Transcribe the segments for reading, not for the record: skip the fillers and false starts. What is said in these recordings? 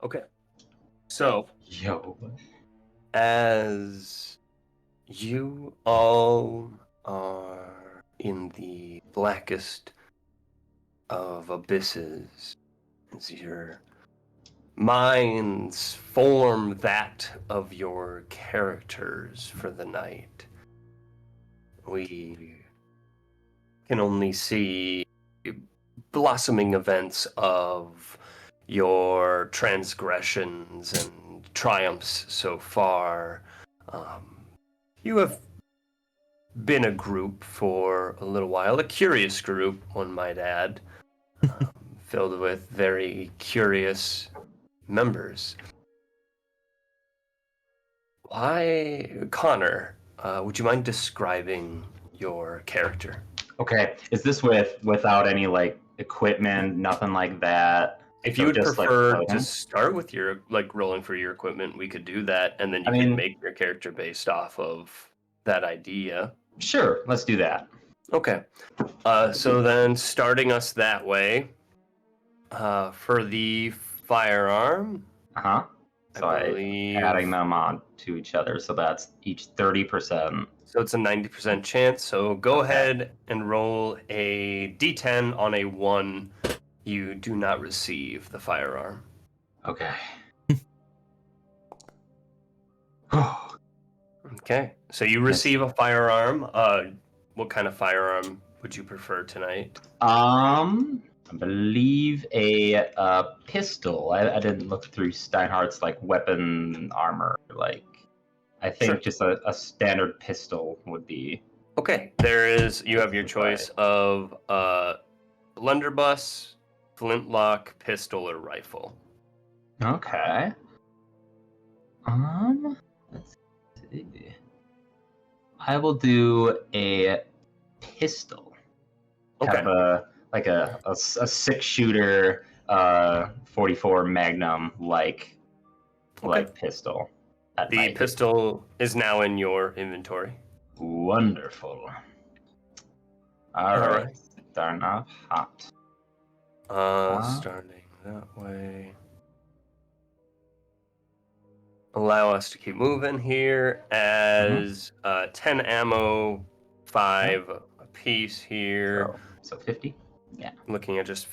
Okay. So, Yo. as you all are in the blackest of abysses, as your minds form that of your characters for the night, we can only see blossoming events of your transgressions and triumphs so far. You have been a group for a little while, a curious group, one might add, filled with very curious members. Why, Connor, would you mind describing your character? Okay, is this without any like equipment, nothing like that? If you So would just like prefer to clothing? start with your rolling for your equipment, we could do that, and then I you could mean, make your character based off of that idea. sure, let's do that. Okay. So then, starting us that way, for the firearm, Uh-huh. I So I adding believe. them on to each other, so that's each 30%. So it's a 90% chance. So go Okay. ahead and roll a d10 on a 1. You do not receive the firearm. Okay. Okay. So you Yes. receive a firearm. What kind of firearm would you prefer tonight? I believe a pistol. I didn't look through Steinhardt's like weapon armor. Like, I Sure. think just a standard pistol would be. Okay. You have your choice of blunderbuss, flintlock, pistol, or rifle. Okay. Let's see. I will do a pistol. Okay. Kind of a 6-shooter 44 Magnum like pistol. At my The hip. pistol is now in your inventory. Wonderful. All All right. right. Starting off hot. Starting that way. Allow us to keep moving here as 10 ammo, 5 a piece here. So 50. Yeah. Looking at just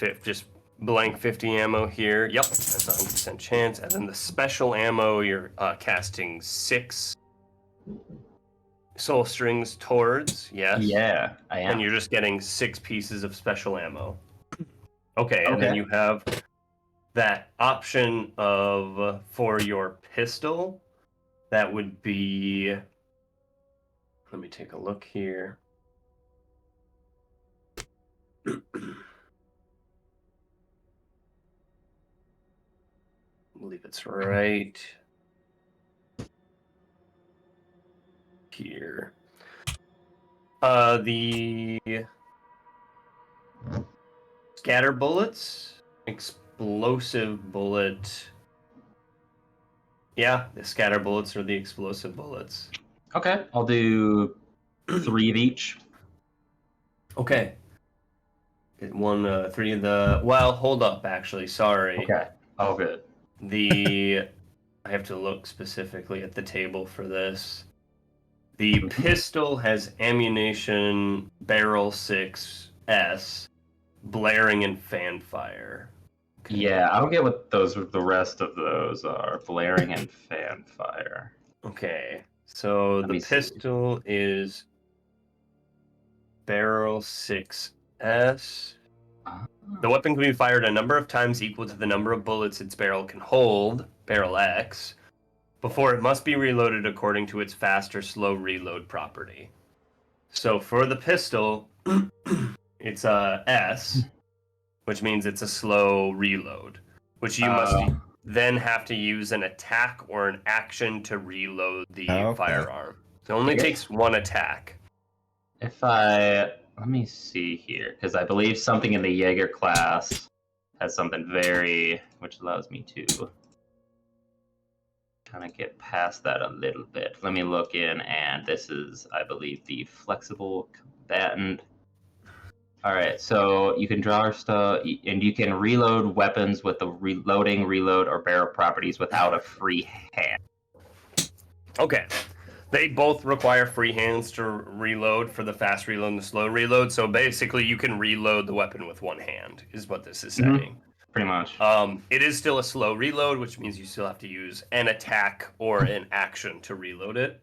blank 50 ammo here. Yep, that's a 100% chance. And then the special ammo, you're casting 6 soul strings towards. Yes. Yeah, I am. And you're just getting 6 pieces of special ammo. Okay, and Okay. then you have that option of for your pistol. That would be. Let me take a look here. I believe it's right here. The scatter bullets, explosive bullet. Yeah, the scatter bullets are the explosive bullets. Okay, I'll do 3 of each. Okay. 3 of the. Well, hold up. Actually, sorry. Okay. Oh, good. I have to look specifically at the table for this. The pistol has ammunition, barrel 6S, blaring and fanfire. Okay. Yeah, I don't get what the rest of those are. Blaring and fanfire. Okay, so the pistol is barrel 6S. The weapon can be fired a number of times equal to the number of bullets its barrel can hold, barrel X, before it must be reloaded according to its fast or slow reload property. So for the pistol, it's a S, which means it's a slow reload, which you must then have to use an attack or an action to reload the firearm. It only takes one attack. Let me see here, because I believe something in the Jaeger class has something which allows me to kind of get past that a little bit. Let me look in, and this is, I believe, the flexible combatant. All right, so you can draw stuff, and you can reload weapons with the reloading, reload, or barrel properties without a free hand. Okay. They both require free hands to reload for the fast reload and the slow reload. So basically, you can reload the weapon with one hand, is what this is saying. Pretty much. It is still a slow reload, which means you still have to use an attack or an action to reload it.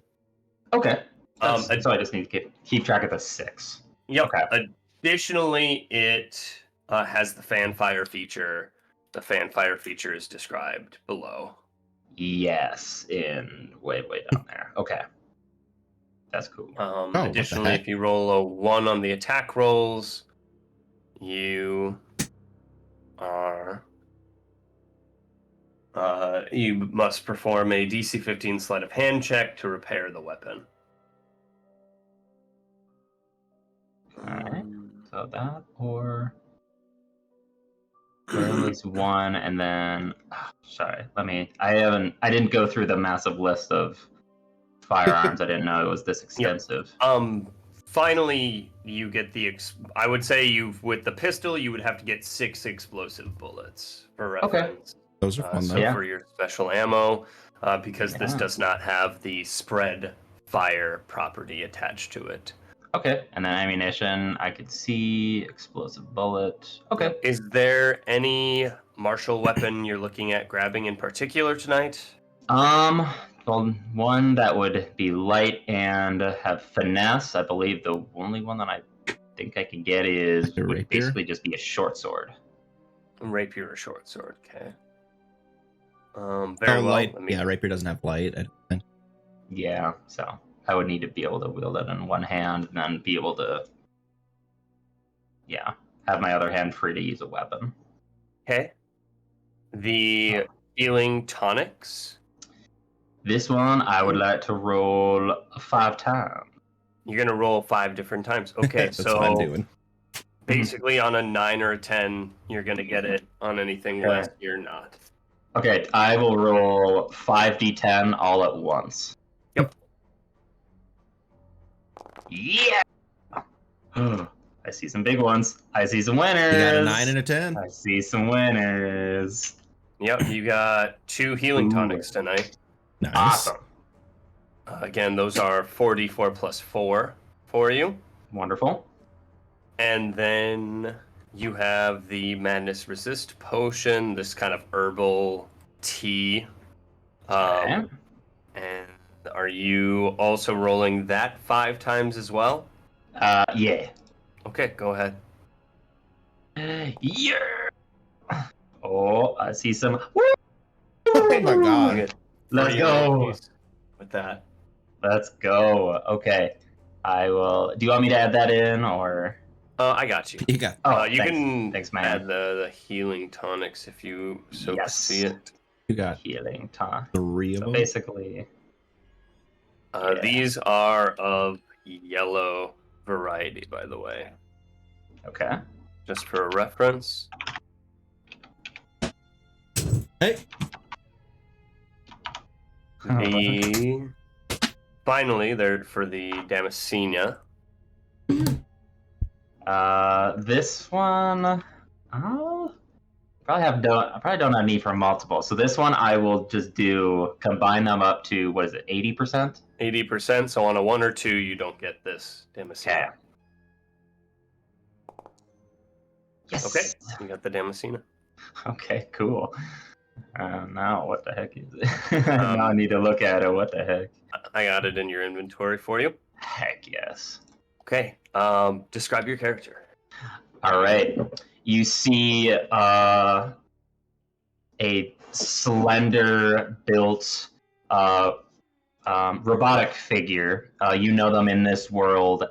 Okay. So I just need to keep track of the 6. Yep. Okay. Additionally, it has the fanfire feature. The fanfire feature is described below. Yes, in way down there. Okay. That's cool. Additionally, if you roll a 1 on the attack rolls, you are you must perform a DC 15 sleight of hand check to repair the weapon. Alright. So that or barrel is 1, and then sorry, I didn't go through the massive list of firearms. I didn't know it was this extensive. Yep. Finally, you get I would say with the pistol, you would have to get 6 explosive bullets for reference. Okay. Those are fun, so though. for your special ammo, because this does not have the spread fire property attached to it. Okay, and then ammunition, I could see explosive bullet. Okay. Is there any martial weapon you're looking at grabbing in particular tonight? Well, one that would be light and have finesse. I believe the only one that I think I can get would basically just be a short sword. A rapier or short sword, okay. Very well. Light. Yeah, rapier doesn't have light, I don't think. Yeah, so I would need to be able to wield it in one hand and then be able to, have my other hand free to use a weapon. Okay. The healing tonics. This one, I would like to roll 5 times. You're going to roll 5 different times. Okay, That's so what I'm doing. Basically on a 9 or a 10, you're going to get it. On anything less, you're not. Okay, I will roll 5d10 all at once. Yep. Yeah! I see some big ones. I see some winners. You got a 9 and a 10. I see some winners. Yep, you got 2 healing tonics tonight. Nice. Awesome. Again, those are 4d4 plus 4 for you. Wonderful. And then you have the Madness Resist potion, this kind of herbal tea. Okay. And are you also rolling that 5 times as well? Yeah. Okay, go ahead. Yeah. Oh, I see some. Oh my god. Let's go. With that. Let's go. Okay. I will. Do you want me to add that in, or? I got you. You got. You thanks. can Thanks, man. add the healing tonics if you see it. You got Healing tonic. 3 of So them. basically, These are of yellow variety, by the way. okay. Just for reference. Hey. Finally, they're for the Damascena. This one, I probably don't have need for multiple. So this one, I will just combine them up to, what is it, 80%? 80%. So on a 1 or 2, you don't get this Damascena. Okay. Yes. Okay, you got the Damascena. Okay, cool. Now what the heck is it? Now I need to look at it. What the heck? I got it in your inventory for you. Heck yes. Okay, describe your character. All right. You see a slender built robotic figure. You know them in this world.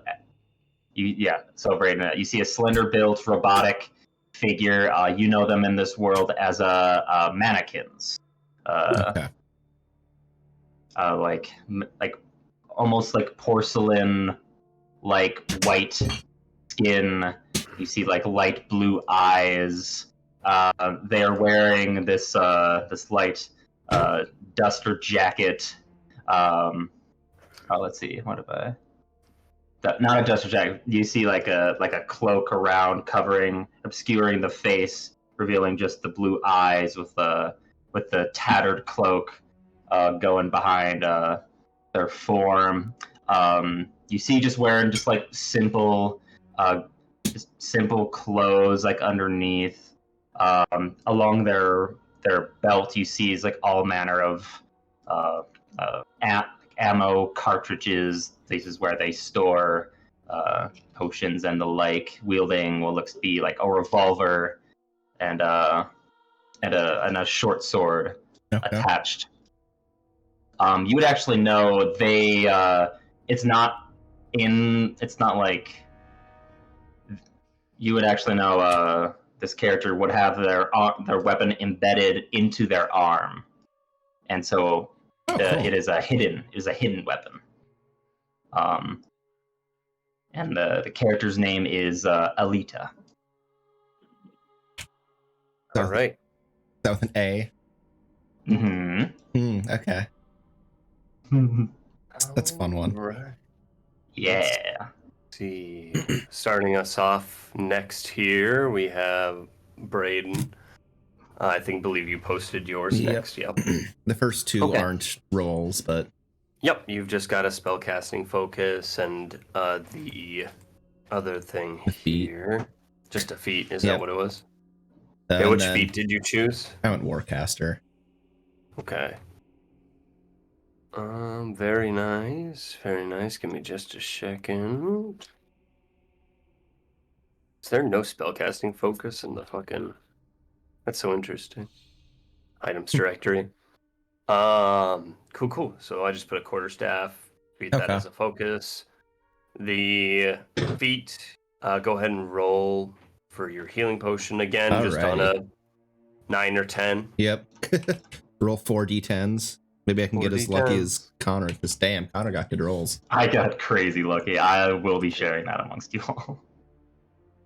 So Braden, you see a slender built robotic figure. You know them in this world as mannequins. Okay. Like almost like porcelain, like white skin. You see like light blue eyes. They are wearing this light duster jacket. Let's see. not a duster jacket. You see like a cloak around, obscuring the face, revealing just the blue eyes with the tattered cloak going behind their form. You see just wearing just like simple clothes like underneath. Along their belt, you see is like all manner of ammo cartridges. This is where they store potions and the like. Wielding what looks to be like a revolver and a short sword attached. You would actually know they. It's not like you would actually know. This character would have their weapon embedded into their arm, and so cool. it is a hidden weapon. And the character's name is Alita. All right. That with an A. Mm-hmm. Okay. That's a fun one. Right. Yeah. Let's see. Starting us off next here, we have Braden. I believe you posted yours next. Yep. The first two aren't rolls, but yep, you've just got a spellcasting focus and the other thing here. Just a feat, is that what it was? Which feat did you choose? I went Warcaster. Okay. Very nice. Very nice. Give me just a second. Is there no spellcasting focus in the fucking... That's so interesting. Items directory. Cool. So I just put a quarterstaff. Beat that as a focus. The feat, go ahead and roll for your healing potion again, just on a 9 or 10. Yep. Roll 4 d10s. Maybe I can get as lucky as Connor. Because damn, Connor got good rolls. I got crazy lucky. I will be sharing that amongst you all.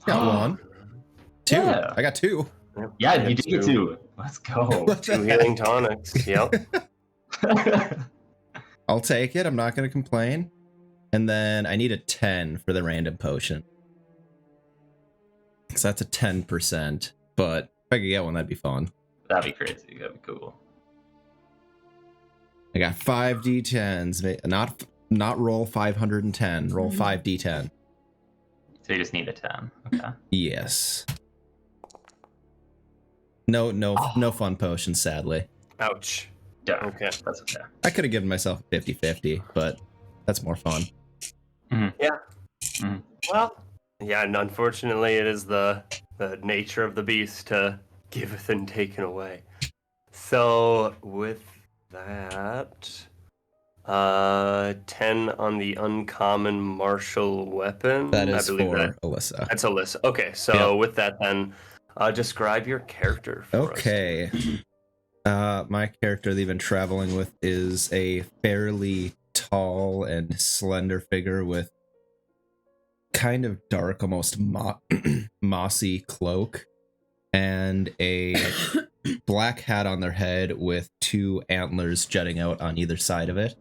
Got 1. 2. Yeah. I got 2. Yeah, you did get 2. Let's go. 2 healing tonics. Yep. I'll take it. I'm not going to complain. And then I need a 10 for the random potion. So that's a 10%. But if I could get one, that'd be fun. That'd be crazy. That'd be cool. I got 5 d10s. Not roll 510. Roll 5 d10. So you just need a 10. Okay. Yes. No fun potions, sadly. Ouch. Yeah. Okay. That's okay. I could have given myself a 50-50, but that's more fun. Mm-hmm. Yeah. Mm-hmm. Well, yeah, and unfortunately it is the nature of the beast to giveth and taken away. So with that, 10 on the uncommon martial weapon. That is I believe for Alyssa. That's Alyssa. Okay, so with that then, describe your character for us. Okay. My character they've been traveling with is a fairly tall and slender figure with kind of dark, almost mossy cloak and a black hat on their head with 2 antlers jutting out on either side of it,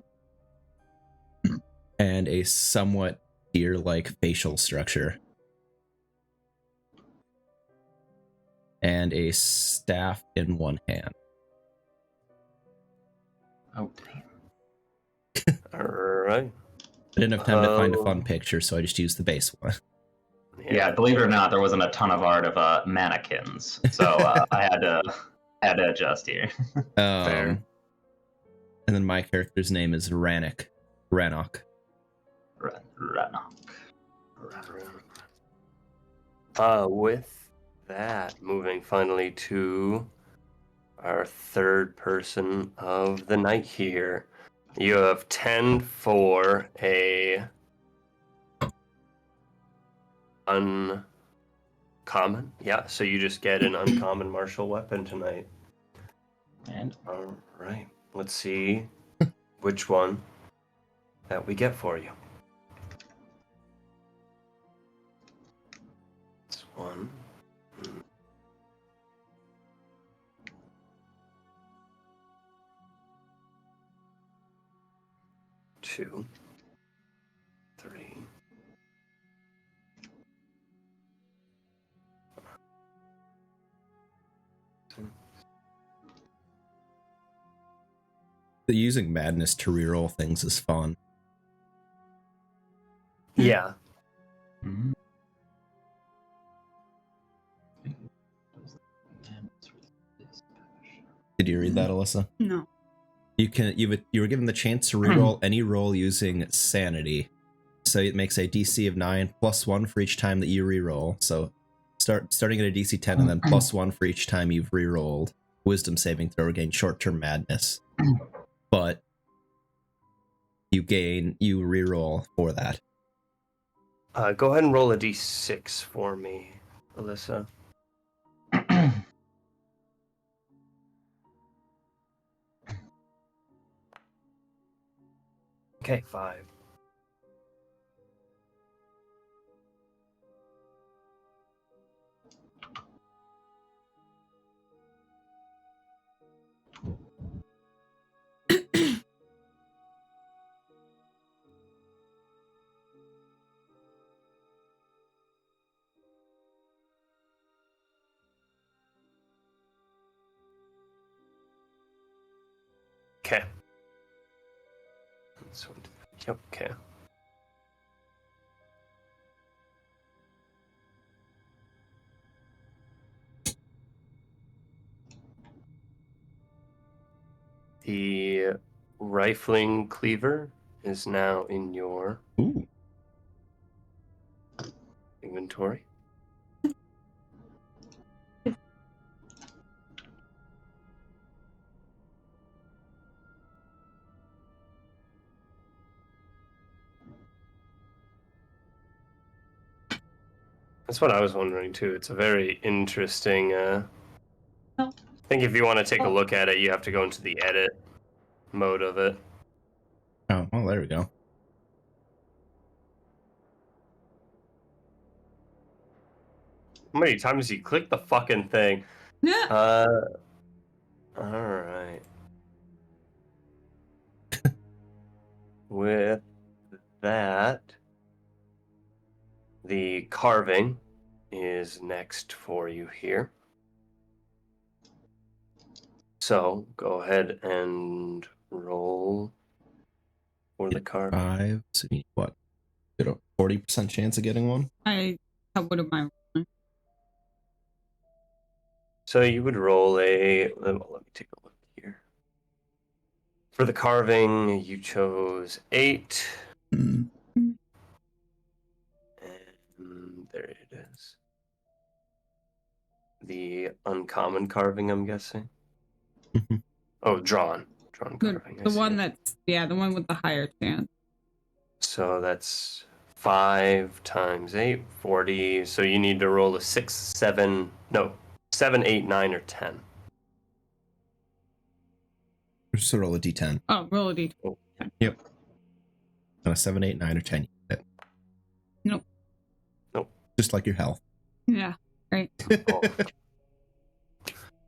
and a somewhat deer-like facial structure, and a staff in one hand. Oh, damn. All right. I didn't have time to find a fun picture, so I just used the base one. Yeah, believe it or not, there wasn't a ton of art of mannequins, so I had to adjust here. Fair. And then my character's name is Rannoch. Rannoch. With that, moving finally to our third person of the night here. You have 10 for a uncommon. Yeah, so you just get an uncommon martial weapon tonight. And all right, let's see which one that we get for you. This one. 2, 3, using madness to reroll things is fun. Yeah. Mhm. Did you read that, Alyssa? No. You were given the chance to reroll any roll using sanity. So it makes a DC of 9 +1 for each time that you reroll. So starting at a DC 10 and then +1 for each time you've rerolled. Wisdom saving throw or gain short-term madness. But you reroll for that. Go ahead and roll a d6 for me, Alyssa. Okay, 5. Okay. Yep, okay. The rifling cleaver is now in your Ooh. inventory. That's what I was wondering too. It's a very interesting. I think if you want to take a look at it, you have to go into the edit mode of it. Oh, well, there we go. How many times you click the fucking thing? Yeah. All right. With that, the carving is next for you here. So go ahead and roll for the carving. 5. So you need what? Get a 40% chance of getting one? What am I rolling? So you would roll a. Let me take a look here. For the carving, you chose 8. Hmm. And there it is. The uncommon carving, I'm guessing. Oh, drawn carving. The one the one with the higher chance. So that's 5 times 8, 40. So you need to roll a 6, 7, 8, 9, or 10. Just roll a d10. Oh, roll a d10. Oh. Yep. And a 7, 8, 9, or 10. You get it. Nope. Just like your health. Yeah, right. Oh.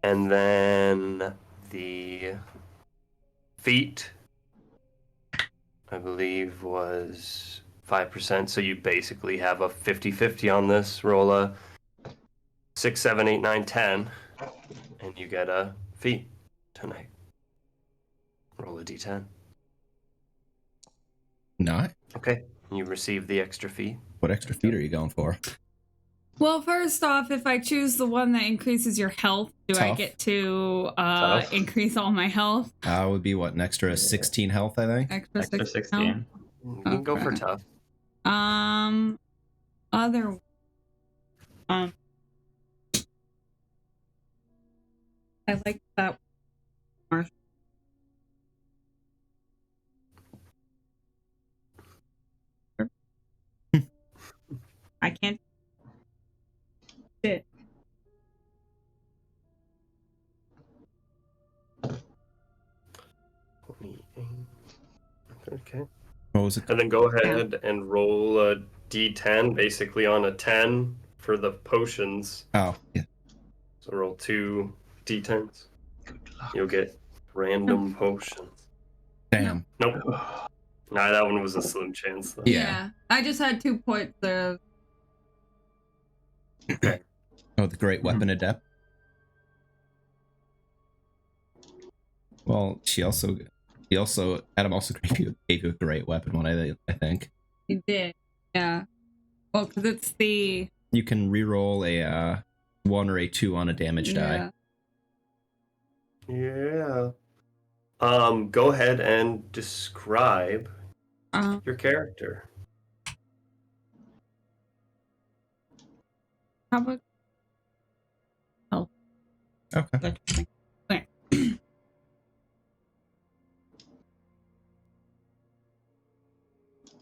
And then the feet, I believe, was 5%. So you basically have a 50-50 on this. Roll a 6, 7, 8, 9, 10, and you get a feet tonight. Roll a d10. Not? Okay. You receive the extra feet. What extra feet are you going for? Well, first off, if I choose the one that increases your health, do I Tough. get to Tough. increase all my health? Would be what, an extra 16 health, I think? Extra Extra 16. 16. You can go for Okay. tough. Other. I like that. Marshall. I can't. Shit. Okay. What was it? And then go ahead and roll a d10, basically on a 10 for the potions. Oh, yeah. So roll 2 d10s. Good luck. You'll get random potions. Damn. Nope. Nah, that one was a slim chance, though. Yeah. I just had 2 points of. Okay. Oh, the great weapon adept. Well, she also Adam also gave you a great weapon one, I think. He did, yeah. Well, because it's the... You can reroll a 1 or a 2 on a damage die. Yeah. Go ahead and describe your character. How about... Oh. Okay. Okay.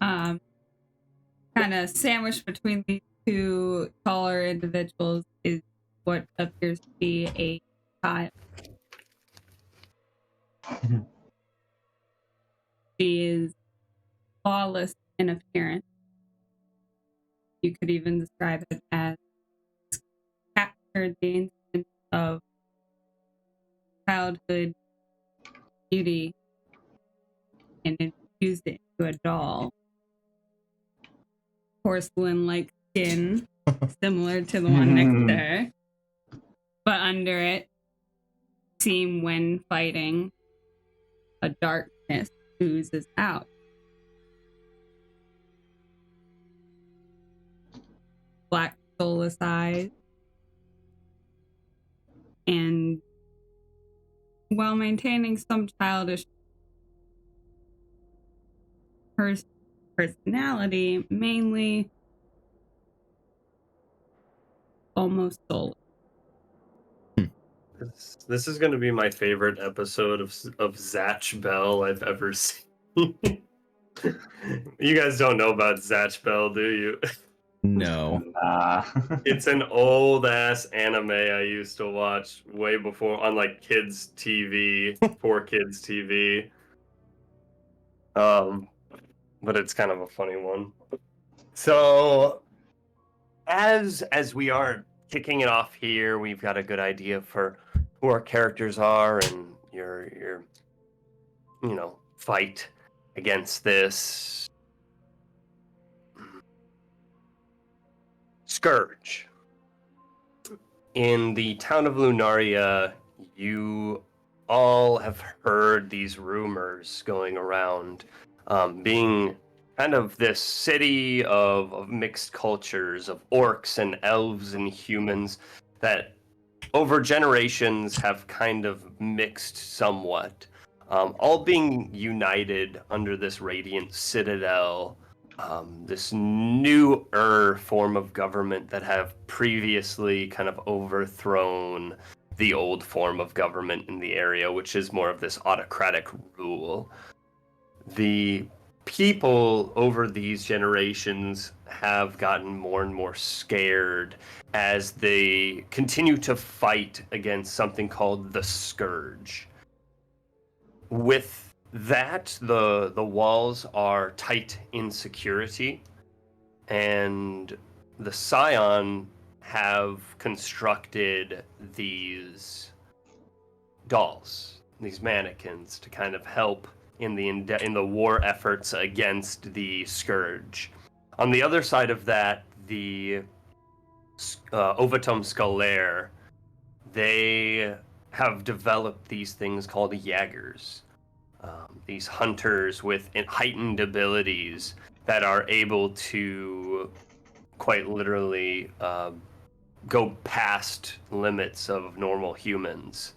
Kind of sandwiched between these two taller individuals is what appears to be a child. She is flawless in appearance. You could even describe it as captured the instant of childhood beauty and infused it into a doll. Porcelain-like skin, similar to the one next to her. But under it, seen when fighting, a darkness oozes out. Black soulless eyes. And while maintaining some childish personality, mainly almost soulless. This is going to be my favorite episode of Zatch Bell I've ever seen. You guys don't know about Zatch Bell, do you? No. It's an old ass anime I used to watch way before on like kids TV, for kids TV. But it's kind of a funny one. So as we are kicking it off here, we've got a good idea for who our characters are and your fight against this scourge. In the town of Lunaria, you all have heard these rumors going around, being kind of this city of mixed cultures, of orcs and elves and humans that over generations have kind of mixed somewhat, all being united under this radiant citadel, this newer form of government that have previously kind of overthrown the old form of government in the area, which is more of this autocratic rule. The people over these generations have gotten more and more scared as they continue to fight against something called the Scourge. With that, the walls are tight in security, and the Scion have constructed these dolls, these mannequins, to kind of help in the war efforts against the Scourge. On the other side of that, the Ovatum Scalaire, they have developed these things called Jaggers. These hunters with heightened abilities that are able to quite literally go past limits of normal humans.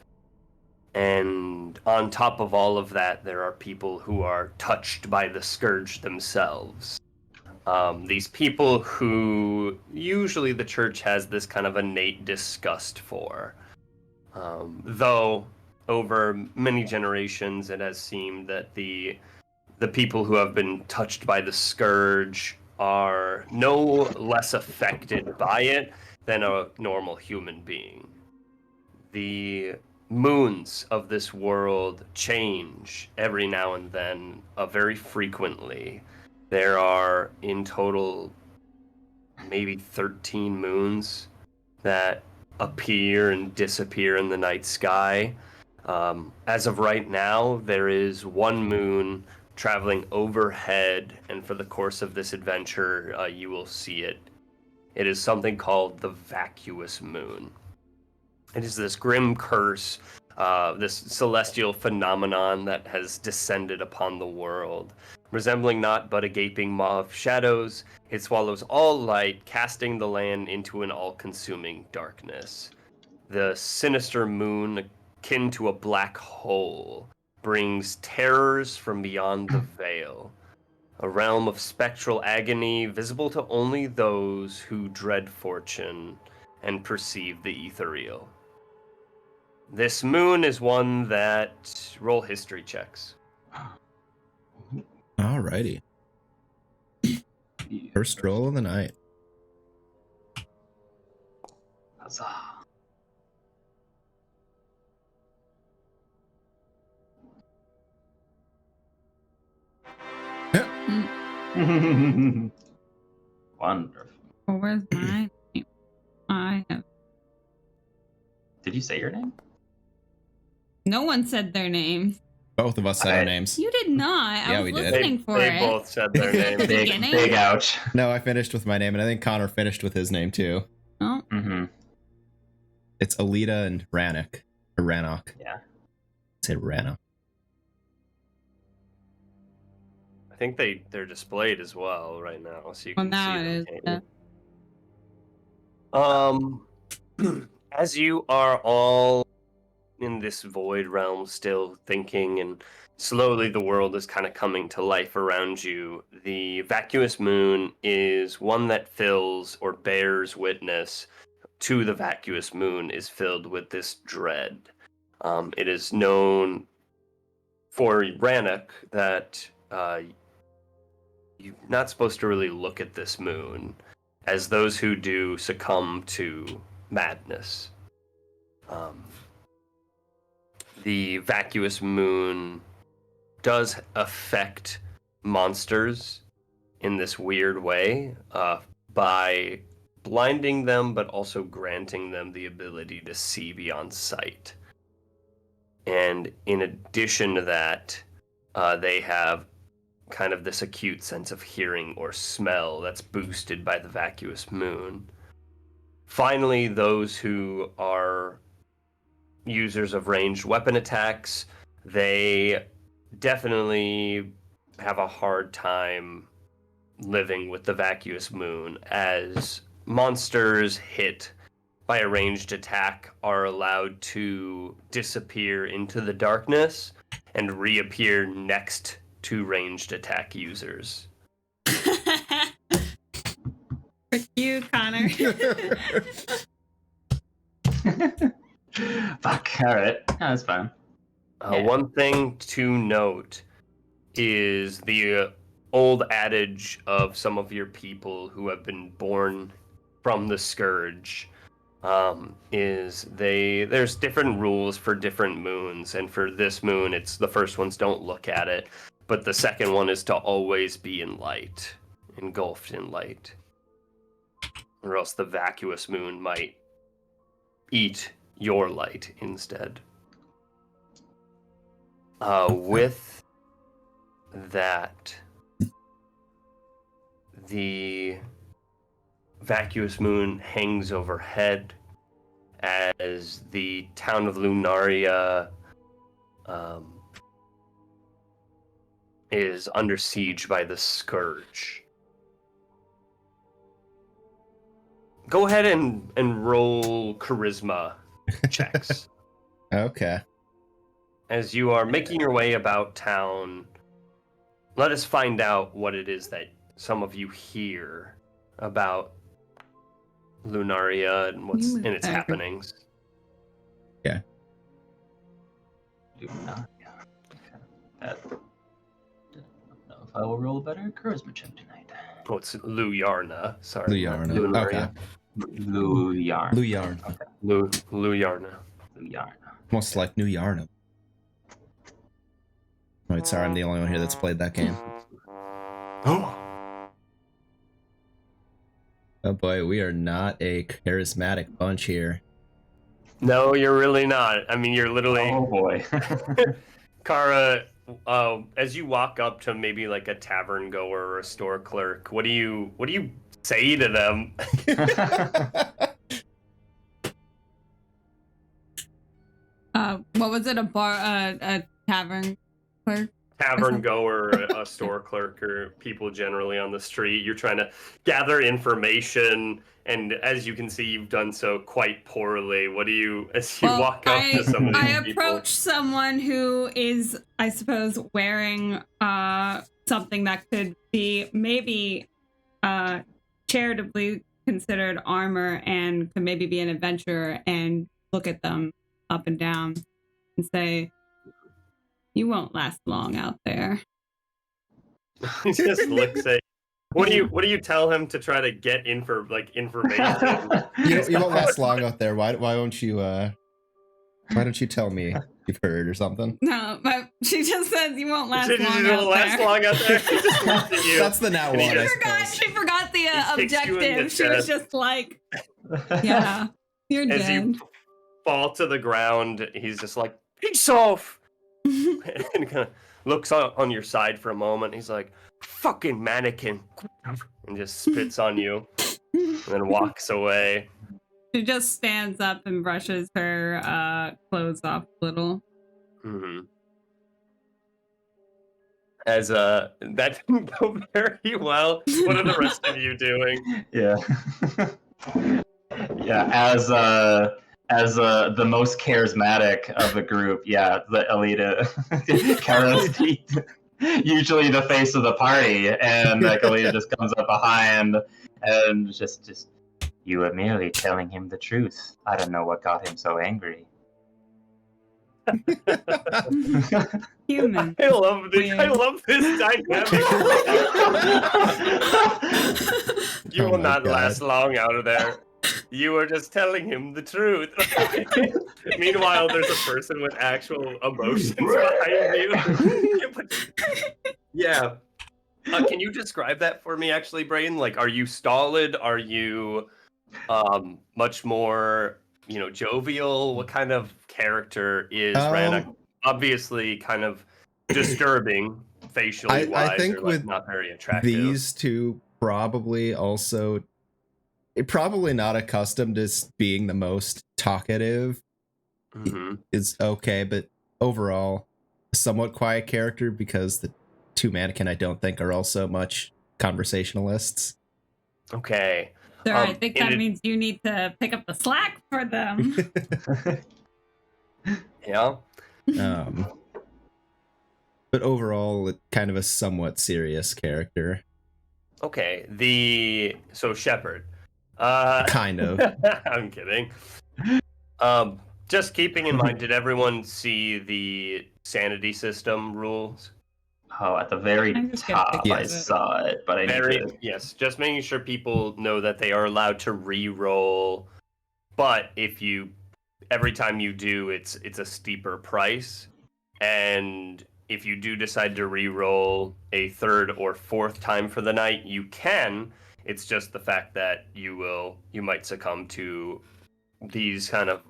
And on top of all of that, there are people who are touched by the Scourge themselves. These people who usually the church has this kind of innate disgust for. Though over many generations it has seemed that the people who have been touched by the Scourge are no less affected by it than a normal human being. The moons of this world change every now and then, very frequently. There are in total maybe 13 moons that appear and disappear in the night sky. As of right now, there is one moon traveling overhead, and for the course of this adventure, you will see it. It is something called the Vacuous Moon. It is this grim curse this celestial phenomenon that has descended upon the world. Resembling naught but a gaping maw of shadows, it swallows all light, casting the land into an all-consuming darkness. The sinister moon, akin to a black hole, brings terrors from beyond the veil, a realm of spectral agony visible to only those who dread fortune and perceive the ethereal. This moon is one that roll history checks. Alrighty. First roll of the night. Huzzah. Wonderful. Oh, where's my name? I have. Did you say your name? No one said their name. Both of us said our names. You did not. Yeah, I was we did. listening for They it. both said their name. Big, Beginning? big ouch. No, I finished with my name, and I think Connor finished with his name too. Oh, Mm-hmm. It's Alita and Rannoch. Or Rannoch. Yeah. Say Rannoch. I think they're displayed as well right now, so you well, can now see it is. them. As you are all in this void realm, still thinking, and slowly the world is kind of coming to life around you, the vacuous moon is one that fills or bears witness to the vacuous moon is filled with this dread. It is known for Rannoch that you're not supposed to really look at this moon, as those who do succumb to madness. The vacuous moon does affect monsters in this weird way by blinding them, but also granting them the ability to see beyond sight. And in addition to that, they have kind of this acute sense of hearing or smell that's boosted by the vacuous moon. Finally, those who are users of ranged weapon attacks, they definitely have a hard time living with the vacuous moon, as monsters hit by a ranged attack are allowed to disappear into the darkness and reappear next to ranged attack users. For you, Connor. Fuck, alright. That's fine. Yeah. One thing to note is the old adage of some of your people who have been born from the Scourge, there's different rules for different moons, and for this moon, it's the first one's don't look at it, but the second one is to always be in light, engulfed in light, or else the vacuous moon might eat your light instead. With that, the vacuous moon hangs overhead as the town of Lunaria is under siege by the Scourge. Go ahead and roll charisma checks. Okay. As you are making your way about town, let us find out what it is that some of you hear about Lunaria and what's in its happenings. Do not. I don't know if I will roll a better charisma check tonight. Oh, it's Luyarna. Sorry. Luyarna. Lunaria. Luyarn. Luyarn. Okay. Luyarna. Luyarn. Almost like New Yarnum. Wait, sorry, I'm the only one here that's played that game. Oh. Oh boy, we are not a charismatic bunch here. No, you're really not. I mean, you're literally... Oh boy. Kara, as you walk up to maybe like a tavern goer or a store clerk, what do you say to them? What was it? A tavern clerk? Tavern goer, a store clerk, or people generally on the street. You're trying to gather information, and as you can see, you've done so quite poorly. What do you, as you walk up to some of these I people? approach someone who is, I suppose, wearing something that could be maybe charitably considered armor and could maybe be an adventurer, and look at them up and down and say, "You won't last long out there." He just looks at. What do you tell him to try to get information? You won't last long out there. Why don't you tell me you've heard or something? No, but she just says you won't last You long won't out last there. long out there. He just looks at you. That's the now And he one, I just- She forgot the He kicks you in the objective. She was chest. just like, "Yeah, you're As dead." you fall to the ground, he's just like, "Peace off," and kind of looks on your side for a moment. He's like, "Fucking mannequin," and just spits on you, and then walks away. She just stands up and brushes her clothes off a little. Mm-hmm. As that didn't go very well. What are the rest of you doing? Yeah. Yeah, as the most charismatic of the group, yeah, the Alita, Kara's usually the face of the party, and like Alita just comes up behind and just, you were merely telling him the truth. I don't know what got him so angry. Human. I love this. Weird. I love this dynamic. You Oh will my not God. last long out of there. You were just telling him the truth. Meanwhile, there's a person with actual emotions behind you. Yeah. Can you describe that for me, actually, Brain? Like, are you stolid? Are you much more, jovial? What kind of character is Rannoch? Obviously, kind of disturbing facially wise, I think or with not very attractive. these two probably not accustomed to being the most talkative Mhm. is okay, but overall a somewhat quiet character because the two mannequin I don't think are also much conversationalists. Okay. Sir, I think that in- means you need to pick up the slack for them. Yeah. But overall, kind of a somewhat serious character. Okay. So Shepard. Kind of. I'm kidding. Just keeping in mind, did everyone see the sanity system rules? Oh, at the very I'm just gonna top, fix I it. saw it, but I need to... Yes, just making sure people know that they are allowed to re-roll, but every time you do, it's a steeper price, and if you do decide to re-roll a third or fourth time for the night, you can. It's just the fact that you might succumb to these kind of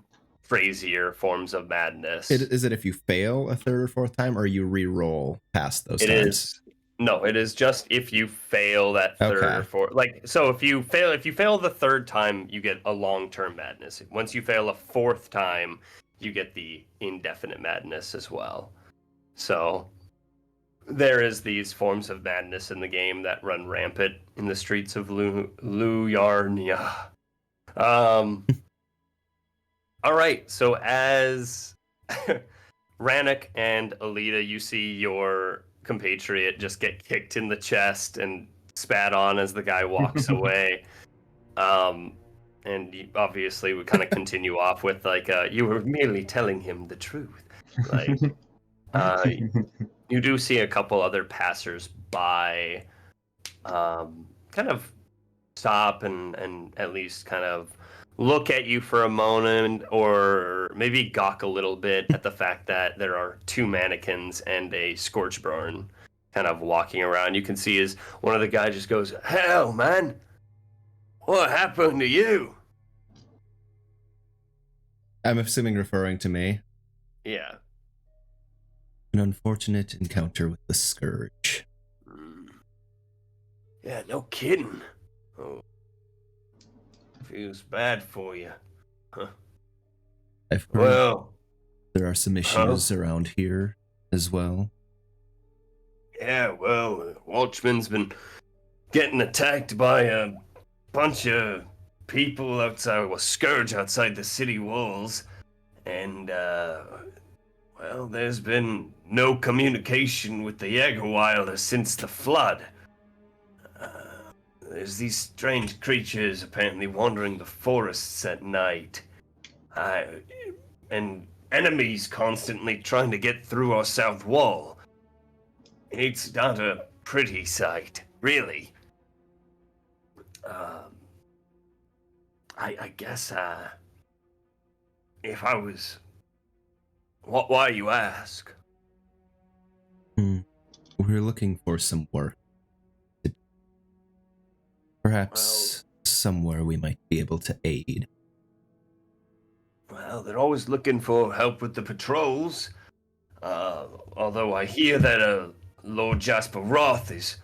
crazier forms of madness. Is it if you fail a third or fourth time, or you re-roll past those It times? is. No, it is just if you fail that third Okay. or fourth. Like, so if you fail the third time, you get a long-term madness. Once you fail a fourth time, you get the indefinite madness as well. So there is these forms of madness in the game that run rampant in the streets of Luyarnia. All right, so as Rannoch and Alita, you see your compatriot just get kicked in the chest and spat on as the guy walks away. And you obviously would kind of continue off with like, you were merely telling him the truth. Like, you do see a couple other passers-by kind of stop and at least kind of look at you for a moment, or maybe gawk a little bit at the fact that there are two mannequins and a Scorchburn kind of walking around. You can see as one of the guys just goes, "Hell, man, what happened to you?" I'm assuming referring to me. Yeah. An unfortunate encounter with the Scourge. Yeah, no kidding. Oh. Feels bad for you. I've heard Well, There are some issues around here as well. Yeah, well, Watchman's been getting attacked by a bunch of people outside, well, Scourge outside the city walls, and, well, there's been no communication with the Jägerwilder since the flood. There's these strange creatures apparently wandering the forests at night. And enemies constantly trying to get through our south wall. It's not a pretty sight, really. I guess, if I was... Why you ask? We're looking for some work. Perhaps somewhere we might be able to aid. Well, they're always looking for help with the patrols. Although I hear that Lord Jasper Roth is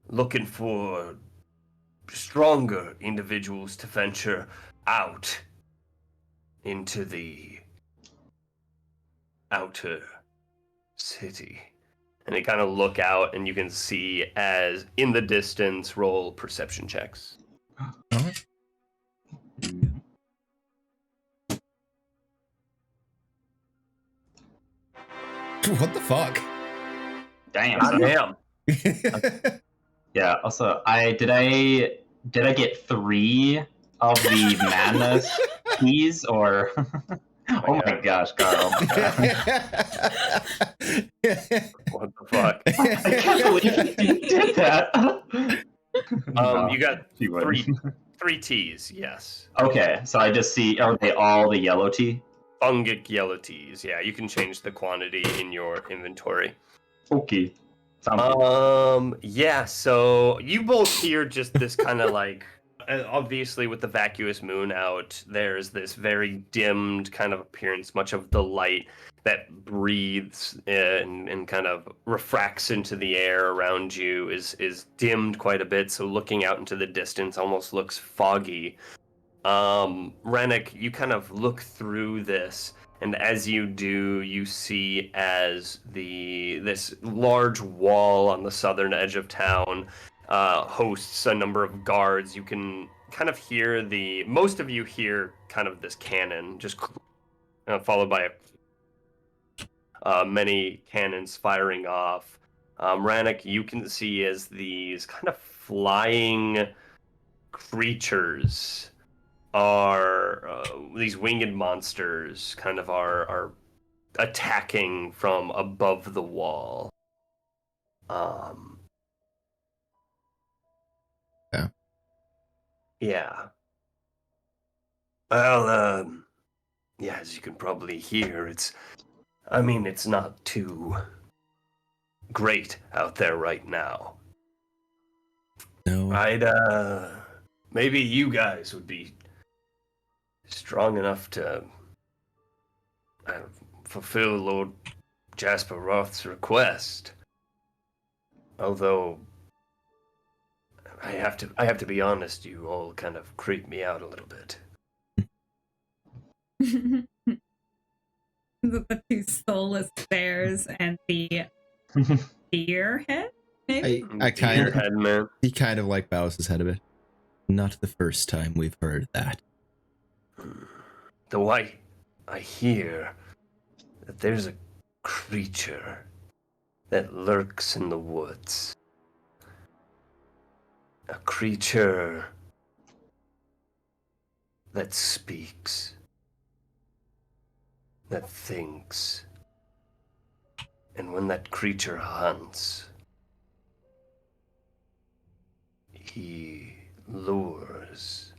looking for stronger individuals to venture out into the outer city. And they kind of look out, and you can see as in the distance, roll perception checks. What the fuck? Damn. Damn. Yeah. Also, did I get 3 of the madness keys, or? Oh my gosh, Carl! What the fuck? I can't believe you did that. You got She wouldn't. three T's, yes. Okay, so I just see. Are they all the yellow tea? Fungic yellow teas. Yeah, you can change the quantity in your inventory. Okay. Sounds good. Yeah, so you both hear just this kind of like, obviously with the vacuous moon out, there's this very dimmed kind of appearance. Much of the light that breathes and kind of refracts into the air around you is dimmed quite a bit, so looking out into the distance almost looks foggy. Rennick, you kind of look through this, and as you do, you see as this large wall on the southern edge of town hosts a number of guards. You can kind of hear most of you hear kind of this cannon, just followed by many cannons firing off. Rennick, you can see as these kind of flying creatures these winged monsters kind of are attacking from above the wall. Yeah. Well, yeah, as you can probably hear, it's not too great out there right now. No. Maybe you guys would be strong enough to fulfill Lord Jasper Roth's request. Although I have to be honest, you all kind of creep me out a little bit. The 2 soulless bears and the deer head, maybe? I kind Deer head, man. He kind of like bows his head a bit. Not the first time we've heard that. Though I hear that there's a creature that lurks in the woods. A creature that speaks, that thinks, and when that creature hunts, he lures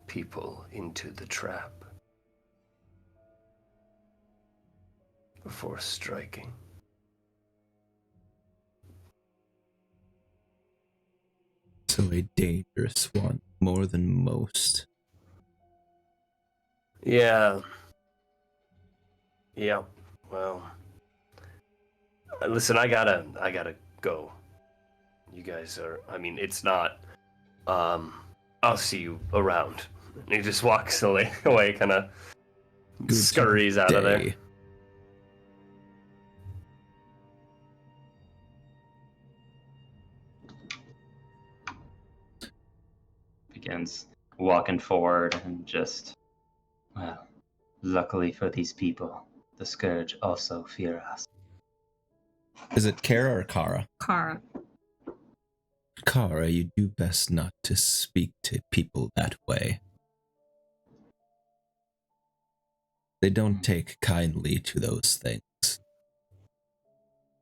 people into the trap before striking. So a dangerous one, more than most. Yeah. Well, listen, I gotta go. You guys are. It's not. I'll see you around. And he just walks away, kind of scurries out of there. distance, walking forward and just, well, luckily for these people, the Scourge also fear us. Is it Kara or Kara? Kara. Kara, you do best not to speak to people that way. They don't take kindly to those things.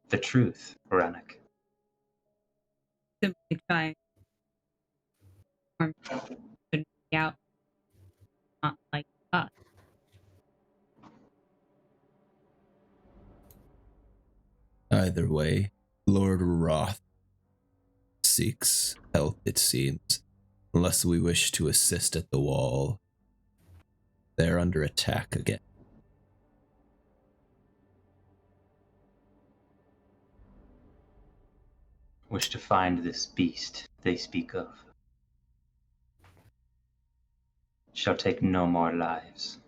The truth, Ranik. Simply trying to be out, not like us. Either way, Lord Roth seeks help, it seems. Unless we wish to assist at the wall. They're under attack again. Wish to find this beast they speak of. Shall take no more lives.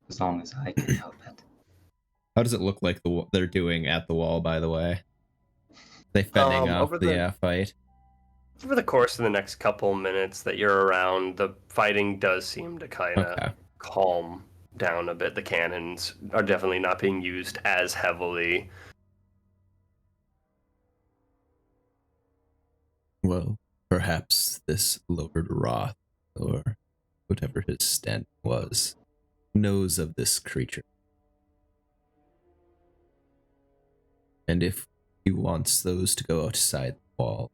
As long as I can help it. How does it look like they're doing at the wall, by the way? They fending off the fight? Over the course of the next couple minutes that you're around, the fighting does seem to kind of calm down a bit. The cannons are definitely not being used as heavily. Well, perhaps this Lord Roth, or whatever his stand was, knows of this creature. And if he wants those to go outside the wall,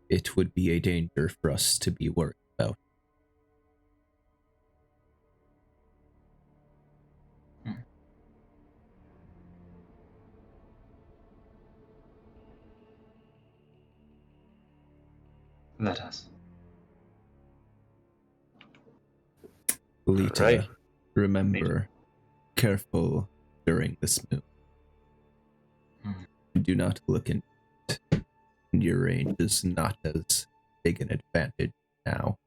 it would be a danger for us to be worried about. Let us. Lita, Right. remember, careful during this move. Do not look in it. Your range is not as big an advantage now.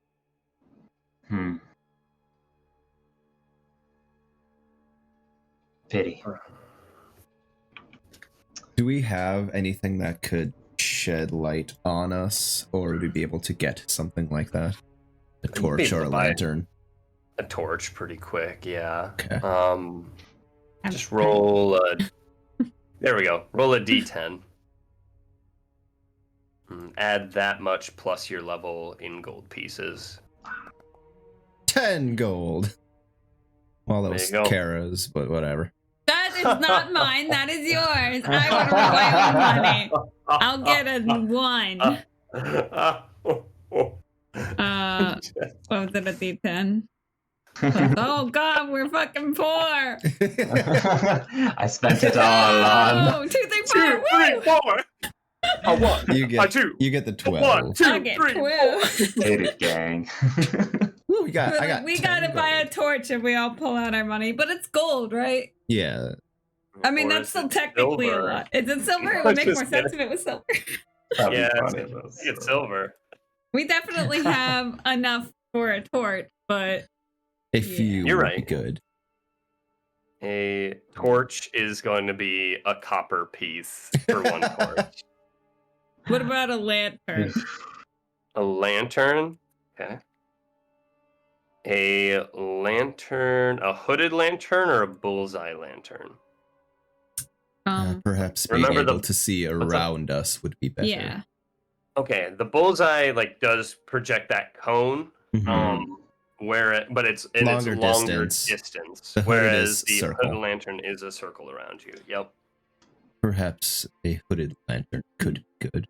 Pity. Do we have anything that could shed light on us, or would we be able to get something like that? A torch or a lantern? A torch pretty quick, yeah. Okay. Just roll a... There we go. Roll a d10. Add that much plus your level in gold pieces. 10 gold. Well, that There was you go. Kara's, but whatever. That is not mine. That is yours. I would roll my own money. I'll get a 1. What was it, a D10? Oh God, we're fucking poor. I spent it all on. 2, 3, 4. 2, 3, 4. A 1. You get, A 2. You get the 12. 1, 2, I get 3, 12. Hate it, gang. Ooh, we got we 10 gotta buy a gold. torch if we all pull out our money, but it's gold, right? Yeah. I mean, Or that's is still it technically a silver? lot. Is it silver? It I would make just more sense get if it was silver. That'd be Yeah, funny, it's silver. We definitely have enough for a torch, but A few You're would right. be good. A torch is going to be a copper piece for one torch. what about a lantern? A lantern. Okay. A lantern, a hooded lantern or a bullseye lantern? Perhaps being remember able to see around us would be better. Yeah. Okay, the bullseye does project that cone, Mhm. but it's Longer longer distance. distance, The hooded whereas is the circle. hooded lantern is a circle around you. Yep. Perhaps a hooded lantern could be good.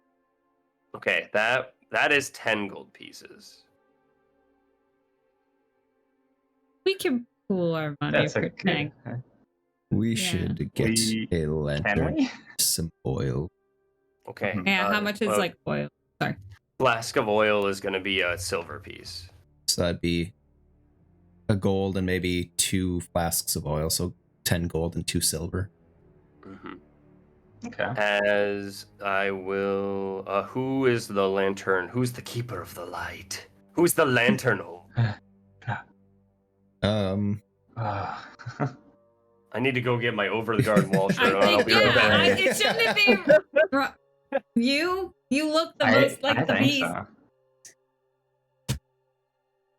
Okay, that is 10 gold pieces. We can pool our money That's for a tank. good. We Yeah. should get We- a Can lantern, we? some oil. Okay. Mhm. Yeah, how much is well, oil? flask of oil is going to be a silver piece. So that'd be a gold and maybe 2 flasks of oil. So 10 gold and 2 silver. Mm-hmm. Okay. As I will. Who is the lantern? Who's the keeper of the light? Who's the lantern? I need to go get my over the garden wall shirt. I think, I'll be right back. it shouldn't be. You look the most like the think beast. so.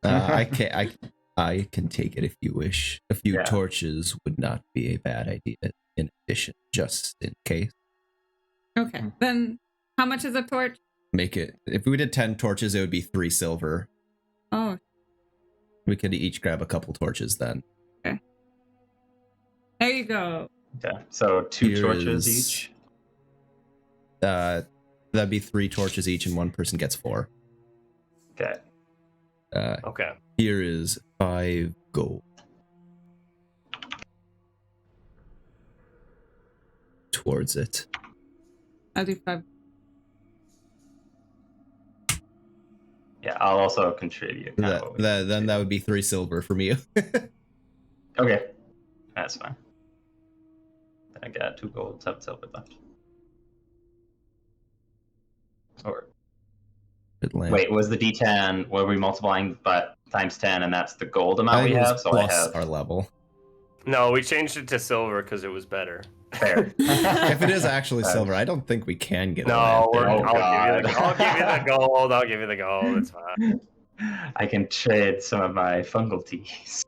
I can take it if you wish. A few Yeah. torches would not be a bad idea. In addition, just in case, Okay. Then how much is a torch? make it. If we did 10 torches, it would be 3 silver. Oh, We could each grab a couple torches then. there you go. Okay, so 2 Here torches is- each. That'd be 3 torches each, and one person gets 4. Okay. Okay. Here is 5 gold. Towards it. I'll do 5. Yeah, I'll also contribute. kind of what we Then do. that would be 3 silver from you. Okay, that's fine. Then I got 2 gold, 7 silver left. Or Good land. wait, was the D10? Were we multiplying but times 10, and that's the gold I amount think we it was have? So I plus have our level. No, we changed it to silver because it was better. fair. If it is actually silver, I don't think we can get a No, lantern. Oh, I'll give you the gold. I'll give you the gold. It's fine. I can trade some of my fungal teas.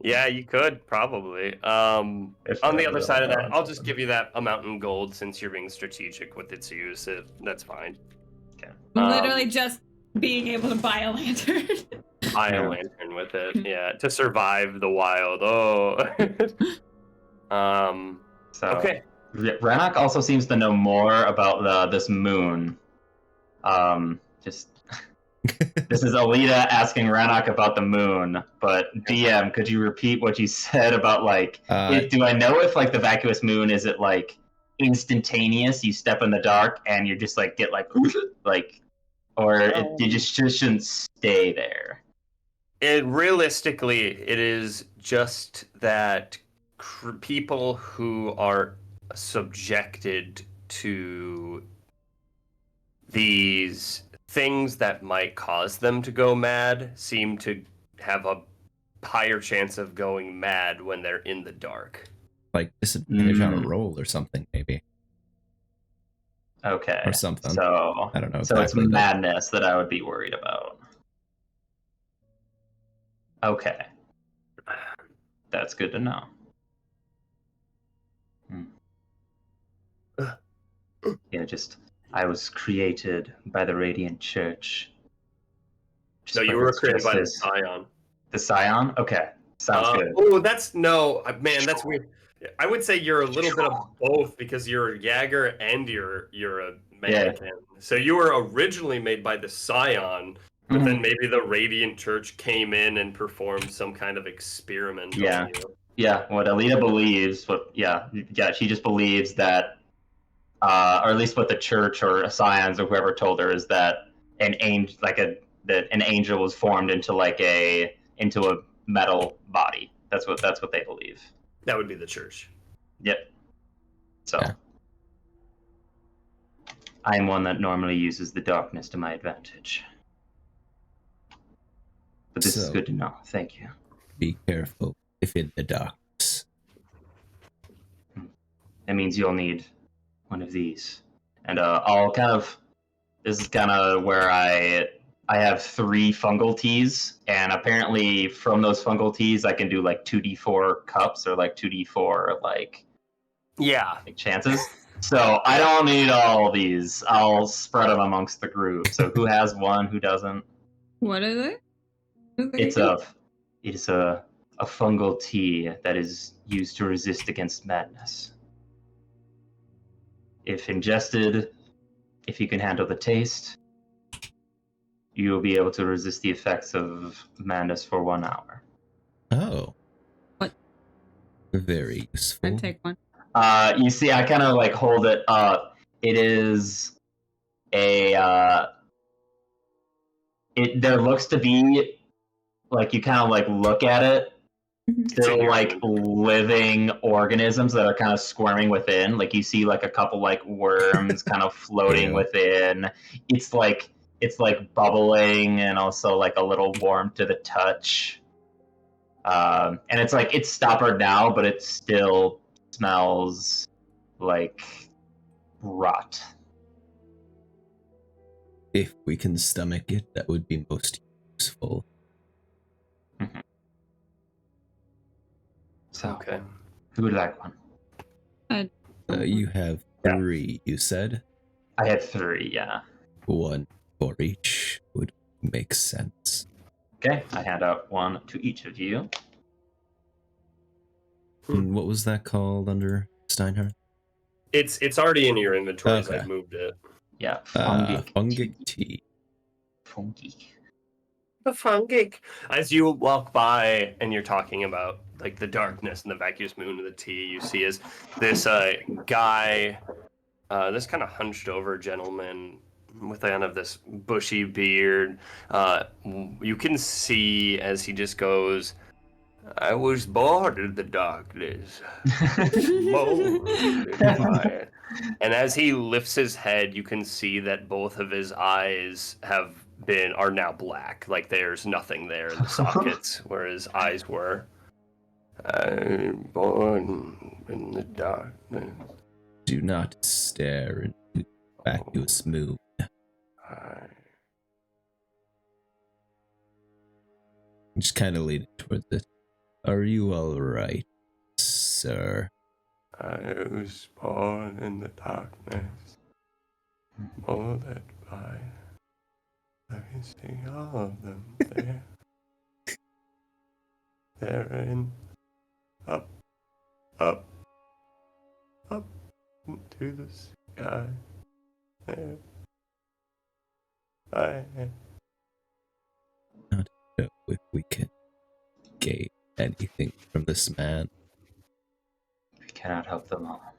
Yeah, you could probably. If On the I other really side of that, want I'll just something. give you that amount in gold since you're being strategic with its use. That's fine. Literally just being able to buy a lantern. Buy Yeah. a lantern with it. Yeah, to survive the wild. Oh. So Okay. Rannoch also seems to know more about this moon. Just this is Alita asking Rannoch about the moon, but DM, could you repeat what you said about like? Do I know if like the vacuous moon is it like instantaneous? You step in the dark and you just like get like like, or you just shouldn't stay there. Realistically, it is just that people who are subjected to these things that might cause them to go mad seem to have a higher chance of going mad when they're in the dark. Like disadvantage on a Mm. roll or something, maybe. Okay. Or something. So I don't know. So exactly, it's but- madness that I would be worried about. Okay. That's good to know. Yeah, just I was created by the Radiant Church. Just No, you for were its created by the justice. Scion. The Scion? Okay. Sounds good. Oh, that's no, man, that's weird. I would say you're a little bit of both because you're a Jäger and you're a mannequin. So you were originally made by the Scion, but Mhm. then maybe the Radiant Church came in and performed some kind of experiment Yeah. on you. Yeah, what Alita believes, she just believes that, or at least what the church or Scions or whoever told her is that an angel, that an angel was formed into a metal body. That's what they believe. That would be the church. Yep. So, Yeah. I am one that normally uses the darkness to my advantage. But this is So- good to know. Thank you. Be careful if in the darkness. That means you'll need one of these. And this is kind of where I have 3 fungal teas, and apparently from those fungal teas I can do like 2d4 cups or like 2d4 like Yeah. chances. So I don't need all of these. I'll spread them amongst the group. So who has one, who doesn't? What are they? What are they It's a fungal tea that is used to resist against madness. If ingested, if you can handle the taste, you will be able to resist the effects of madness for 1 hour. Oh. What? Very useful. I'd take one. You see, I kind of like hold it up. It is a. There looks to be like you kind of like look at it. Still like living organisms that are kind of squirming within. Like you see like a couple like worms kind of floating Ew. within. It's like bubbling and also like a little warm to the touch. And it's like it's stoppered now, but it still smells like rot. If we can stomach it, that would be most useful. Mm-hmm. So, Okay. who would like one? You have Yeah. 3, you said? I had 3, yeah. 1 for each would make sense. Okay, I hand out 1 to each of you. And what was that called under Steinhardt? It's already in your inventory as Okay. I've moved it. Yeah, fungic Fungic tea. Fungic. The fungic. As you walk by and you're talking about like the darkness and the vacuous moon of the tea, you see is this guy, this kind of hunched over gentleman with kind of this bushy beard. You can see as he just goes, "I was bored of the darkness, molded by it." And as he lifts his head, you can see that both of his eyes are now black. Like there's nothing there in the sockets where his eyes were. I'm born in the darkness. Do not stare into vacuous moon. Just kind of leaning towards it. Are you alright, sir? I was born in the darkness, molded by. Let me see all of them there. They're in up, up, up into the sky. There. I Not know if we can gain anything from this man. We cannot help them all.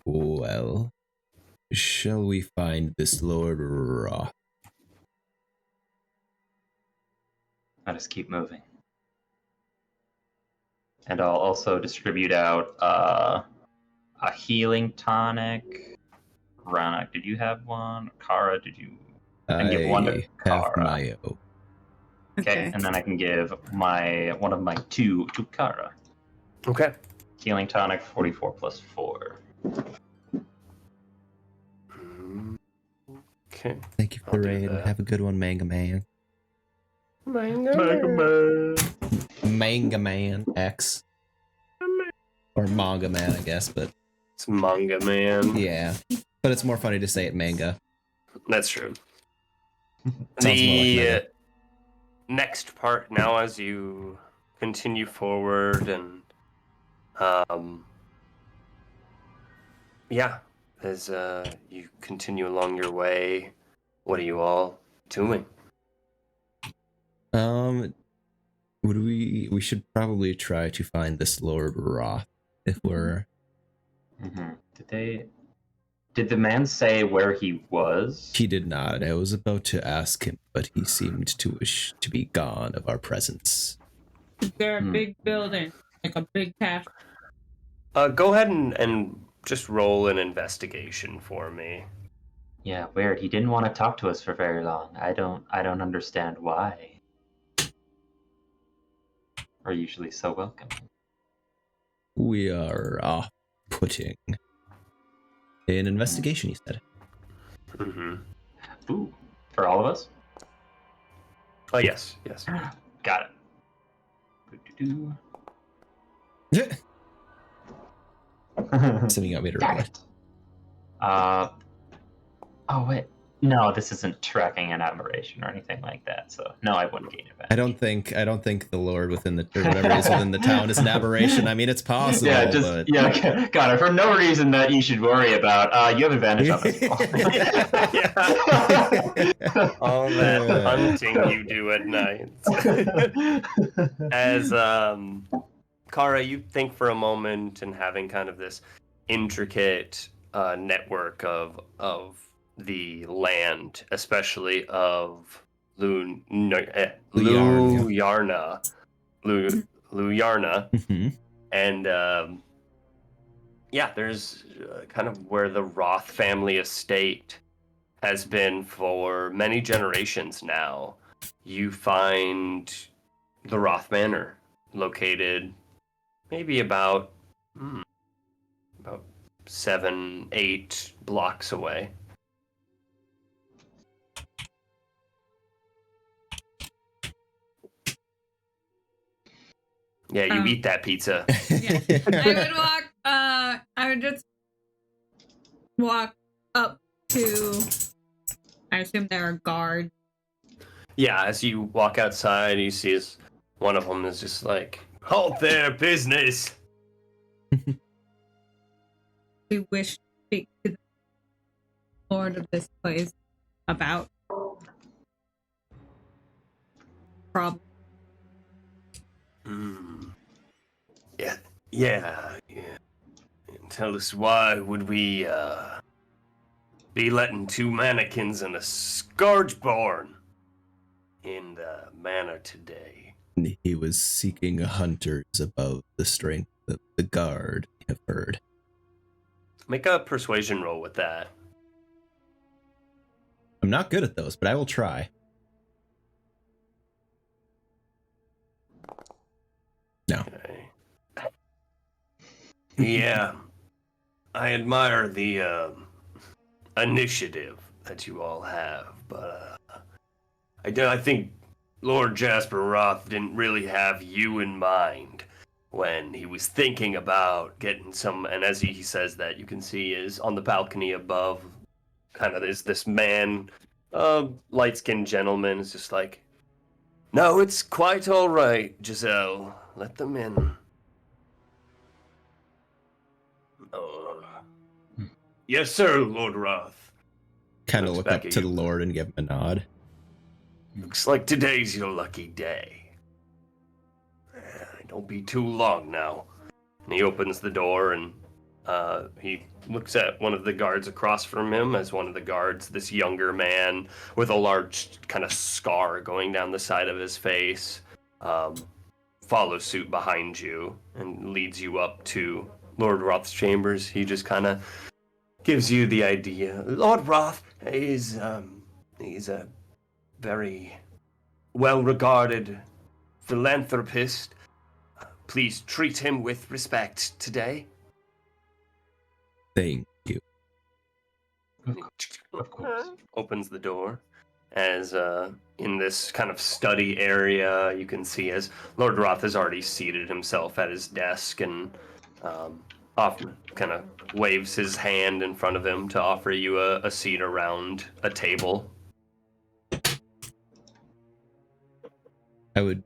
Well, shall we find this Lord Roth? Let us keep moving. And I'll also distribute out a healing tonic. Rana, did you have one? Kara, did you? And give 1 to I have Kara. my own. Okay, and then I can give one of my 2 to Kara. Okay. Healing tonic, 44 plus 4. Okay. Thank you I'll for do raid. that. Have a good one, Manga Man. Mega Man. Manga Man X. Or Manga Man, I guess, but It's Manga Man. yeah. But it's more funny to say it manga. That's true. Sounds more like manga. Next part now, as you continue forward and yeah, as you continue along your way, what are you all doing? We should probably try to find this Lord Roth if we're. Mm-hmm. Did the man say where he was? He did not. I was about to ask him, but he seemed to wish to be gone of our presence. Is there a big building, like a big cafe? Go ahead and just roll an investigation for me. Yeah, weird. He didn't want to talk to us for very long. I don't understand why. We're usually so welcoming. We are off-putting. An investigation, you said. Mm-hmm. Ooh, for all of us? Oh, yes. Got it. Something got me to roll it. Oh wait. No, this isn't tracking an admiration or anything like that. So no, I wouldn't gain advantage. I don't think the Lord within the or whatever is within the town is an aberration. I mean, it's possible. Yeah, but... got it. For no reason that you should worry about. You have advantage on this roll. All that hunting you do at night. As Kara, you think for a moment and having kind of this intricate network of the land, especially of Luyarna, Mhm. and yeah, there's kind of where the Roth family estate has been for many generations now. You find the Roth Manor located maybe about 7-8 blocks away. Yeah, you eat that pizza. Yeah. I would just walk up to, I assume there are guards. Yeah, as you walk outside, you see one of them is just like, halt there, business. We wish to speak to the lord of this place about problem. Yeah. Tell us, why would we be letting two mannequins and a scourgeborn in the manor today? He was seeking hunters above the strength of the guard, I have heard. Make a persuasion roll with that. I'm not good at those, but I will try. No. Okay. Yeah. I admire the initiative that you all have, but I think Lord Jasper Roth didn't really have you in mind when he was thinking about getting some. And as he says that, you can see is on the balcony above, kind of is this man, light-skinned gentleman, is just like, no, it's quite all right, Giselle. Let them in. Yes, sir, Lord Roth. Kind of Looks look back up at to you. the Lord and give him a nod. Looks like today's your lucky day. Don't be too long now. And he opens the door and he looks at one of the guards across from him as one of the guards, this younger man with a large kind of scar going down the side of his face, follows suit behind you and leads you up to Lord Roth's chambers. He just kind of gives you the idea. Lord Roth is he's a very well-regarded philanthropist. Please treat him with respect today. Thank you. Of course. Opens the door. As in this kind of study area, you can see as Lord Roth has already seated himself at his desk and often kind of waves his hand in front of him to offer you a seat around a table. I would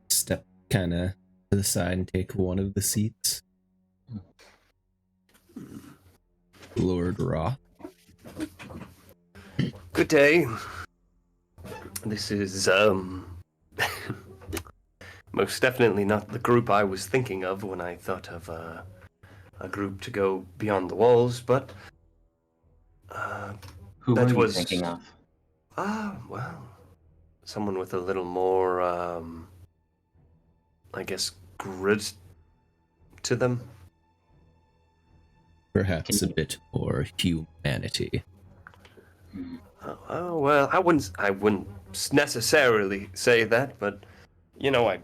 step kind of to the side and take one of the seats. Lord Roth. Good day. This is most definitely not the group I was thinking of when I thought of a group to go beyond the walls, but Who that were you was thinking of? Well, someone with a little more I guess grit to them. Perhaps a bit more humanity. Oh well, I wouldn't necessarily say that, but you know,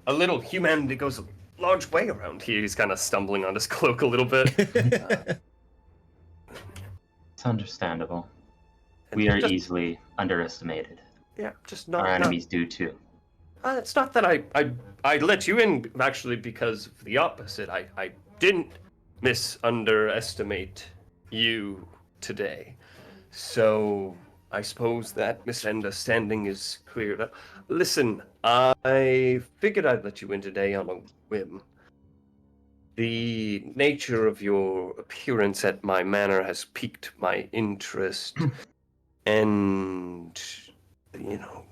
a little humanity goes a large way around here. He's kind of stumbling on his cloak a little bit. It's understandable. We are easily underestimated. Yeah, just Our not. enemies do too. It's not that I let you in actually because of the opposite. I didn't underestimate you today. So I suppose that misunderstanding is cleared up. Listen, I figured I'd let you in today on a whim. The nature of your appearance at my manor has piqued my interest, and you know,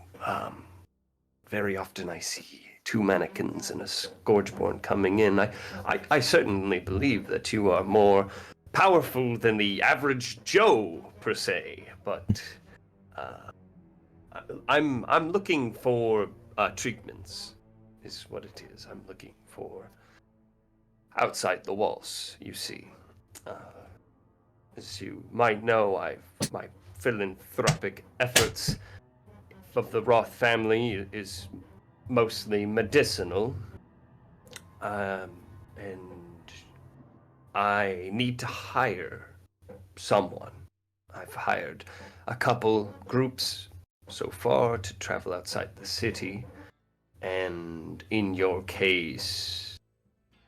very often I see two mannequins and a scourgeborn coming in. I certainly believe that you are more powerful than the average Joe per se, but I'm looking for treatments, is what it is. I'm looking for outside the walls. You see, as you might know, my philanthropic efforts of the Roth family is mostly medicinal, and I need to hire someone. I've hired a couple groups so far to travel outside the city, And in your case,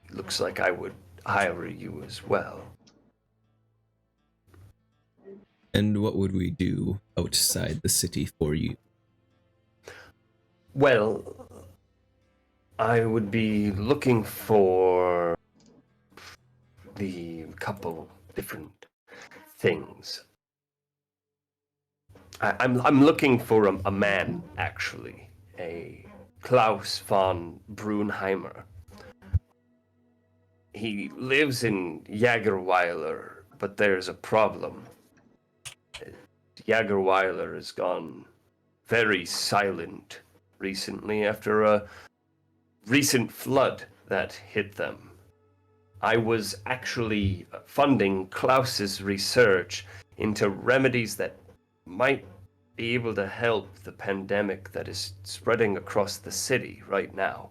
it looks like I would hire you as well. And what would we do outside the city for you? Well, I would be looking for the couple different things. I'm looking for a man, actually, a Klaus von Brunheimer. He lives in Jagerweiler, but there's a problem. Jagerweiler has gone very silent recently after a recent flood that hit them. I was actually funding Klaus's research into remedies that might be able to help the pandemic that is spreading across the city right now.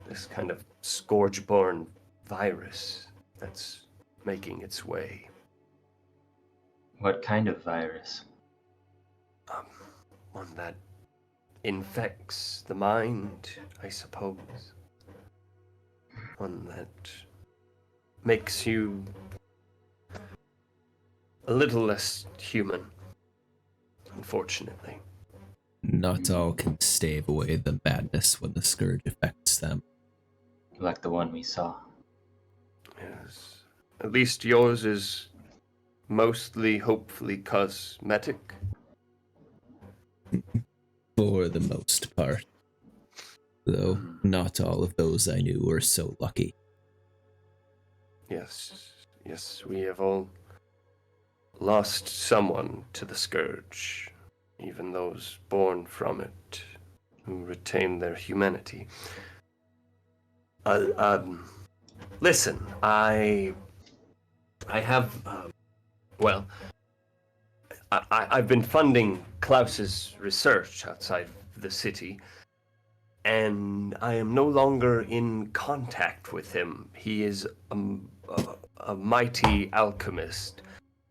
This kind of scourge-borne virus that's making its way. What kind of virus? One that infects the mind, I suppose. One that makes you a little less human, unfortunately. Not all can stave away the madness when the scourge affects them. Like the one we saw. Yes. At least yours is mostly, hopefully, cosmetic. For the most part. Though not all of those I knew were so lucky. Yes, we have all lost someone to the scourge, even those born from it, who retain their humanity. Listen, I have, I've been funding Klaus's research outside the city, and I am no longer in contact with him. He is a mighty alchemist,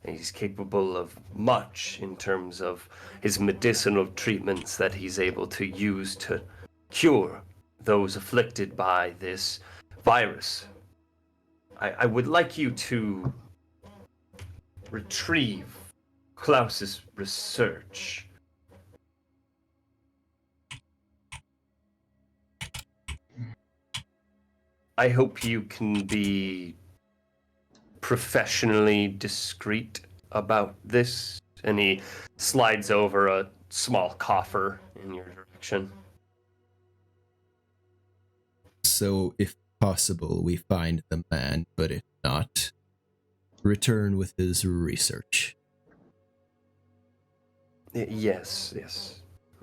and he's capable of much in terms of his medicinal treatments that he's able to use to cure those afflicted by this virus. I would like you to retrieve Klaus's research. I hope you can be professionally discreet about this. And he slides over a small coffer in your direction. So, if possible, we find the man, but if not, return with his research. Yes,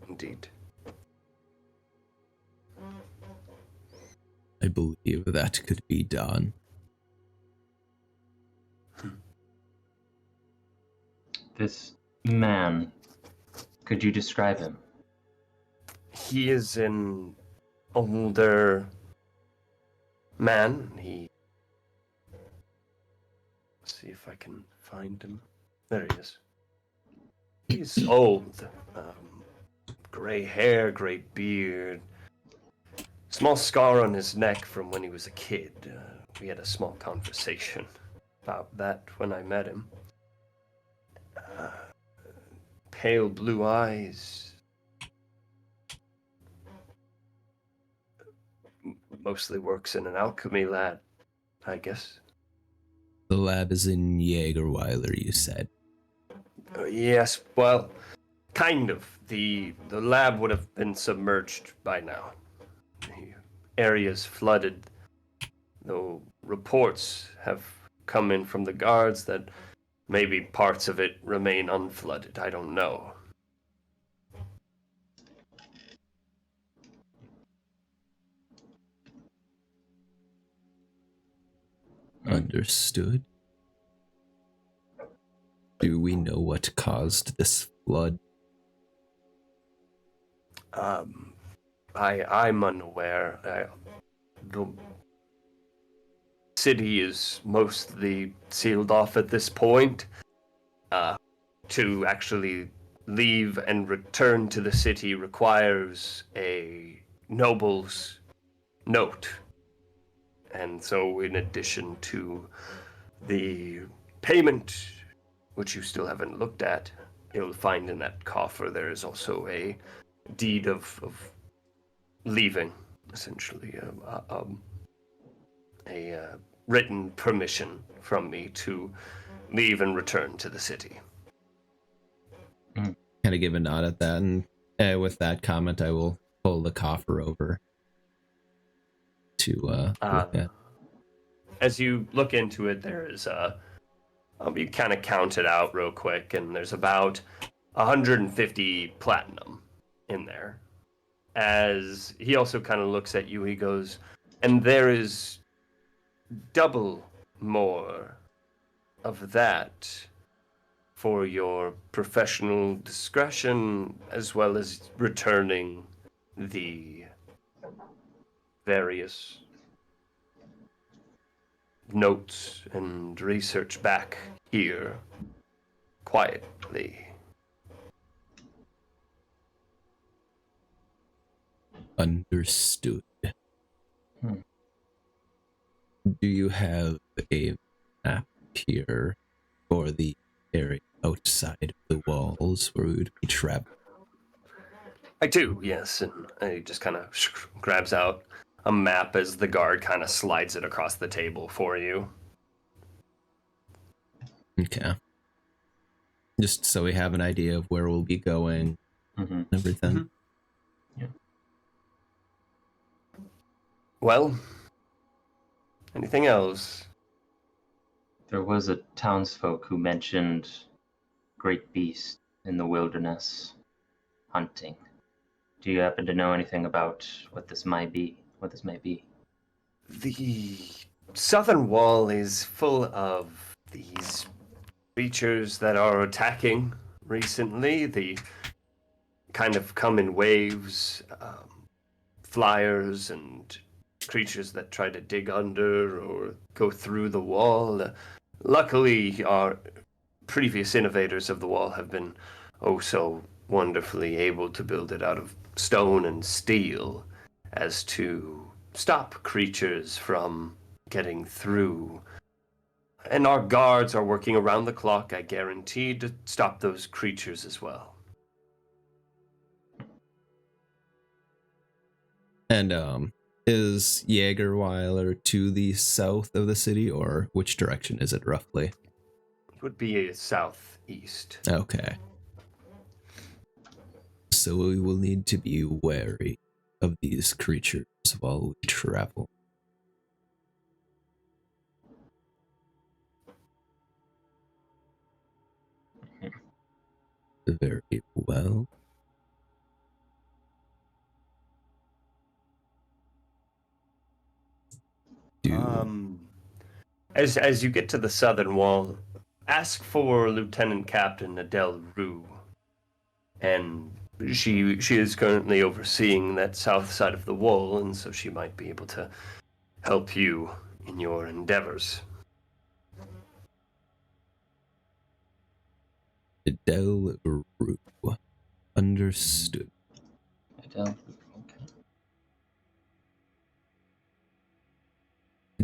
indeed. I believe that could be done. This man, could you describe him? He is an older man. Let's see if I can find him. There he is. He's old. Gray hair, gray beard. Small scar on his neck from when he was a kid. We had a small conversation about that when I met him. Pale blue eyes. Mostly works in an alchemy lab, I guess. The lab is in Jagerweiler, you said. Yes, well, kind of. The lab would have been submerged by now. The area's flooded, though reports have come in from the guards that maybe parts of it remain unflooded. I don't know. Understood. Do we know what caused this flood? I'm unaware. The city is mostly sealed off at this point. To actually leave and return to the city requires a noble's note. And so in addition to the payment, which you still haven't looked at, you'll find in that coffer there is also a deed of leaving, essentially, a written permission from me to leave and return to the city. Kind of give a nod at that, and with that comment, I will pull the coffer over to look at. As you look into it, there is you kind of count it out real quick, and there's about 150 platinum in there. As he also kind of looks at you, he goes, and there is double more of that for your professional discretion, as well as returning the various notes and research back here quietly. Understood. Do you have a map here for the area outside of the walls where we would be trapped? I do, yes, and he just kind of grabs out a map as the guard kind of slides it across the table for you. Okay. Just so we have an idea of where we'll be going and everything. Mm-hmm. Yeah. Well, anything else? There was a townsfolk who mentioned great beast in the wilderness hunting. Do you happen to know anything about what this might be? The southern wall is full of these creatures that are attacking recently. They kind of come in waves, flyers and creatures that try to dig under or go through the wall. Luckily, our previous innovators of the wall have been oh so wonderfully able to build it out of stone and steel as to stop creatures from getting through. And our guards are working around the clock, I guarantee, to stop those creatures as well. And is Jägerweiler to the south of the city, or which direction is it roughly? It would be a southeast. Okay. So we will need to be wary of these creatures while we travel. Very well. As you get to the southern wall, ask for Lieutenant Captain Adele Rue, and she is currently overseeing that south side of the wall, and so she might be able to help you in your endeavors. Adele Rue. Understood. Adele.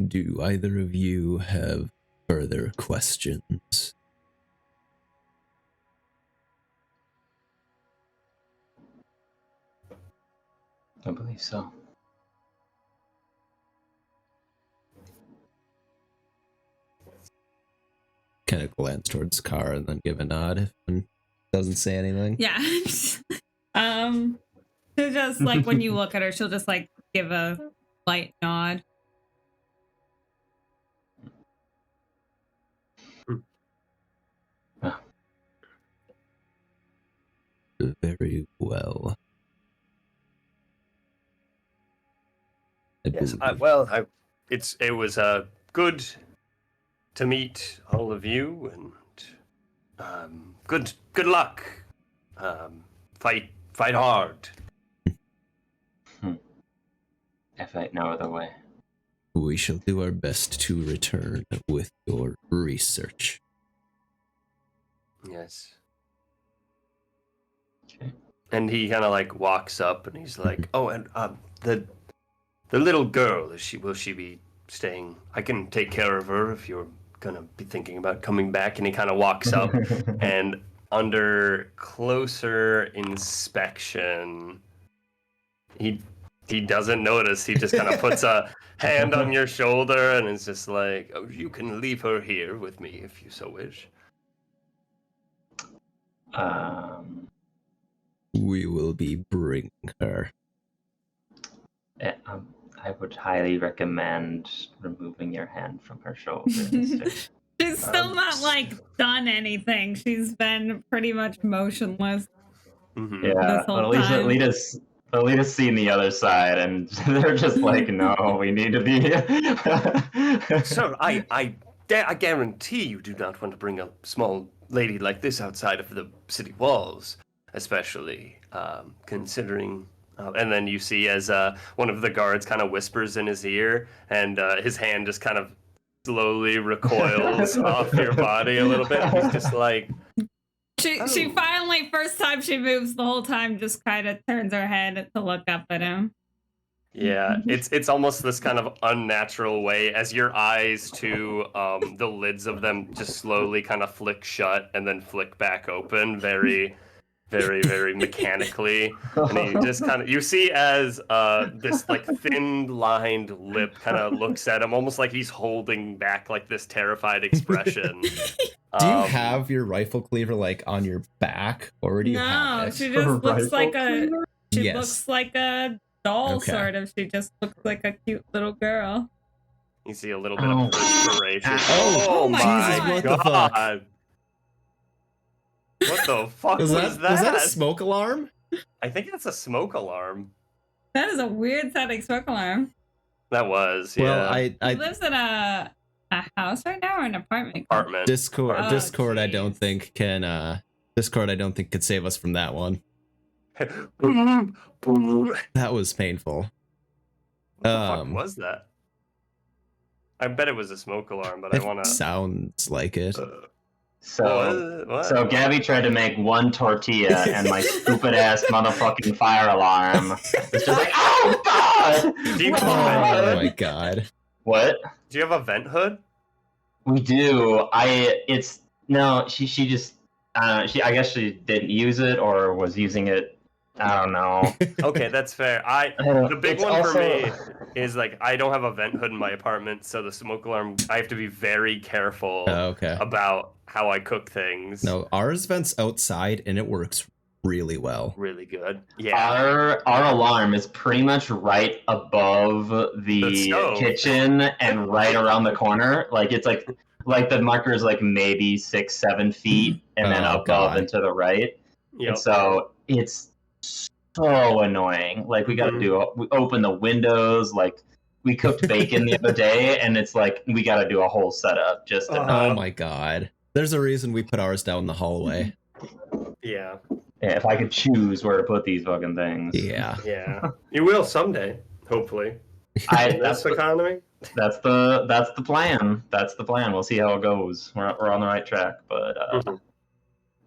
Do either of you have further questions? I believe so. Kind of glance towards Car and then give a nod if one doesn't say anything. Yeah. So just like when you look at her, she'll just like give a light nod. Very well. Yes, it was good to meet all of you, and good luck. Fight hard. I fight no other way. We shall do our best to return with your research. Yes. Okay. And he kind of like walks up and he's like, "Oh, and the little girl, will she be staying? I can take care of her if you're gonna be thinking about coming back." And he kind of walks up, and under closer inspection, he doesn't notice. He just kind of puts a hand on your shoulder and is just like, "Oh, you can leave her here with me if you so wish." We will be bringing her. I would highly recommend removing your hand from her shoulder, mister. She's still not like done anything. She's been pretty much motionless. Mm-hmm. Yeah, This whole but at time. least seen the other side, and they're just like, no, we need to be. Sir, I guarantee you do not want to bring a small lady like this outside of the city walls, especially considering. And then you see as one of the guards kind of whispers in his ear, and his hand just kind of slowly recoils off your body a little bit. He's just like, She finally, first time she moves the whole time, just kind of turns her head to look up at him. yeah, it's almost this kind of unnatural way as your eyes to the lids of them just slowly kind of flick shut and then flick back open very, very, very mechanically. And he just kind of, you see as this like thin lined lip kind of looks at him almost like he's holding back like this terrified expression. Do you have your rifle cleaver like on your back, or do you have No, it? she just looks like a. She Yes. looks like a doll, Okay. sort of. She just looks like a cute little girl. You see a little bit of perspiration. Oh, my Jesus, what the fuck? God. What the fuck Was was that a smoke alarm? I think that's a smoke alarm. That is a weird sounding smoke alarm. That was, yeah. Well, He I lives in a house right now or an apartment? apartment. Discord Oh, Discord I jeez. don't think can Discord I don't think could save us from that one. What That was painful. the fuck was that? I bet it was a smoke alarm, but I It want to. sounds like it. So Gabby tried to make one tortilla, and my stupid ass motherfucking fire alarm is just like, oh god! Do you have a Oh vent hood? my god. What? Do you have a vent hood? We do. She just I guess she didn't use it or was using it. I don't know. Okay, that's fair. The big It's one for also- me is like I don't have a vent hood in my apartment, so the smoke alarm I have to be very careful Oh, okay. about how I cook things. No, ours vents outside and it works really well. Really good. Yeah. Our alarm is pretty much right above The the stove. kitchen and right around the corner. Like it's like the marker is like maybe 6-7 feet and then Oh, above God. and to the right. Yep. And so it's so annoying. Like we got to we open the windows. Like we cooked bacon the other day, and it's like we got to do a whole setup just to. Oh my god. There's a reason we put ours down the hallway. Yeah. Yeah, if I could choose where to put these fucking things. Yeah. Yeah. You will someday, hopefully. In That's this economy. That's the plan. That's the plan. We'll see how it goes. We're on the right track, but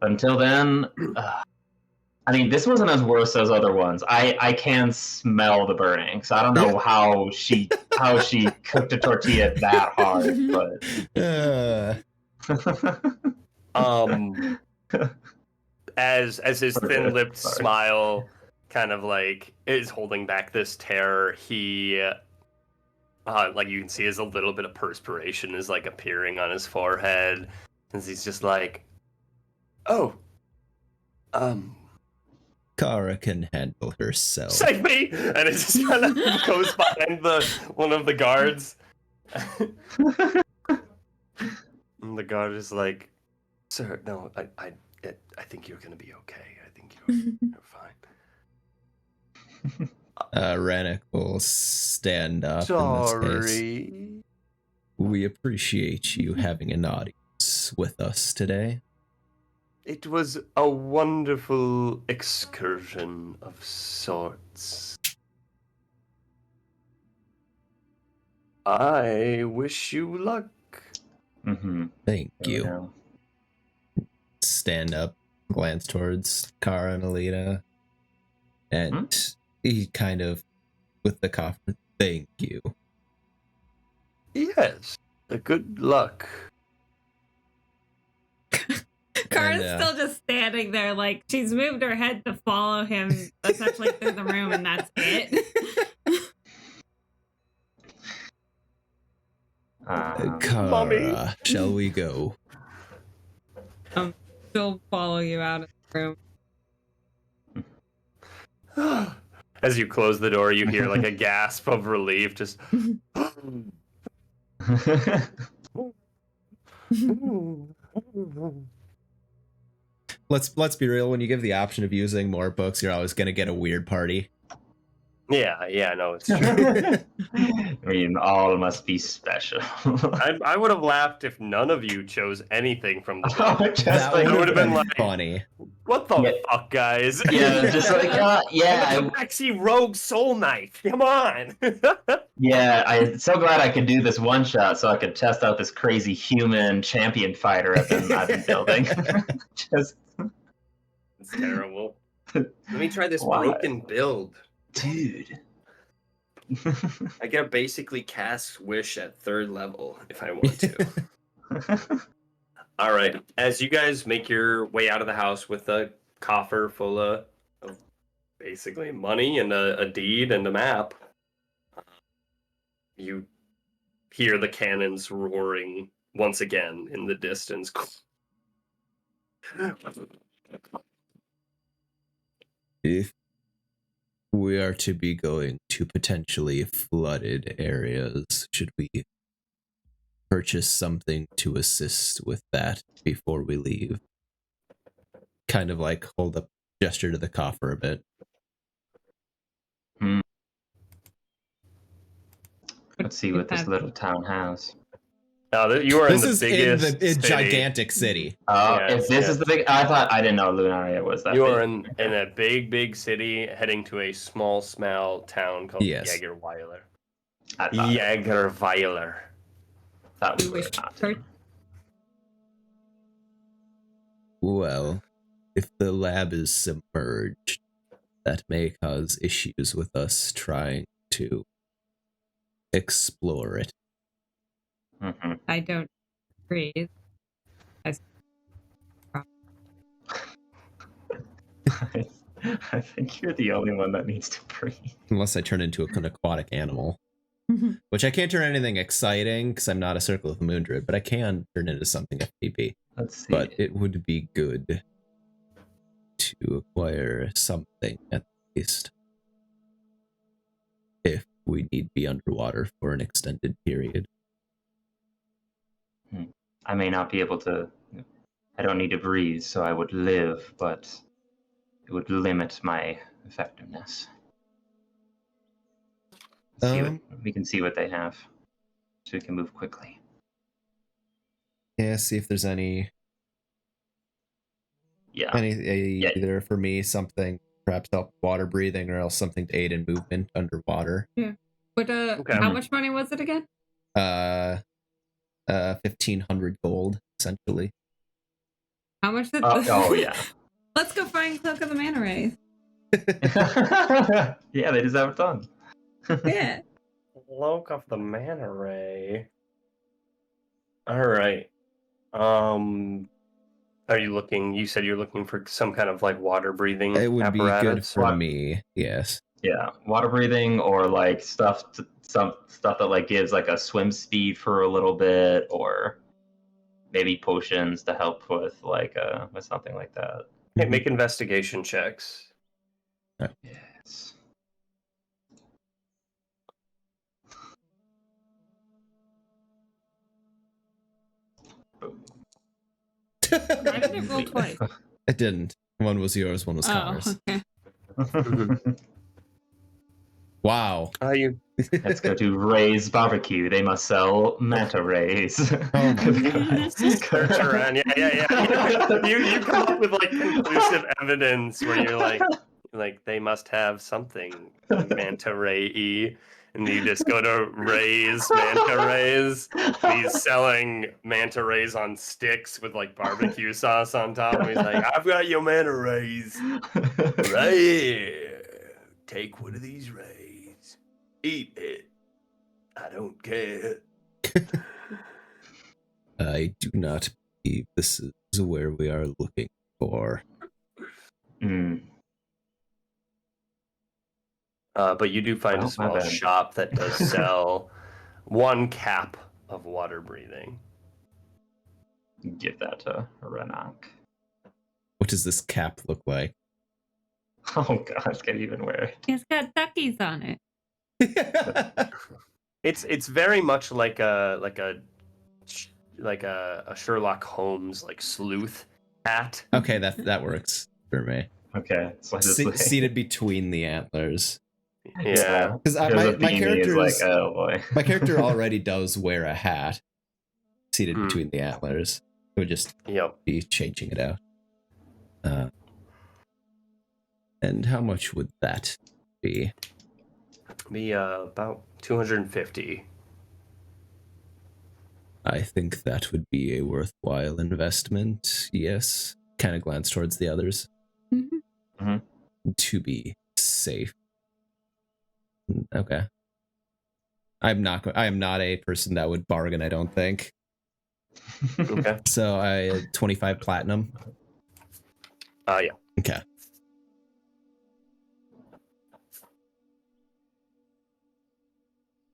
until then, I mean, this wasn't as worse as other ones. I can smell the burning, so I don't know how she cooked a tortilla that hard, but As his thin-lipped Sorry. smile kind of like is holding back this terror, he like you can see as a little bit of perspiration is like appearing on his forehead, and he's just like, "Oh, Kara can handle herself. save me!" And it just kind of goes behind one of the guards. And the guard is like, "Sir, no, I think you're gonna be okay. I think you're fine." Rannick will stand up in this case. Sorry. We appreciate you having an audience with us today. It was a wonderful excursion of sorts. I wish you luck. Thank you. Yeah. Stand up, glance towards Kara and Alita. And he kind of, with the coffer, thank you. Yes. Good luck. Kara's And, still just standing there, like she's moved her head to follow him essentially through the room, and that's it. Kara, Mommy. shall we go? She'll follow you out of the room. As you close the door, you hear like a gasp of relief. Just. Let's be real. When you give the option of using more books, you're always gonna get a weird party. Yeah, no, it's true. I mean, all must be special. I would have laughed if none of you chose anything from the book. That like- would have been like- funny. What the Yeah. fuck, guys? Yeah, just like, yeah. I'm a Tabaxi rogue soul knife. Come on. Yeah, I'm so glad I could do this one shot so I could test out this crazy human champion fighter I've been building. Just, It's terrible. Let me try this Why? broken build. dude. I can basically cast Wish at 3rd level if I want to. All right. As you guys make your way out of the house with a coffer full of basically money and a deed and a map, you hear the cannons roaring once again in the distance. If we are to be going to potentially flooded areas, should we purchase something to assist with that before we leave? Kind of like hold up, gesture to the coffer a bit. Let's see what this little town has. Now you are This in the is biggest in the city. gigantic city. If this is the big, I didn't know Lunaria was that. You big. are in a big city heading to a small town called Yes. Jägerweiler. I thought Jägerweiler. that We was wish weird not her- to. Well, if the lab is submerged, that may cause issues with us trying to explore it. Mhm. I don't breathe. I think you're the only one that needs to breathe. Unless I turn into an aquatic animal. Which I can't turn anything exciting because I'm not a Circle of the Moon Druid, but I can turn into something if need be. Let's see. But it would be good to acquire something at least if we need to be underwater for an extended period. I may not be able to. I don't need to breathe, so I would live, but it would limit my effectiveness. We can see what they have, so we can move quickly. Yeah, see if there's any Yeah. either for me something perhaps help water breathing or else something to aid in movement underwater. But Okay. how much money was it again? 1,500 gold essentially. How much did Oh yeah. Let's go find Cloak of the Manta Rays. Yeah, they deserve a ton. Yeah. Cloak of the Manta Ray. All right. Are you looking? You said you're looking for some kind of like water breathing It would be good apparatus. for me, yes. Yeah, water breathing or like some stuff that like gives like a swim speed for a little bit, or maybe potions to help with like with something like that. Okay, make investigation checks. Yes. Why did it roll twice? It didn't. One was yours, one was Oh, Connor's. okay. Wow. You Let's go to Ray's Barbecue. They must sell manta rays. Oh my search around. Yeah. You come up with like conclusive evidence where you're like they must have something manta ray-y. And you just go to Ray's Manta Rays. He's selling manta rays on sticks with like barbecue sauce on top. And he's like, I've got your manta rays right here. take one of these rays. Eat it. I don't care. I do not believe this is where we are looking for. But you do find a small shop that does sell 1 cap of water breathing. Give that to Renak. What does this cap look like? Oh gosh, can't even wear it. It's got duckies on it. It's very much like a Sherlock Holmes like sleuth hat. Okay, that works for me. Okay, so Seated between the antlers. Yeah, because my character is like, oh boy. My character already does wear a hat seated between the antlers. It would just be changing it out. And how much would that be? Be about 250. I think that would be a worthwhile investment. Yes. Kind of glance towards the others. To be safe. Okay. I am not a person that would bargain, I don't think. Okay. So I 25 platinum. Yeah. Okay.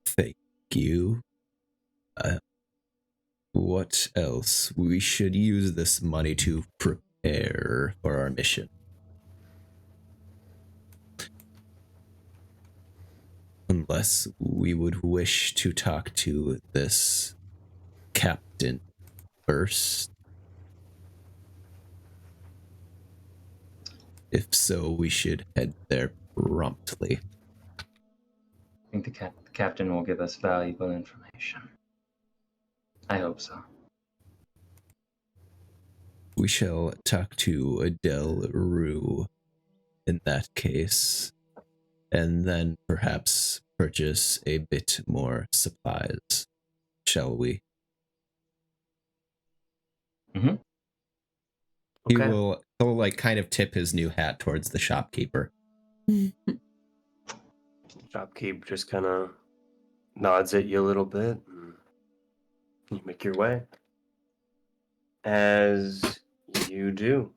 Thank you. What else? We should use this money to prepare for our mission. Unless we would wish to talk to this captain first. If so, we should head there promptly. I think the captain will give us valuable information. I hope so. We shall talk to Adele Rue in that case, and then perhaps purchase a bit more supplies, shall we? Okay. He'll like kind of tip his new hat towards the shopkeeper. Shopkeep just kind of nods at you a little bit. And you make your way. As you do.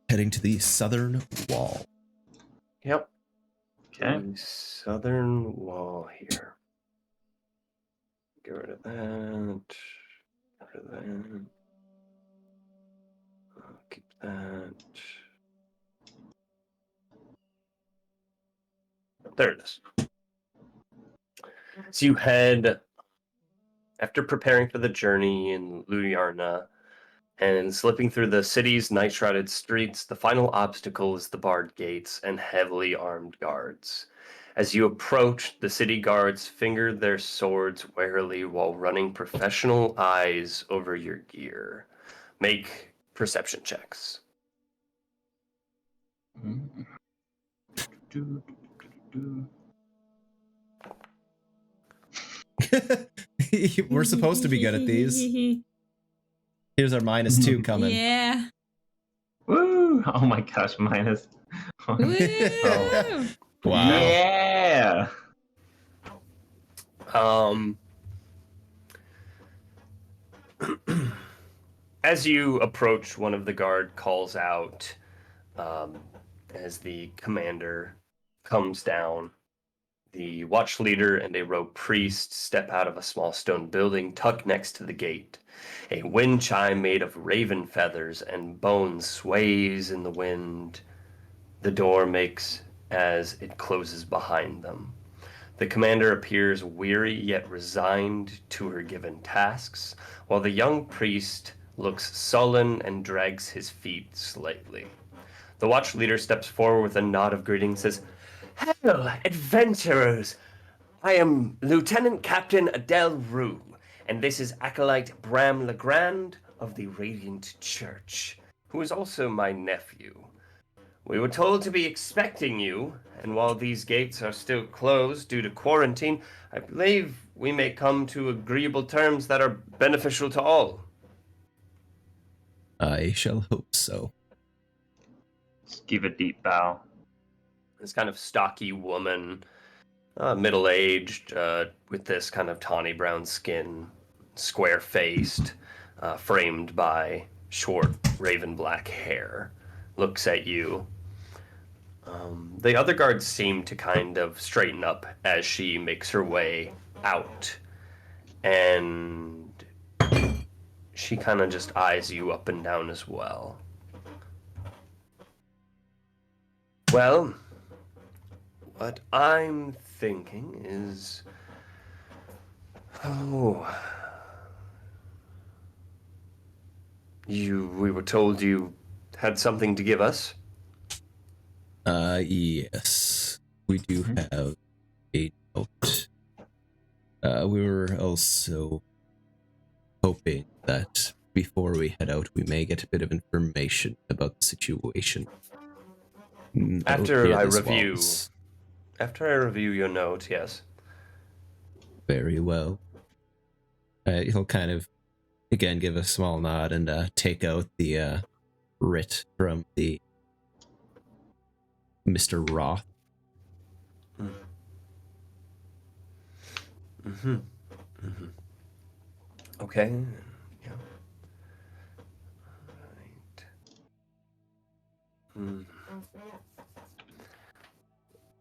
Heading to the southern wall. Yep. Okay. The southern wall here. Get rid of that. Get rid of that. Keep that. There it is. So you head, after preparing for the journey in Luyarna and slipping through the city's night-shrouded streets, the final obstacle is the barred gates and heavily armed guards. As you approach, the city guards finger their swords warily while running professional eyes over your gear. Make perception checks. We're supposed to be good at these. Here's our -2 coming. Yeah. Woo! Oh my gosh, minus. Woo! Wow. Yeah. As you approach, one of the guard calls out as the commander comes down. The watch leader and a rogue priest step out of a small stone building tucked next to the gate. A wind chime made of raven feathers and bones sways in the wind. The door makes as it closes behind them. The commander appears weary yet resigned to her given tasks, while the young priest looks sullen and drags his feet slightly. The watch leader steps forward with a nod of greeting and says, "Hail, adventurers! I am Lieutenant Captain Adele Rue, and this is Acolyte Bram Legrand of the Radiant Church, who is also my nephew. We were told to be expecting you, and while these gates are still closed due to quarantine, I believe we may come to agreeable terms that are beneficial to all." I shall hope so. Just give a deep bow. This kind of stocky woman, middle-aged, with this kind of tawny brown skin, square-faced, framed by short raven black hair, looks at you. The other guards seem to kind of straighten up as she makes her way out, and she kind of just eyes you up and down as well. Well, what I'm thinking is... we were told you had something to give us. Yes. We do have a note. We were also hoping that before we head out, we may get a bit of information about the situation. After I review your note, yes. Very well. He'll kind of, again, give a small nod and take out the writ from the Mr. Roth. Okay. Yeah. Right.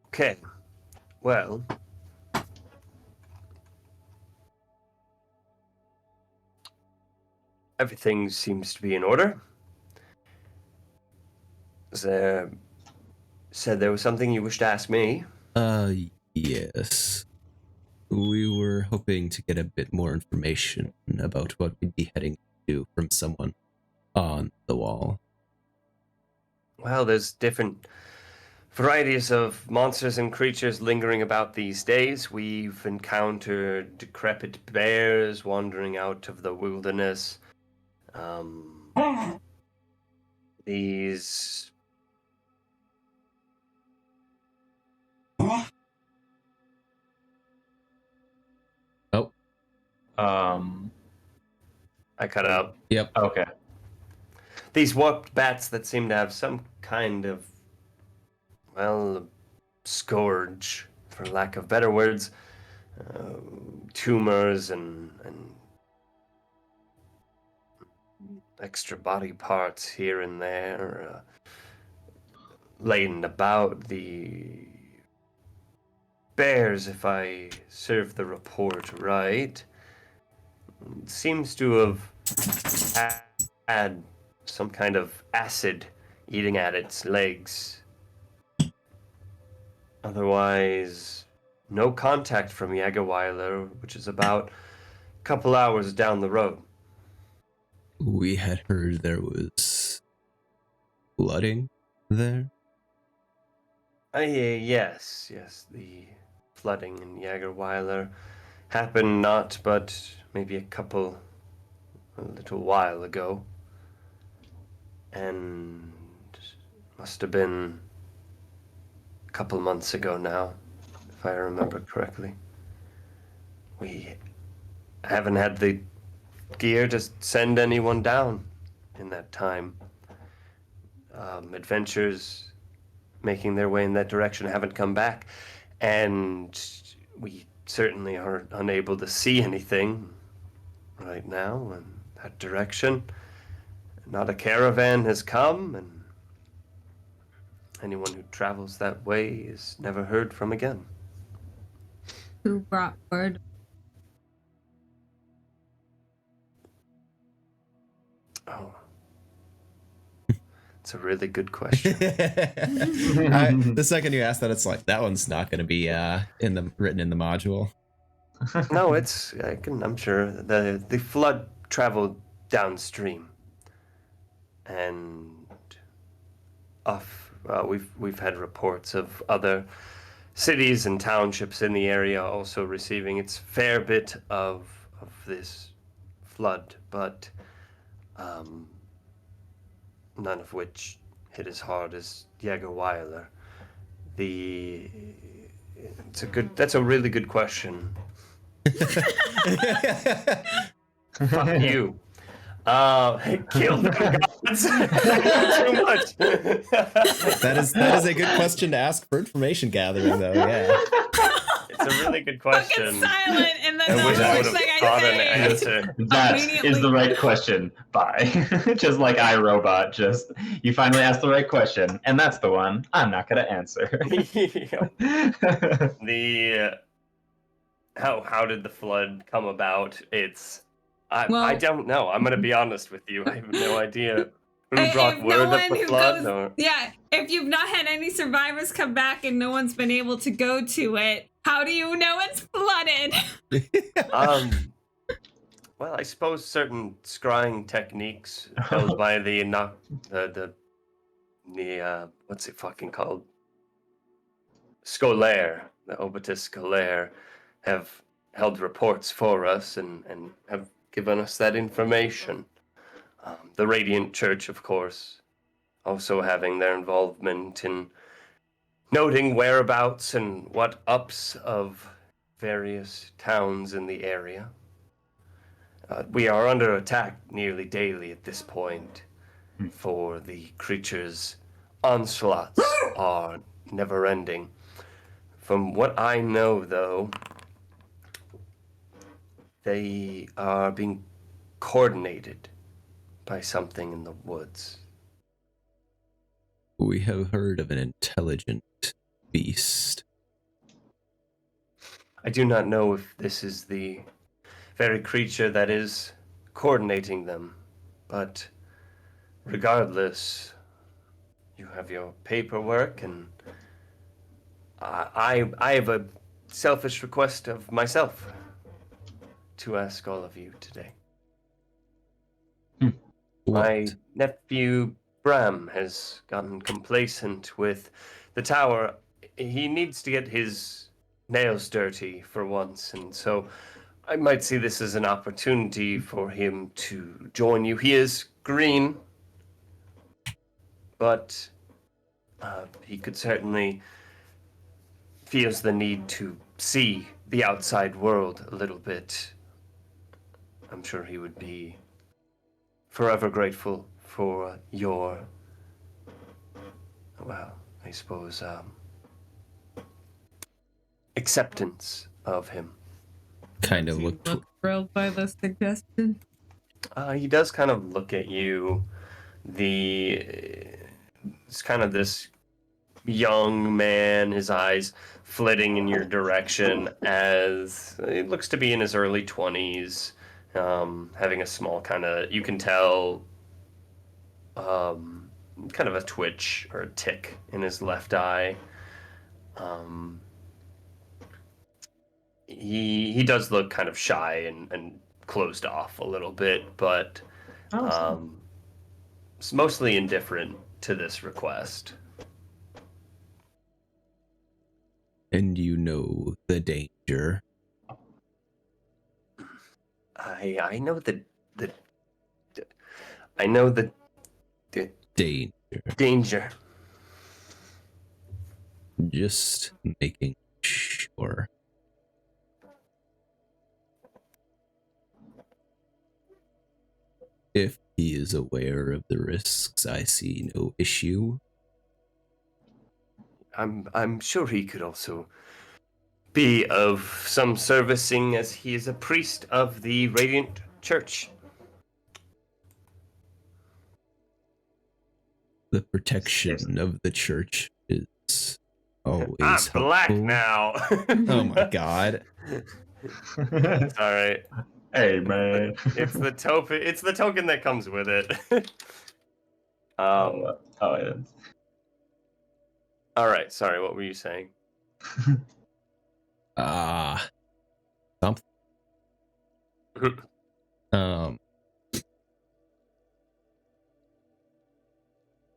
Okay. Well. Everything seems to be in order. Said there was something you wished to ask me. Yes. We were hoping to get a bit more information about what we'd be heading to from someone on the wall. Well, there's different varieties of monsters and creatures lingering about these days. We've encountered decrepit bears wandering out of the wilderness. These... Oh. I cut out. Yep. Okay. These warped bats that seem to have some kind of, well, scourge, for lack of better words, tumors and extra body parts here and there, laying about. The bears, if I serve the report right, seems to have had some kind of acid eating at its legs. Otherwise, no contact from Jägerweiler, which is about a couple hours down the road. We had heard there was flooding there. Yes, the flooding in Jägerweiler happened not but maybe a little while ago. And must have been a couple months ago now, if I remember correctly. We haven't had the gear to send anyone down in that time. Adventurers making their way in that direction haven't come back, and we certainly are unable to see anything right now in that direction. Not a caravan has come, and anyone who travels that way is never heard from again. Who brought word? Oh. It's a really good question. The second you ask that, it's like, that one's not going to be written in the module. No, I'm sure the flood traveled downstream, and we've had reports of other cities and townships in the area also receiving its fair bit of this flood, but none of which hit as hard as Jägerweiler. That's a really good question. Fuck you. Kill them gods. Too much. That is a good question to ask for information gathering, though. Yeah. It's a really good Fucking question. silent, and then I the wish I would first have thing I thought an say. answer. That is Immediately. the right question. Bye. Just like iRobot, just you finally asked the right question, and that's the one I'm not gonna answer. The how did the flood come about? I Well- don't know. I'm gonna be honest with you. I have no idea who If brought no word one of the who flood. goes, yeah, if you've not had any survivors come back and no one's been able to go to it, how do you know it's flooded? Well, I suppose certain scrying techniques held by the what's it fucking called? Scolaire, the Obitus Scolaire, have held reports for us and have given us that information. The Radiant Church, of course, also having their involvement in noting whereabouts and what ups of various towns in the area. We are under attack nearly daily at this point, for the creatures' onslaughts are never ending. From what I know, though, they are being coordinated by something in the woods. We have heard of an intelligent beast. I do not know if this is the very creature that is coordinating them, but regardless, you have your paperwork, and I have a selfish request of myself to ask all of you today. My nephew Bram has gotten complacent with the tower. He needs to get his nails dirty for once, and so I might see this as an opportunity for him to join you. He is green, but he could certainly feels the need to see the outside world a little bit. I'm sure he would be forever grateful for your, well, I suppose, acceptance of him. Kind of He looked. looked thrilled by the suggestion. He does kind of look at you. It's kind of this young man, his eyes flitting in your direction as he looks to be in his early 20s, having a small kind of, you can tell, kind of a twitch or a tick in his left eye. He does look kind of shy and closed off a little bit, but it's mostly indifferent to this request. And you know the danger. I know the I know the danger. Just making sure. If he is aware of the risks, I see no issue. I'm sure he could also be of some servicing, as he is a priest of the Radiant Church. The protection of the church is always I'm helpful. black now. Oh my god. It's all right. Hey man, It's the token. It's the token that comes with it. oh yeah. All right. Sorry. What were you saying? Something.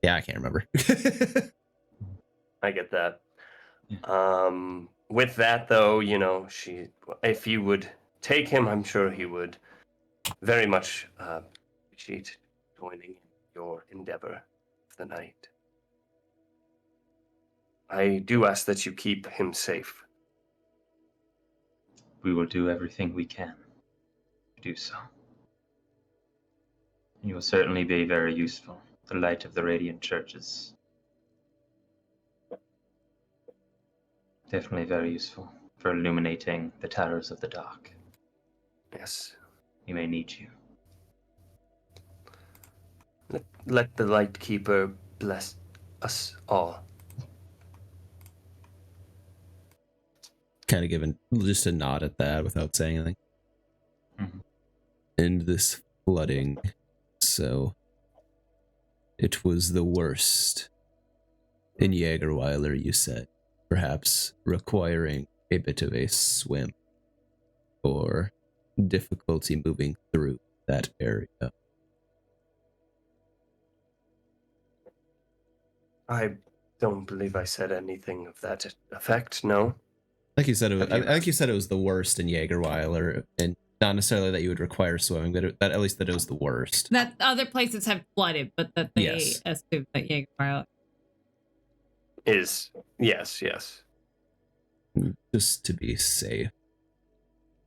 Yeah, I can't remember. I get that. With that, though, if you would take him, I'm sure he would very much appreciate joining your endeavor of the night. I do ask that you keep him safe. We will do everything we can to do so. You will certainly be very useful. The light of the radiant church is definitely very useful for illuminating the terrors of the dark. Yes. We may need you. Let the light keeper bless us all. Kind of giving just a nod at that without saying anything. Mhm. And this flooding, so it was the worst in Jägerweiler, you said, perhaps requiring a bit of a swim or difficulty moving through that area. I don't believe I said anything of that effect, no. Like you said, Have you- I think you said it was the worst in Jägerweiler, and not necessarily that you would require swimming, but that at least that it was the worst. That other places have flooded, but that they Yes. assume that Jägerfile Is, yes. Just to be safe.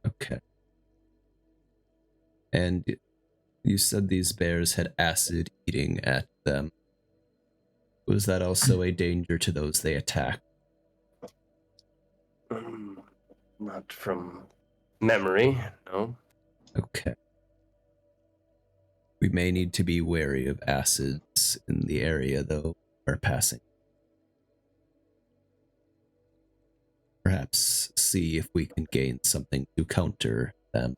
Okay. And you said these bears had acid eating at them. Was that also a danger to those they attacked? Not from memory, no. Okay. We may need to be wary of acids in the area, though, we're passing. Perhaps see if we can gain something to counter them.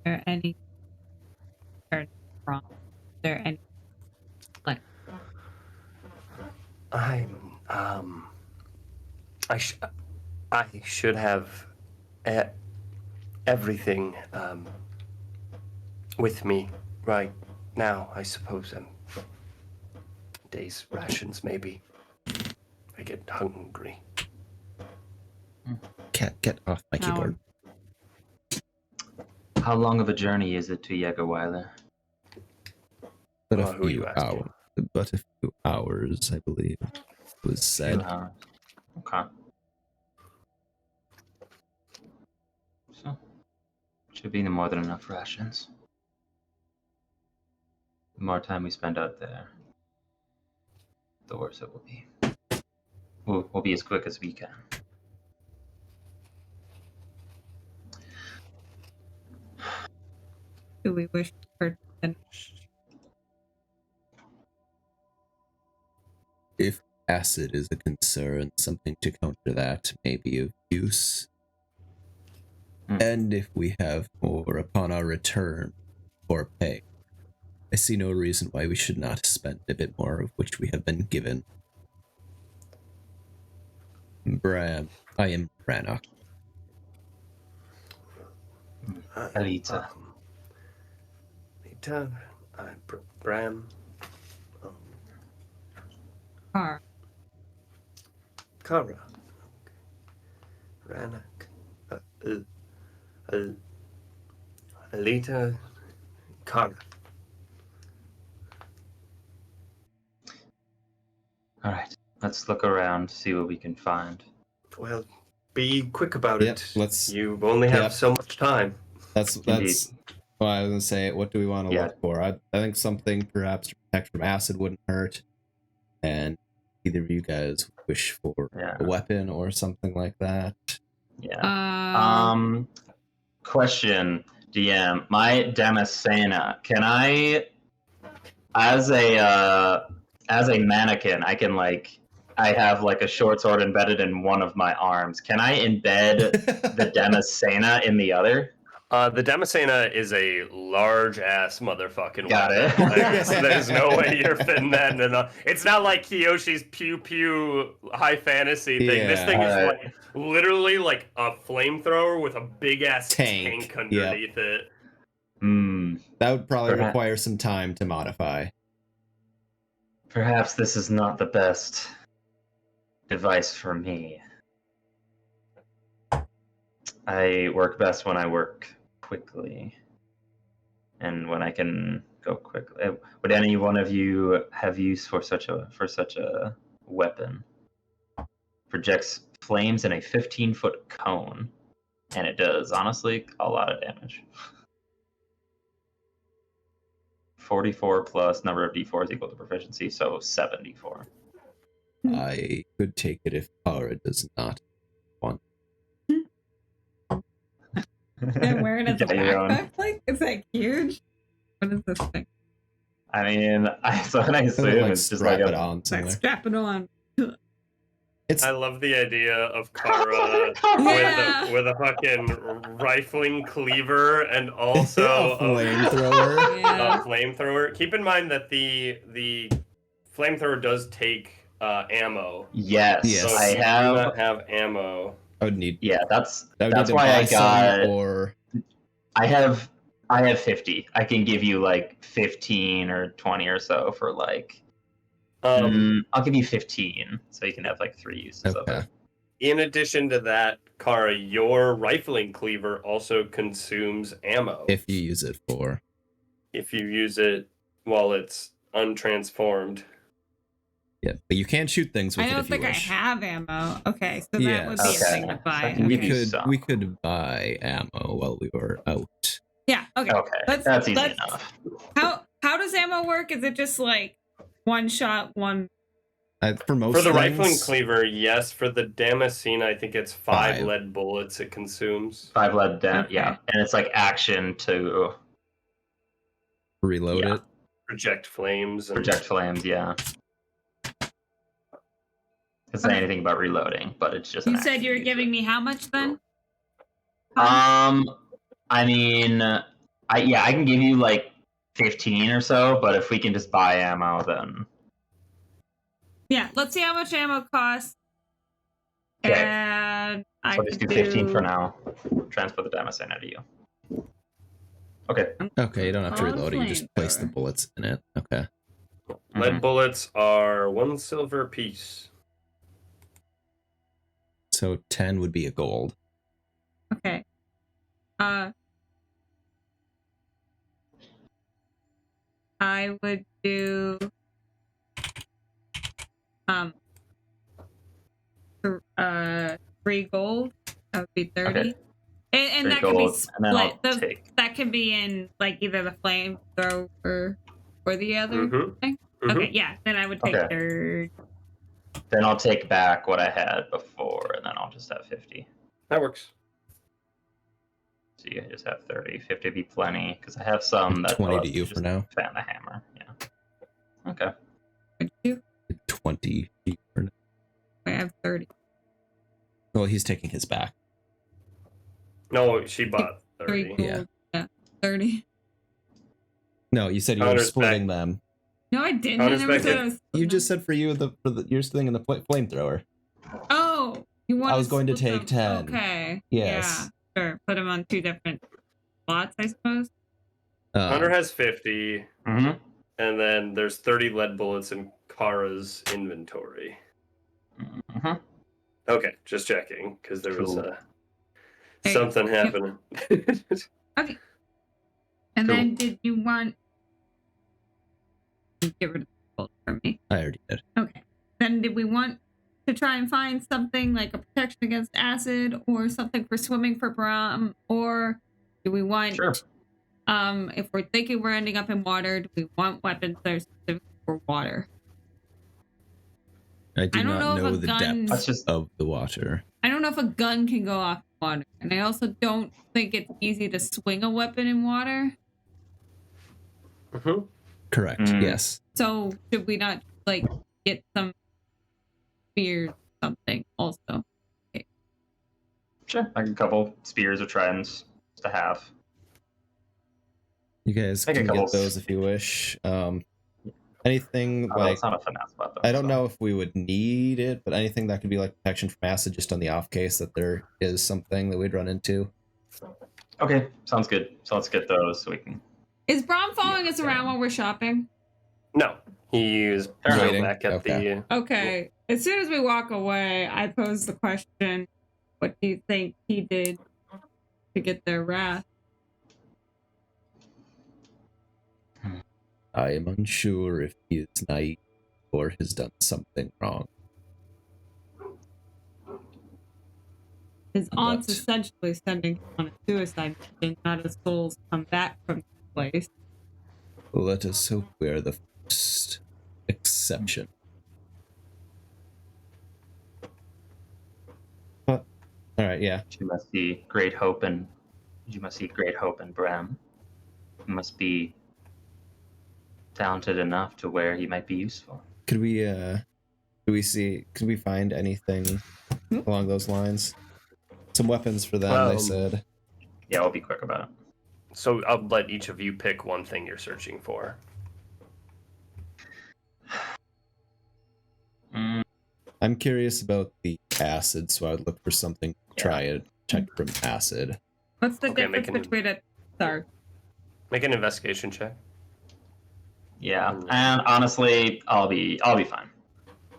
there any turn wrong? Is there any like I should have everything with me right now, I suppose. Days rations, maybe. I get hungry. Cat, get off my No. keyboard. How long of a journey is it to Jägerweiler? But Well, a who are you few asking? hours. But a few hours, I believe, was said. Okay. So, should be more than enough rations. The more time we spend out there, the worse it will be. We'll be as quick as we can. do we wish for If acid is a concern, something to counter that may be of use. And if we have more upon our return for pay, I see no reason why we should not spend a bit more of which we have been given. Bram, I am Brannock. Alita. Alita, Bram, car? Kara, Ranak, Alita, Kara. All right, let's look around, see what we can find. Well, be quick about Yep, it. let's- You only have yep. so much time. That's well, I was gonna say, what do we want to Yeah. look for? I think something perhaps to protect from acid wouldn't hurt, and either of you guys wish for Yeah. a weapon or something like that. Yeah. Question, DM. My Damascena, can I, as a mannequin, I can I have a short sword embedded in one of my arms. Can I embed the Damascena in the other? The Damascena is a large-ass motherfucking Got weapon. it. There's no way you're fitting that in It's not like Kiyoshi's Pew Pew high fantasy thing. This Yeah. thing is Alright. literally like a flamethrower with a big-ass Tank. tank underneath it. That would probably Perhaps- require some time to modify. Perhaps this is not the best device for me. I work best when I work quickly, and when I can go quickly. Would any one of you have use for such a weapon? Projects flames in a 15-foot cone, and it does honestly a lot of damage. 44 plus number of d4s equal to proficiency, so 74. I could take it if Kara does not want. And wear it as a Yeah, you're on. backpack? Like, is that huge? What is this thing? I mean, I assume it's just strap like it a. on Like, somewhere. strap it on. I love the idea of Kara Yeah. with a fucking rifling cleaver and also a flamethrower. Yeah. a flamethrower. Keep in mind that the flamethrower does take ammo. Yes, Yes. So I if you do have. not have ammo. I would need. Yeah, that's I would that's need to why buy I got. some or I have 50. I can give you like 15 or 20 or so for like. I'll give you 15, so you can have like 3 uses of okay. it. In addition to that, Kara, your rifling cleaver also consumes ammo If you use it for. if you use it while it's untransformed. Yeah, but you can shoot things with I it don't if you think I wish. have ammo. Okay, so that Yes. would be a Okay, thing to so buy. I can give We you Okay. some. we could buy ammo while we were out. Yeah, okay. Okay, that's easy let's- enough. How does ammo work? Is it just like one shot, one? For most For the things, rifling cleaver, yes. For the Damascene, I think it's 5 5. lead bullets it consumes. 5 lead down, Okay. yeah, and it's like action to reload Yeah. it. Project flames. And... project flames. Yeah, doesn't say Okay. anything about reloading, but it's just. You an said action you were to giving use me how much then? it. I mean, I can give you like 15 or so, but if we can just buy ammo, then Yeah, let's see how much ammo costs. Okay. And I so just could do 15 for now. Transfer the Damascene out of you. Okay. Okay, you don't have to On reload it. You just place the flamethrower. bullets in it. Okay. Lead Mhm. bullets are 1 silver piece. So 10 would be a gold. Okay. I would do 3 gold. That would be 30. Okay. And 3 that could be gold, and then I'll split. take. That can be in like either the flamethrower or the other Mhm. thing. Okay, yeah. Then I would take Okay. 30. Then I'll take back what I had before, and then I'll just have 50. That works. So you just have 30. 50 would be plenty, because I have some that 20 I'll to you just for now. fan the hammer. Yeah. Okay. Would you? 20 for now. I have 30. Well, he's taking his back. No, she bought 3 30. gold. Yeah. 30. No, you said you were Connor's splitting back. them. No, I didn't. I Connor's never back said at- I was. You just said for you for the you're thing in the flamethrower. Oh, you want? I was going to split take them. 10. Okay. Yes. Yeah. Sure. Put them on 2 different slots, I suppose. Hunter has 50, Mm-hmm. and then there's 30 lead bullets in Kara's inventory. Mm-hmm. Okay, just checking, because there was Cool. Hey, something happening. Okay. And Cool. then did you want? Get rid of the gold for me. I already did. Okay. Then did we want to try and find something like a protection against acid or something for swimming for Brahm? Or do we want, Sure. if we're thinking we're ending up in water, do we want weapons that are specific for water? I do I don't not know if know a the gun- depth of the water. I don't know if a gun can go off water. And I also don't think it's easy to swing a weapon in water. Mhm. Correct. Mm. Yes. So should we not like get some spears or something also? Sure. Like a couple spears or tridents to have. You guys Make a can couple get those if you wish. Anything like it's not a finesse weapon. I don't so. know if we would need it, but anything that could be like protection from acid, just on the off case that there is something that we'd run into. Okay, sounds good. So let's get those so we can. Is Brahm following us around while we're shopping? No, he's Waiting? back at Okay. the. Okay. As soon as we walk away, I pose the question, what do you think he did to get their wrath? I am unsure if he is naive or has done something wrong. His aunt's But- essentially sending him on a suicide mission, not as souls come back from this place. Let us hope we are the first exception. But, all right, yeah. You must see great hope in Bram. He must be talented enough to where he might be useful. Could we find anything along those lines? Some weapons for them, they said. Yeah, I'll be quick about it. So I'll let each of you pick one thing you're searching for. I'm curious about the acid, so I would look for something to try it. Check from acid. What's the Okay, difference between a Sorry. Make an investigation check. Yeah, and honestly, I'll be fine.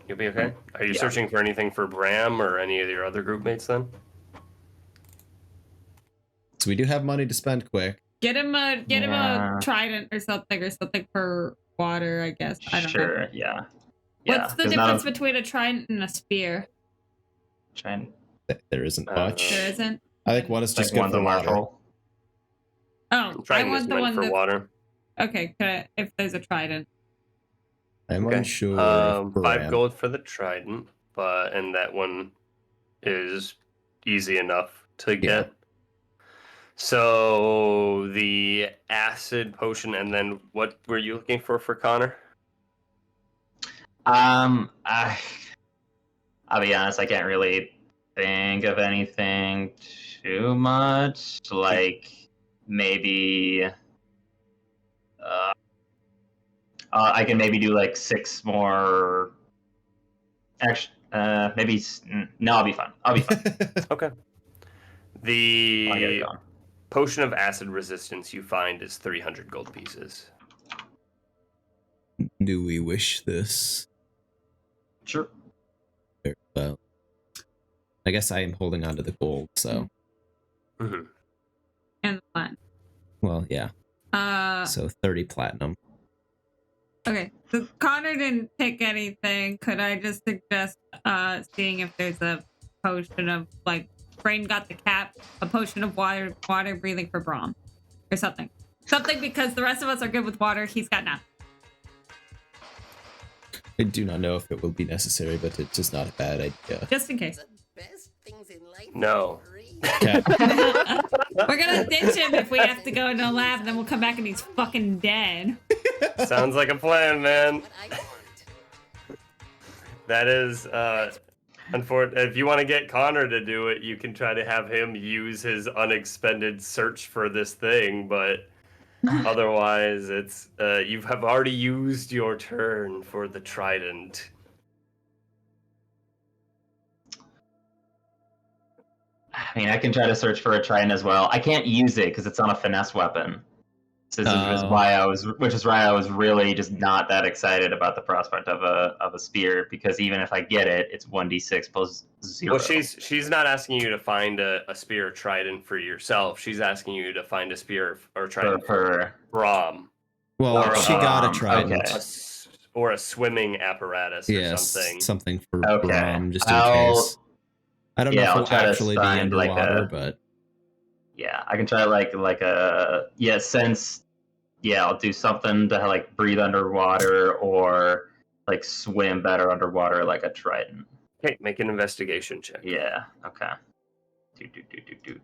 You'll be okay? Are you Yeah. searching for anything for Bram or any of your other group mates then? So we do have money to spend quick. Get him a Yeah. trident or something for water, I guess. I don't know. Sure, yeah. What's the 'cause difference between a trident and a spear? Trying There isn't much. There isn't? I think one is just like good for water. martial. Oh, I Trident is want the meant one for that... water. Okay, if there's a trident. I'm Okay. unsure. Of 5 Bram. gold for the trident, and that one is easy enough to get. So the acid potion, and then what were you looking for Connor? I'll be honest, I can't really think of anything too much. Like maybe I can maybe do like 6 more. Actually, maybe no. I'll be fine. Okay. I'll get it The going. potion of acid resistance you find is 300 gold pieces. Do we wish this? Sure. Very well. I guess I am holding on to the gold, so. Mm-hmm. And the platinum. Well, yeah. So 30 platinum. Okay, so Connor didn't pick anything. Could I just suggest seeing if there's a potion of, like, Brain got the cap, a potion of water breathing for Brahm, or something. Something, because the rest of us are good with water. He's got none. I do not know if it will be necessary, but it's just not a bad idea. Just in case. No. Okay. We're gonna ditch him if we have to go into a lab, and then we'll come back and he's fucking dead. Sounds like a plan, man. That is, unfortunate. If you want to get Connor to do it, you can try to have him use his unexpended search for this thing, but otherwise, it's you have already used your turn for the trident. I mean, I can try to search for a trident as well. I can't use it because it's on a finesse weapon. This is why I was really just not that excited about the prospect of a spear, because even if I get it, it's 1d6 plus 0. Well, she's not asking you to find a spear or trident for yourself. She's asking you to find a spear or trident for Brahm. Well, Or, she got a trident. okay. Or a swimming apparatus or Yes, something. for Okay. Brahm, just in case. I don't know if I'll it'll try to actually be find, like, underwater, but Yeah, I can try like a I'll do something to like breathe underwater or like swim better underwater like a trident. Okay, make an investigation check. Yeah. Okay. Do.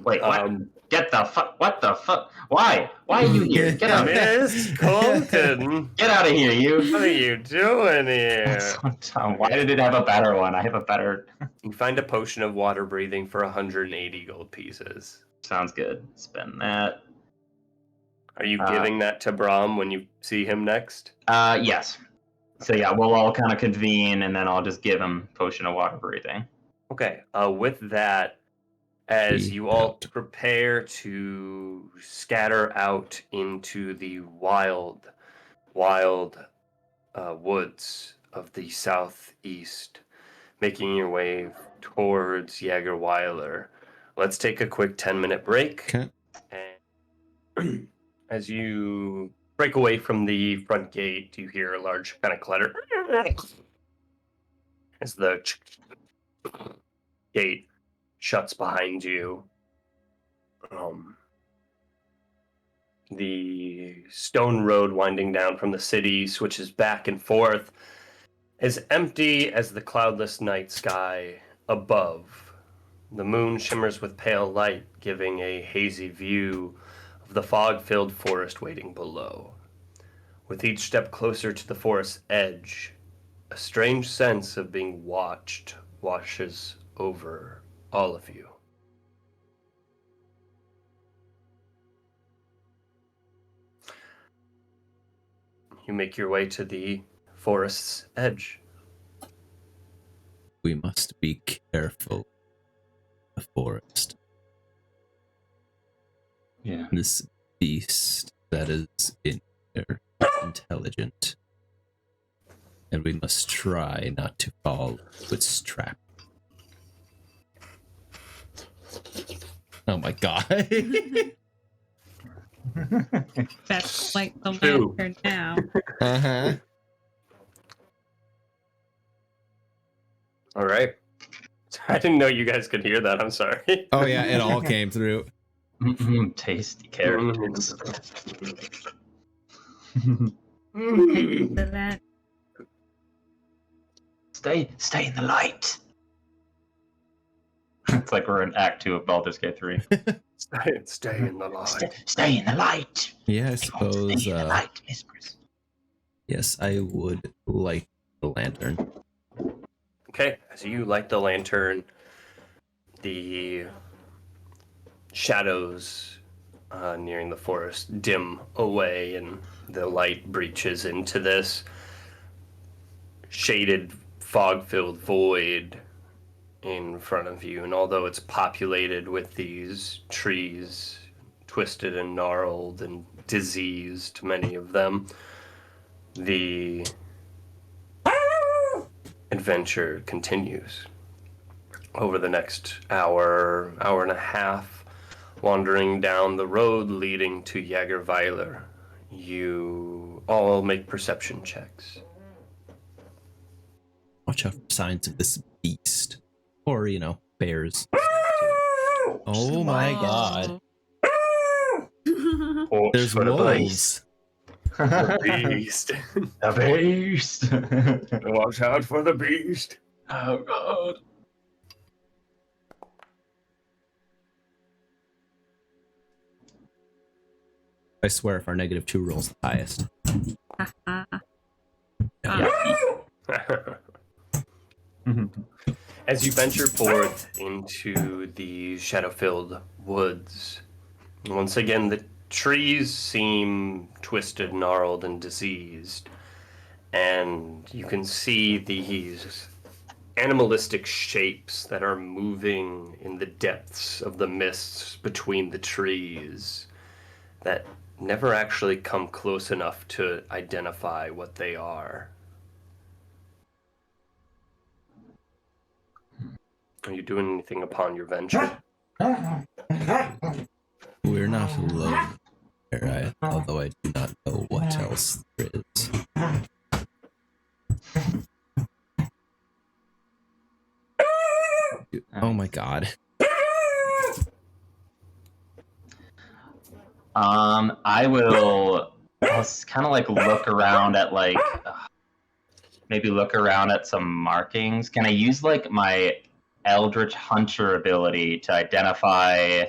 Wait, what? Get the fuck? What the fuck? Why? Why are you here? Get out! Miss Colton, Get out of here, you! what are you doing here? That's so dumb. Why did it have a better one? I have a better. You find a potion of water breathing for 180 gold pieces. Sounds good. Spend that. Are you giving that to Brahm when you see him next? Yes. So yeah, we'll all kind of convene, and then I'll just give him potion of water breathing. Okay. With that, as you all prepare to scatter out into the wild woods of the southeast, making your way towards Jägerweiler, let's take a quick 10-minute break. okay. And As you break away from the front gate, you hear a large kind of clatter as the gate shuts behind you. The stone road winding down from the city switches back and forth, as empty as the cloudless night sky above. The moon shimmers with pale light, giving a hazy view of the fog-filled forest waiting below. With each step closer to the forest's edge, a strange sense of being watched washes over all of you. You make your way to the forest's edge. We must be careful. The forest. Yeah. This beast that is in there, intelligent. And we must try not to fall into its trap. Oh my god. That's like the True. lantern now. Uh-huh. All right. I didn't know you guys could hear that. I'm sorry. Oh yeah, it all came through. Tasty characters. The that Stay in the light. It's like we're in Act 2 of Baldur's Gate 3. Stay in the light. Stay in the light. Yeah, I Stay suppose. in the light, mistress. Yes, I would light the lantern. Okay, as you light the lantern, the shadows nearing the forest dim away, and the light breaches into this shaded, fog-filled void in front of you. And although it's populated with these trees, twisted and gnarled and diseased, many of them, the adventure continues over the next hour and a half, wandering down the road leading to Jagerweiler. You all make perception checks. Watch out for signs of this beast. Or, bears. Oh my god. There's For the wolves. beast. The beast. Watch out for the beast. Oh god. I swear if our -2 rolls the highest. As you venture forth into the shadow-filled woods, once again the trees seem twisted, gnarled, and diseased, and you can see these animalistic shapes that are moving in the depths of the mists between the trees that never actually come close enough to identify what they are. Are you doing anything upon your venture? We're not alone here, although I do not know what else there is. Oh my god. I'll kind of like look around at maybe look around at some markings. Can I use like my Eldritch Hunter ability to identify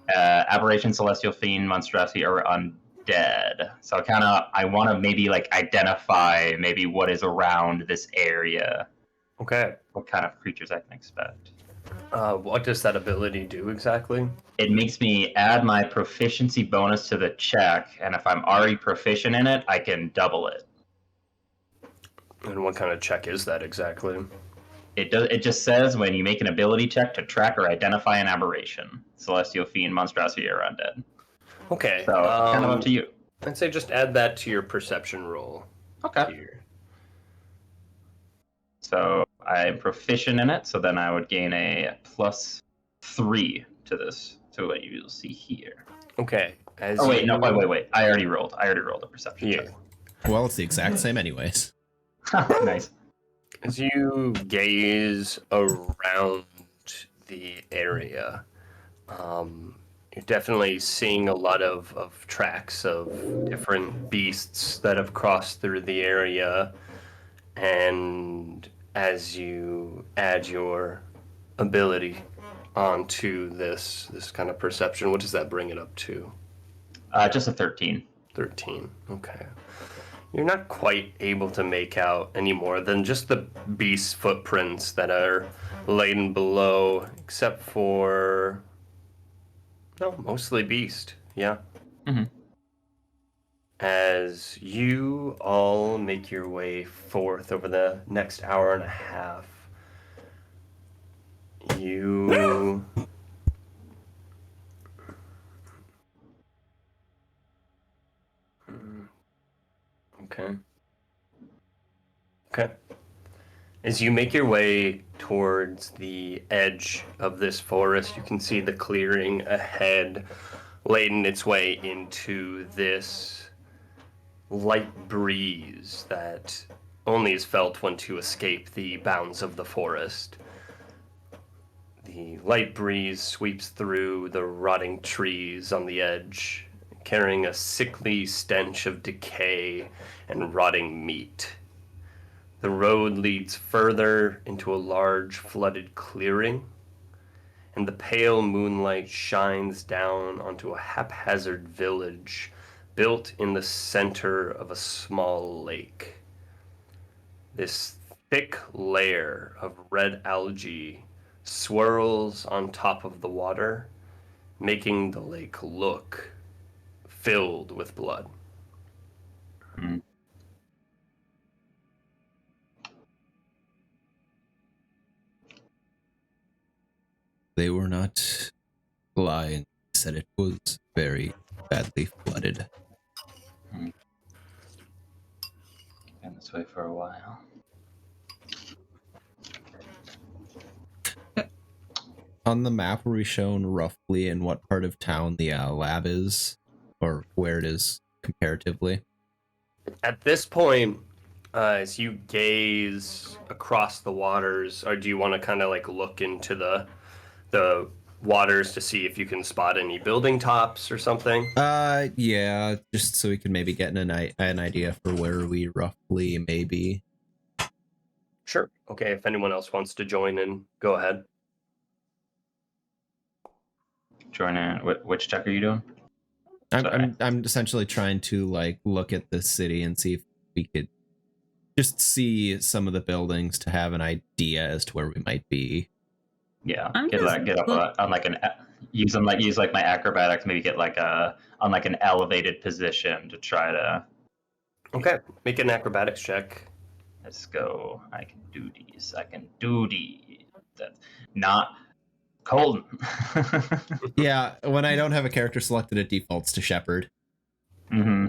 aberration, celestial fiend, monstrosity, or undead? So I want to maybe like identify maybe what is around this area. Okay. What kind of creatures I can expect. What does that ability do exactly? It makes me add my proficiency bonus to the check, and if I'm already proficient in it, I can double it. And what kind of check is that exactly? It just says when you make an ability check to track or identify an aberration, celestial fiend, monstrosity, or undead. Okay. So kind of up to you. I'd say just add that to your perception roll. Okay. Here. So I'm proficient in it, so then I would gain a +3 to this, to what you'll see here. Okay. as Oh, wait, no, you- wait. I already rolled a perception Yeah. check. Well, it's the exact same anyways. Nice. As you gaze around the area, you're definitely seeing a lot of tracks of different beasts that have crossed through the area. And as you add your ability onto this kind of perception, what does that bring it up to? Just a 13. 13. Okay. You're not quite able to make out any more than just the beast footprints that are laden below, except for... No, mostly beast. Yeah. Mhm. As you all make your way forth over the next hour and a half, you... Okay. Okay. As you make your way towards the edge of this forest, you can see the clearing ahead, laden its way into this light breeze that only is felt when to escape the bounds of the forest. The light breeze sweeps through the rotting trees on the edge, carrying a sickly stench of decay and rotting meat. The road leads further into a large flooded clearing, and the pale moonlight shines down onto a haphazard village built in the center of a small lake. This thick layer of red algae swirls on top of the water, making the lake look filled with blood. Mm. They were not lying. Said it was very badly flooded. Been this way for a while. On the map, were we shown roughly in what part of town the lab is, or where it is comparatively? At this point, as you gaze across the waters, or do you want to kind of like look into the waters to see if you can spot any building tops or something? Yeah, just so we can maybe get an idea for where we roughly may be. Sure. Okay, if anyone else wants to join in, go ahead. Join in. Which check are you doing? I'm essentially trying to like look at the city and see if we could just see some of the buildings to have an idea as to where we might be. Yeah, I'm get just up on like use my acrobatics. Maybe get like on like an elevated position to try to. Okay, make an acrobatics check. Let's go. I can do these. That's not Colton. Yeah, when I don't have a character selected, it defaults to Shepherd. Mm-hmm.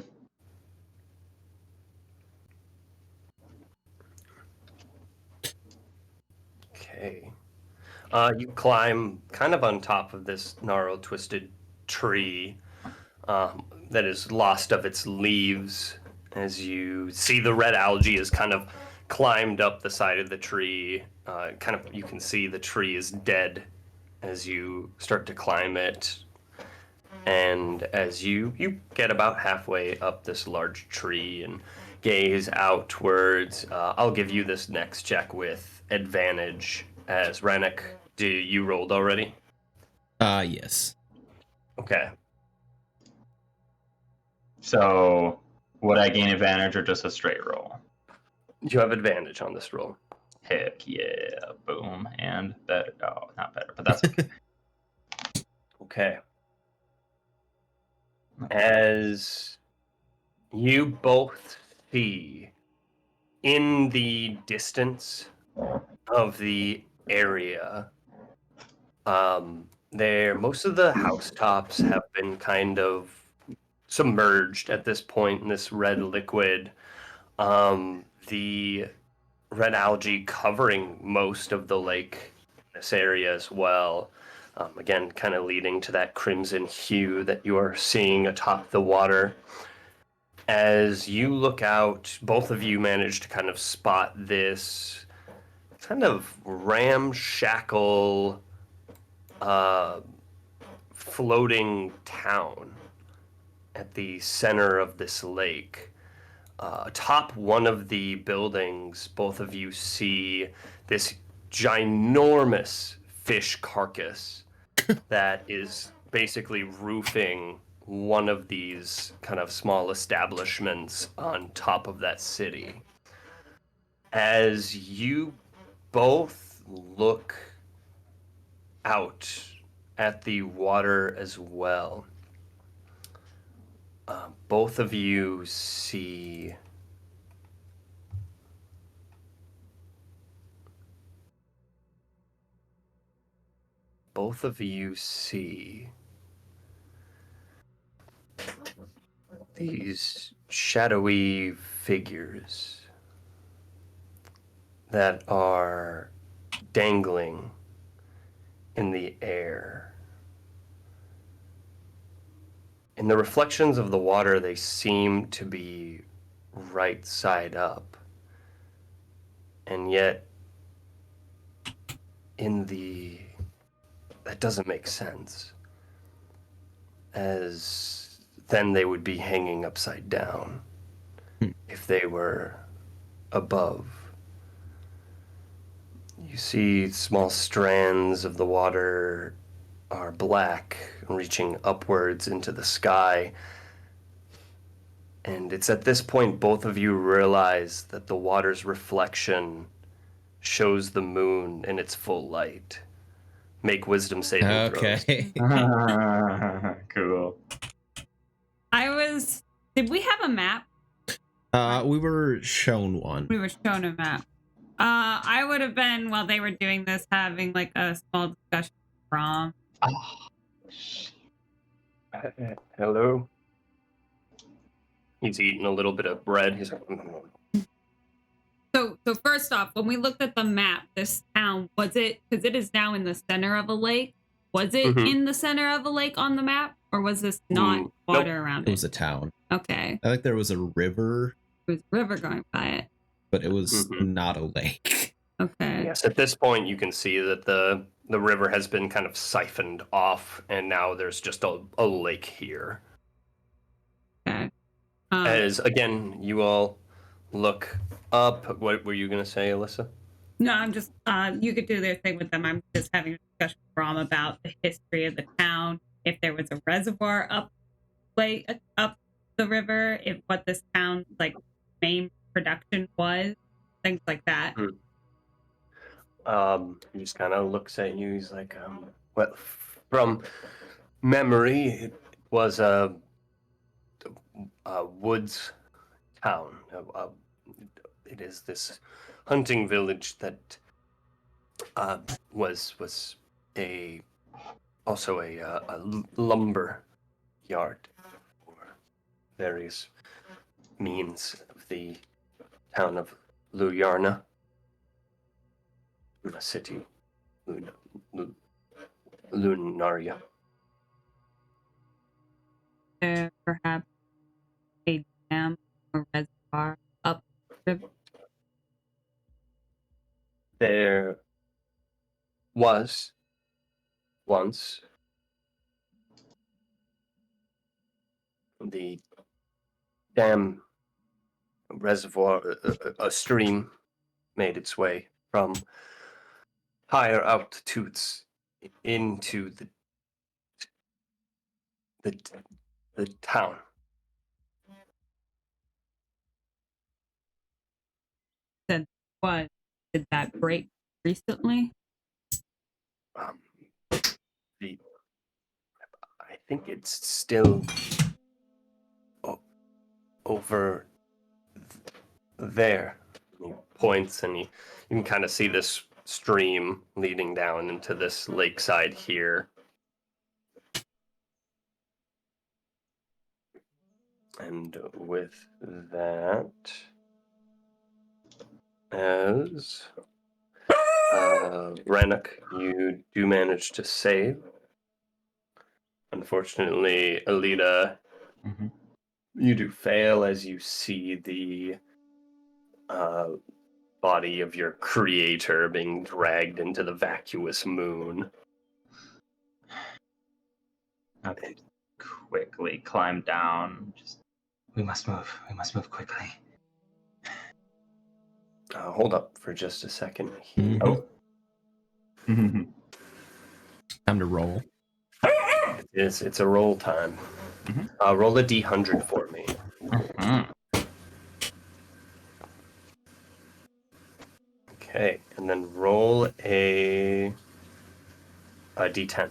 Okay. You climb kind of on top of this gnarled, twisted tree that is lost of its leaves. As you see, the red algae is kind of climbed up the side of the tree. You can see the tree is dead as you start to climb it. And as you get about halfway up this large tree and gaze outwards, I'll give you this next check with advantage. As Rennick, you rolled already? Yes. Okay. So, would I gain advantage or just a straight roll? You have advantage on this roll. Heck yeah, boom, and better. Oh, not better, but that's okay. Okay. As you both see in the distance of the area, most of the housetops have been kind of submerged at this point in this red liquid. The red algae covering most of the lake in this area as well. Again, kind of leading to that crimson hue that you are seeing atop the water. As you look out, both of you manage to kind of spot this kind of ramshackle floating town at the center of this lake. Atop one of the buildings, both of you see this ginormous fish carcass that is basically roofing one of these kind of small establishments on top of that city. As you both look out at the water as well, both of you see these shadowy figures that are dangling in the air. In the reflections of the water, they seem to be right side up. And yet, that doesn't make sense. As then they would be hanging upside down if they were above. You see small strands of the water are black, reaching upwards into the sky. And it's at this point both of you realize that the water's reflection shows the moon in its full light. Make wisdom saving throws. Okay. Cool. Did we have a map? We were shown one. We were shown a map. I would have been, while they were doing this, having like a small discussion with Rom. Oh, shit. Hello? He's eating a little bit of bread. He's like, So first off, when we looked at the map, this town, was it, because it is now in the center of a lake, was it in the center of a lake on the map? Or was this not water around It it? was a town. Okay. I think there was a river, It was a river going by it. but it was not a lake. Okay. yes, at this point you can see that the river has been kind of siphoned off, and now there's just a lake here. Okay. As, again, you all look up. What were you going to say, Alyssa? No, I'm just, you could do their thing with them. I'm just having a discussion with Rom about the history of the town, if there was a reservoir up the river, what this town's like main production was, things like that. He just kind of looks at you. He's like, well, from memory, it was a woods town. It is this hunting village that was also a lumber yard for various means of the town of Luyarna, a city, Lunaria. Perhaps a dam or reservoir up the river. There was once the dam reservoir, a stream made its way from higher altitudes into the town. What did that break recently? I think it's still over there. He points, and you can kind of see this stream leading down into this lakeside here. And with that, as Rannoch, you do manage to save. Unfortunately, Alita, you do fail as you see the body of your creator being dragged into the vacuous moon. Okay. Quickly climb down. We must move. We must move quickly. Hold up for just a second. Mhm. Oh. Time to roll. It's a roll time. Roll a d100 for me. Okay, and then roll a d10.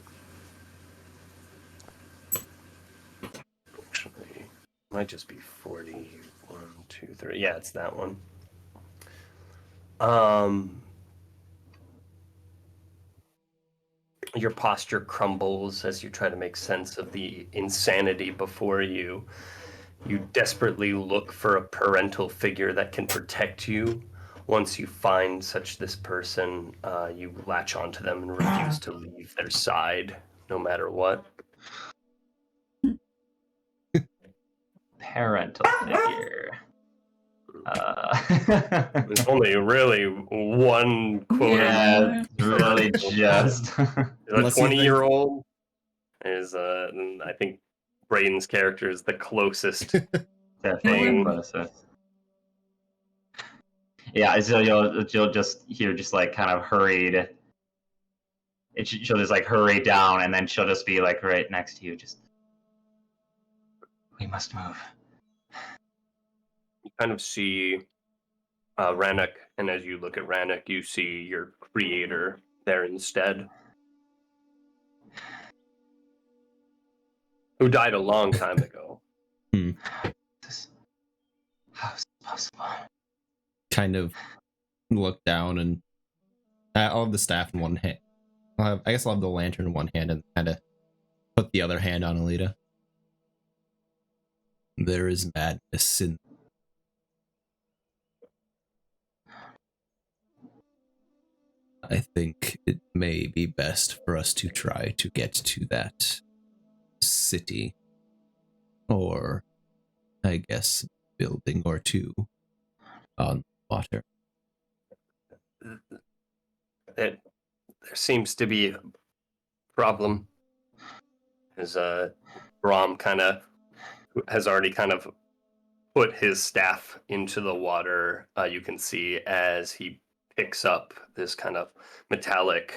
Actually, it might just be 40. 1, 2, 3. Yeah, it's that one. Your posture crumbles as you try to make sense of the insanity before you. You desperately look for a parental figure that can protect you. Once you find this person, you latch onto them and refuse to leave their side, no matter what. Parental figure. There's only really one quote. Yeah, really just. A Unless you think- 20-year-old is, I think, Brayden's character is the closest. Definitely closest. Yeah, so you'll just hear just like kind of hurried. She'll just like hurry down, and then she'll just be like right next to you. Just, we must move. You kind of see Rannoch, and as you look at Rannoch, you see your creator there instead, who died a long time ago. How is it possible? Kind of look down, and I'll have the staff in one hand. I guess I'll have the lantern in one hand and kind of put the other hand on Alita. There is madness in. I think it may be best for us to try to get to that city, or I guess building or two on water. There seems to be a problem. As Brahm has already put his staff into the water. You can see as he picks up this kind of metallic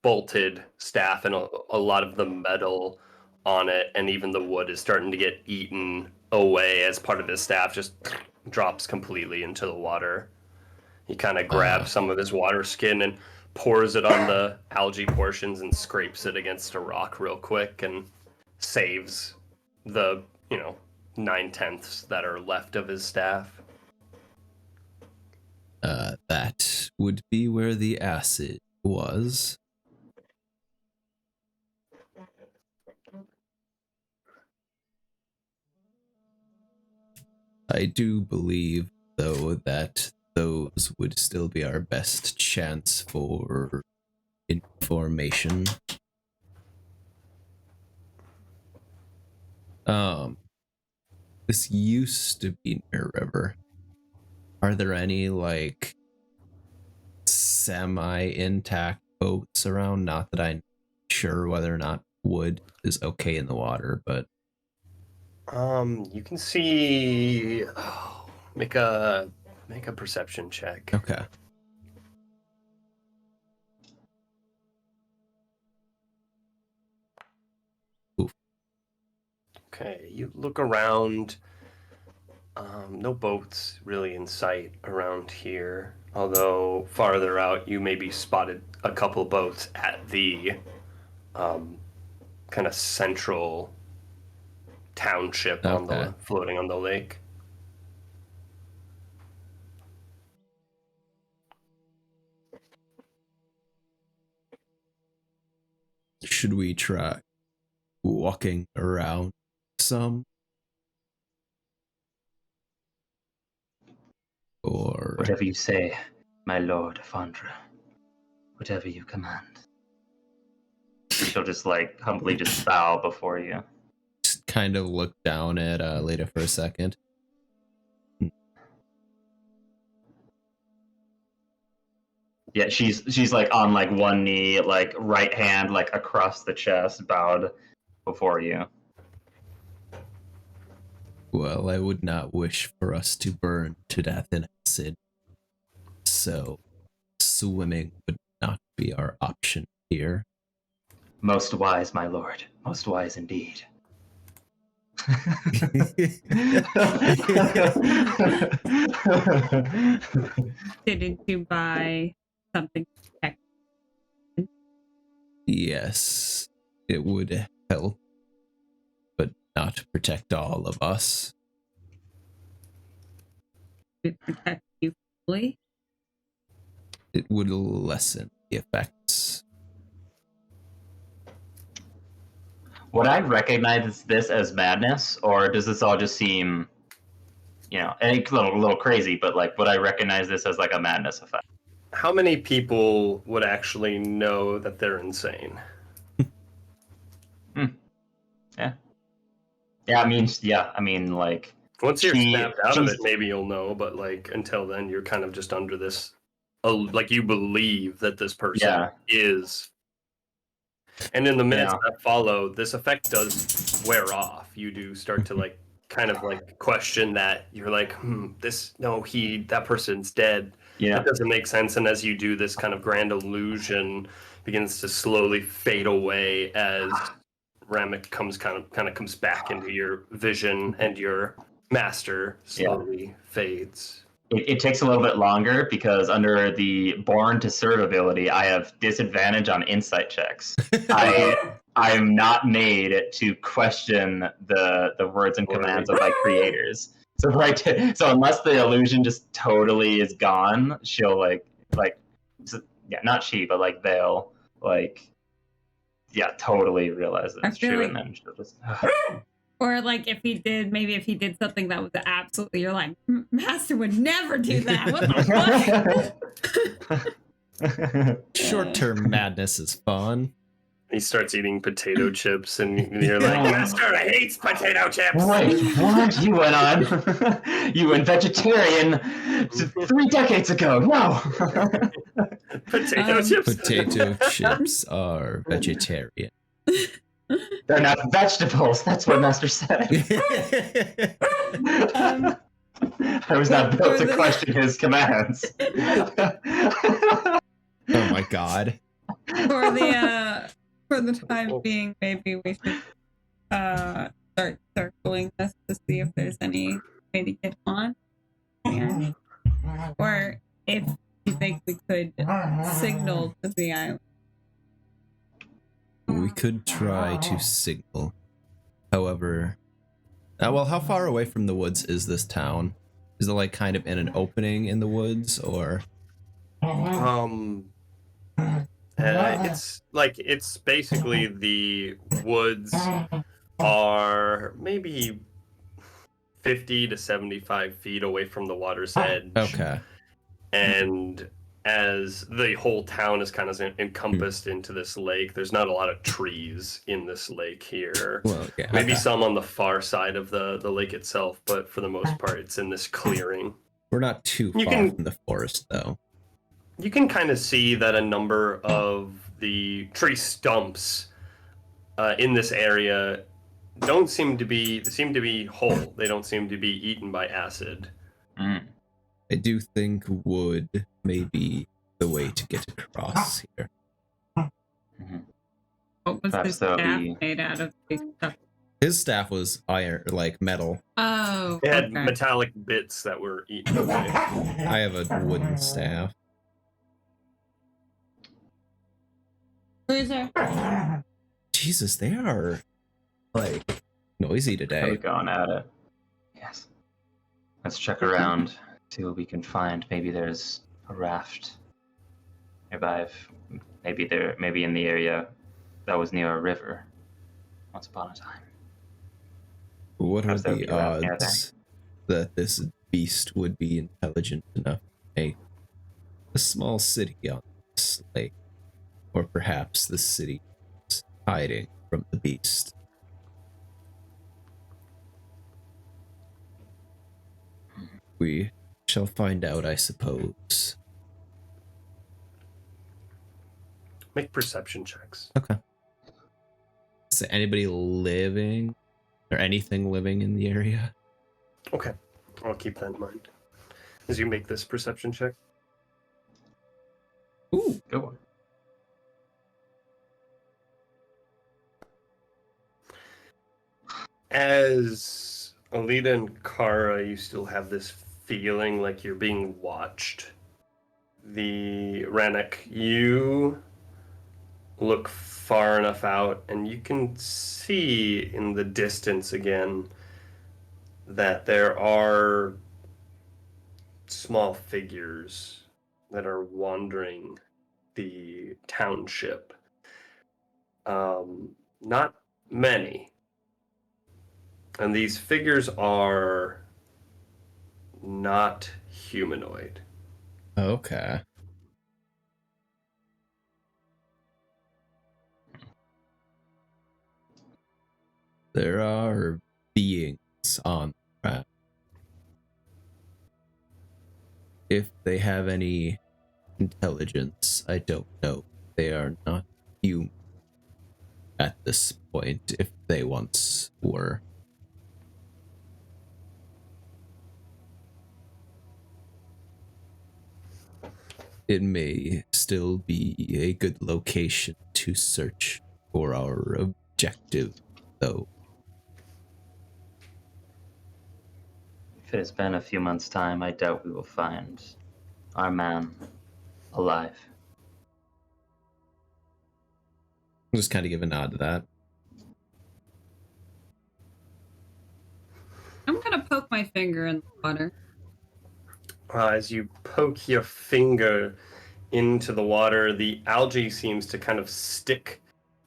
bolted staff, and a lot of the metal on it and even the wood is starting to get eaten away as part of his staff just drops completely into the water. He kind of grabs some of his water skin and pours it on the algae portions and scrapes it against a rock real quick and saves the 9/10 that are left of his staff. That would be where the acid was. I do believe, though, that those would still be our best chance for information. This used to be near a river. Are there any, like, semi-intact boats around? Not that I'm sure whether or not wood is okay in the water, but... You can see... make a perception check. Okay. Oof. Okay, you look around. No boats really in sight around here. Although farther out, you maybe spotted a couple boats at the kind of central township floating on the lake. Should we try walking around some? Or... Whatever you say. My lord Fondra, whatever you command. She'll just like humbly just bow before you. Just kind of look down at Leda for a second. Yeah, she's like on like one knee, like right hand like across the chest, bowed before you. Well, I would not wish for us to burn to death in acid, so swimming would not be our option here. Most wise, my lord. Most wise indeed. Didn't you buy something to protect? Yes, it would help, but not protect all of us. To protect you fully? It would lessen the effects. Would I recognize this as madness, or does this all just seem, a little crazy? But like, would I recognize this as like a madness effect? How many people would actually know that they're insane? Yeah. Yeah, I mean, like, Once you're snapped out of it, maybe you'll know. But like, until then, you're kind of just under this. Like you believe that this person is. And in the minutes that follow, this effect does wear off. You do start to like kind of like question that. You're like, that person's dead. Yeah. That doesn't make sense. And as you do, this kind of grand illusion begins to slowly fade away as Ramek comes back into your vision, and your master slowly fades. It takes a little bit longer because under the Born to Serve ability, I have disadvantage on insight checks. I'm not made to question the words and commands of my creators. So unless the illusion just totally is gone, she'll not she, but like they'll totally realize that it's true, and then she'll just. Or like if he did something that was absolutely, you're like, Master would never do that. What the fuck? Short-term madness is fun. He starts eating potato chips, and you're like, Master hates potato chips. Wait, what? You went on. You went vegetarian 3 decades ago. No. Potato chips. Potato chips are vegetarian. They're not vegetables. That's what Master said. I was not built to question his commands. Oh my god. For the time being, maybe we should start circling this to see if there's any way to get on. Yeah. Or if you think we could signal to the island. We could try to signal. However, how far away from the woods is this town? Is it like kind of in an opening in the woods, or? It's basically the woods are maybe 50 to 75 feet away from the water's edge. Okay. And as the whole town is kind of encompassed into this lake, there's not a lot of trees in this lake here. Well, yeah, maybe some on the far side of the lake itself, but for the most part, it's in this clearing. We're not too far from the forest, though. You can kind of see that a number of the tree stumps in this area seem to be whole. They don't seem to be eaten by acid. Mm. I do think wood may be the way to get across here. Mm-hmm. What was the staff made out of? His staff was iron, like metal. Oh, it had metallic bits that were eaten away. I have a wooden staff. Jesus, they are like noisy today. We're going at it. Yes. Let's check around, see what we can find. Maybe there's a raft nearby. Maybe in the area that was near a river once upon a time. What are the odds that this beast would be intelligent enough to make a small city on this lake, or perhaps the city is hiding from the beast. We shall find out, I suppose. Make perception checks. Okay. Is there anybody living or anything living in the area? Okay, I'll keep that in mind as you make this perception check. Ooh. Go. As Alita and Kara, you still have this feeling like you're being watched. The Rennick, you look far enough out and you can see in the distance again that there are small figures that are wandering the township. Not many. And these figures are not humanoid. Okay. There are beings on the ground. If they have any intelligence, I don't know. They are not human at this point, if they once were. It may still be a good location to search for our objective, though. If it has been a few months' time, I doubt we will find our man alive. I'll just kind of give a nod to that. I'm gonna poke my finger in the water. As you poke your finger into the water, the algae seems to kind of stick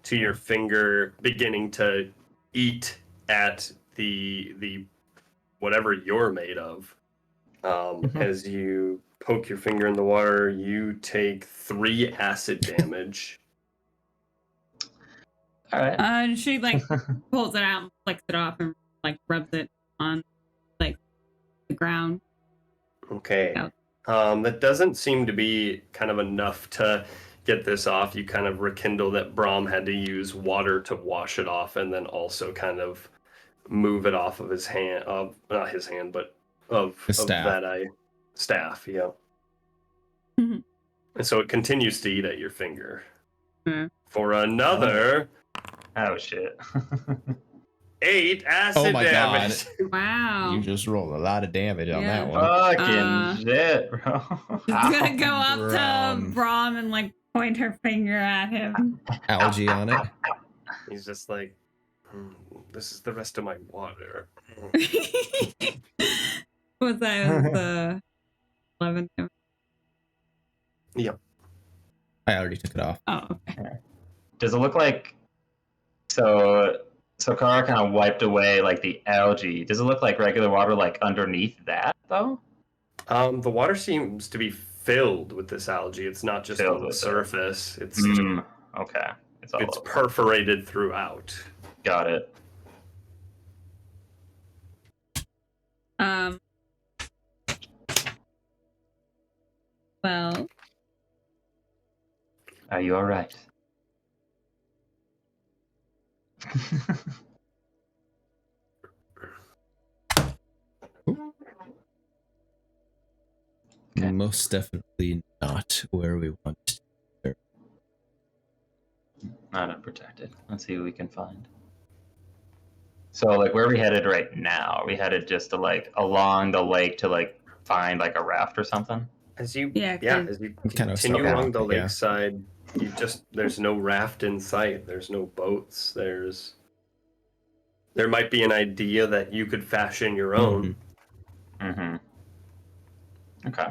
to your finger, beginning to eat at the whatever you're made of. As you poke your finger in the water, you take 3 acid damage. All right. She like pulls it out and flicks it off and like rubs it on like the ground. Okay. Yeah. That doesn't seem to be kind of enough to get this off. You kind of rekindle that Brahm had to use water to wash it off and then also kind of move it off of his hand, not his hand, but of staff. that staff, yeah. Mhm. And so it continues to eat at your finger. Mhm. For another Oh shit. 8 acid Oh my damage. Wow. You just rolled a lot of damage on Yeah. that one. Fucking shit, bro. She's gonna go up Brom. to Brahm and like point her finger at him. Algae on it. He's just like, this is the rest of my water. Was that the 11? Yep. I already took it off. Oh, okay. Does it look like so Kara kind of wiped away like the algae? Does it look like regular water like underneath that though? The water seems to be filled with this algae. It's not just Filled on the with it. surface. It's Okay. It's all it's over. perforated throughout. Got it. Well, Are you all right? Okay. Most definitely not where we want to. Not unprotected. Let's see what we can find. So, like, where are we headed right now? Are we headed just to like along the lake to like find like a raft or something? As you Yeah, as you kind of continue stuck along out, the yeah. lakeside, there's no raft in sight. There's no boats. There might be an idea that you could fashion your own. Mm-hmm. Okay.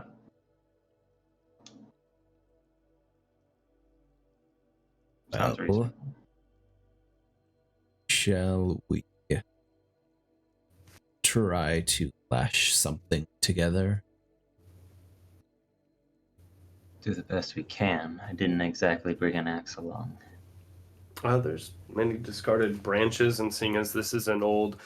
Sounds Well, reasonable. shall we try to lash something together? Do the best we can. I didn't exactly bring an axe along. There's many discarded branches, and seeing as this is an old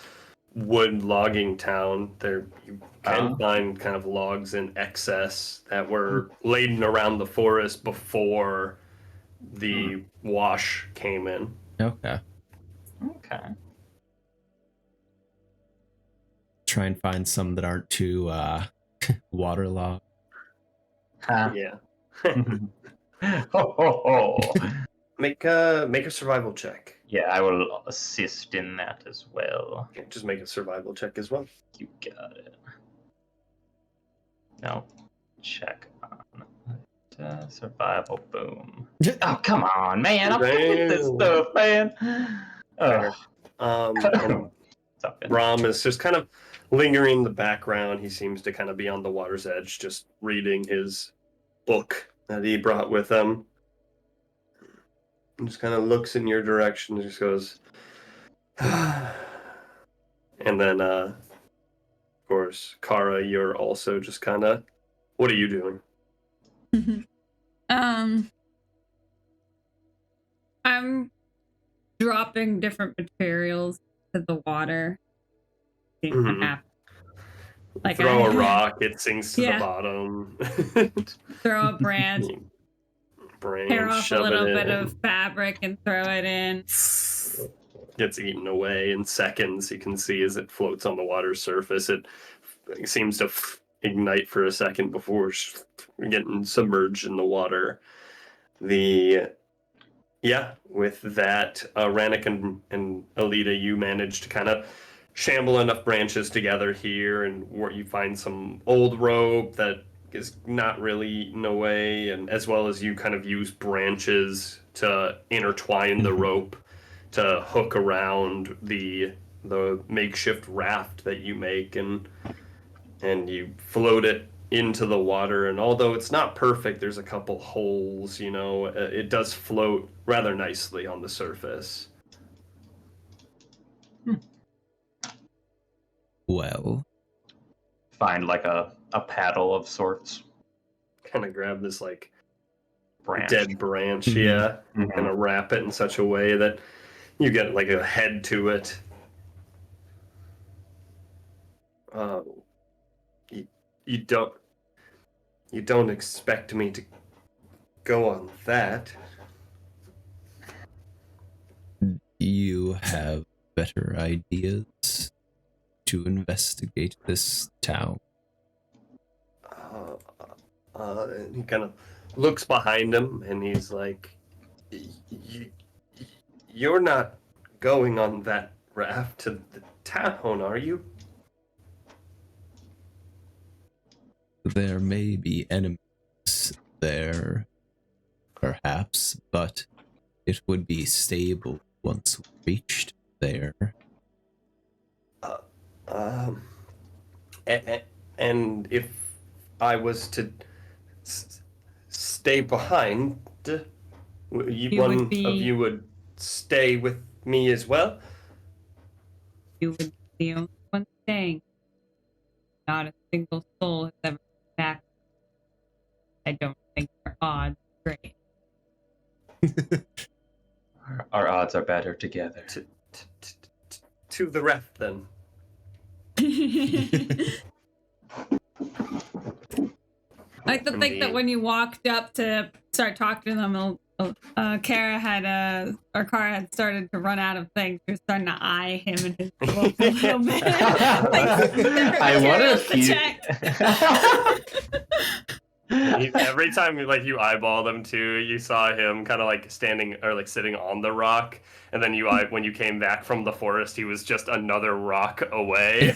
wood logging town, there you can find kind of logs in excess that were laden around the forest before the wash came in. Okay. Okay. Try and find some that aren't too waterlogged. Huh. Yeah. Ho, ho, ho. Make a survival check. Yeah, I will assist in that as well. Okay, just make a survival check as well. You got it. No. Check on survival. Boom. Oh, come on, man. I'm good with this stuff, man. Fair. And Rom is just kind of lingering in the background. He seems to kind of be on the water's edge, just reading his book that he brought with him. And just kind of looks in your direction and just goes, and then, of course, Kara, you're also just kind of, what are you doing? I'm dropping different materials to the water. See what happens. Like throw a rock, it sinks to the bottom. Throw a branch, tear off a little bit of fabric and throw it in. Gets eaten away in seconds. You can see as it floats on the water's surface. It seems to ignite for a second before getting submerged in the water. With that, Rannick and Alita, you managed to kind of shamble enough branches together here, and where you find some old rope that is not really in a way, and as well as you kind of use branches to intertwine the rope to hook around the makeshift raft that you make, and you float it into the water. And although it's not perfect, there's a couple holes, it does float rather nicely on the surface. Well, find like a paddle of sorts. Kind of grab this like branch. Dead branch, kind of wrap it in such a way that you get like a head to it. You don't expect me to go on that. You have better ideas to investigate this town. He kind of looks behind him and he's like, "You're not going on that raft to the town, are you?" There may be enemies there, perhaps, but it would be stable once we reached there. And if I was to stay behind, one of you would stay with me as well? You would be the only one staying. Not a single soul has ever come back. I don't think our odds are great. Our odds are better together. To the ref, then. I like to think that when you walked up to start talking to them, Kara had started to run out of things. She was starting to eye him and his book a little bit. I wonder if every time you eyeball them too, you saw him kind of like standing or like sitting on the rock, and then when you came back from the forest, he was just another rock away.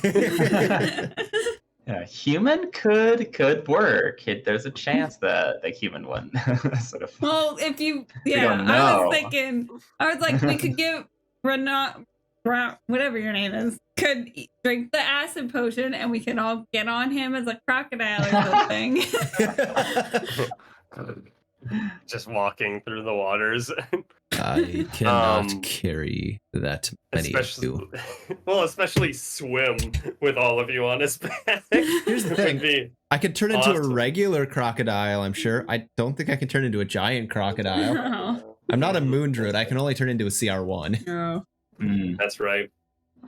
Yeah, human could work. There's a chance that the human one sort of. Well, I was like, we could give Renat, whatever your name is, could drink the acid potion, and we can all get on him as a crocodile or something. just walking through the waters. I cannot carry that many of especially, you. well, especially swim with all of you on his back. Here's the thing. Would be I could turn into a awesome. regular crocodile, I'm sure. I don't think I can turn into a giant crocodile. No. I'm not a moon druid. I can only turn into a CR1. No. That's right.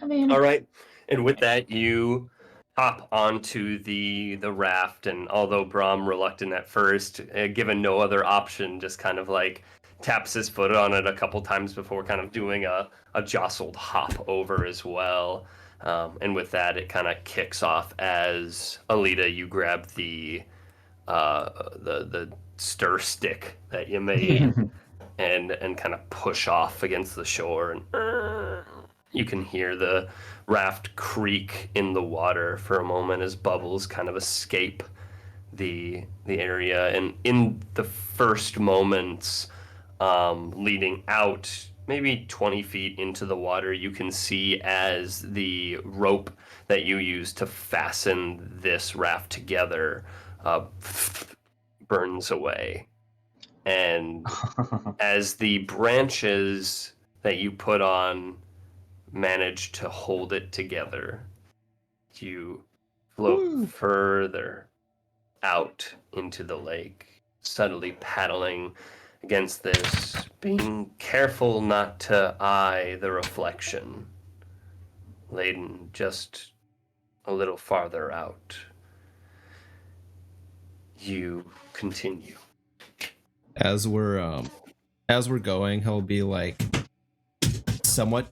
I mean, All right. And with that, you hop onto the raft, and although Brahm reluctant at first, given no other option, just kind of like taps his foot on it a couple times before kind of doing a jostled hop over as well. And with that, it kind of kicks off as Alita, you grab the stir stick that you made and kind of push off against the shore, and you can hear the raft creak in the water for a moment as bubbles kind of escape the area. And in the first moments leading out maybe 20 feet into the water, you can see as the rope that you use to fasten this raft together burns away. And as the branches that you put on manage to hold it together, you float further out into the lake, subtly paddling against this, being careful not to eye the reflection, laden just a little farther out. You continue. As we're going, he'll be like somewhat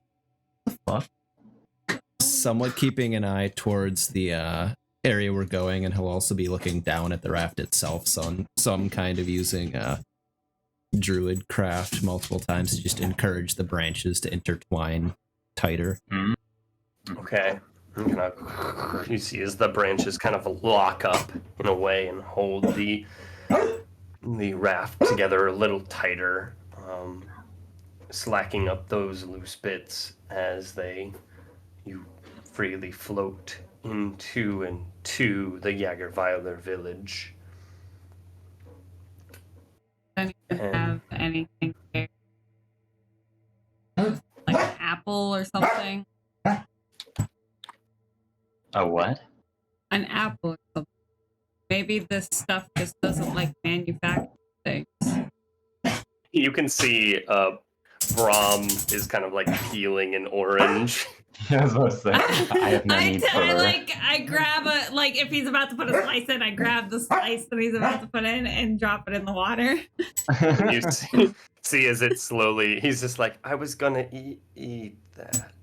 keeping an eye towards the area we're going, and he'll also be looking down at the raft itself, some kind of using druid craft multiple times to just encourage the branches to intertwine tighter. Okay. You see as the branches kind of lock up in a way and hold the raft together a little tighter, slacking up those loose bits as you freely float into the Jagerweiler village. Don't even have anything there. Like an apple or something. A what? An apple or something. Maybe this stuff just doesn't like manufacture things. You can see Brahm is kind of like peeling an orange. I was about to say, I have no need for... I grab if he's about to put a slice in, I grab the slice that he's about to put in and drop it in the water. You see as it slowly, he's just like, I was gonna eat that.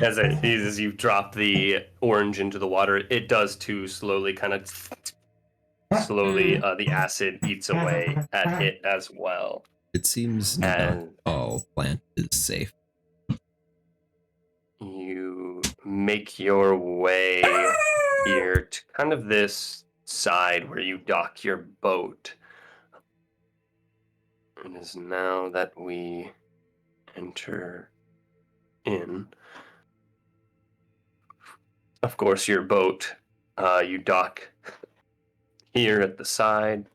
As you drop the orange into the water, it does too, slowly the acid eats away at it as well. It seems not all plant is safe. You make your way here to kind of this side where you dock your boat. It is now that we enter in. Of course, your boat, you dock here at the side.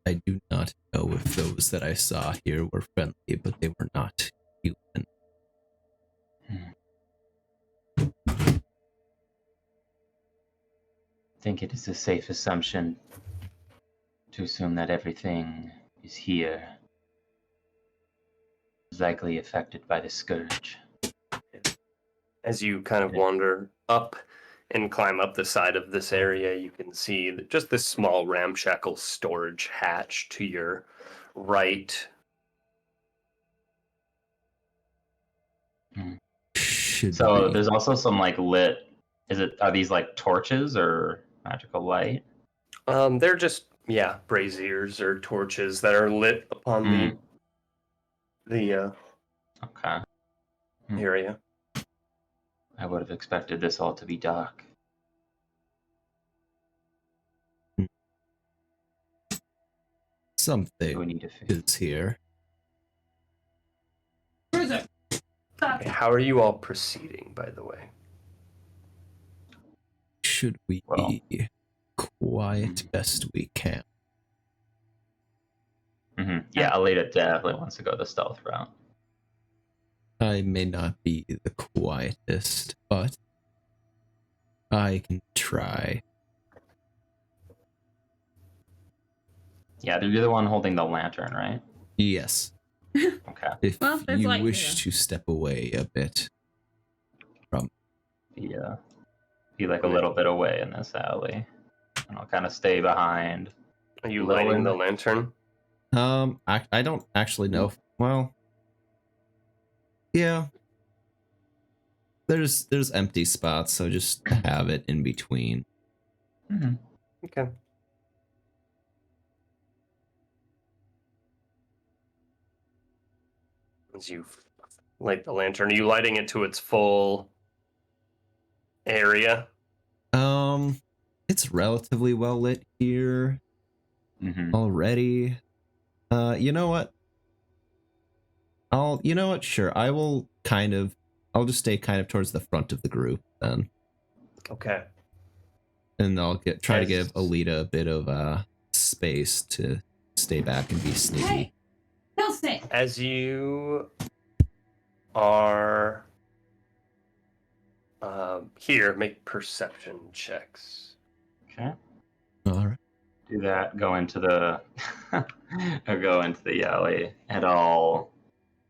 I do not know if those that I saw here were friendly, but they were not human. I think it is a safe assumption to assume that everything is here is likely affected by the scourge. As you kind of wander up and climb up the side of this area, you can see just this small ramshackle storage hatch to your right. So there's also some lit. Are these torches or magical light? They're just braziers or torches that are lit upon the okay area. I would have expected this all to be dark. Something is here. Where is it? Okay, how are you all proceeding, by the way? Should we be quiet best we can? Yeah, Alita definitely wants to go the stealth route. I may not be the quietest, but I can try. Yeah, you're the one holding the lantern, right? Yes. Okay. If Well, there's you light wish here. to step away a bit from... Yeah. Be like a little bit away in this alley. And I'll kind of stay behind. Are you lighting the lantern? I don't actually know. Well, yeah. There's empty spots, so just have it in between. Okay. As you light the lantern, are you lighting it to its full area? It's relatively well lit here already. You know what? Sure. I'll just stay kind of towards the front of the group then. Okay. And I'll try to give Alita a bit of space to stay back and be sneaky. Hey, no sit. As you are here, make perception checks. Okay. All right. Do that. Go into the alley, and I'll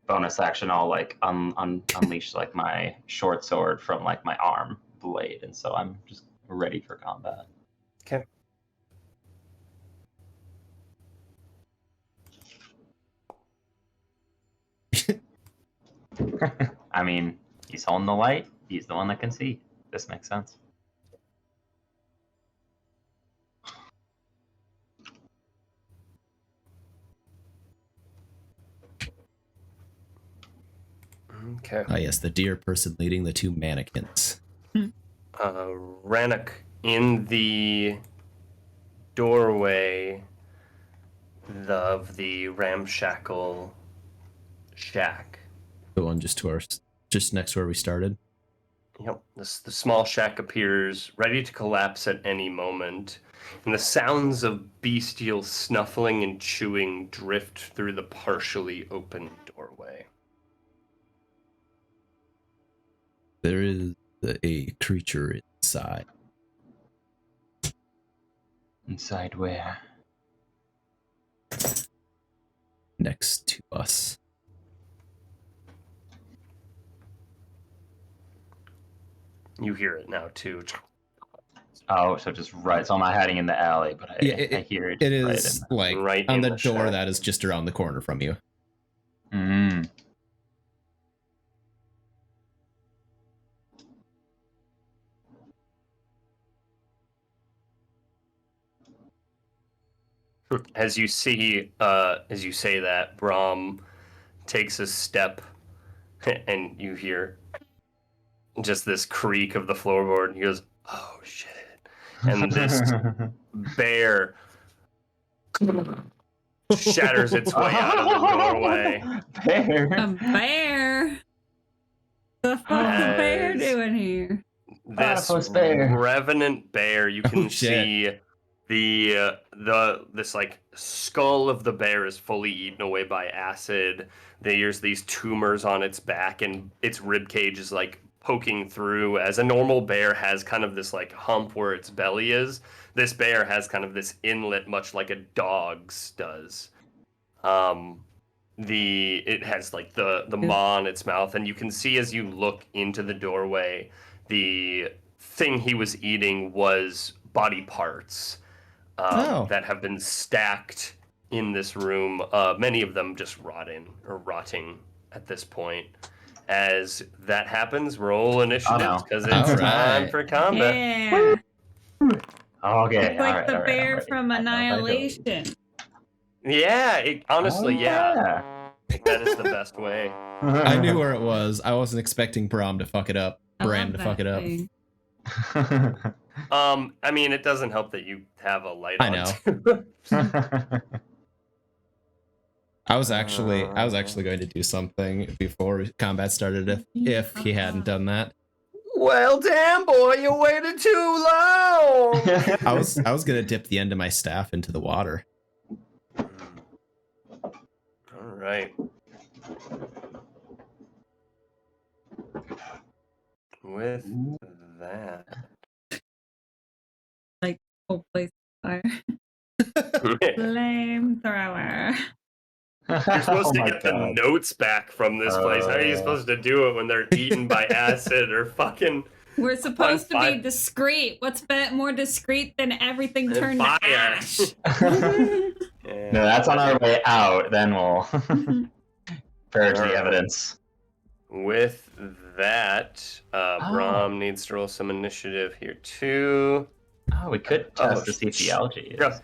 bonus action. I'll like unleash like my short sword from like my arm blade, and so I'm just ready for combat. Okay. I mean, he's holding the light. He's the one that can see. This makes sense. Okay. Ah, yes, the deer person leading the two mannequins. Rannoch, in the doorway of the ramshackle shack. The one just next to where we started. Yep. The small shack appears, ready to collapse at any moment, and the sounds of bestial snuffling and chewing drift through the partially open doorway. There is a creature inside. Inside where? Next to us. You hear it now, too. Oh, so just right. So I'm not hiding in the alley, but I hear it. It is right like on the door shack that is just around the corner from you. As you say that, Brahm takes a step, and you hear just this creak of the floorboard, and he goes, "Oh shit!" And this bear shatters its way out of the doorway. Bear. A bear. The fuck's a bear doing here? This revenant bear, you can see this like skull of the bear is fully eaten away by acid. There's these tumors on its back, and its rib cage is like poking through. As a normal bear has kind of this like hump where its belly is, this bear has kind of this inlet, much like a dog's does. It has like the maw in its mouth, and you can see as you look into the doorway, the thing he was eating was body parts that have been stacked in this room. Many of them just rotting at this point. As that happens, roll initiative because it's time for combat. Yeah. Okay. It's like the bear from Annihilation. Yeah, honestly, yeah. That is the best way. I knew where it was. I wasn't expecting Brahm to fuck it up. Bran to fuck it up. I mean, it doesn't help that you have a light on. I know. I was actually going to do something before combat started if he hadn't done that. Well, damn, boy, you waited too long. I was gonna dip the end of my staff into the water. All right. With that, Whole place on fire. Flamethrower. you're supposed Oh to my get the God. notes back from this place. How are you supposed to do it when they're eaten by acid or fucking We're supposed to fire. be discreet. What's more discreet than everything And turned to fire. ash? Yeah. No, that's on our way out. Then we'll purge Alright. the evidence. With that, Brahm needs to roll some initiative here too. Oh, we could test to see if the algae is.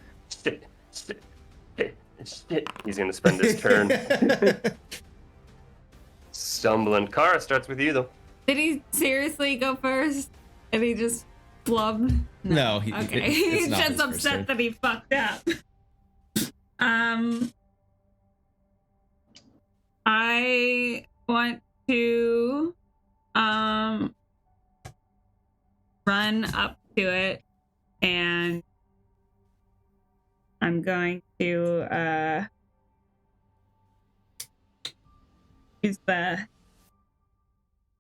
Shit. He's gonna spend his turn stumbling. Kara starts with you though. Did he seriously go first? And he just flubbed? No, Okay. it's He's not just his first upset turn. that he fucked up. I want to run up to it, and I'm going to use the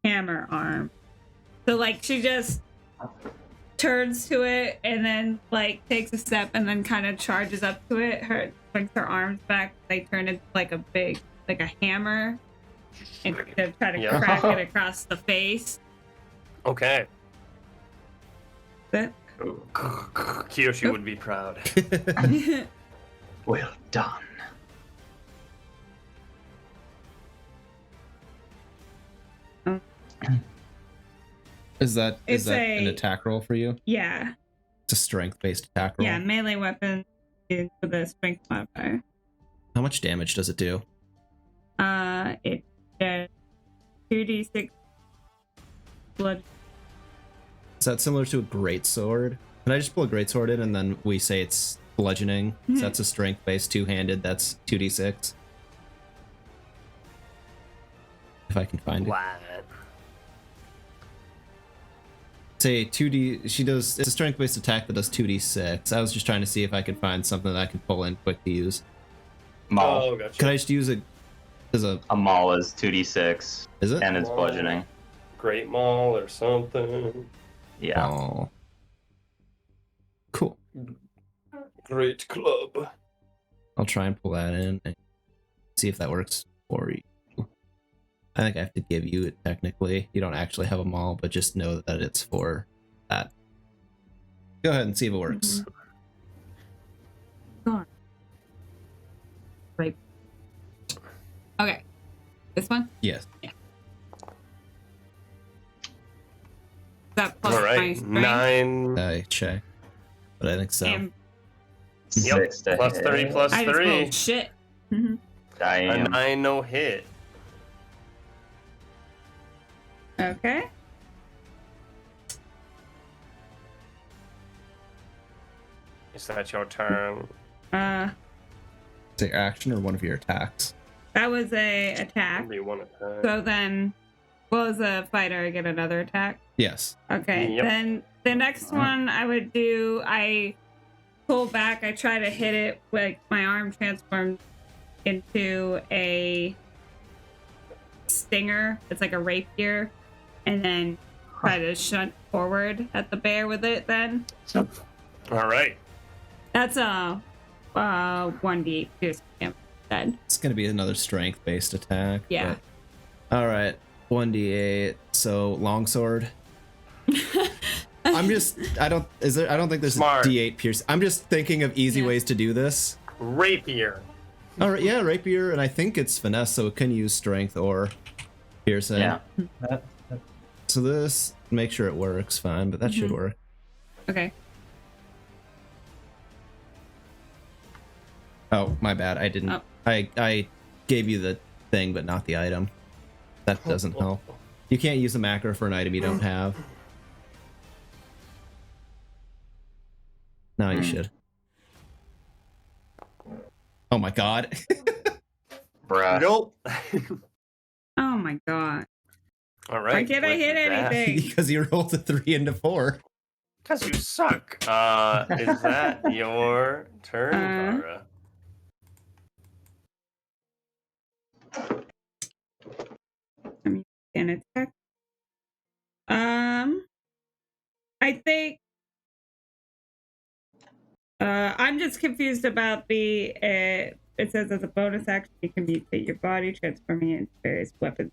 hammer arm. So like she just turns to it and then like takes a step and then kind of charges up to it. Her swings her arms back. They turn into like a big, like a hammer, and to try to Yeah. crack it across the face. Okay. But Kiyoshi would be proud. Well done. Is that It's an attack roll for you? yeah, It's a strength-based attack roll. yeah, melee weapon is with a strength modifier. How much damage does it do? It does 2d6 blood. Is that similar to a greatsword? Can I just pull a greatsword in and then we say it's bludgeoning? So that's a strength-based two-handed. That's 2d6. If I can find it. What? Say 2d. She does. It's a strength-based attack that does 2d6. I was just trying to see if I could find something that I could pull in quick to use. Maul. Oh, gotcha. Could I just use it as a? A maul is 2d6, Is it? and it's Maul. bludgeoning. Great Mall or something. Yeah. Oh. Cool. Great club. I'll try and pull that in and see if that works for you. I think I have to give you it technically. You don't actually have a maul, but just know that it's for that. Go ahead and see if it works. Go on. Right. Okay. This one? Yes. Is that plus All my right. strength? 9. I check. But I think so. And Yep. 6 to Plus hit. 3 plus I just 3. rolled shit. A Damn. 9 no hit. Okay. Is that your turn? Is it your action or one of your attacks? That was a attack. Maybe one attack. So then, well, as a fighter, I get another attack. Yes. Okay. Yep. Then the next one I would do, I pull back. I try to hit it with my arm transformed into a stinger. It's like a rapier, and then try to shunt forward at the bear with it. Then All right. that's a 1d8 piercing damage. Then It's going to be another strength-based attack. yeah. but- all right. 1d8. So longsword. I'm just. I don't think there's Smart. a d8 pierce. I'm just thinking of easy Yeah. ways to do this. Rapier. All right. Yeah, rapier, and I think it's finesse, so it can use strength or piercing. Yeah. So this, make sure it works fine, but that should work. Okay. Oh, my bad. I didn't. Oh. I gave you the thing, but not the item. That doesn't help. You can't use a macro for an item you don't have. Now you should. Oh my god. Bruh. Nope. Oh my god. All right. Why can't I with hit that- anything? Because you rolled a 3 and a 4. Because you suck. Is that your turn, Kara? An attack. I think I'm just confused about the it says as a bonus action you can mutate your body, transforming it into various weapons.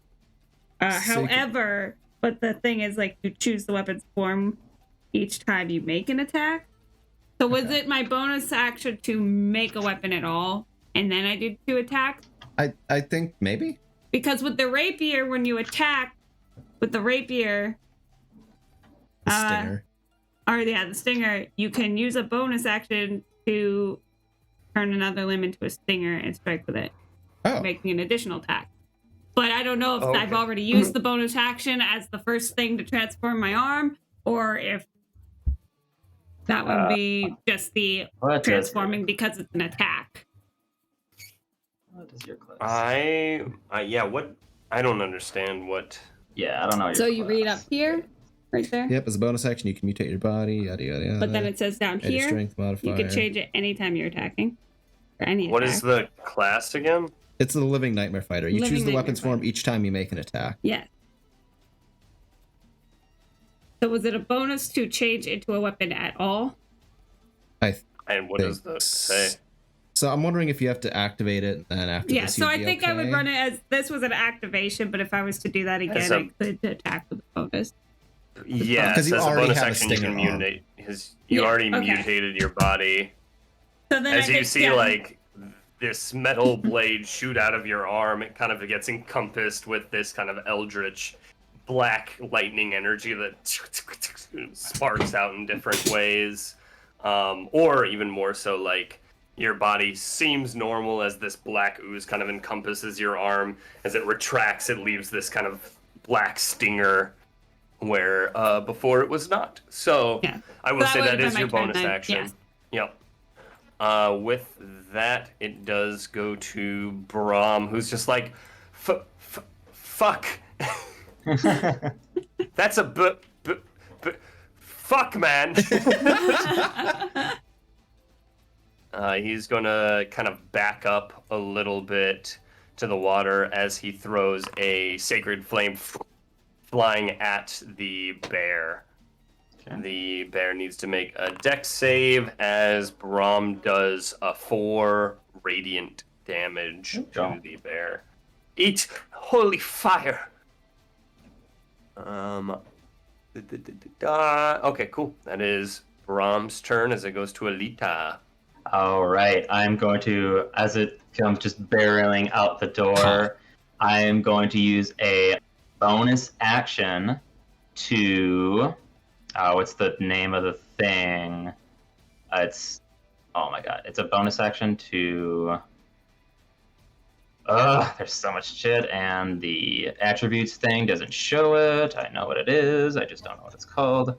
However, but the thing is, like, you choose the weapon's form each time you make an attack. So was it my bonus action to make a weapon at all, and then I did 2 attacks? I think maybe. Because with the rapier, when you attack with the rapier, The stinger. the stinger, you can use a bonus action to turn another limb into a stinger and strike with it, making an additional attack. But I don't know if I've already used the bonus action as the first thing to transform my arm, or if that would be just the transforming because it's an attack. What is your class? What? I don't understand what. Yeah, I don't know. Your So you class. read up here, right there. Yep, as a bonus action, you can mutate your body, yada yada yada. But then it says down Add your here, strength modifier. you can change it anytime you're attacking. Or any What attack. is the class again? It's the living nightmare fighter. You Living choose the Nightmare weapons form Fighter. each time you make an attack. Yes. So was it a bonus to change into a weapon at all? And what does the say? So I'm wondering if you have to activate it, and then after Yeah, this, so you'd I be think I would okay. run it as this was an activation, but if I was to do that again, I could attack with a bonus. Yes, Because you as a already bonus have a action, you can stinger arm. mutate. You already okay. mutated your body. So then As I you could, see, like, this metal blade shoot out of your arm, it kind of gets encompassed with this kind of eldritch black lightning energy that sparks out in different ways. Or even more so, like, your body seems normal as this black ooze kind of encompasses your arm. As it retracts, it leaves this kind of black stinger where before it was not. So Yeah. I will So that say would that have is been your my turn bonus then, action. yes. Yep. With that, it does go to Brahm, who's just like, fuck. That's a fuck, man. He's gonna kind of back up a little bit to the water as he throws a sacred flame flying at the bear. Okay. The bear needs to make a dex save as Brahm does a 4 radiant damage to the bear. Eat holy fire. Okay, cool. That is Brahm's turn as it goes to Alita. All right, I'm going to, as it comes just barreling out the door, I am going to use a bonus action to, what's the name of the thing? Oh my god, it's a bonus action to, there's so much shit, and the attributes thing doesn't show it. I know what it is, I just don't know what it's called.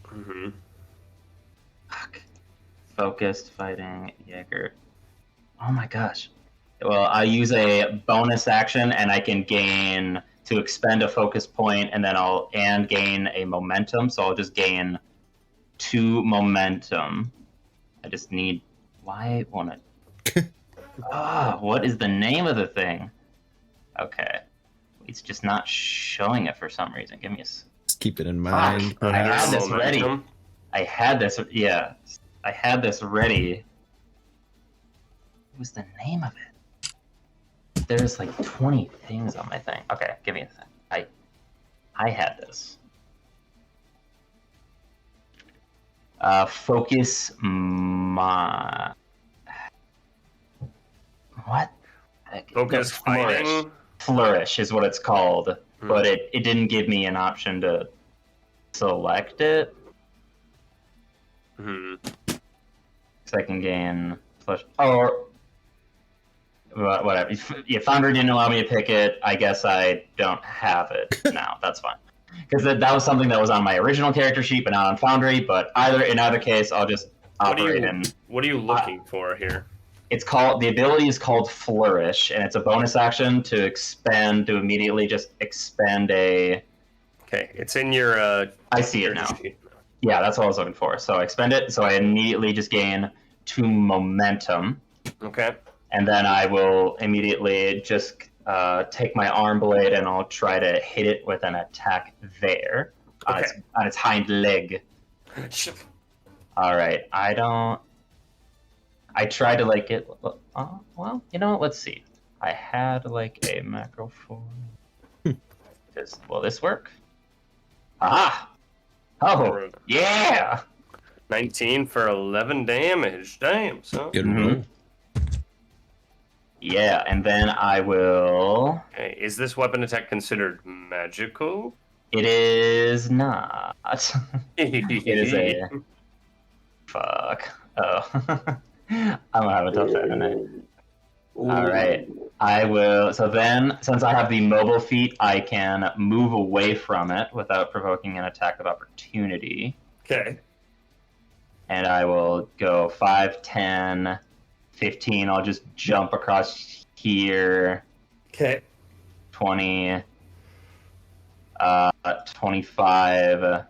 Mm-hmm. Fuck. Focused, fighting, Jaeger. Oh my gosh. Well, I use a bonus action, and I can gain to expend a focus point, and then I'll gain a momentum. So I'll just gain 2 momentum. I just need. Why won't it? What is the name of the thing? Okay, it's just not showing it for some reason. Give me a. Just keep it in mind. I had perhaps. this ready. I had this. Yeah. I had this ready. What was the name of it? There's like 20 things on my thing. Okay, give me a thing. I had this. Focus my. What? Focus Flourish. fighting. Flourish is what it's called, but it didn't give me an option to select it. Hmm. So I can gain plus, or whatever. Yeah, Foundry didn't allow me to pick it. I guess I don't have it now. That's fine, because that was something that was on my original character sheet, but not on Foundry. But in either case, I'll just operate in. What are you looking for here? the ability is called Flourish, and it's a bonus action to immediately just expend a. Okay, it's in your. I see it character now. sheet. Yeah, that's what I was looking for. So I expend it, so I immediately just gain 2 momentum, Okay. and then I will immediately just take my arm blade and I'll try to hit it with an attack there on its hind leg. All right, I tried to like get. Well, you know what? Let's see. I had like a macro form. Will this work? Aha! Oh, yeah! 19 for 11 damage. Damn, son. Good Mhm. roll. Yeah, and then I will. Okay, is this weapon attack considered magical? It is not. It is a. Fuck. Oh. I'm gonna have a tough time tonight. Alright. I will. So then, since I have the mobile feat, I can move away from it without provoking an attack of opportunity. Okay. And I will go 5, 10, 15. I'll just jump across here. Okay. 20, 25,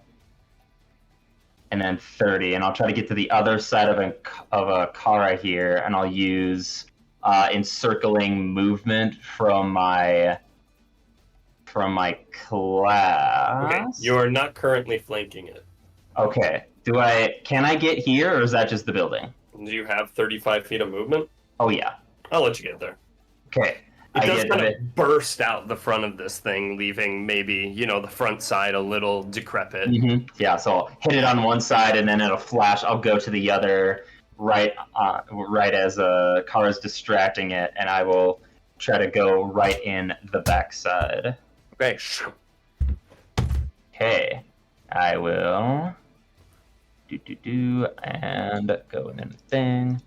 and then 30. And I'll try to get to the other side of a Kara here, and I'll use encircling movement from my class. Okay. You are not currently flanking it. Okay. Can I get here, or is that just the building? Do you have 35 feet of movement? Oh yeah. I'll let you get there. Okay. It I does get kind it. of burst out the front of this thing, leaving maybe, the front side a little decrepit. Mm-hmm. Yeah, so I'll hit it on one side, and then it'll flash. I'll go to the other right as Kara's distracting it, and I will try to go right in the backside. Okay. Okay. I will and go in the thing.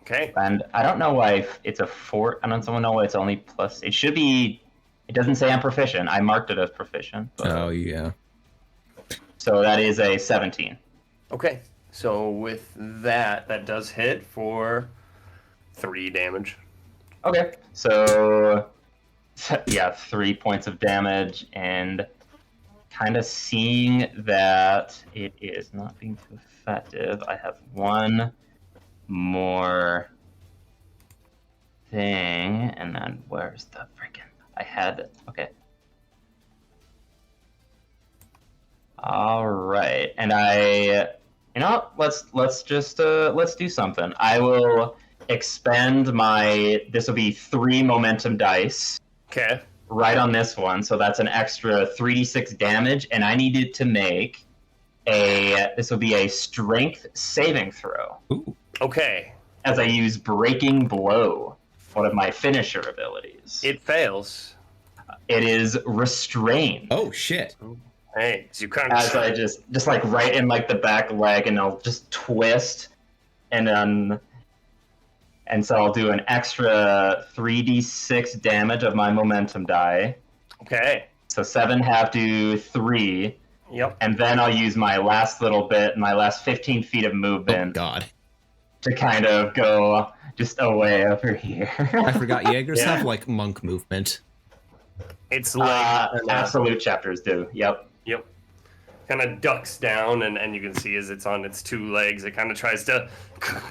Okay. And I don't know why it's a 4. I don't know why it's only plus. It should be. It doesn't say I'm proficient. I marked it as proficient. But... Oh yeah. So that is a 17. Okay. So with that does hit for 3 damage. Okay. So yeah, 3 points of damage, and kind of seeing that it is not being too effective, I have one more thing, and then where's the freaking? I had it. Okay. All right, and let's do something. I will expend my. This will be 3 momentum dice. Okay. Right on this one, so that's an extra 3d6 damage, and I needed to make this will be a strength saving throw. Ooh. Okay. As I use Breaking Blow, one of my finisher abilities. It fails. It is restrained. Oh shit. Hey, so you kind As of I just like right in like the back leg, and I'll just twist, and so I'll do an extra 3d6 damage of my momentum die. Okay. So 7 have to 3. Yep. And then I'll use my last little bit, my last 15 feet of Oh movement god. to kind of go just away over here. I forgot Jaegers Yeah. have like monk movement. It's like Absolute chapters do. Yep. Yep. Kind of ducks down, and you can see as it's on its 2 legs, it kind of tries to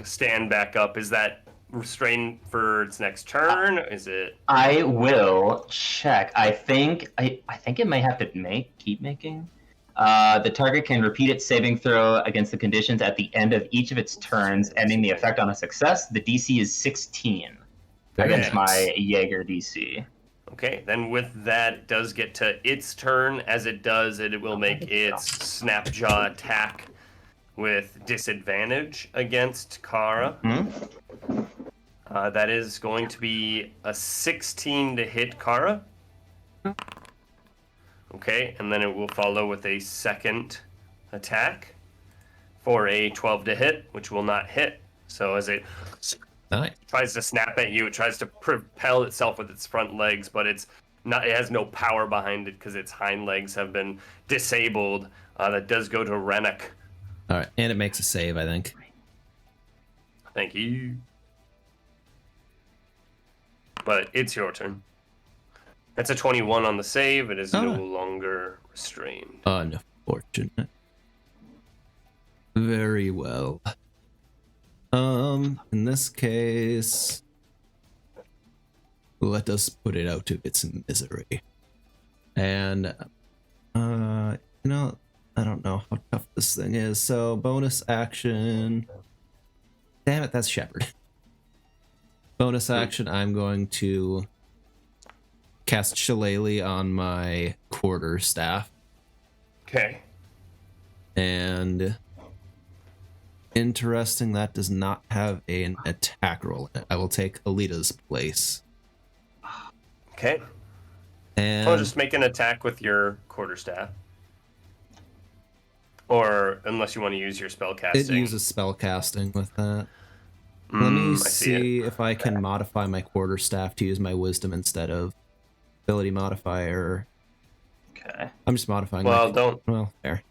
stand back up. Is that restrained for its next turn? Is it? I will check. I think it may have to keep making. The target can repeat its saving throw against the conditions at the end of each of its turns, ending the effect on a success. The DC is 16 against my Jaeger DC. Okay, then with that, it does get to its turn. As it does, it will make its Snapjaw attack with disadvantage against Kara. Hmm? That is going to be a 16 to hit Kara. Okay, and then it will follow with a second attack for a 12 to hit, which will not hit. So as it Nice. tries to snap at you, it tries to propel itself with its front legs, but it's not. It has no power behind it because its hind legs have been disabled. That does go to Renok. All right, and it makes a save, I think. Thank you. But it's your turn. That's a 21 on the save. It is no longer restrained. Unfortunate. Very well. In this case, let us put it out of its misery. And, I don't know how tough this thing is. So, bonus action. Damn it, that's Shepherd. Bonus action, I'm going to cast Shillelagh on my quarterstaff. Okay. And interesting, that does not have an attack roll in it. I will take Alita's place. Okay. And I'll just make an attack with your quarterstaff. Or unless you want to use your spell casting. it uses spell casting with that. Let me I see if I can modify my quarterstaff to use my wisdom instead of ability modifier. Okay. I'm just modifying. Well, fair.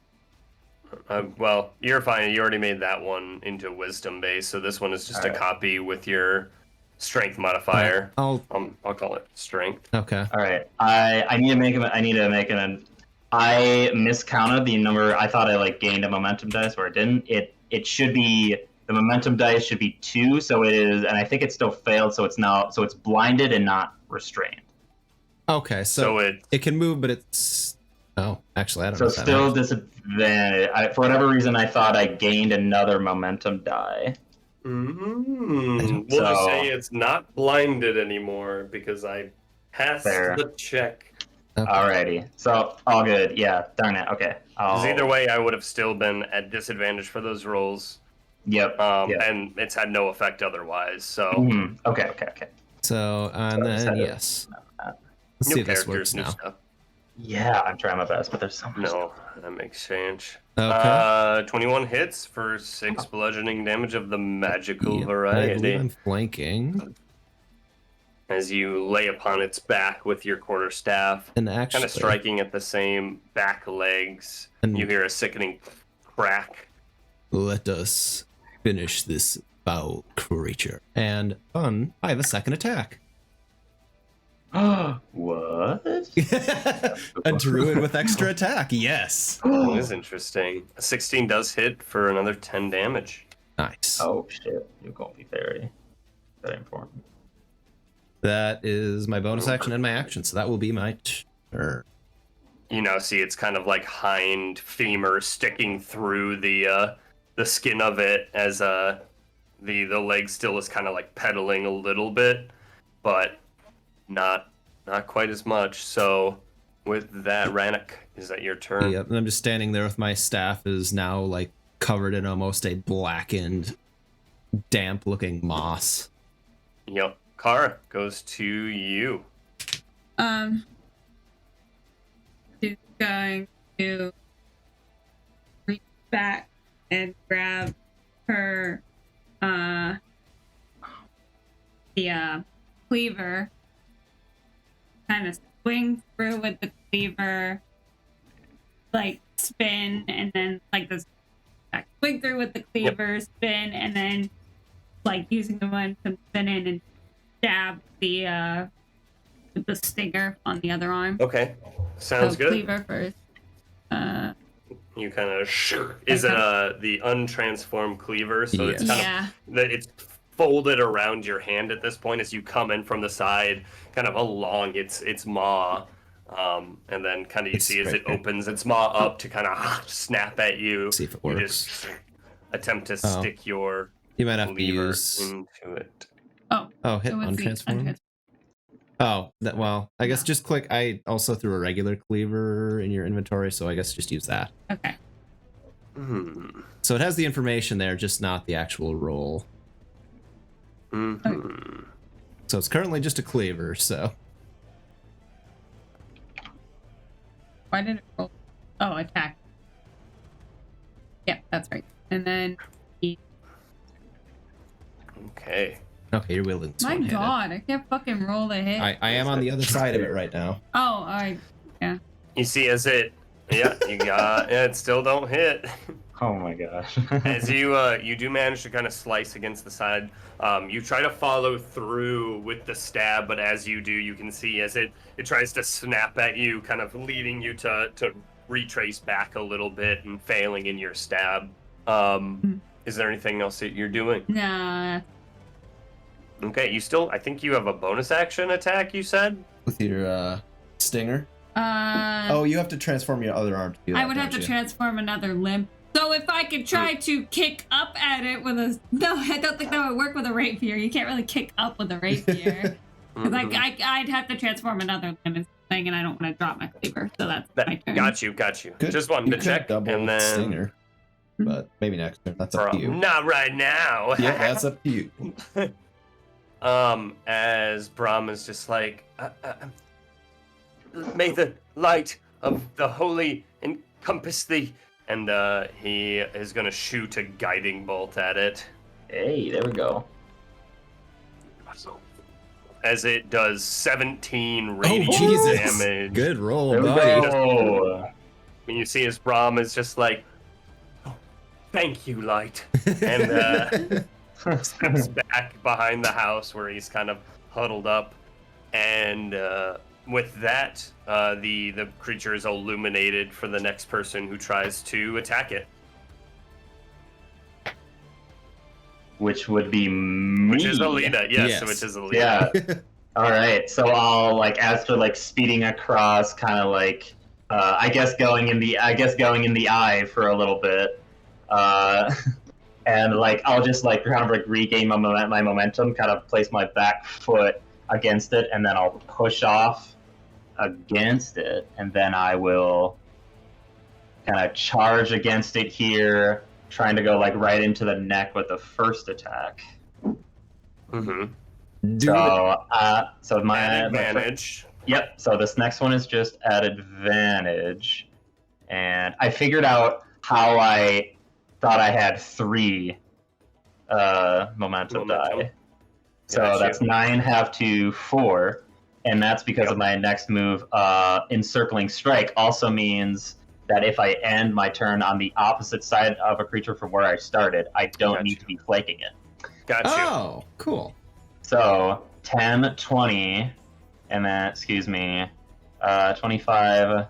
Well, you're fine. You already made that one into wisdom base, so this one is just a copy with your strength modifier. I'll call it strength. Okay. All right. I need to make I miscounted the number. I thought I gained a momentum dice where it didn't. It should be, the momentum dice should be 2, so it is, and I think it still failed, so it's blinded and not restrained. Okay, so it can move, but it's actually I don't know. So still disadvantage. For whatever reason, I thought I gained another momentum die. We'll just say it's not blinded anymore because I passed the check. Okay. Alrighty, so all good. Yeah, darn it. Okay. Because either way, I would have still been at disadvantage for those rolls. Yep. And it's had no effect otherwise. So. Okay. So then yes. Let's see if this works now. Stuff. Yeah, I'm trying my best, but there's so much. No, that makes sense. Okay. 21 hits for 6 bludgeoning damage of the magical I variety. believe I'm flanking. As you lay upon its back with your quarterstaff, And actually, kind of striking at the same back legs, And- you hear a sickening crack. let us finish this foul creature. And I have a second attack. What? A druid with extra attack. Yes. That is interesting. A 16 does hit for another 10 damage. Nice. Oh shit! You're gonna be very important. That is my bonus action and my action, so that will be my turn. You now see it's kind of like hind femur sticking through the skin of it as the leg still is kind of like pedaling a little bit, but not quite as much. So with that, Rannoch, is that your turn? Yep, and I'm just standing there with my staff is now covered in almost a blackened, damp-looking moss. Yep. Kara, goes to you. She's going to reach back and grab her the cleaver, kind of swing through with the cleaver, spin, and then this swing through with the cleaver, spin, and then using the momentum spin in and stab the stinger on the other arm. Okay, sounds good. Cleaver first. You kind of is it the untransformed cleaver? So it's kind of it's folded around your hand at this point as you come in from the side, kind of along its maw, and then kind of you see as it opens its maw up to kind of snap at you. See if it works. You just attempt to stick your You might have to cleaver use into it. hit untransform. I guess just click. I also threw a regular cleaver in your inventory, so I guess just use that. Okay. So it has the information there, just not the actual roll. So it's currently just a cleaver, so. Why did it roll? Oh, attack. Yeah, that's right. And then Okay. Okay, you're wielding this my one-handed. God, I can't fucking roll a hit. I am on the other side of it right now. Oh, all right. Yeah. You see as it, you got, it still don't hit. Oh my gosh. As you do manage to kind of slice against the side, you try to follow through with the stab, but as you do, you can see as it tries to snap at you, kind of leading you to retrace back a little bit and failing in your stab. Is there anything else that you're doing? Nah. Okay, I think you have a bonus action attack, you said? With your stinger? Uh, Oh, you have to transform your other arm to do that, I would have don't to you? transform another limb. So if I could try to kick up at it with a... No, I don't think that would work with a rapier. You can't really kick up with a rapier. Because I'd have to transform another limb and thing, and I don't want to drop my cleaver. So that's my turn. Got you. Could- Just wanted you to could check, double and then... stinger, but maybe next turn. That's up to you. Not right now. Yeah, that's up to you. As Brahm is just like, may the light of the holy encompass thee, and he is gonna shoot a guiding bolt at it. Hey, there we go. As it does 17 Oh, radiant Jesus. damage. Good roll, There we buddy. go. And you see as Brahm is just like, oh, thank you, light. And steps back behind the house where he's kind of huddled up. And with that, the creature is illuminated for the next person who tries to attack it. Which would be me. Which is Alita, yes, Yes. which is Alita. Yeah. All right. So I'll as for speeding across, kind of I guess going in the eye for a little bit, and I'll just kind of regain my momentum, kind of place my back foot against it, and then I'll push off against it, and then I will kind of charge against it here, trying to go right into the neck with the first attack. Mm-hmm. So my advantage. Yep, so this next one is just at advantage. And I figured out how I thought I had 3 momentum die. So Gotcha. that's 9 half to 4. And that's because of my next move. Encircling Strike also means that if I end my turn on the opposite side of a creature from where I started, I don't need to be flanking it. Gotcha. Oh, cool. So 10, 20, and then, 25,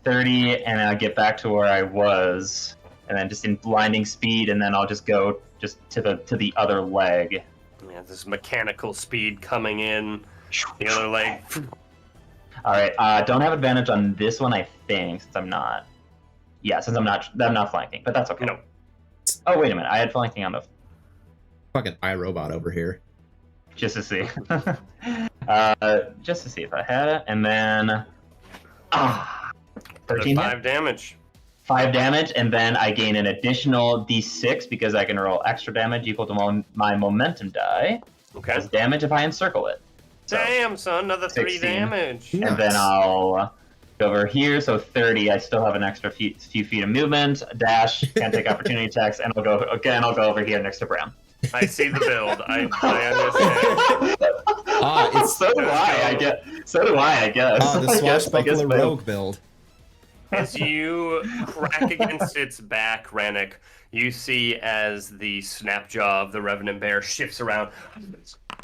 30, and I'll get back to where I was, and then just in blinding speed, and then I'll just go to the other leg. Yeah, this mechanical speed coming in. The other leg. All right. Don't have advantage on this one, I think, since I'm not. Yeah, since I'm not flanking, but that's okay. No. Oh, wait a minute. I had flanking on the Fucking iRobot over here. just to see. Just to see if I had it, and then 13 5 damage. 5 damage, and then I gain an additional d6 because I can roll extra damage equal to my momentum die Okay. as damage if I encircle it. So, Damn, son, another 3 16. damage. Nice. and then I'll go over here, so 30. I still have an extra few feet of movement. Dash, can't take opportunity attacks, and I'll go over here next to Bram. I see the build. I understand. It's So do I guess. the I guess swashbuckler my- rogue build. As you crack against its back, Rennick, you see as the snap jaw of the Revenant Bear shifts around,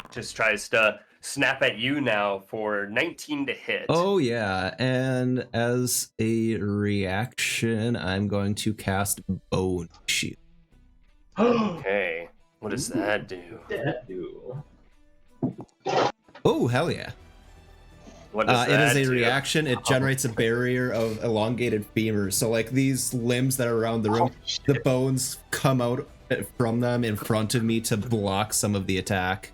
just tries to snap at you now for 19 to hit. Oh yeah, and as a reaction, I'm going to cast Bone Shield. Okay. What does that do? Oh hell yeah! What does It that is a do? reaction. It generates a barrier of elongated femurs. So like these limbs that are around the room, the bones come out from them in front of me to block some of the attack.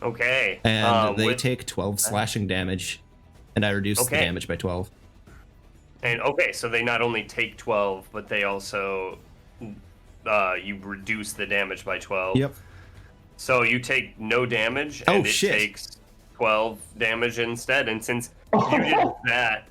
Okay. And they with- take 12 slashing damage, and I reduce the Okay. damage by 12. And okay, so they not only take 12, but they also you reduce the damage by 12. Yep. So you take no damage, Oh, and it shit. takes 12 damage instead. And since you did that,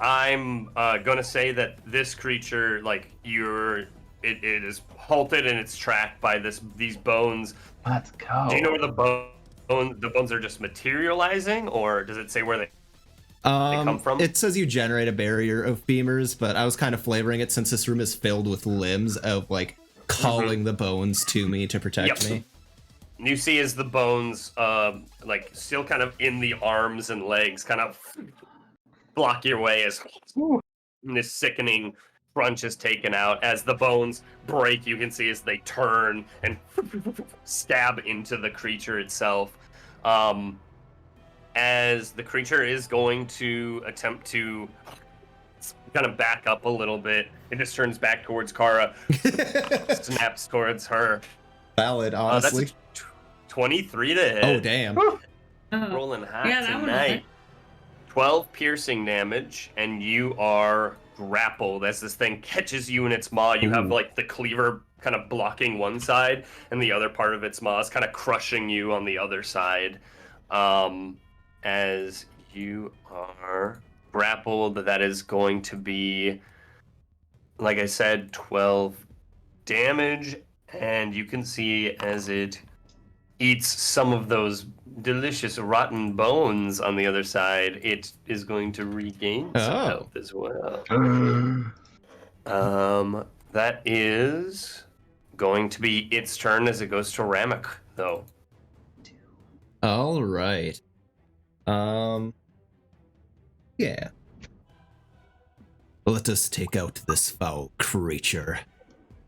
I'm gonna say that this creature, it is halted in its track by these bones. Let's go. Do you know where the bones are just materializing, or does it say where they come from? It says you generate a barrier of femurs, but I was kind of flavoring it since this room is filled with limbs of like calling the bones to me to protect me. And you see as the bones, like still kind of in the arms and legs, kind of block your way as this sickening crunch is taken out. As the bones break, you can see as they turn and stab into the creature itself. As the creature is going to attempt to kind of back up a little bit, it just turns back towards Kara, snaps towards her. Valid, honestly. That's a 23 to hit. Oh, damn. Rolling hot Yeah, that one tonight. hit. 12 piercing damage, and you are grappled as this thing catches you in its maw. You have like the cleaver kind of blocking one side, and the other part of its maw is kind of crushing you on the other side. As you are grappled, that is going to be, like I said, 12 damage, and you can see as it eats some of those delicious rotten bones on the other side, it is going to regain some health as well. That is going to be its turn as it goes to Ramek, though. All right. Yeah. Let us take out this foul creature.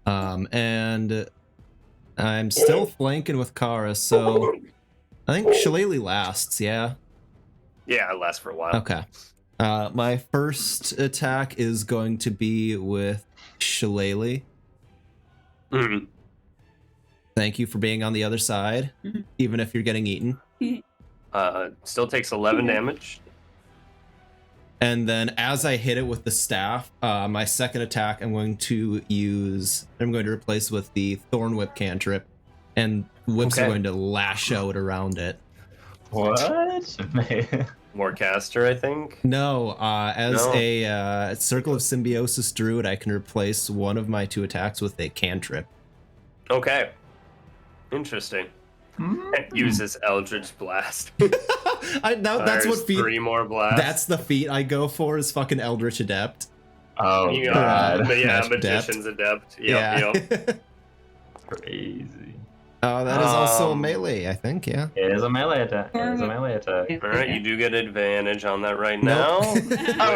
And I'm still flanking with Kara, so I think Shillelagh lasts, yeah? Yeah, it lasts for a while. Okay. My first attack is going to be with Shillelagh. Mhm. Thank you for being on the other side, even if you're getting eaten. Still takes 11 damage. And then as I hit it with the staff, my second attack I'm going to replace with the Thorn Whip cantrip, and whips are going to lash out around it. What? More caster, I think. No, a Circle of Symbiosis druid, I can replace one of my 2 attacks with a cantrip. Okay. Interesting. It uses Eldritch Blast. That's what feat. 3 more blasts. That's the feat I go for, is fucking Eldritch Adept. Oh, God. But yeah, Magic Magician's Adept. Yep. Crazy. That is also a melee, I think, yeah. It is a melee attack. It is a melee attack. All right, you do get advantage on that right now. Oh,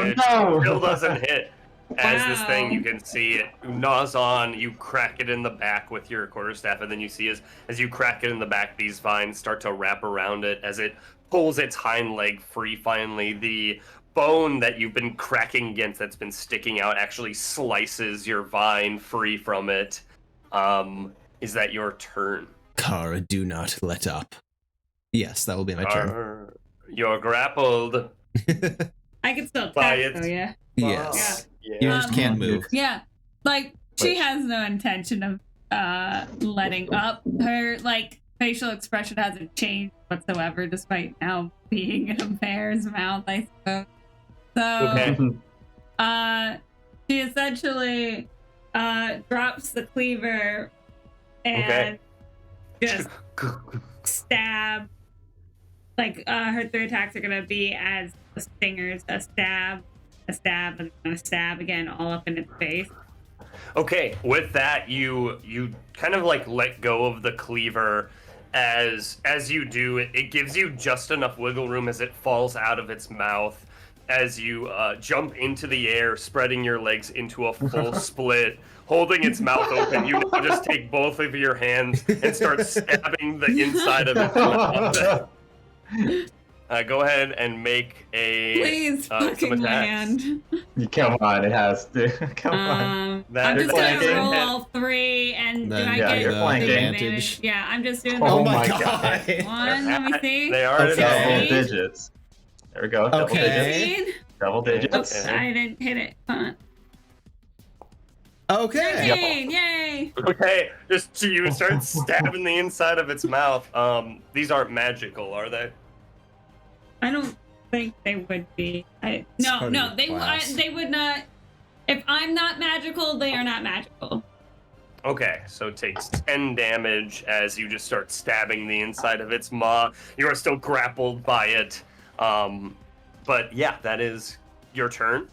which no! Still doesn't hit. As this thing, you can see it gnaws on. You crack it in the back with your quarterstaff, and then you see as you crack it in the back, these vines start to wrap around it as it pulls its hind leg free. Finally, the bone that you've been cracking against that's been sticking out actually slices your vine free from it. Is that your turn? Kara, do not let up. Yes, that will be my turn. You're grappled. I can still By attack, its though, yeah. Yes. Yeah. You just can't move. Yeah. Like, she has no intention of letting up. Her, like, facial expression hasn't changed whatsoever, despite now being in a bear's mouth, I suppose. So, Okay. she essentially drops the cleaver and just stab. Like, her 3 attacks are gonna be as the stingers, a stab, and a stab again, all up in its face. Okay, with that, you kind of like let go of the cleaver. As you do, it gives you just enough wiggle room as it falls out of its mouth. As you jump into the air, spreading your legs into a full split, holding its mouth open, you now just take both of your hands and start stabbing the inside of its mouth. Go ahead and make a Please, some fucking attacks. land. Come on, it has to. Come on. That I'm is just gonna flanking. roll all 3, and do Then, I yeah, get you're the flanking. advantage? Yeah, I'm just doing Oh Oh my my God. god. 1, let me see. They are Okay. Double 16. digits. There we go. Double Okay. digits. 16? Double digits. Okay. I didn't hit it. Huh. Okay. 13, yay! Okay, just you start stabbing the inside of its mouth. These aren't magical, are they? I don't think they would be. part No, of your class. they would not. If I'm not magical, they are not magical. Okay, so it takes 10 damage as you just start stabbing the inside of its maw. You are still grappled by it. But yeah, that is your turn.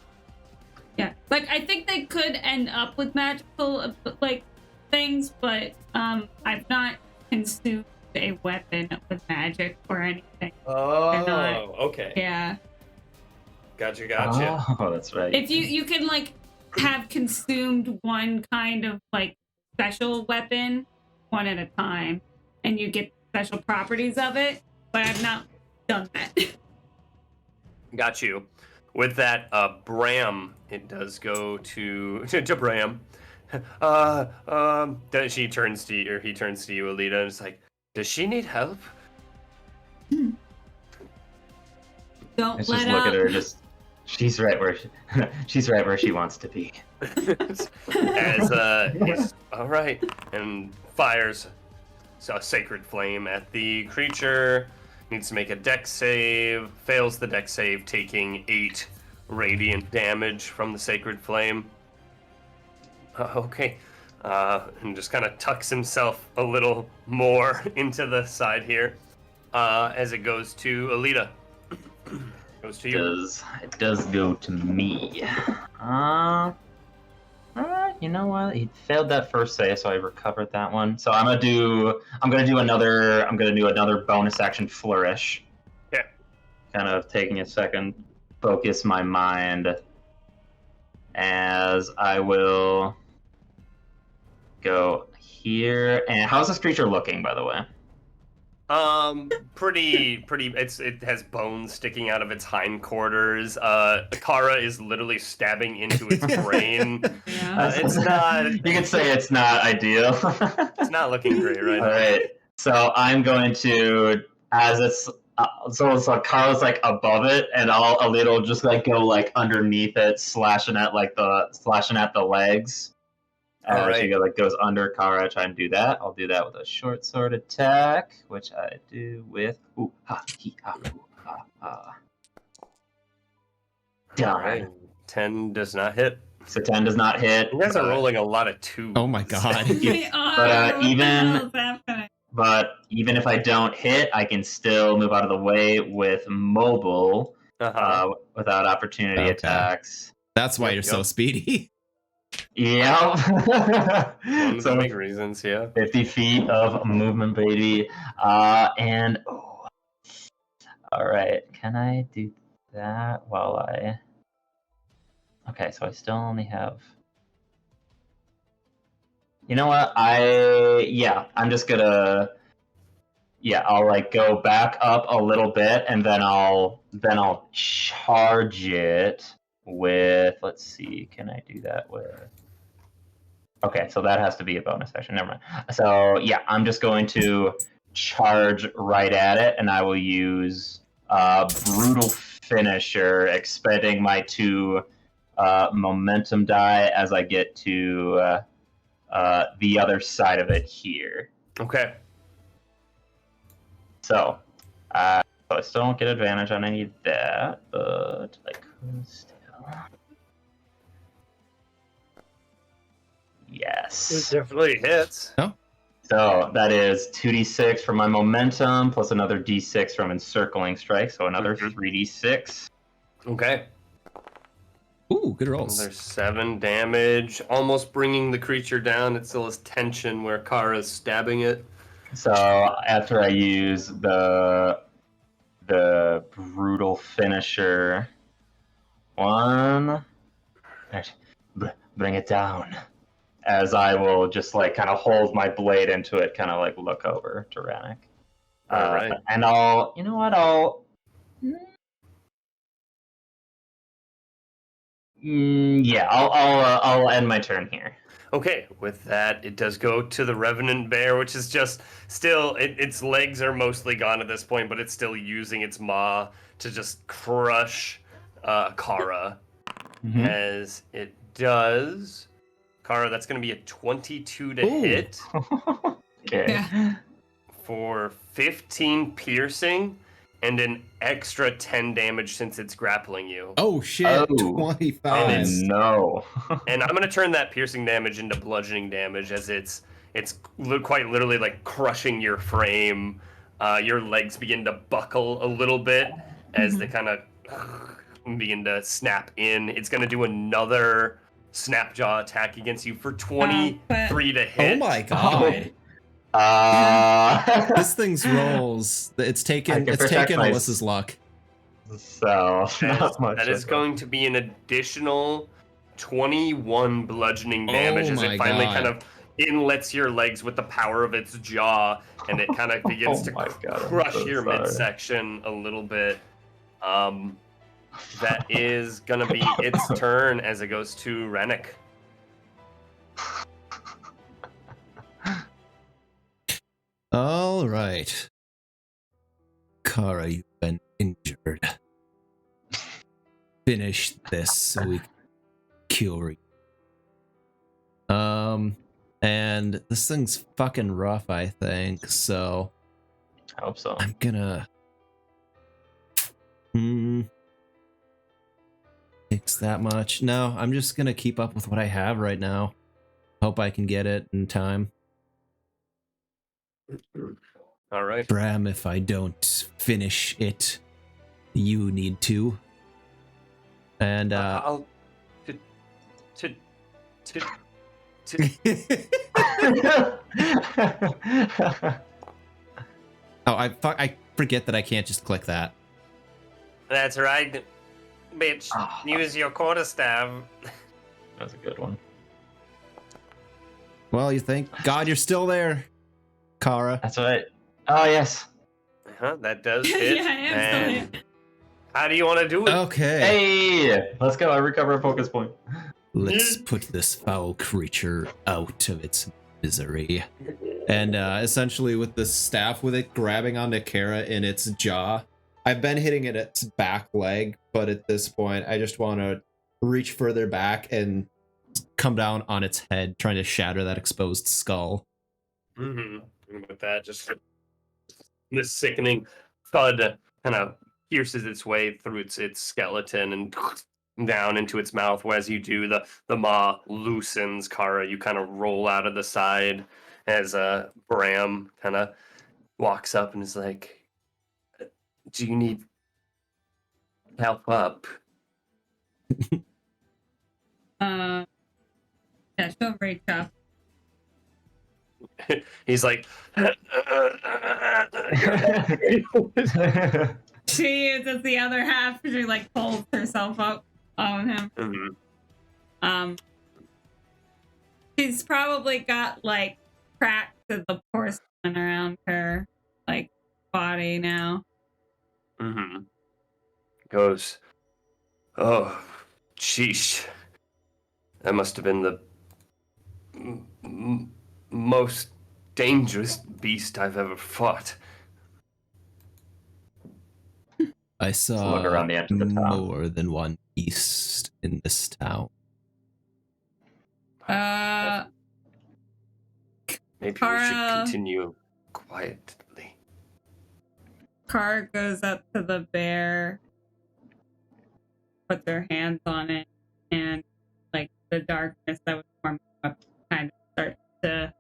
Yeah, like I think they could end up with magical like things, but I've not consumed a weapon with magic or anything. Oh, okay. Yeah. Gotcha. Oh, that's right. If you can like have consumed one kind of like special weapon one at a time, and you get special properties of it, but I've not done that. Got you. With that, Bram, it does go to Bram. Then she turns to you, or he turns to you, Alita, and it's like, does she need help? Don't Let's let just look up. at her. She's right where she's right where she wants to be. He's, all right, and fires a sacred flame at the creature. Needs to make a dex save. Fails the dex save, taking 8 radiant damage from the sacred flame. Okay. And just kind of tucks himself a little more into the side here as it goes to Alita. Goes to you. It does go to me. You know what? He failed that first save, so I recovered that one. So I'm gonna do another bonus action flourish. Yeah. Kind of taking a second, focus my mind, as I will go here. And how's this creature looking, by the way? Pretty. It has bones sticking out of its hindquarters. Kara is literally stabbing into its brain. Yeah. It's not. You could say it's not ideal. It's not looking great right All now. right. So I'm going to, as it's so Kara's like above it, and a little just like go like underneath it, slashing at the legs. All right. She goes under Kara. Try and do that. I'll do that with a short sword attack, which I do with ooh ha he ha ooh ha ha. All right. 10 does not hit. So 10 does not hit. You guys are rolling a lot of 2s. Oh my god. We are. But, What the hell is happening? But even if I don't hit, I can still move out of the way with mobile without opportunity Okay. attacks. That's why Yep, you're so yep. speedy. Yep. One of the big reasons, yeah. 50 feet of movement, baby. All right. Can I do that while I? Okay, so I still only have. You know what? I'm just gonna. Yeah, I'll like go back up a little bit, and then I'll charge it with. Let's see. Can I do that with? Okay, so that has to be a bonus action. Never mind. So yeah, I'm just going to charge right at it, and I will use brutal finisher, expending my 2 momentum die as I get to the other side of it here. Okay. So I still don't get advantage on any of that, but I could still. Yes. It definitely hits. So that is 2d6 for my momentum, plus another d6 from encircling strike, so another 3d6. Okay. Ooh, good rolls. Another 7 damage, almost bringing the creature down. It still has tension where Kara's stabbing it. So after I use the brutal finisher, bring it down. As I will just like kind of hold my blade into it, kind of like look over to Rannick. All right. And I'll end my turn here. Okay, with that, it does go to the Revenant Bear, which is just still, its legs are mostly gone at this point, but it's still using its maw to just crush Kara. Mhm. As it does. Kara, that's going to be a 22 to hit Okay. Yeah. for 15 piercing and an extra 10 damage since it's grappling you. Oh shit, Oh. 25. And it's- No. And I'm going to turn that piercing damage into bludgeoning damage as it's quite literally like crushing your frame. Your legs begin to buckle a little bit as the kind of begin to snap in. It's going to do another snap jaw attack against you for 23 to hit. Oh my god. This thing's rolls. It's taken Alyssa's luck. So not much. That is going to be an additional 21 bludgeoning damage as it finally kind of inlets your legs with the power of its jaw, and it kind of begins to crush your midsection a little bit. That is going to be its turn as it goes to Rennick. All right. Kara, you've been injured. Finish this so we can cure you. And this thing's fucking rough, I think, so I hope so. I'm gonna takes that much. No, I'm just gonna keep up with what I have right now. Hope I can get it in time. All right. Bram, if I don't finish it, you need to. And I'll I forget that I can't just click that. That's right, bitch. Use your quarterstaff. That's a good one. Well, you think? God, you're still there, Kara. That's right. Oh, yes. That does hit. Yeah, I am still here. How do you want to do it? Okay. Hey, let's go. I recover a focus point. Let's put this foul creature out of its misery. And essentially with the staff, with it grabbing onto Kara in its jaw, I've been hitting it at its back leg, but at this point, I just want to reach further back and come down on its head, trying to shatter that exposed skull. And with that, just this sickening thud kind of pierces its way through its skeleton and down into its mouth. As you do, the maw loosens. Kara, you kind of roll out of the side as Bram kind of walks up and is like, "Do you need help up?" Yeah, she'll reach up. He's like, She uses the other half. She like pulls herself up on him. She's probably got like cracks of the porcelain around her like body now. Goes, "Oh, sheesh. That must have been the most dangerous beast I've ever fought." I saw look around the edge of the town. more than one beast in this town. Maybe we Kara- should continue quietly. Kara goes up to the bear, puts her hands on it, and like the darkness that was forming up kind of starts to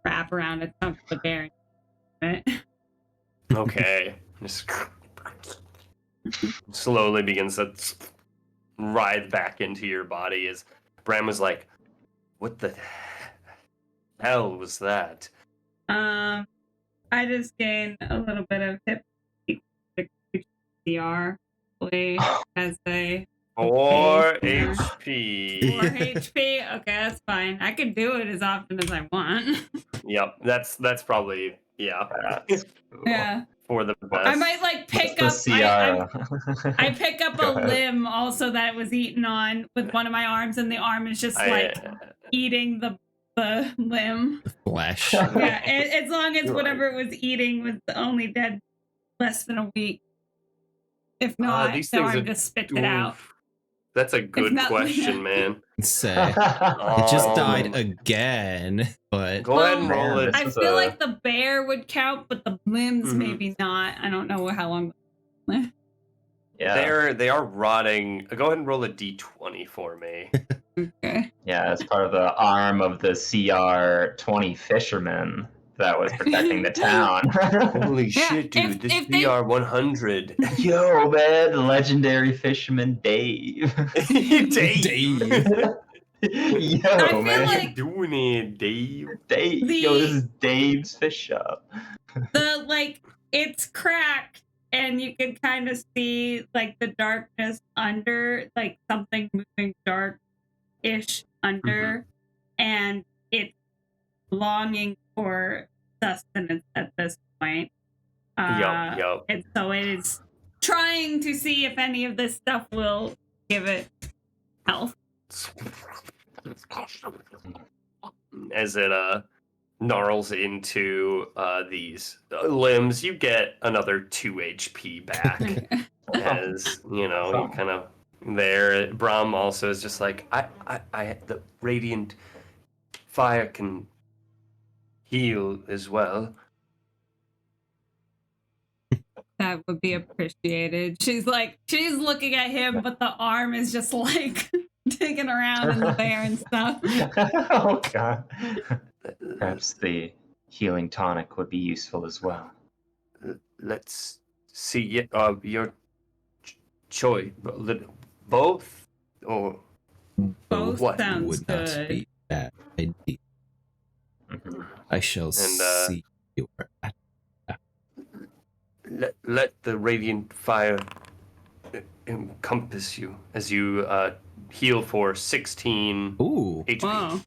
wrap around the top of the bear. Okay. Just slowly begins to writhe back into your body as Bram was like, "What the hell was that?" I just gained a little bit of hip CR as a 4 Okay. HP. 4 HP. Okay, that's fine. I can do it as often as I want. Yep, that's probably Yeah. for the best. I might like pick up. I pick up a limb also that was eaten on with one of my arms, and the arm is just like eating the limb. Flesh. Yeah, as long as whatever it was eating was only dead less than a week. If not, these the things arm just spits it out. That's a good question, man. Say, it just died again, but Go ahead and roll it. I feel like the bear would count, but the limbs maybe not. I don't know how long. Yeah. They are rotting. Go ahead and roll a d20 for me. Okay. Yeah, as part of the arm of the CR-20 fisherman, that was protecting the town. Holy Yeah, shit, dude! if- This if they- VR 100. Yo, man, the legendary fisherman Dave. Dave. Yo, I feel man. like- Doing it, Dave. Dave. Yo, this is Dave's fish shop. The like it's cracked and you can kind of see like the darkness under, like something moving dark-ish under, and it's longing for sustenance at this point. Yup. And so it is trying to see if any of this stuff will give it health. As it gnarls into these limbs, you get another 2 HP back. As you know, you kind of there. Brahm also is just like, I the radiant fire can heal as well. That would be appreciated. She's looking at him, but the arm is just like digging around in the bear and stuff. Oh, God. Perhaps the healing tonic would be useful as well. Let's see your choice. Both or Both what sounds would not good. be bad idea. Mhm. I shall see you at. let the radiant fire encompass you as you heal for 16 Ooh, HP. Wow.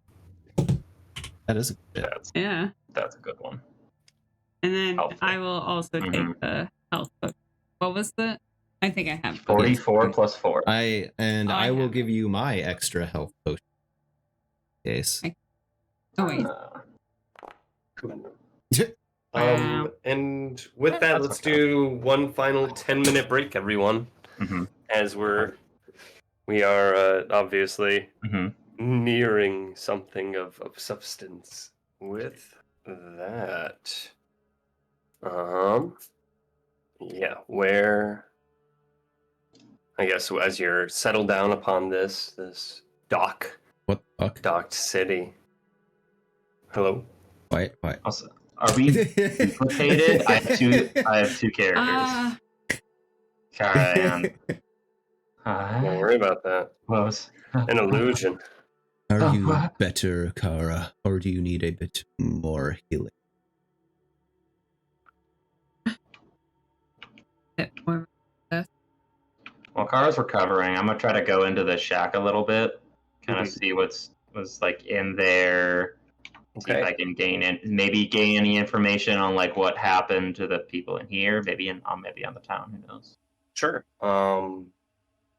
that is a good. Yeah. That's a good one. And then Health. I will also take the health book. What was the? I think I have. 44 plus 4. I I will have give you my extra health potion. Case. Oh wait. And with that, let's do one final 10-minute break, everyone. Mhm. As we are obviously Mhm. nearing something of substance with that. Yeah, where I guess as you're settled down upon this What the fuck? docked city. Hello? Why? Also, are we duplicated? I have two characters. Kara and Don't worry about that. Close. An illusion. Are you what? better, Kara, or do you need a bit more healing? While Kara's recovering, I'm gonna try to go into the shack a little bit, kind of Mhm. see was like in there. See if Okay. I can gain any information on like what happened to the people in here. Maybe on the town. Who knows? Sure.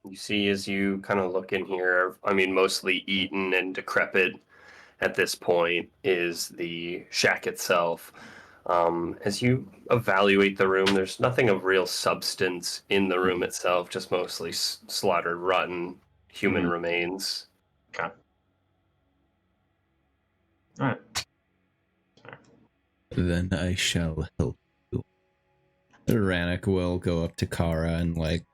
You see as you kind of look in here, I mean, mostly eaten and decrepit at this point is the shack itself. As you evaluate the room, there's nothing of real substance in the room itself, just mostly slaughtered, rotten human Mhm. remains. Okay. All right. Then I shall help you. Rannick will go up to Kara and like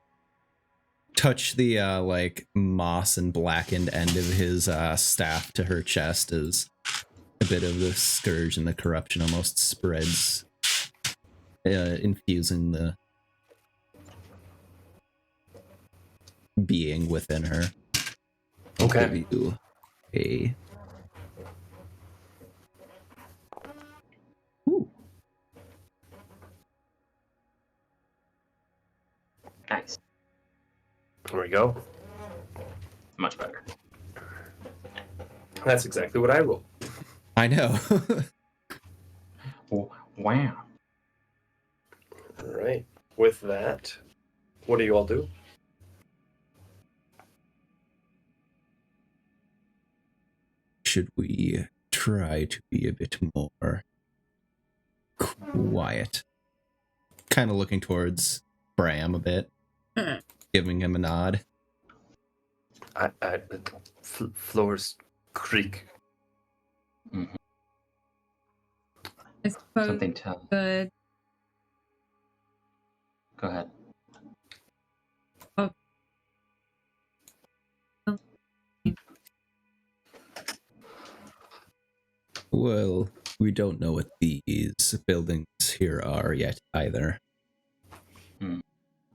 touch the like moss and blackened end of his staff to her chest as a bit of the scourge and the corruption almost spreads, infusing the being within her. I'll Okay. give you a Nice. There we go. Much better. That's exactly what I rolled. I know. Oh, wow. All right. With that, what do you all do? Should we try to be a bit more quiet? Kind of looking towards Bram a bit, giving him a nod. Floors creak. Mm-hmm. I suppose Something tell. the Go ahead. Well, We don't know what these buildings here are yet either.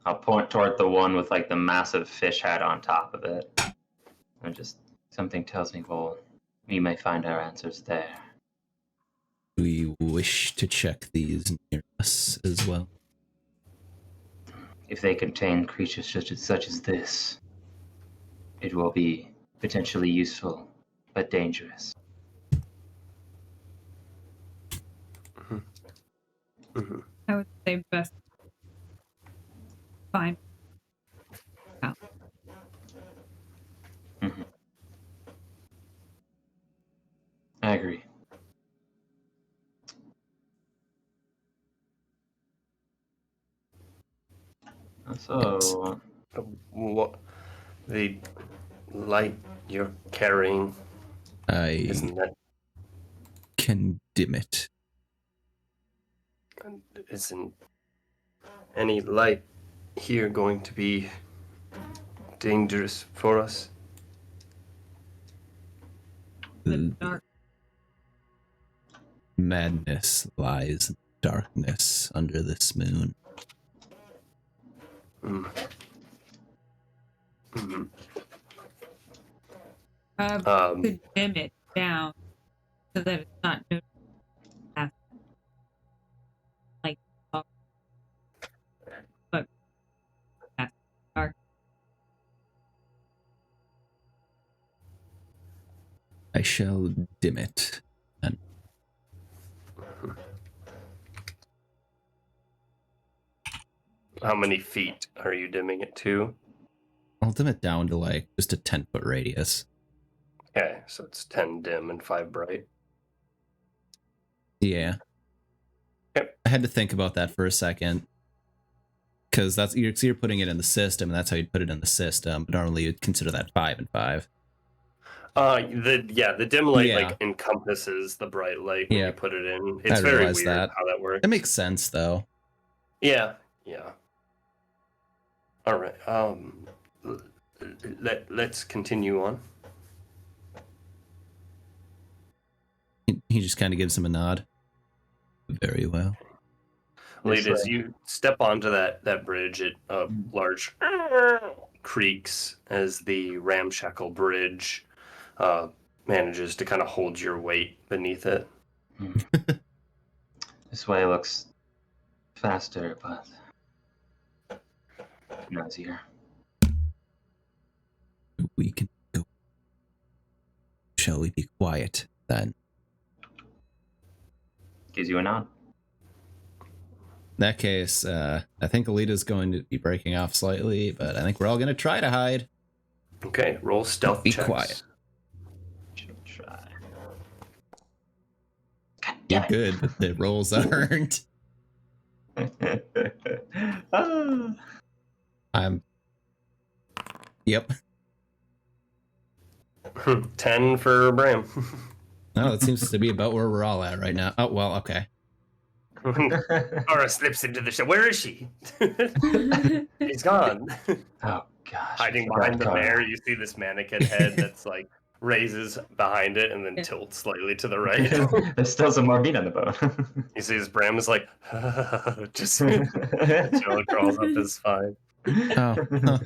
I'll point toward the one with like the massive fish head on top of it. And just something tells me, well, we may find our answers there. We wish to check these near us as well. If they contain creatures such as this, it will be potentially useful, but dangerous. Mm-hmm. I would say best find out. Mm-hmm. I agree. So, What the light you're carrying? I Isn't that can dim it. isn't any light here going to be dangerous for us? The dark. Madness lies in darkness under this moon. Mm. Mm-hmm. To dim it down so that it's not noticed. Like, but that's dark. I shall dim it. And How many feet are you dimming it to? I'll dim it down to like just a 10-foot radius. Okay, so it's 10 dim and 5 bright. Yeah. Yep. I had to think about that for a second. Because you're putting it in the system, and that's how you'd put it in the system. But normally you'd consider that 5 and 5. The dim light Yeah. like encompasses the bright light when you Yep. put it in. It's I very realized weird that. how that works. It makes sense, though. Yeah. All right. Let's continue on. He just kind of gives him a nod. Very well. Late as you step onto that bridge, it large creaks as the ramshackle bridge manages to kind of hold your weight beneath it. this way looks faster, but noisier. We can go. Shall we be quiet, then? Gives you a nod. In that case, I think Alita's going to be breaking off slightly, but I think we're all going to try to hide. Okay, roll stealth Be checks. quiet. Should try. You're good, but the rolls aren't. I'm... Yep. 10 for Bram. No, that seems to be about where we're all at right now. Oh, well, okay. Aura slips into the show. Where is she? He's gone. Oh gosh. Hiding behind the mare, you see this mannequin head that's like raises behind it and then tilts slightly to the right. There's still some more meat on the bone. You see his Bram is like, just Joe crawls up his spine. Oh, huh.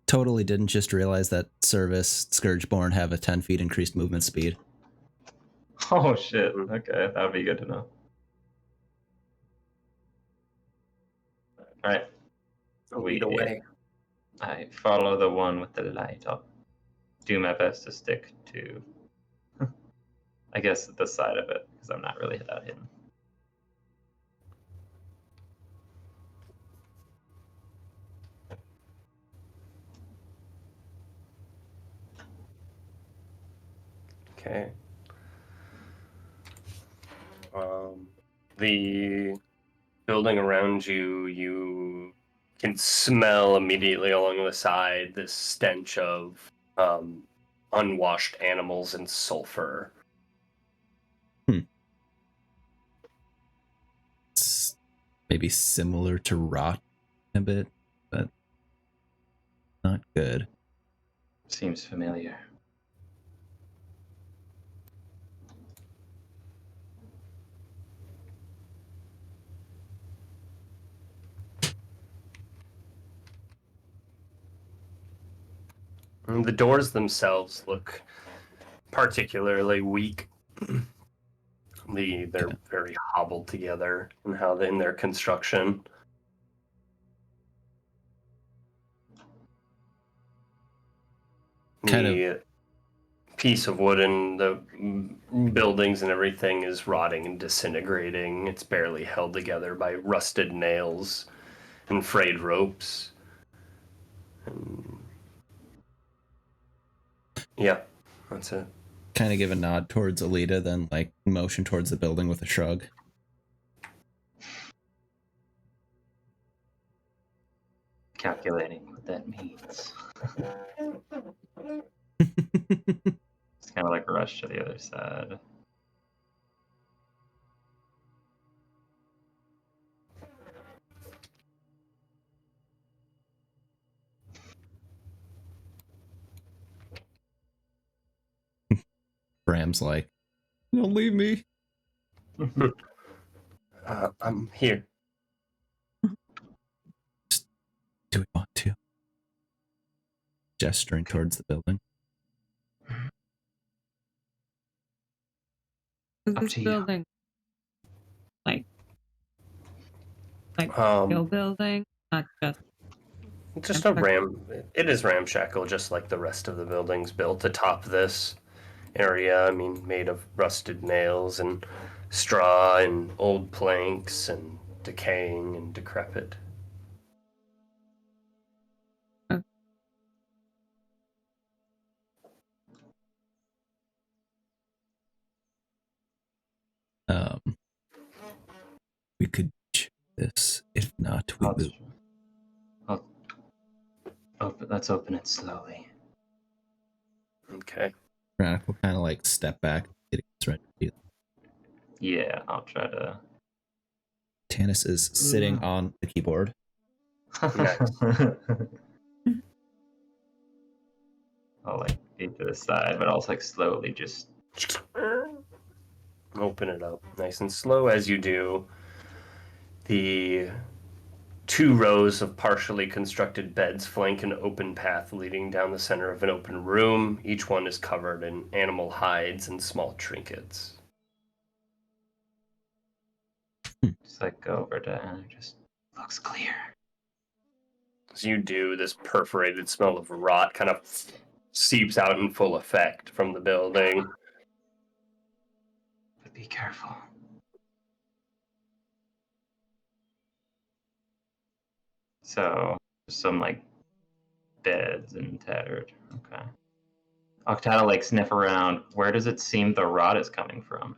Totally didn't just realize that Service Scourgeborn have a 10 feet increased movement speed. Oh shit. Okay, that would be good to know. Alright. Lead away. I follow the one with the light. I'll do my best to stick to, I guess, the side of it, because I'm not really that hidden. Okay. The building around you, you can smell immediately along the side this stench of unwashed animals and sulfur. It's maybe similar to rot a bit, but not good. Seems familiar. And the doors themselves look particularly weak. They're very hobbled together in their construction. The piece of wood in the buildings and everything is rotting and disintegrating. It's barely held together by rusted nails and frayed ropes. And yeah, that's it. Kind of give a nod towards Alita, then like motion towards the building with a shrug. Calculating what that means. It's kind of like rush to the other side. Bram's like, don't leave me. I'm here. Do we want to? Gesturing towards the building. Is Up this to you. building like real building, not just a ram. It is ramshackle, just like the rest of the buildings built atop this area. I mean, made of rusted nails and straw and old planks and decaying and decrepit. We could check this. If not, we will. Let's open it slowly. Okay. Brannock will kind of like step back, getting ready. Yeah, I'll try to. Tannis is sitting on the keyboard. I'll like be to the side, but I'll like slowly just Open it up nice and slow as you do. The 2 rows of partially constructed beds flank an open path leading down the center of an open room. Each one is covered in animal hides and small trinkets. just like go over to and it just looks clear. As you do, this perforated smell of rot kind of seeps out in full effect from the building. But be careful. So, some like beds and tattered. Okay. Octana like sniff around. Where does it seem the rot is coming from?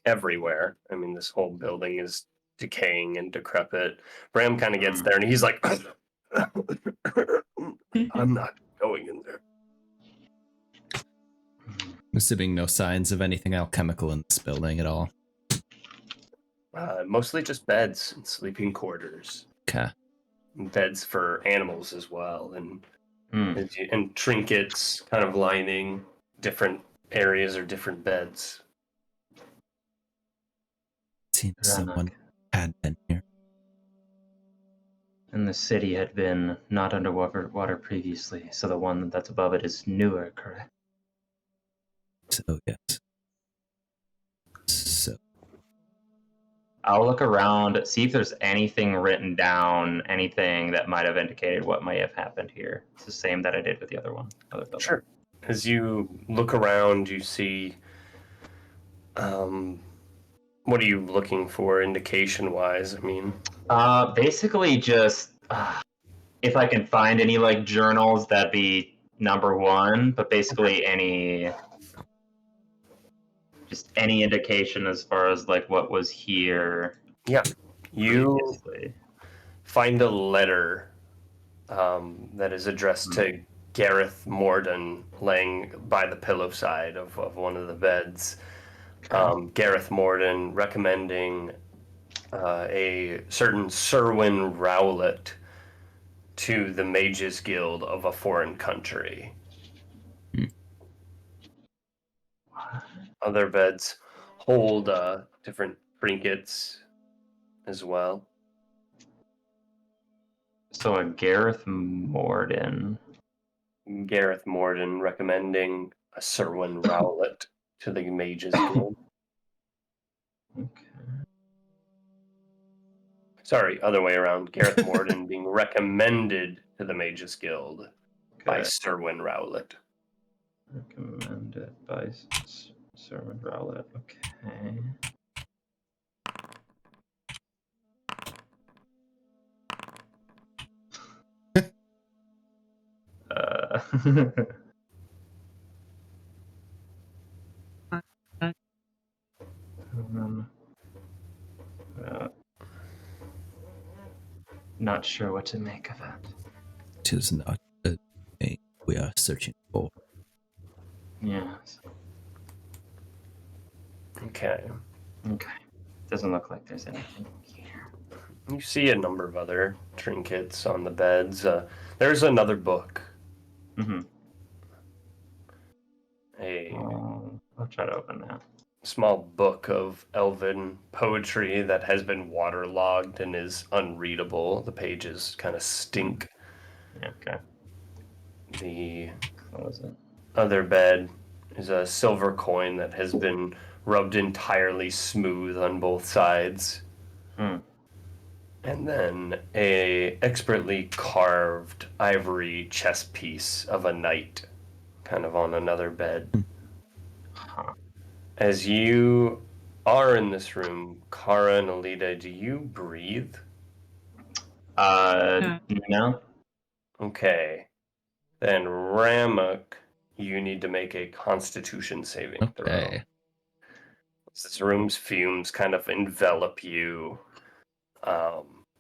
Everywhere. I mean, this whole building is decaying and decrepit. Bram kind of gets there and he's like, I'm not going in there. I'm assuming no signs of anything alchemical in this building at all. Mostly just beds and sleeping quarters. Okay. And beds for animals as well, and trinkets kind of lining different areas or different beds. Seems someone had been here. And the city had been not underwater previously, so the one that's above it is newer, correct? So, yes. So. I'll look around, see if there's anything written down, anything that might have indicated what might have happened here. It's the same that I did with the other one. Sure. As you look around, you see... what are you looking for indication-wise? I mean... basically just... if I can find any, like, journals, that'd be number one. But basically any... Just any indication as far as, like, what was here. Yeah. You previously. Find a letter that is addressed to Gareth Morden laying by the pillow side of one of the beds. Gareth Morden recommending a certain Serwyn Rowlett to the Mages Guild of a foreign country. Other beds hold different trinkets as well. So a Gareth Morden. Gareth Morden recommending a Serwyn Rowlet to the Mages Guild. Okay. Sorry, other way around. Gareth Morden being recommended to the Mages Guild by Serwyn Rowlet. Recommended by Serwyn Rowlet. Okay. Not sure what to make of it. It is not the thing we are searching for. Yes. Okay. Okay. Doesn't look like there's anything here. You see a number of other trinkets on the beds. There's another book. Mm-hmm. A I'll try to open that. small book of elven poetry that has been waterlogged and is unreadable. The pages kind of stink. Yeah, okay. The Close it. other bed is a silver coin that has been rubbed entirely smooth on both sides. And then a expertly carved ivory chess piece of a knight kind of on another bed. Huh. As you are in this room, Kara and Alita, do you breathe? No. Okay. Then Ramuk, you need to make a constitution saving throw. Okay. This room's fumes kind of envelop you.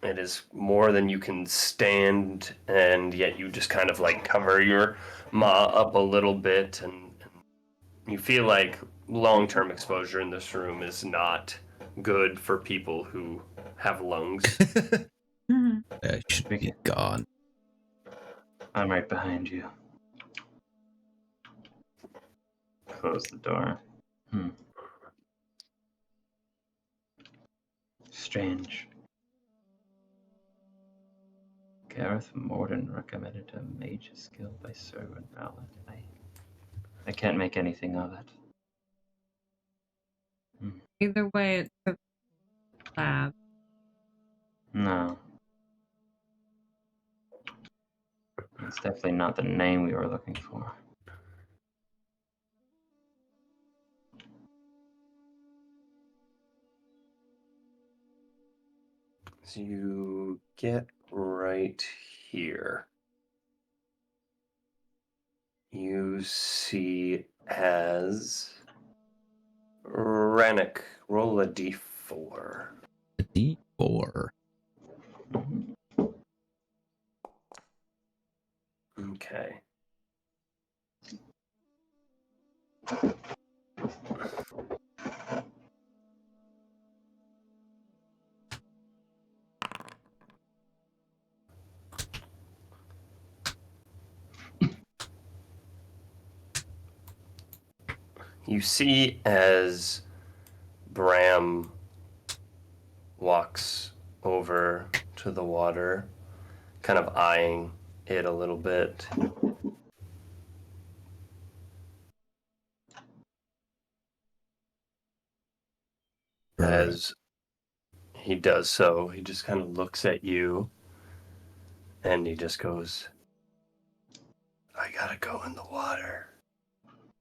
It is more than you can stand, and yet you just kind of like cover your maw up a little bit, and you feel like long-term exposure in this room is not good for people who have lungs. I should be gone. I'm right behind you. Close the door. Strange. Gareth Morden recommended a Mage's Guild by Serwyn Rowlet. I can't make anything of it. Either way, it's a lab. No. It's definitely not the name we were looking for. So you get right here. You see as Rannick, roll a d4. A D4. Okay. You see as Bram walks over to the water, kind of eyeing it a little bit. As he does so, he just kind of looks at you and he just goes, I gotta go in the water.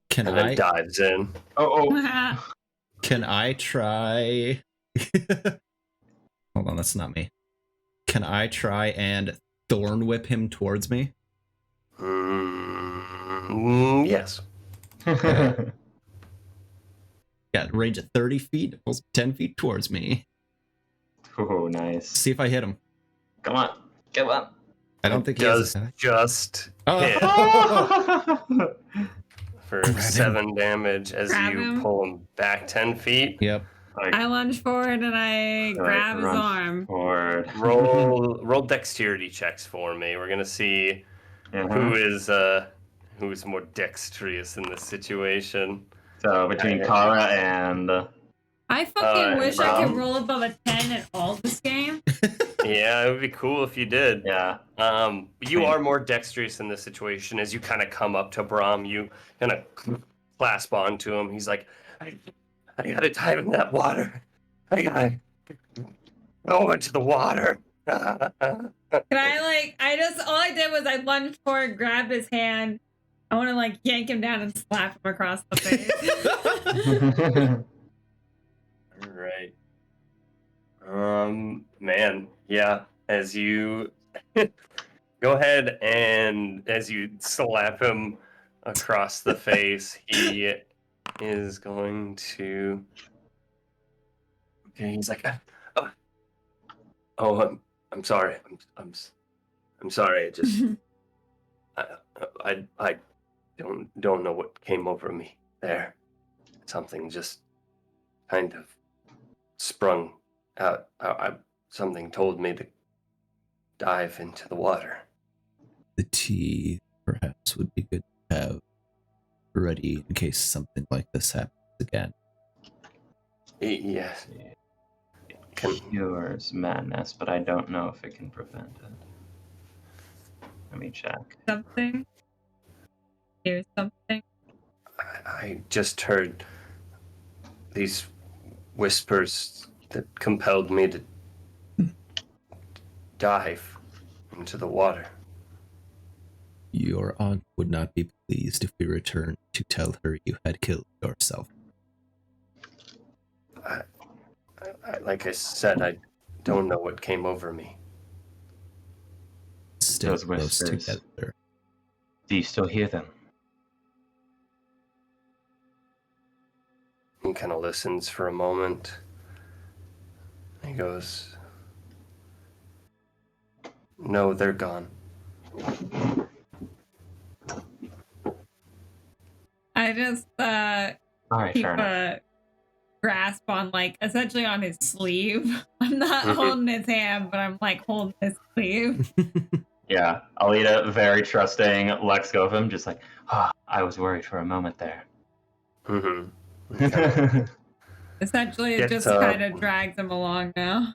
Can And then dives in. Can I try? Hold on, that's not me. Can I try and thorn whip him towards me? Yes. Got range of 30 feet. It pulls 10 feet towards me. Oh, nice. See if I hit him. Come on. Come on. I don't think he does just hit for 7 damage as you pull him back 10 feet. Yep. I lunge forward and I grab his arm. Forward. Roll dexterity checks for me. We're gonna see who's more dexterous in this situation. So between Kara and I fucking wish I Bram. could roll above a 10 at all this game. Yeah, it would be cool if you did. Yeah. You are more dexterous in this situation. As you kind of come up to Brahm, you kind of clasp onto him. He's like, I gotta dive in that water. I gotta go into the water. Can I all I did was I lunged forward, grabbed his hand. I want to yank him down and slap him across the face. All right. Man, yeah. As you go ahead and as you slap him across the face, he is going to. Okay, he's like, oh, I'm sorry. I'm sorry. I just, I don't know what came over me there. Something just kind of sprung out. Something told me to dive into the water. The tea, perhaps, would be good to have ready in case something like this happens again. Yes. Cures madness, but I don't know if it can prevent it. Let me check. Something. Here's something. I just heard these whispers that compelled me to dive into the water. Your aunt would not be pleased if we returned to tell her you had killed yourself. Like I said, I don't know what came over me. Still Those close whispers. together. Do you still hear them? He kind of listens for a moment. He goes, "No, they're gone." I just All right, keep fair enough. a grasp on essentially on his sleeve. I'm not Mhm. holding his hand, but I'm holding his sleeve. Yeah, Alita, very trusting, lets go of him, just like, I was worried for a moment there. Mm-hmm. Essentially, it Get just up. kind of drags him along now.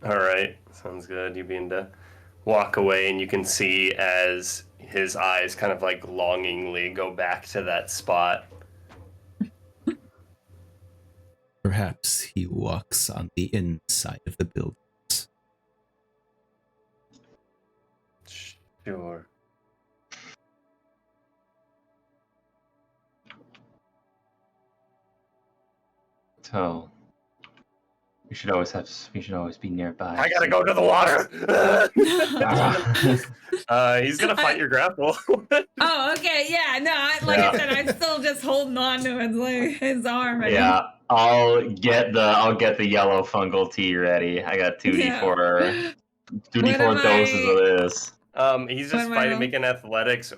All right, sounds good. You begin to walk away, and you can see as his eyes kind of longingly go back to that spot. Perhaps he walks on the inside of the buildings. Sure. So, we should always be nearby. I gotta go to the water. He's gonna fight your grapple. Oh, okay, yeah, no, I said, I'm still just holding on to his arm. Yeah, I'll get the yellow fungal tea ready. I got 2d4 doses of this. He's just fighting. Make an athletics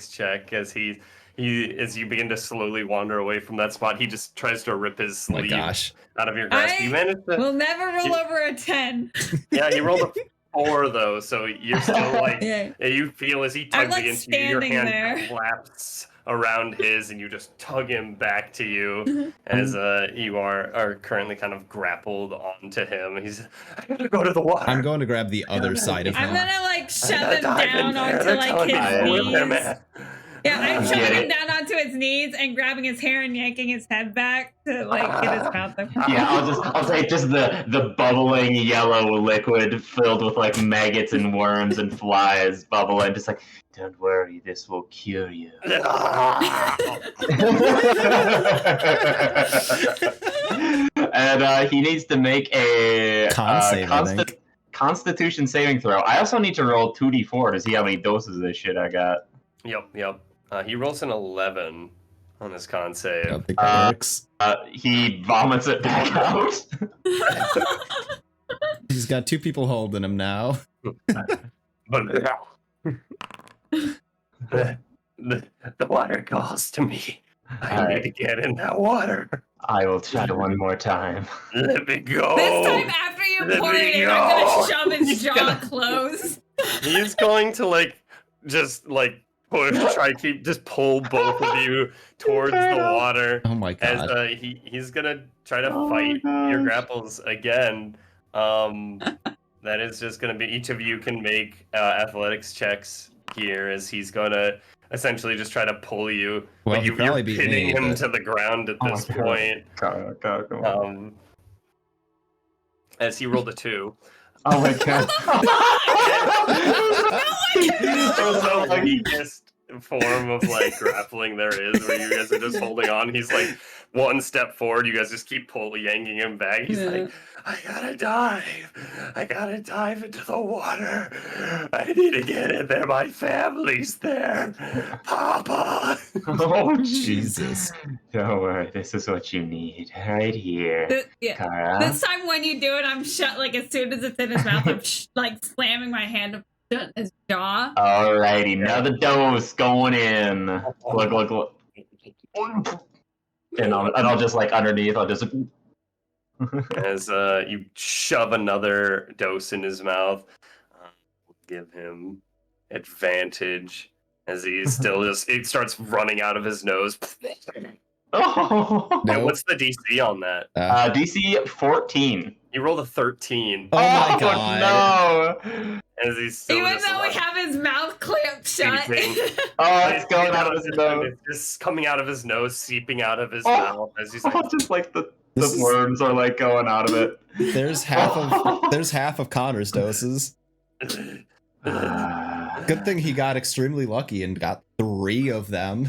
check as as you begin to slowly wander away from that spot. He just tries to rip his sleeve out of your grasp. You managed to. Will never roll over a 10. Yeah, he rolled a 4 though, so you're still you feel as he tugs against you, your hand claps around his, and you just tug him back to you as you are currently kind of grappled onto him. He's, I gotta go to the water. I'm going to grab the other side of him. I'm gonna shove him down onto his knees. Yeah, I'm shoving him down onto his knees and grabbing his hair and yanking his head back to get his mouth open. Yeah, I'll take just the bubbling yellow liquid filled with maggots and worms and flies bubbling, just don't worry, this will cure you. And he needs to make a Constitution saving throw. I also need to roll 2d4 to see how many doses of this shit I got. Yep. He rolls an 11 on his con save. I don't think that works. He vomits it back out. He's got 2 people holding him now. But the water calls to me. I need to get in that water. I will try one more time. Let me go. This time after you pour it in, I'm gonna shove his jaw closed. He's going to pull both of you towards the water. Oh my god. As he's gonna try to fight your grapples again. That is just going to be, each of you can make athletics checks here, as he's going to essentially just try to pull you. Well, but he'd probably you're beat pinning me, him but- to the ground at Oh my this God. point. God, come on. As he rolled a 2. Oh my god. That was the weakest form of like grappling there is, where you guys are just holding on. He's like one step forward, you guys just keep yanking him back. He's like, I gotta dive into the water. I need to get in there. My family's there. Papa. Oh Jesus. Don't worry, this is what you need right here. Kara. This time when you do it, I'm shut. Like as soon as it's in his mouth, I'm like slamming my hand shut in his jaw. Alrighty, another dose going in. Look. And I'll just like underneath, I'll just As you shove another dose in his mouth, give him advantage as he's still just, it starts running out of his nose. Oh. Nope. What's the DC on that? DC 14. You rolled a 13. Oh my god. No. As he's still Even just though we have his mouth clamped shut. Oh, it's going out of his nose. It's just coming out of his nose, seeping out of his Oh. mouth as he's like, Just like the This is- worms are like going out of it. There's half of Connor's doses. Good thing he got extremely lucky and got 3 of them.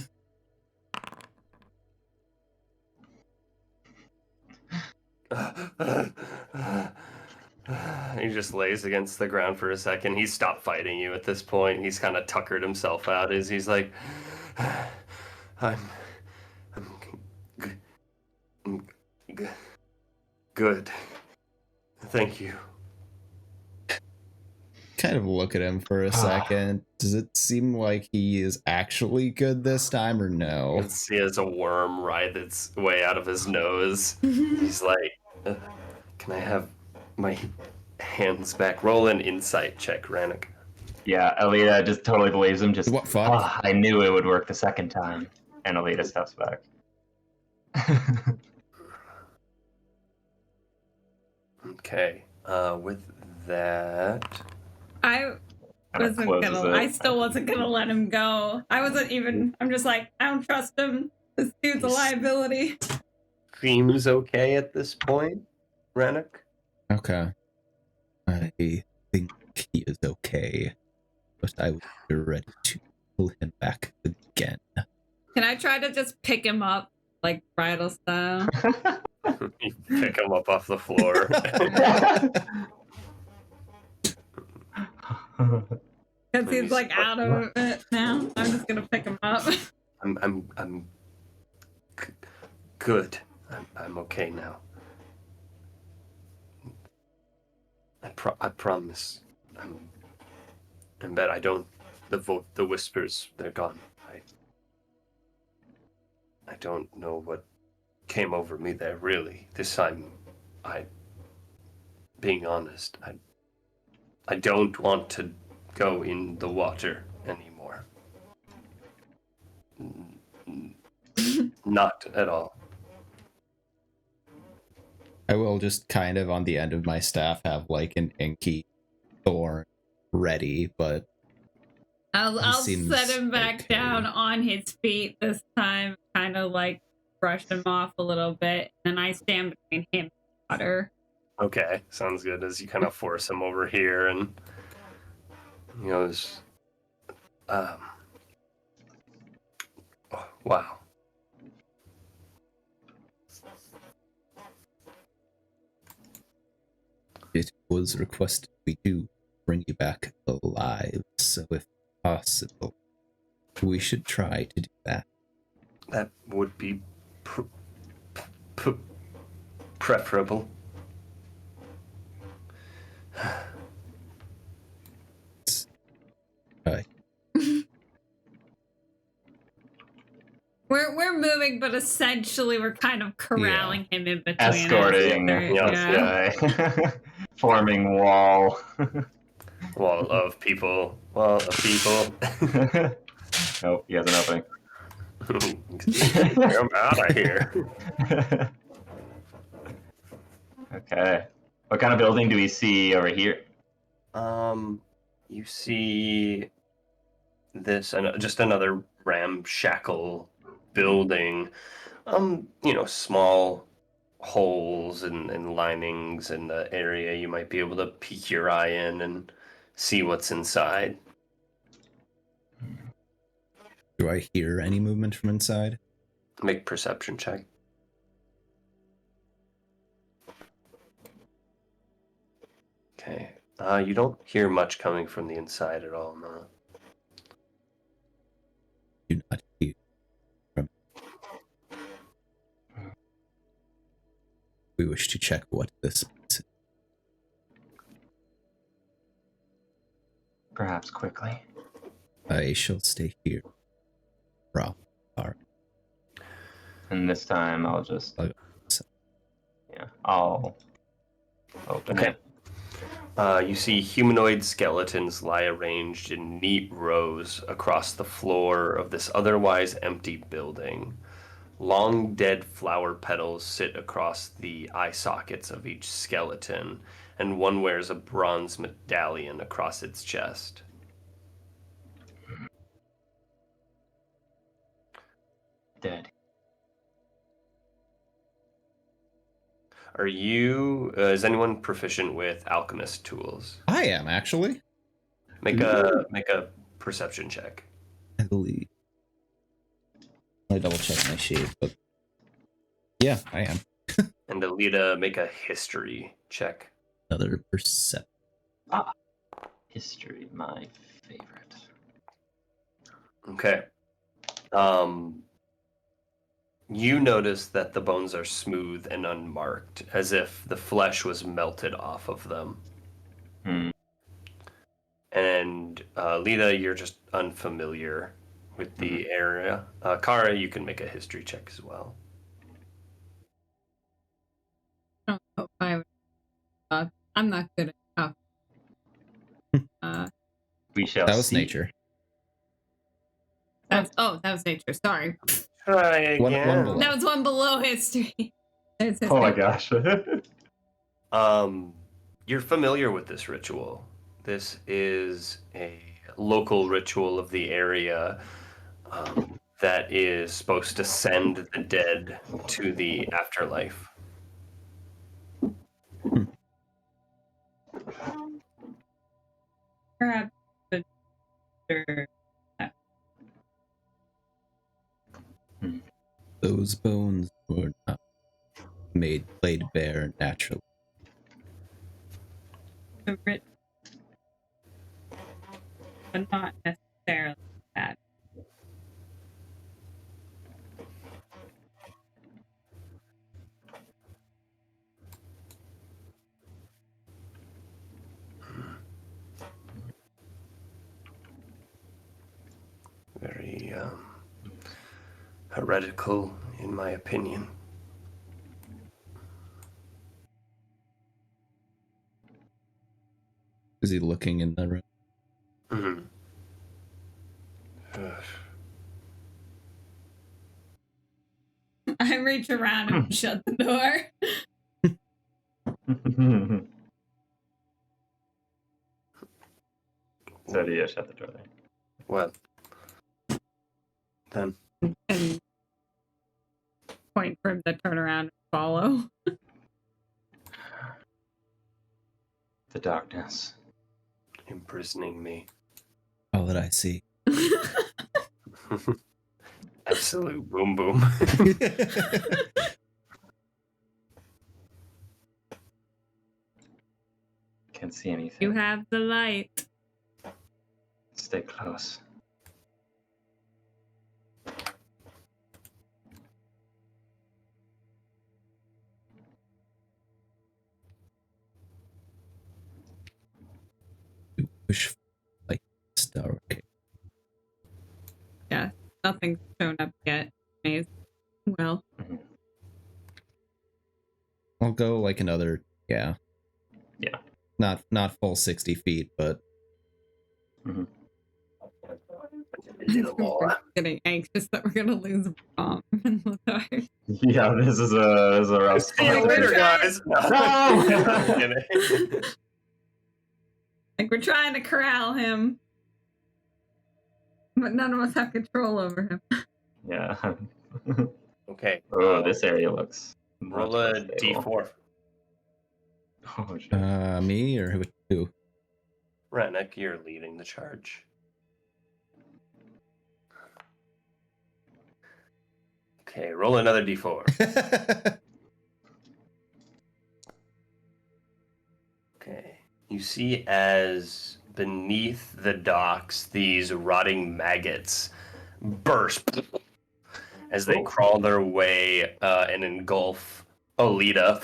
he just lays against the ground for a second. He's stopped fighting you at this point. He's kind of tuckered himself out as he's like, I'm good. Thank you. Kind of look at him for a second. Does it seem like he is actually good this time or no? He has a worm writhe its way out of his nose. He's like, can I have my hands back? Roll an insight check, Rannick. Yeah, Alita just totally believes him. Just What fuck? "Oh, I knew it would work the second time. And Alita steps back. Okay. With that, I Kinda closes it. I still wasn't gonna let him go. I wasn't even. I'm just like, I don't trust him. This dude's a liability. seems okay at this point, Rannick. Okay. I think he is okay. But I will be ready to pull him back again. Can I try to just pick him up, like bridal style? You pick him up off the floor. Because he's like out of it now. I'm just gonna pick him up. I'm good. I'm okay now. I promise. I bet I don't. The whispers, they're gone. I don't know what came over me there. Really, this time, being honest, I don't want to go in the water anymore. Not at all. I will just kind of on the end of my staff have like an inky thorn ready, but I'll seems set him back okay. down on his feet this time, kind of like brush him off a little bit, and I stand between him and the water. Okay, sounds good. As you kind of force him over here, and he goes, oh, wow. it was requested we do bring you back alive, so if possible, we should try to do that. That would be preferable. Right. We're moving, but essentially we're kind of corralling him in between. us. Escorting. Yeah. Yeah. Forming wall. Wall of people. Nope, he has an opening. I'm out of here. Okay. What kind of building do we see over here? You see this and just another ramshackle building. Small holes and linings in the area. You might be able to peek your eye in and see what's inside. Do I hear any movement from inside? Make perception check. Okay. You don't hear much coming from the inside at all, no. Do not hear from. We wish to check what this is. Perhaps quickly. I shall stay here. Rob. And this time I'll just... I'll open Okay. it. You see humanoid skeletons lie arranged in neat rows across the floor of this otherwise empty building. Long dead flower petals sit across the eye sockets of each skeleton, and one wears a bronze medallion across its chest. Dead. Is anyone proficient with alchemist tools? I am actually. Make a perception check. I believe. I double check my sheet, but yeah, I am. And Alita, make a history check. Another perception. History, my favorite. Okay. You notice that the bones are smooth and unmarked, as if the flesh was melted off of them. And Lita, you're just unfamiliar with the area. Kara, you can make a history check as well. I don't know if I'm not good at We shall That was see. nature. that was nature. Sorry. Try again. One below. That was one below history. There's Oh my history. gosh. You're familiar with this ritual. This is a local ritual of the area that is supposed to send the dead to the afterlife. Perhaps Those bones were not laid bare naturally. the rich, but not necessarily bad. Very heretical, in my opinion. Is he looking in the room? Mm-hmm. I reach around and shut the door. So do you shut the door there? Well, then. And point for him to turn around and follow. The darkness. Imprisoning me. All that I see. Absolute boom boom. Can't see anything. You have the light. Stay close. Wish for like star. Okay. Yeah, nothing's shown up yet. Amazing. Well, I'll go like another. Yeah. Yeah. Not full 60 feet, but A little more. We're getting anxious that we're gonna lose Brom in the dark. Yeah, this is a rough See you spot. later, trying- guys. No! Like we're trying to corral him, but none of us have control over him. Yeah. Okay. Oh, this area looks. Roll much a more stable. d4. Oh, shit. Me or who? Rennick, you're leading the charge. Okay, roll another d4. Okay. You see as beneath the docks, these rotting maggots burst as they crawl their way and engulf Alita.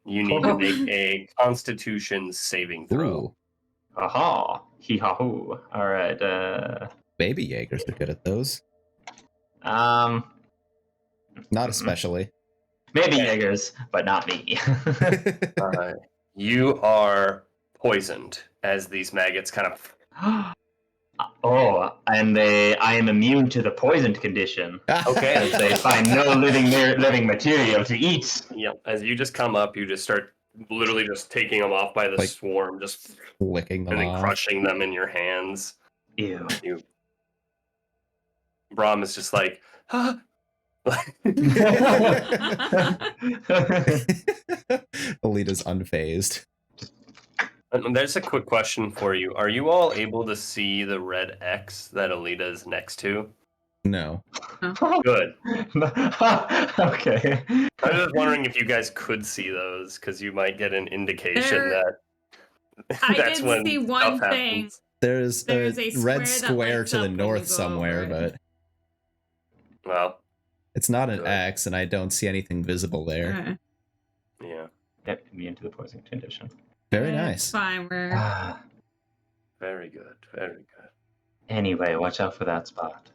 You need to make a Constitution saving throw. Ooh, Aha! Hee-haw-hoo. Alright, baby Jaegers are good at those. um... Not especially. Maybe Jaegers, but not me. You are poisoned as these maggots kind of. Oh, and I am immune to the poisoned condition. Okay. As they find no living material to eat. Yep. As you just come up, you just start literally just taking them off by the Like, swarm, just Licking them and then off. crushing them in your hands. Ew. Brahm is just like, huh? Alita's unfazed. There's a quick question for you. Are you all able to see the red X that Alita is next to? No. Good. Okay. I was just wondering if you guys could see those, because you might get an indication that I that's did when see stuff one thing. happens. There's There's a a square red that square lights to the up when you north go somewhere, over it. but Well, it's not an Good. X, and I don't see anything visible there. yeah. Yep, immune to the poison condition. Very It's nice. fine. We're Very good. Very good. Anyway, watch out for that spot.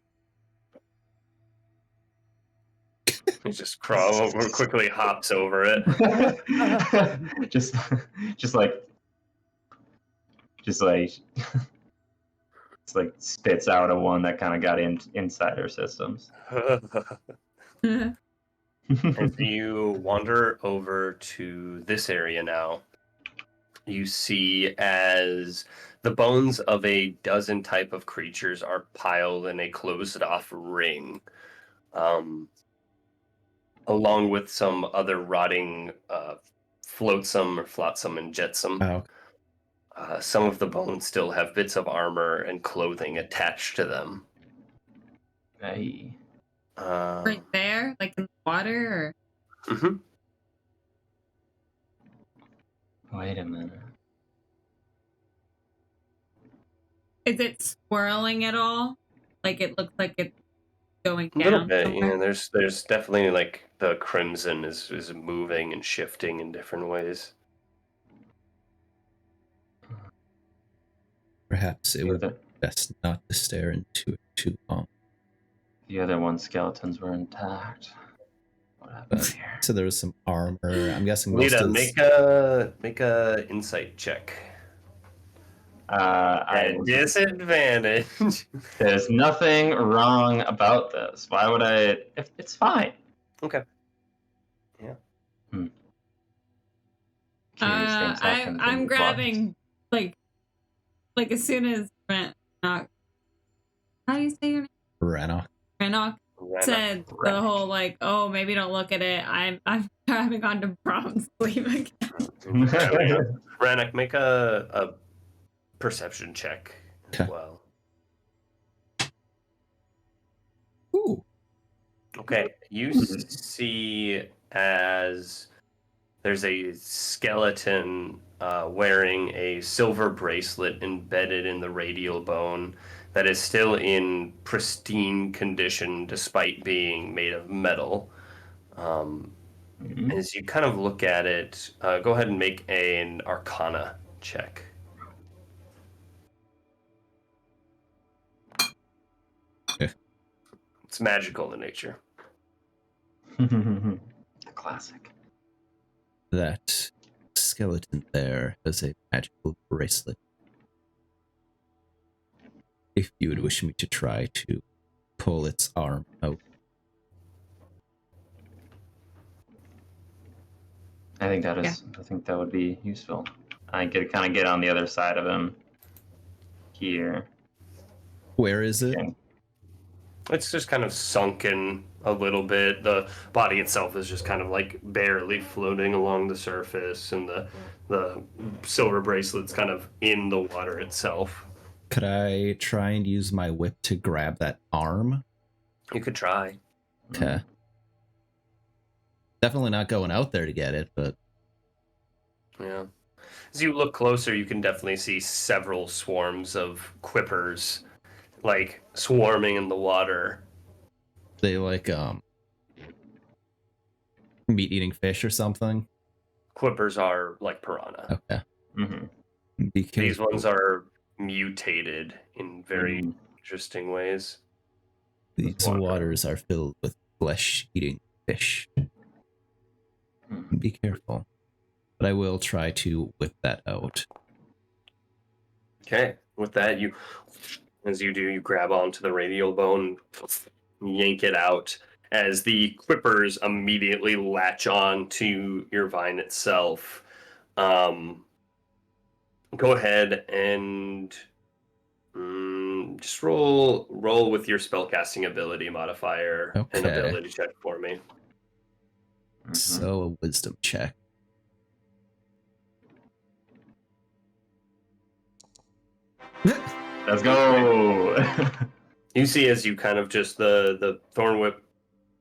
He just crawl over, quickly hops over it. just like it's like spits out a one that kind of got inside her systems. As you wander over to this area now, you see as the bones of a dozen type of creatures are piled in a closed-off ring, along with some other rotting flotsam or flotsam and jetsam. Oh, Some of the bones still have bits of armor and clothing attached to them. Hey. right there, like in the water. Mhm. Wait a minute. Is it swirling at all? Like it looks like it's going A down. little bit, somewhere? yeah. There's definitely like the crimson is moving and shifting in different ways. perhaps it The would be other, best not to stare into it too long. the other one skeletons were intact. What happened here? So there was some armor. I'm guessing most Lita, of make a insight check. I At disadvantage. There's nothing wrong about this. Why would I? It's fine. Okay. Curious things happen I'm in grabbing like as soon as Renok, how do you say your name? Rana. Renok said the Renok. whole like, oh, maybe don't look at it. I'm grabbing onto Brom's sleeve again. Rannoch, make a perception check as Okay. well. Ooh. Okay, you see as there's a skeleton wearing a silver bracelet embedded in the radial bone that is still in pristine condition despite being made of metal. As you kind of look at it, go ahead and make an Arcana check. Yeah. It's magical in nature. The classic. That skeleton there has a magical bracelet. if you would wish me to try to pull its arm out. I think that is. Yeah. I think that would be useful. I could kind of get on the other side of him. Here. Where is it? Okay. It's just kind of sunken a little bit. The body itself is just kind of like barely floating along the surface, and the silver bracelet's kind of in the water itself. Could I try and use my whip to grab that arm? You could try. Okay. Definitely not going out there to get it, but Yeah. As you look closer, you can definitely see several swarms of quippers, like swarming in the water. they like meat eating fish or something. Quippers are like piranha. Okay. Mm-hmm. Be These careful. ones are mutated in very Mhm. interesting ways. These water. waters are filled with flesh-eating fish. Mhm. Be careful. But I will try to whip that out. Okay. With that, as you do, you grab onto the radial bone, yank it out, as the quippers immediately latch on to your vine itself. Go ahead and just roll with your spellcasting ability modifier and Okay. ability check for me. Mhm. So a wisdom check. Let's go. You see, as you kind of just the thorn whip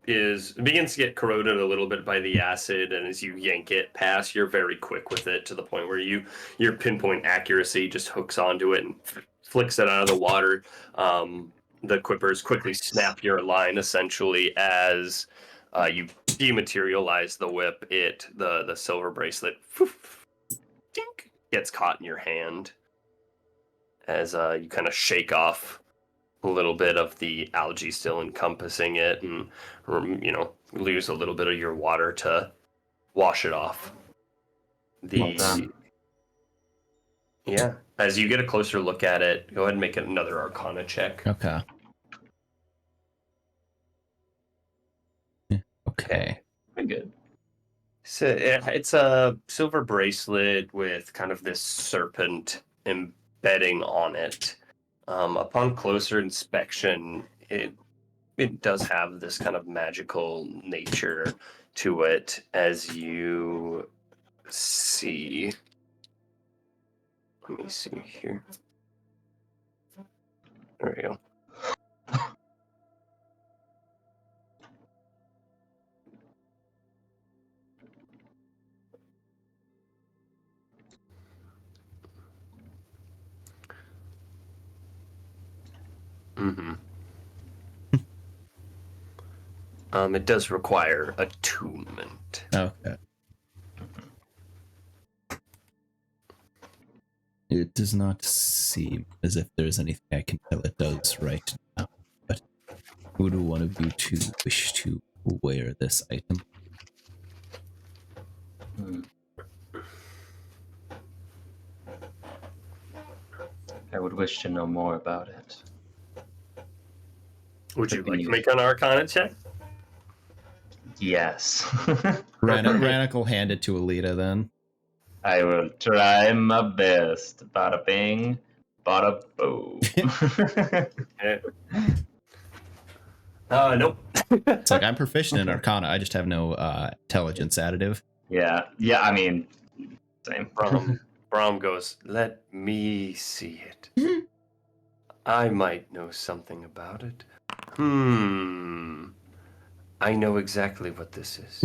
begins to get corroded a little bit by the acid, and as you yank it past, you're very quick with it to the point where your pinpoint accuracy just hooks onto it and flicks it out of the water. The quippers quickly snap your line essentially as you dematerialize the whip. The silver bracelet tink, gets caught in your hand as you kind of shake off a little bit of the algae still encompassing it, and lose a little bit of your water to wash it off. Well done. Yeah, as you get a closer look at it, go ahead and make another Arcana check. Okay. Yeah, okay. Very good. So it's a silver bracelet with kind of this serpent embedding on it. Upon closer inspection, it does have this kind of magical nature to it, as you see. Let me see here. There we go. Mm-hmm. It does require attunement. Okay. It does not seem as if there's anything I can tell it does right now. But would one of you two wish to wear this item? I would wish to know more about it. Would you like to make an Arcana check? Yes. Rannoch will hand it to Alita then. I will try my best. Bada bing, bada boom. Nope. It's like I'm proficient in Arcana, I just have no intelligence additive. Yeah, I mean, same. Brahm goes, let me see it. I might know something about it. I know exactly what this is.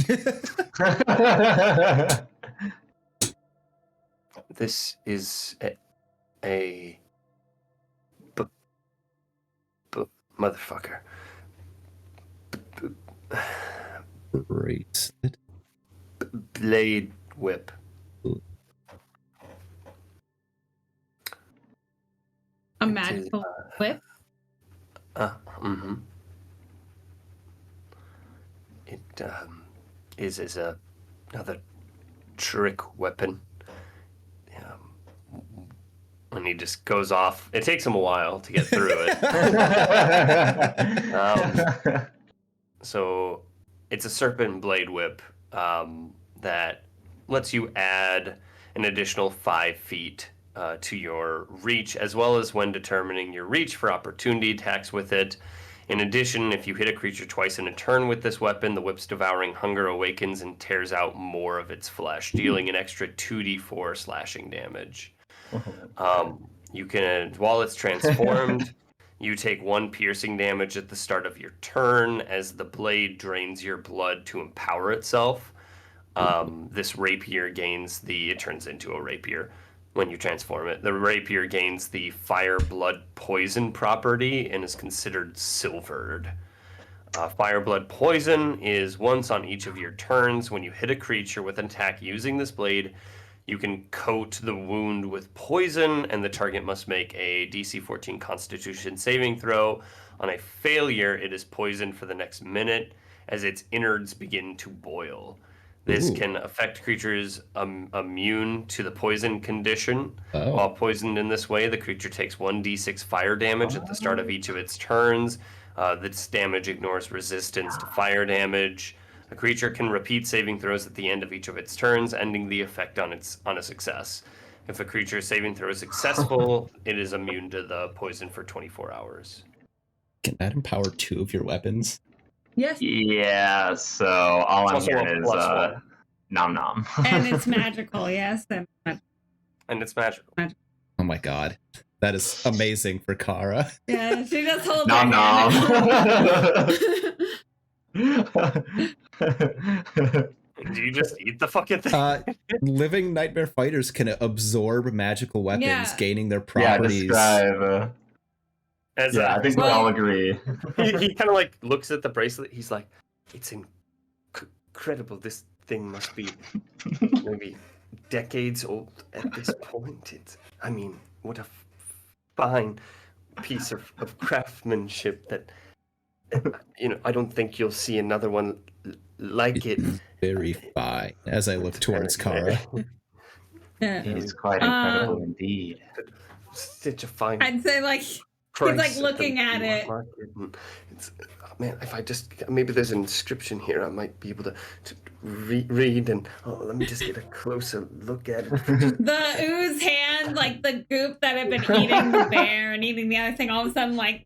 This is a motherfucker. Great. Blade whip. A magical whip? It is another trick weapon. And he just goes off. It takes him a while to get through it. So it's a serpent blade whip that lets you add an additional 5 feet to your reach, as well as when determining your reach for opportunity attacks with it. In addition, if you hit a creature twice in a turn with this weapon, the whip's devouring hunger awakens and tears out more of its flesh, dealing an extra 2d4 slashing damage. You can, while it's transformed, you take 1 piercing damage at the start of your turn as the blade drains your blood to empower itself. This rapier gains it turns into a rapier when you transform it. The rapier gains the fire blood poison property and is considered silvered. Fire blood poison is once on each of your turns. When you hit a creature with an attack using this blade, you can coat the wound with poison, and the target must make a DC 14 Constitution saving throw. On a failure, it is poisoned for the next minute as its innards begin to boil. This can affect creatures immune to the poison condition. While poisoned in this way, the creature takes 1d6 fire damage at the start of each of its turns. This damage ignores resistance to fire damage. A creature can repeat saving throws at the end of each of its turns, ending the effect on a success. If a creature's saving throw is successful, it is immune to the poison for 24 hours. Can that empower 2 of your weapons? Yes. Yeah, so all I'm hearing is nom nom. And it's magical, yes. And it's magical. Oh my god. That is amazing for Kara. Yeah, she just holds nom nom. Do you just eat the fucking thing? Living nightmare fighters can absorb magical weapons, gaining their Yeah, properties. describe. I think we all agree. He kind of like looks at the bracelet. He's like, it's incredible. This thing must be maybe decades old at this point. I mean, what a fine piece of craftsmanship that, I don't think you'll see another one like it. Very fine. As I look towards Kara. It's quite incredible indeed. Such a fine. I'd say he's looking at it. It's, man, if I just maybe there's an inscription here, I might be able to read and let me just get a closer look at it. The ooze hand, the goop that had been eating the bear and eating the other thing, all of a sudden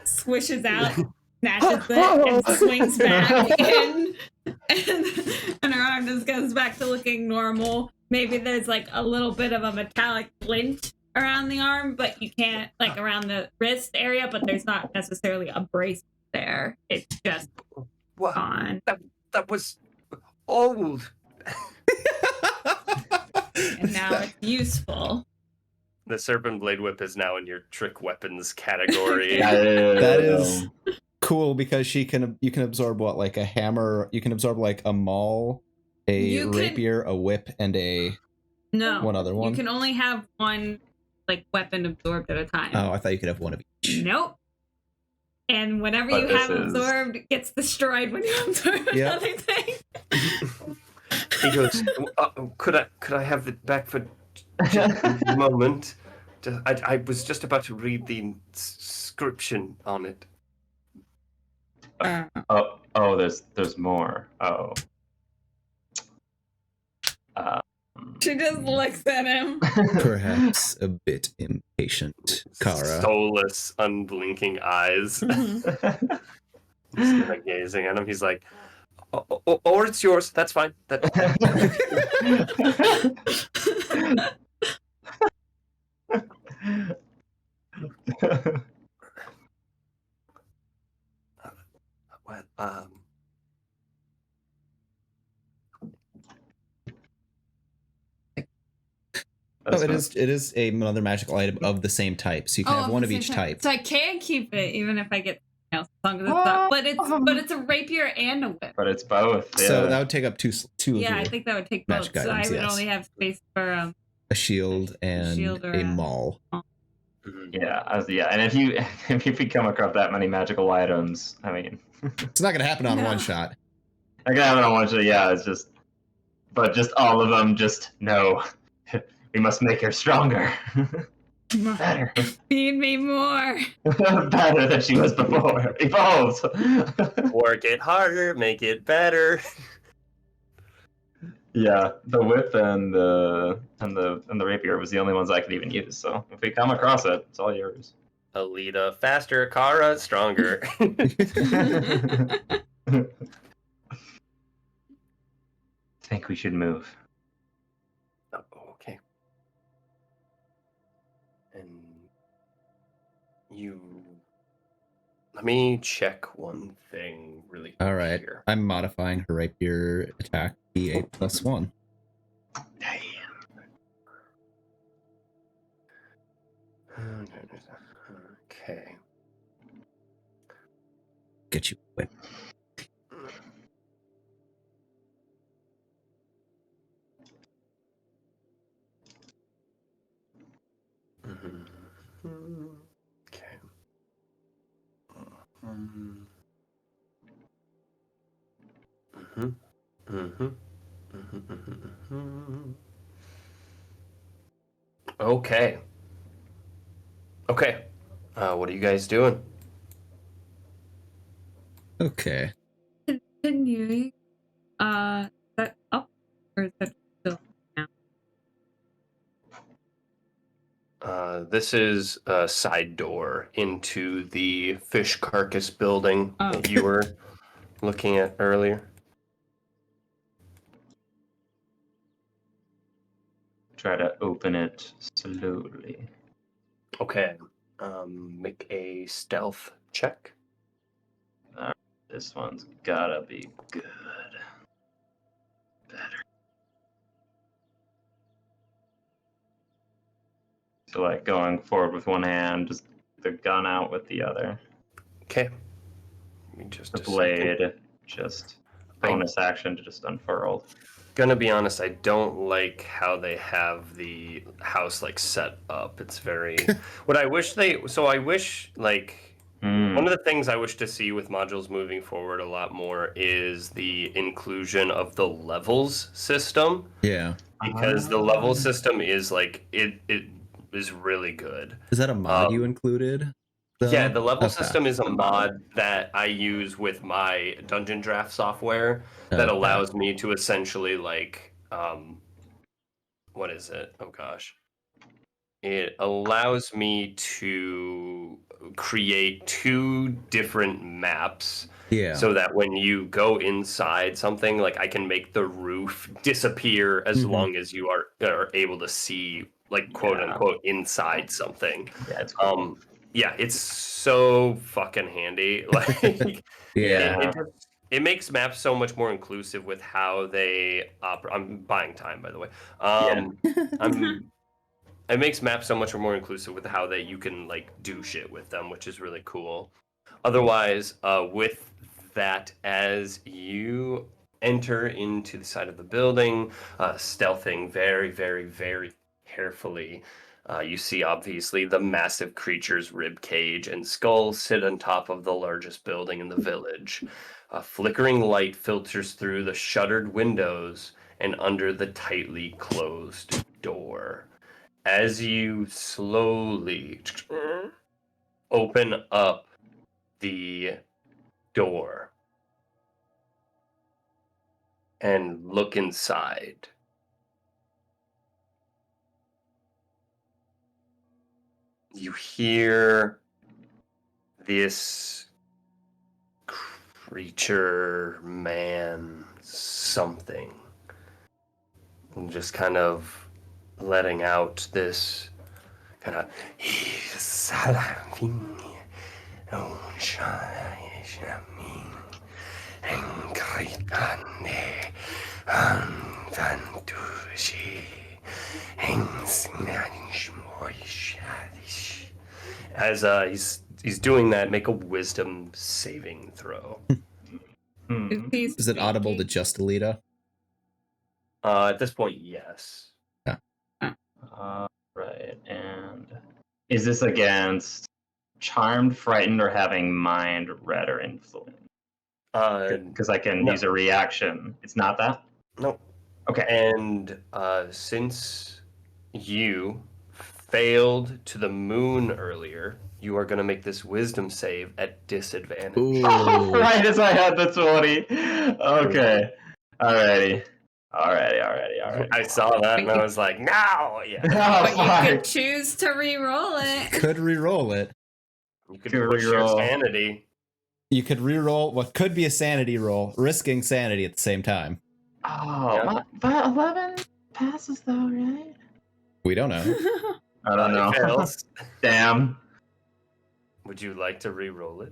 swishes out, snatches it, and swings back in, and her arm just goes back to looking normal. Maybe there's a little bit of a metallic glint around the arm, but you can't around the wrist area, but there's not necessarily a brace there. It's just gone. That was old. And now it's useful. The serpent blade whip is now in your trick weapons category. That is cool because you can absorb what, a hammer, you can absorb a maul, rapier, a whip, and one other one. You can only have one weapon absorbed at a time. Oh, I thought you could have one of each. Nope. And whatever you have absorbed gets destroyed when you absorb another thing. He goes, could I have it back for just a moment? I was just about to read the inscription on it. There's more. She just looks at him. Perhaps a bit impatient, Kara. Soulless, unblinking eyes. Just gazing at him. He's like, or it's yours. That's fine. It is another magical item of the same type, so you can have one of each type. So I can keep it even if I get else as long as it's not. But it's a rapier and a whip. But it's both. Yeah. So that would take up two of Yeah, I think that would take both. So I would only have space for a shield and a maul. Yeah, and if you come across that many magical items, I mean, it's not gonna happen on one shot. Not gonna happen on one shot. Yeah, it's just all of them. Just no. We must make her stronger. Better. Feed me more. Better than she was before. Evolve. Work it harder, make it better. Yeah, the whip and the rapier was the only ones I could even use. So if we come across it, it's all yours. Alita, faster. Kara, stronger. Think we should move. Oh, okay. And you. Let me check one thing really quick All right. here. I'm modifying her rapier attack to be a +1. Damn. Okay. Get you whip. Okay. Okay. Okay. What are you guys doing? Okay. Continuing. Is that up or is that still down? This is a side door into the fish carcass building Oh. that you were looking at earlier. Try to open it slowly. Okay. Make a stealth check. This one's gotta be good. Better. So like going forward with one hand, just the gun out with the other. Okay. Give me just The a blade, second. just bonus action to just unfurled. Gonna be honest, I don't like how they have the house like set up. It's very what I wish I wish like one of the things I wish to see with modules moving forward a lot more is the inclusion of the levels system. Yeah. Because the level system is like it is really good. Is that a mod you included? Yeah, the level Okay. system is a mod that I use with my Dungeon Draft software that Okay. allows me to essentially like what is it? Oh gosh. It allows me to create 2 different maps Yeah. so that when you go inside something, like I can make the roof disappear as long as you are able to see, like quote unquote, inside something. Yeah, it's cool. Yeah, it's so fucking handy. Like, Yeah. it makes maps so much more inclusive with how they operate. I'm buying time, by the way. It makes maps so much more inclusive with how that you can like do shit with them, which is really cool. Otherwise, with that, as you enter into the side of the building, stealthing very, very, very carefully, you see obviously the massive creature's rib cage and skull sit on top of the largest building in the village. A flickering light filters through the shuttered windows and under the tightly closed door. As you slowly open up the door and look inside, you hear this creature, man, something, just kind of letting out this kind of as he's doing that, make a wisdom saving throw. Is it audible to just Alita? At this point, yes. Right, and is this against charmed, frightened, or having mind, read, or influence? Because I can use a reaction. It's not that? No. Okay. And since you failed to the moon earlier, you are going to make this wisdom save at disadvantage. Ooh. Right as I had the 20. Okay. Alrighty. I saw that and I was like, no! Yeah. Oh, But you fuck. could choose to re-roll it. Could re-roll it. You could Good push your reroll. sanity. You could re-roll what could be a sanity roll, risking sanity at the same time. Oh, Yeah. but 11 passes though, right? We don't know. I don't know. It fails. Damn. Would you like to re-roll it?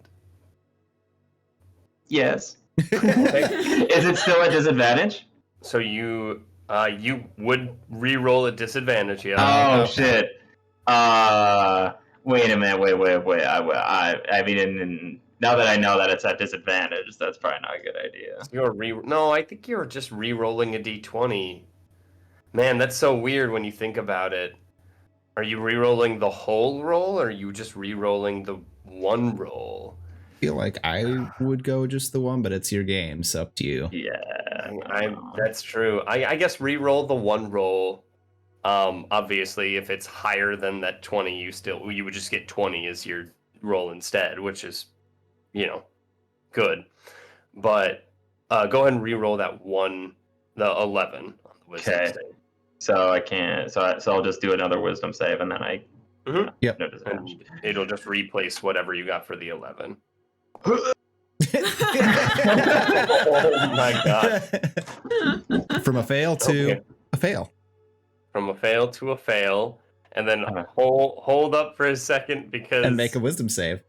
Yes. Is it still a disadvantage? So you would re-roll at disadvantage, yeah. Oh okay. shit. Wait a minute. Wait. I mean, now that I know that it's at disadvantage, that's probably not a good idea. No, I think you're just re-rolling a d20. Man, that's so weird when you think about it. Are you re-rolling the whole roll, or are you just re-rolling the one roll? I feel like I would go just the one, but it's your game, so up to you. Yeah. That's true. I guess re-roll the one roll. Obviously, if it's higher than that 20, you would just get 20 as your roll instead, which is, good. But go ahead and re-roll the 11 on the wisdom Okay. save. So I can't. So I'll just do another wisdom save, and then I. Mhm. Yep. No disadvantage. And it'll just replace whatever you got for the 11. Oh my God. From a fail to Okay. a fail. From a fail to a fail, and then Uh-huh. hold up for a second because And make a wisdom save.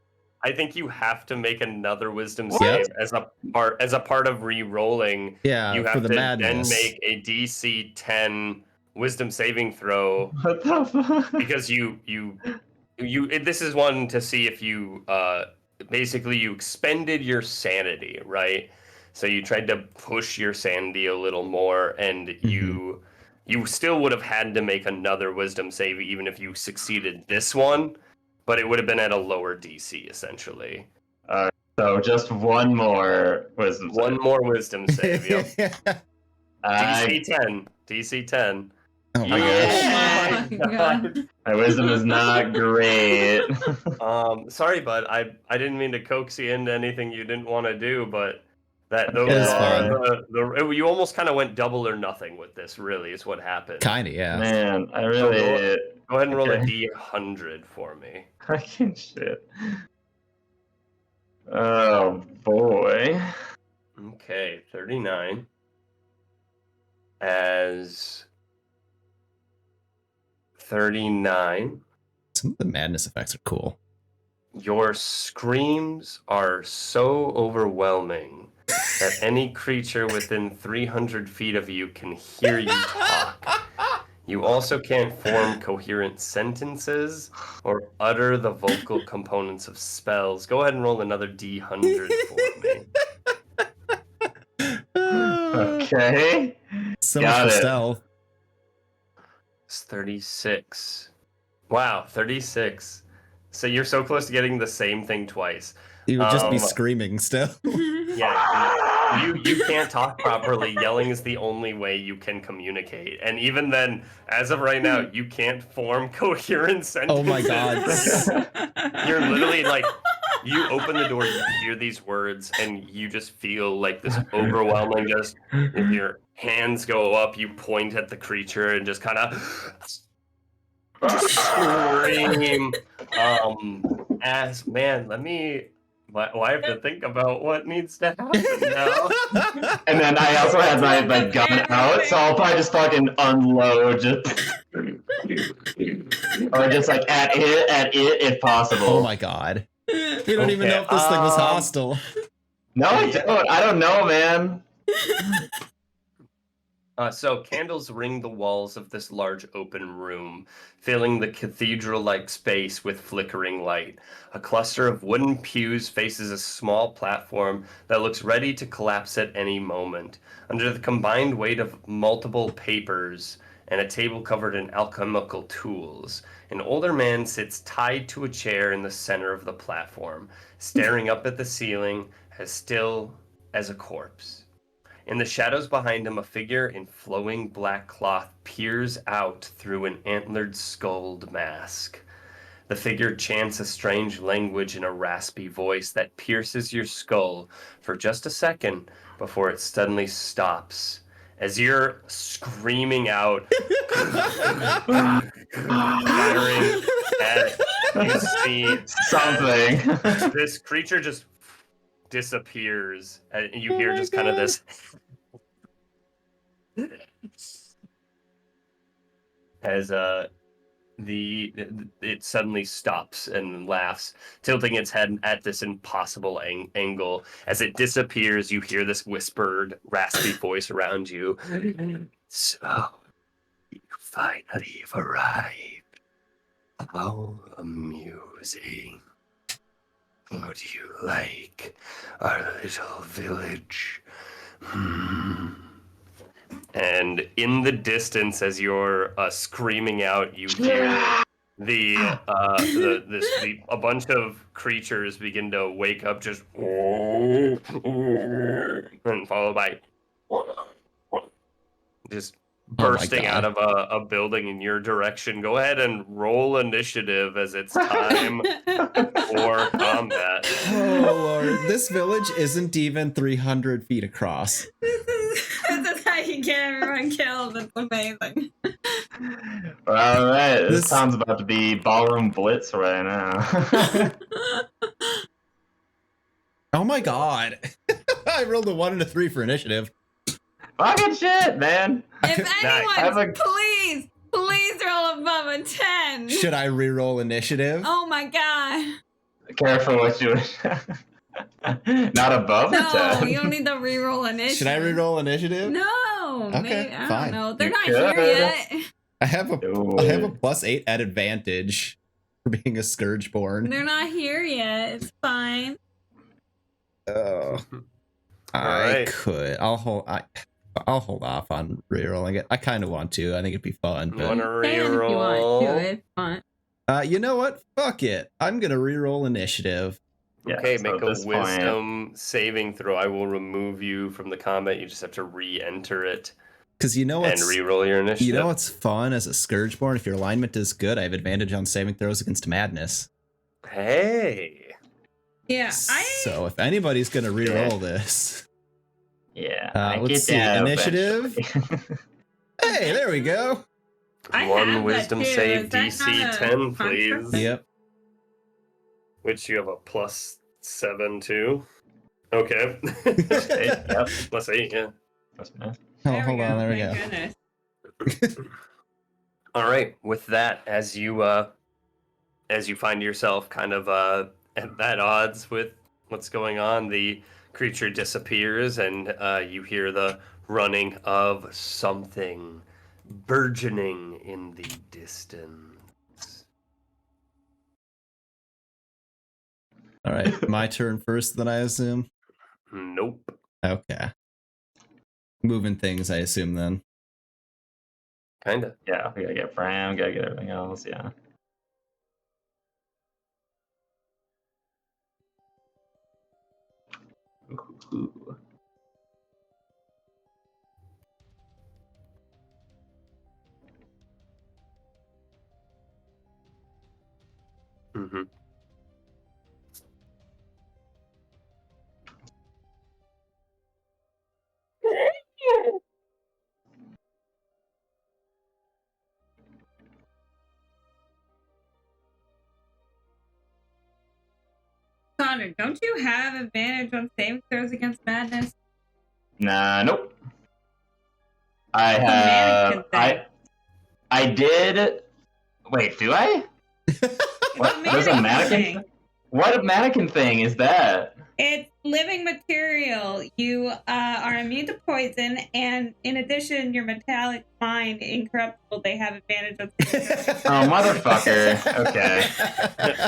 I think you have to make another wisdom What? save as a part of re-rolling. Yeah, You for have the to madness. then make a DC 10 wisdom saving throw What the fuck? because this is one to see if you basically you expended your sanity, right? So you tried to push your sanity a little more, and you still would have had to make another wisdom save even if you succeeded this one, but it would have been at a lower DC essentially. So just one more wisdom save. One more wisdom save. Yep. I- DC 10. Oh my Yeah. gosh. Oh my God. My wisdom is not great. Sorry, bud. I didn't mean to coax you into anything you didn't want to do, but It was fun. you almost kind of went double or nothing with this. Really, is what happened. Kinda, yeah. Man, I really. Go ahead and roll a Okay. D100 for me. Fucking shit. Oh boy. Okay, 39. As 39. Some of the madness effects are cool. Your screams are so overwhelming that any creature within 300 feet of you can hear you talk. You also can't form coherent sentences or utter the vocal components of spells. Go ahead and roll another D100 for me. Okay. So Got much for it. stealth. It's 36. Wow, 36. So you're so close to getting the same thing twice. You would just be Um, screaming still. Yeah, you can't talk properly. Yelling is the only way you can communicate. And even then, as of right now, you can't form coherent sentences. Oh my God. You're literally like, you open the door, you hear these words, and you just feel like this overwhelming, just, if your hands go up, you point at the creature and just kind of scream. I have to think about what needs to happen now. And then I also have my gun out, so I'll probably just fucking unload, just or just like at it if possible. Oh my God. We don't even Okay, know if this thing was hostile. No, I don't. I don't know, man. So candles ring the walls of this large open room, filling the cathedral-like space with flickering light. A cluster of wooden pews faces a small platform that looks ready to collapse at any moment. Under the combined weight of multiple papers and a table covered in alchemical tools, an older man sits tied to a chair in the center of the platform, staring up at the ceiling as still as a corpse. In the shadows behind him, a figure in flowing black cloth peers out through an antlered skulled mask. The figure chants a strange language in a raspy voice that pierces your skull for just a second before it suddenly stops. As you're screaming out, firing at it, you see Something. this creature just disappears, and you hear just kind of this as it suddenly stops and laughs, tilting its head at this impossible angle. As it disappears, you hear this whispered, raspy voice around you. So, you finally have arrived. How amusing. How do you like our little village? And in the distance, as you're screaming out, you hear a bunch of creatures begin to wake up, just and followed by just bursting out of a building in your direction. Go ahead and roll initiative as it's time for combat. Oh lord, this village isn't even 300 feet across. This is how you get everyone killed. It's amazing. All right, this sounds about to be ballroom blitz right now. Oh my god. I rolled a 1 and a 3 for initiative. Fucking shit, man. If anyone, please roll above a 10. Should I reroll initiative? Oh my god. Careful what you... Not above a 10. No, you don't need to reroll initiative. Should I reroll initiative? No. Okay, maybe, I fine. don't know. They're You not could. here yet. I have a +8 at advantage for being a Scourgeborn. They're not here yet. It's fine. Oh. I could. I'll hold off on rerolling it. I kind of want to. I think it'd be fun. You But want to If you want reroll? to, it's fun. you know what? Fuck it. I'm gonna reroll initiative. Yeah, Okay, so make at a this point- wisdom saving throw. I will remove you from the combat. You just have to re-enter it Because you know and what's re-roll your initiative. you know what's fun as a Scourgeborn? If your alignment is good, I have advantage on saving throws against madness. Hey. Yeah, So if anybody's gonna reroll this, Yeah. let's see, initiative. Hey, there we go. I One have that wisdom too. save Is that DC not a 10, fun please. person? Yep. Which you have a +7 to. Okay. Yep. +8, yeah. Oh, There hold on. There we Thank go. goodness. All right. With that, as you find yourself kind of at odds with what's going on, the creature disappears, and you hear the running of something burgeoning in the distance. All right, my turn first, then I assume. Nope. Okay. Moving things, I assume then. Kinda. Yeah, we gotta get Bram, gotta get everything else, yeah. Ooh. Mm-hmm. Connor, don't you have advantage on saving throws against madness? Nah, nope. I It's a have. mannequin I did. Wait, do I? What? There's a mannequin. thing. What mannequin thing is that? It's living material. You are immune to poison, and in addition, your metallic mind incorruptible. They have advantage on saving throws. Oh, motherfucker. Okay.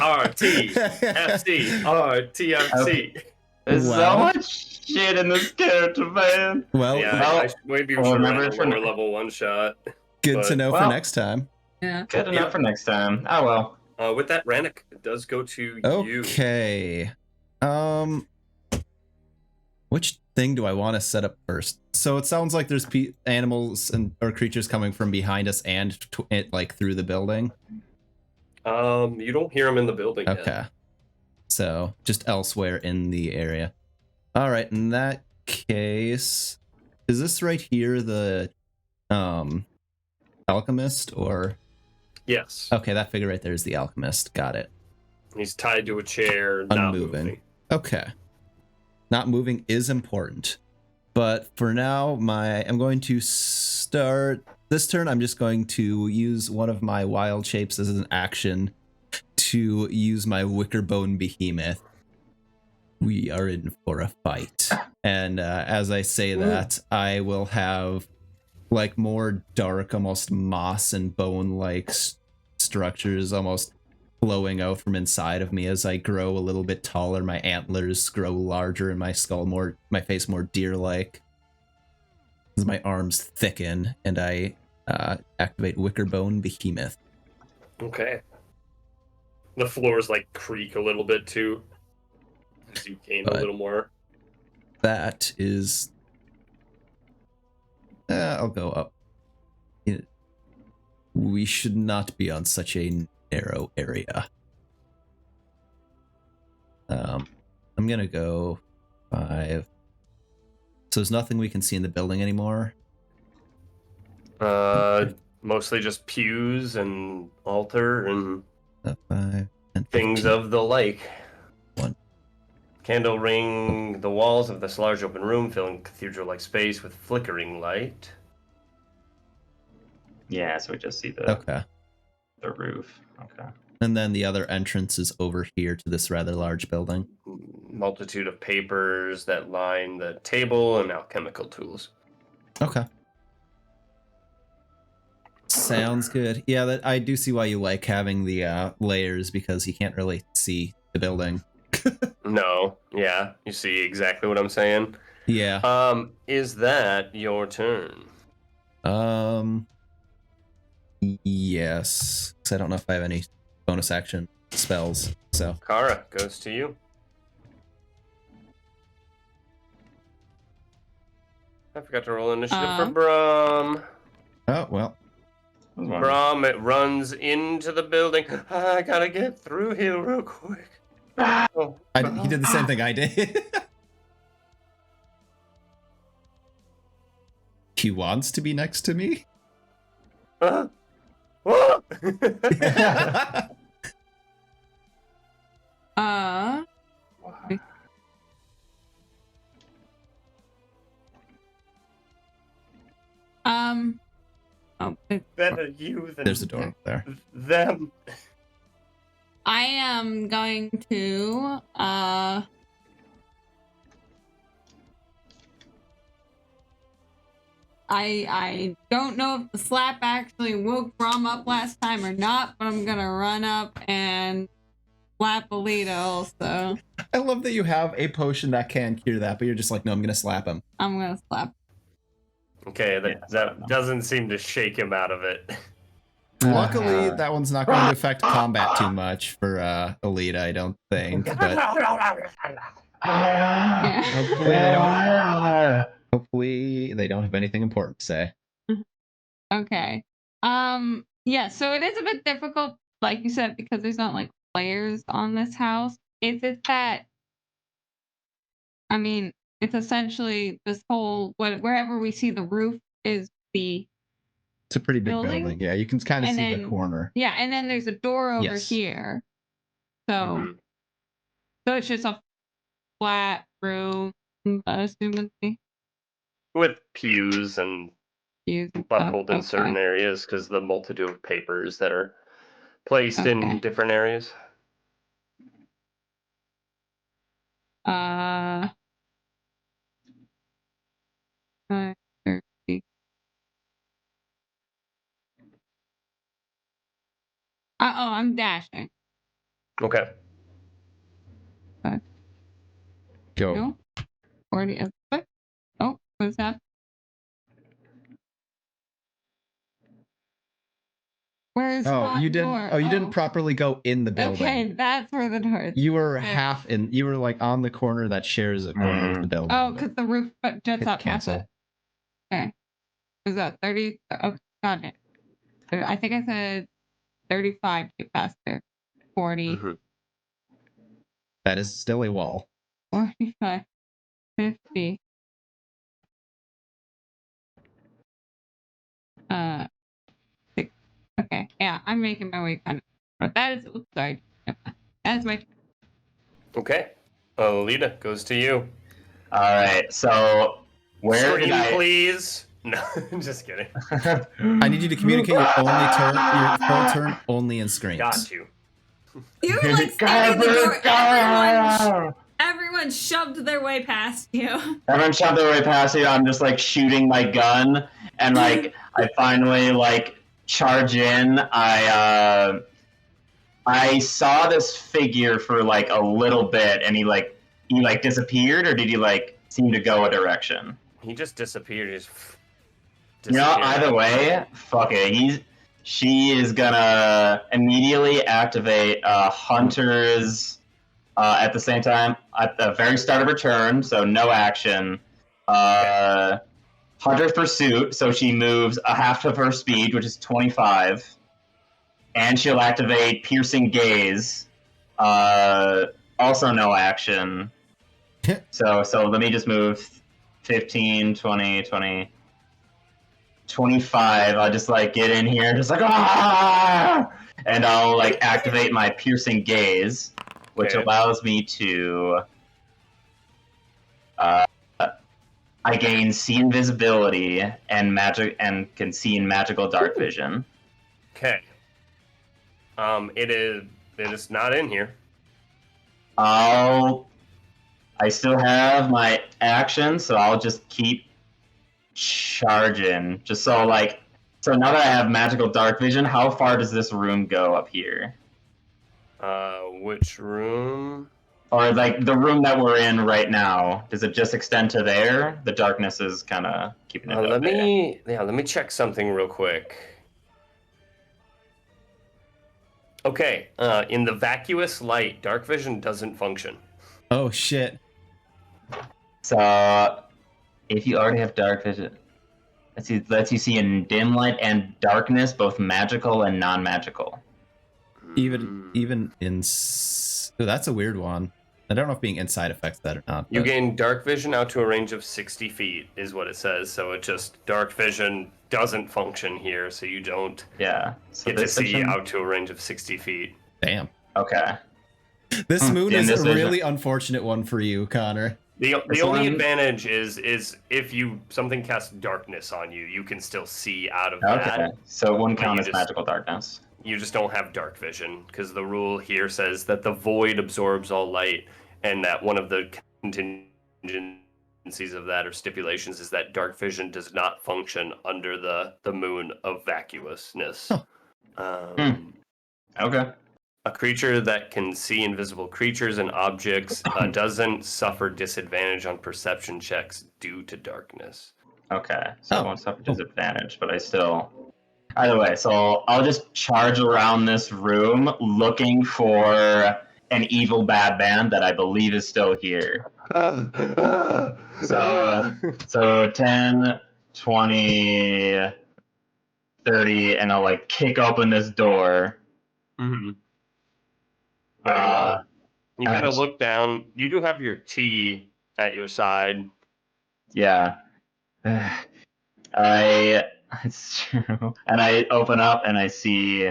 RT, FC, RTFC. There's Wow. so much shit in this character, man. Well, Yeah, well, I maybe we well, should remember run a it for lower now. level one shot. good to but- know for well- next time. Yeah. Good enough Yeah. for next time. Oh well. With that, Rannick, it does go to you. Okay. Which thing do I want to set up first? So it sounds like there's animals or creatures coming from behind us and like through the building. You don't hear them in the building Okay. yet. So just elsewhere in the area. All right, in that case, is this right here the alchemist or? Yes. Okay, that figure right there is the alchemist. Got it. He's tied to a chair, not moving. Okay. Not moving is important. But for now, I'm going to start this turn. I'm just going to use one of my wild shapes as an action to use my Wickerbone Behemoth. We are in for a fight. And as I say that, I will have like more dark, almost moss and bone-like structures almost flowing out from inside of me as I grow a little bit taller. My antlers grow larger and my skull my face more deer-like. As my arms thicken and I activate Wickerbone Behemoth. Okay. The floors like creak a little bit too, as you gain a little more. That is... I'll go up. We should not be on such a narrow area. I'm gonna go 5. So there's nothing we can see in the building anymore? Mostly just pews and altar and 5 and things 15. of the like. 1. Candle ring the walls of this large open room, filling cathedral-like space with flickering light. Yeah, so we just see the roof. Okay. And then the other entrance is over here to this rather large building. Multitude of papers that line the table and alchemical tools. Okay. Sounds good. Yeah, I do see why you like having the layers, because you can't really see the building. No, yeah, you see exactly what I'm saying. Yeah. Is that your turn? Yes. Because I don't know if I have any bonus action spells. So Kara, goes to you. I forgot to roll initiative for Brom. Oh well. Brom, it runs into the building. I gotta get through here real quick. Oh, He did the same thing I did. He wants to be next to me. Whoa. Better you than There's a door there. Them. I am going to I don't know if the slap actually woke Brom up last time or not, but I'm gonna run up and slap Alita also. I love that you have a potion that can cure that, but you're just like, no, I'm gonna slap him. I'm gonna slap. Okay, that doesn't seem to shake him out of it. Luckily, that one's not going to affect combat too much for Alita, I don't think. But hopefully they don't have anything important to say. Okay. Yeah, so it is a bit difficult, like you said, because there's not like layers on this house. Is it that, I mean, it's essentially this whole, wherever we see the roof is the... It's a pretty big building. Yeah, you can kind of see the corner. Yeah, and then there's a door over here. So, so it's just a flat room, assumedly. With pews and buckled in certain areas because the multitude of papers that are placed in different areas. I'm dashing. Okay. Go. No? 40. Oh, what's that? Where's Oh, you didn't. door? Oh, you didn't properly go in the building. Okay, that's where the door is. You were Okay. half in. You were like on the corner that shares a corner with the building. Oh, because the roof jets Hit up. cancel. Okay. Was that 30? Oh, got it. I think I said 35 too faster. 40. Mm-hmm. That is still a wall. 45. 50. Six. Okay. Yeah, I'm making my way kind of. That is. Oops, sorry. That is my. Okay. Alita, goes to you. All right. So where Scream, did I? please. No, I'm just kidding. I need you to communicate your full turn only in screams. Got you. You were like standing in the door. Everyone shoved their way past you. Everyone shoved their way past you. I'm just like shooting my gun, and like I finally like charge in. I saw this figure for like a little bit, and he disappeared, or did he like seem to go a direction? He just disappeared. You know, either way, fuck it. She is gonna immediately activate Hunter's at the same time at the very start of her turn, so no action. Hunter's Pursuit, so she moves a half of her speed, which is 25, and she'll activate Piercing Gaze. Also no action. So let me just move 15, 20, 25. I'll just like get in here, just like and I'll like activate my Piercing Gaze, which allows me to I gain See Invisibility and magic, and can see in Magical Dark Vision. Okay. It is not in here. I still have my action, so I'll just keep charging. Just so now that I have Magical Dark Vision, how far does this room go up here? Which room? Or like the room that we're in right now, does it just extend to there? The darkness is kind of keeping it up let me check something real quick. Okay, in the vacuous light, dark vision doesn't function. Oh shit. So if you already have dark vision, lets you see in dim light and darkness, both magical and non-magical. Even in that's a weird one. I don't know if being inside affects that or not. You gain dark vision out to a range of 60 feet, is what it says. So it just dark vision doesn't function here, so you don't get to see out to a range of 60 feet. Damn. Okay. This moon is a really unfortunate one for you, Connor. The only advantage is if something casts darkness on you, you can still see out of that. So it wouldn't count as magical darkness. You just don't have dark vision, because the rule here says that the void absorbs all light, and that one of the contingencies of that, or stipulations, is that dark vision does not function under the moon of vacuousness. Okay. A creature that can see invisible creatures and objects doesn't suffer disadvantage on perception checks due to darkness. Okay, so I won't suffer disadvantage, but I still... Either way, so I'll just charge around this room looking for an evil bad man that I believe is still here. So 10, 20, 30, and I'll like kick open this door. Mm-hmm. You gotta look down. You do have your T at your side. Yeah. It's true. And I open up and I see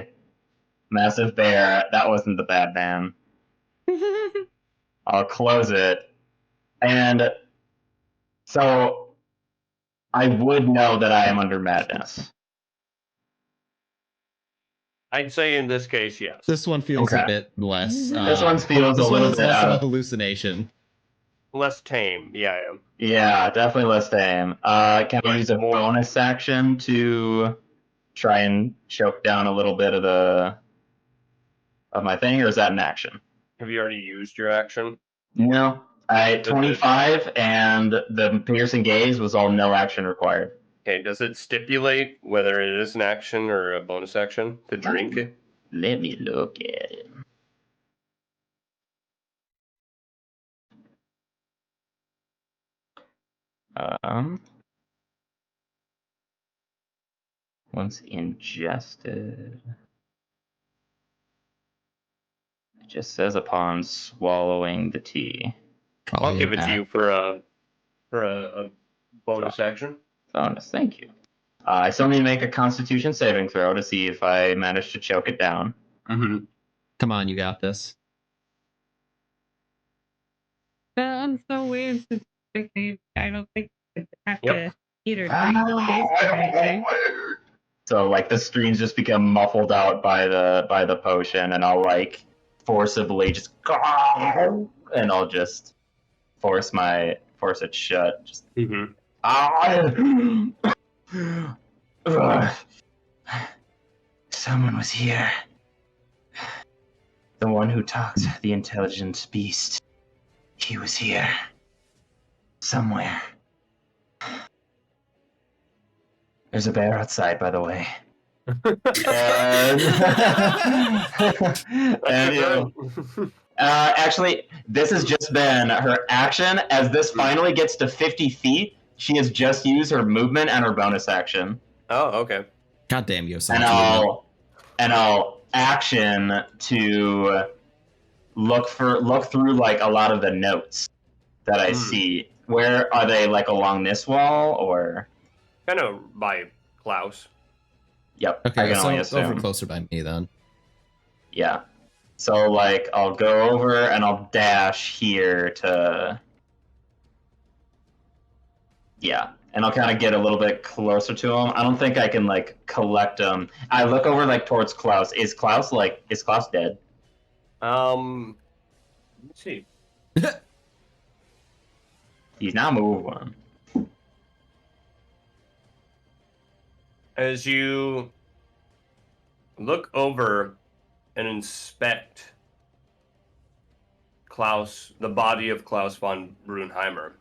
Massive Bear. That wasn't the bad man. I'll close it. And so I would know that I am under madness. I'd say in this case, yes. This one feels a bit less. This one feels a little bit less of a hallucination. Less tame, yeah. Yeah, definitely less tame. Can I use a bonus action to try and choke down a little bit of my thing, or is that an action? Have you already used your action? No. 25, and the Piercing Gaze was all no action required. Okay, does it stipulate whether it is an action or a bonus action to drink? Let me look at it. Once ingested, it just says upon swallowing the tea. I'll give it to you for a bonus action. Bonus, thank you. I still need to make a Constitution saving throw to see if I manage to choke it down. Mm-hmm. Come on, you got this. That's so weird. I don't think I have Yep. to eat or drink taste or anything. So like the screens just become muffled out by the potion, and I'll like forcibly just and I'll just force it shut. Just someone was here. The one who talked, the intelligent beast. He was here. Somewhere. There's a bear outside, by the way. Actually, this has just been her action. As this finally gets to 50 feet, she has just used her movement and her bonus action. Oh, okay. God damn you, And I'll action to look through like a lot of the notes that I see. Where are they? Like along this wall, or kind of by Klaus? Yep. Okay, I can only so assume. over closer by me then. Yeah. So like I'll go over and I'll dash here to. Yeah. And I'll kind of get a little bit closer to him. I don't think I can like collect him. I look over like towards Klaus. Is Klaus dead? Let's see. He's now moving. As you look over and inspect the body of Klaus von Brunheimer,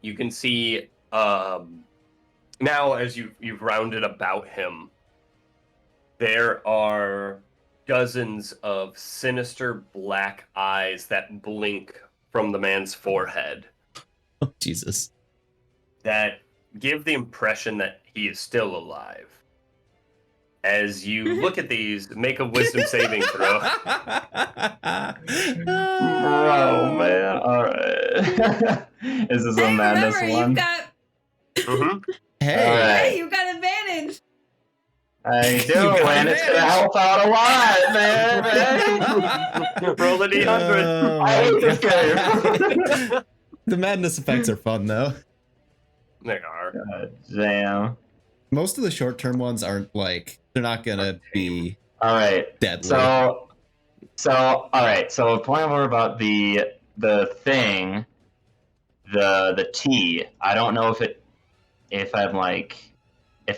you can see now as you've rounded about him, there are dozens of sinister black eyes that blink from the man's forehead Oh, Jesus. that give the impression that he is still alive. As you look at these, make a wisdom saving throw. Bro, man. Alright. Is this a madness one? You've got Hey. Alright. you've got advantage. I do, You got and it's gonna help out a lot, man. Roll a D100. Oh, I hate this God. game. The madness effects are fun, though. They are. God damn. Most of the short-term ones aren't like, they're not gonna be Alright. deadly. So alright, so a point more about the thing, the tea. I don't know if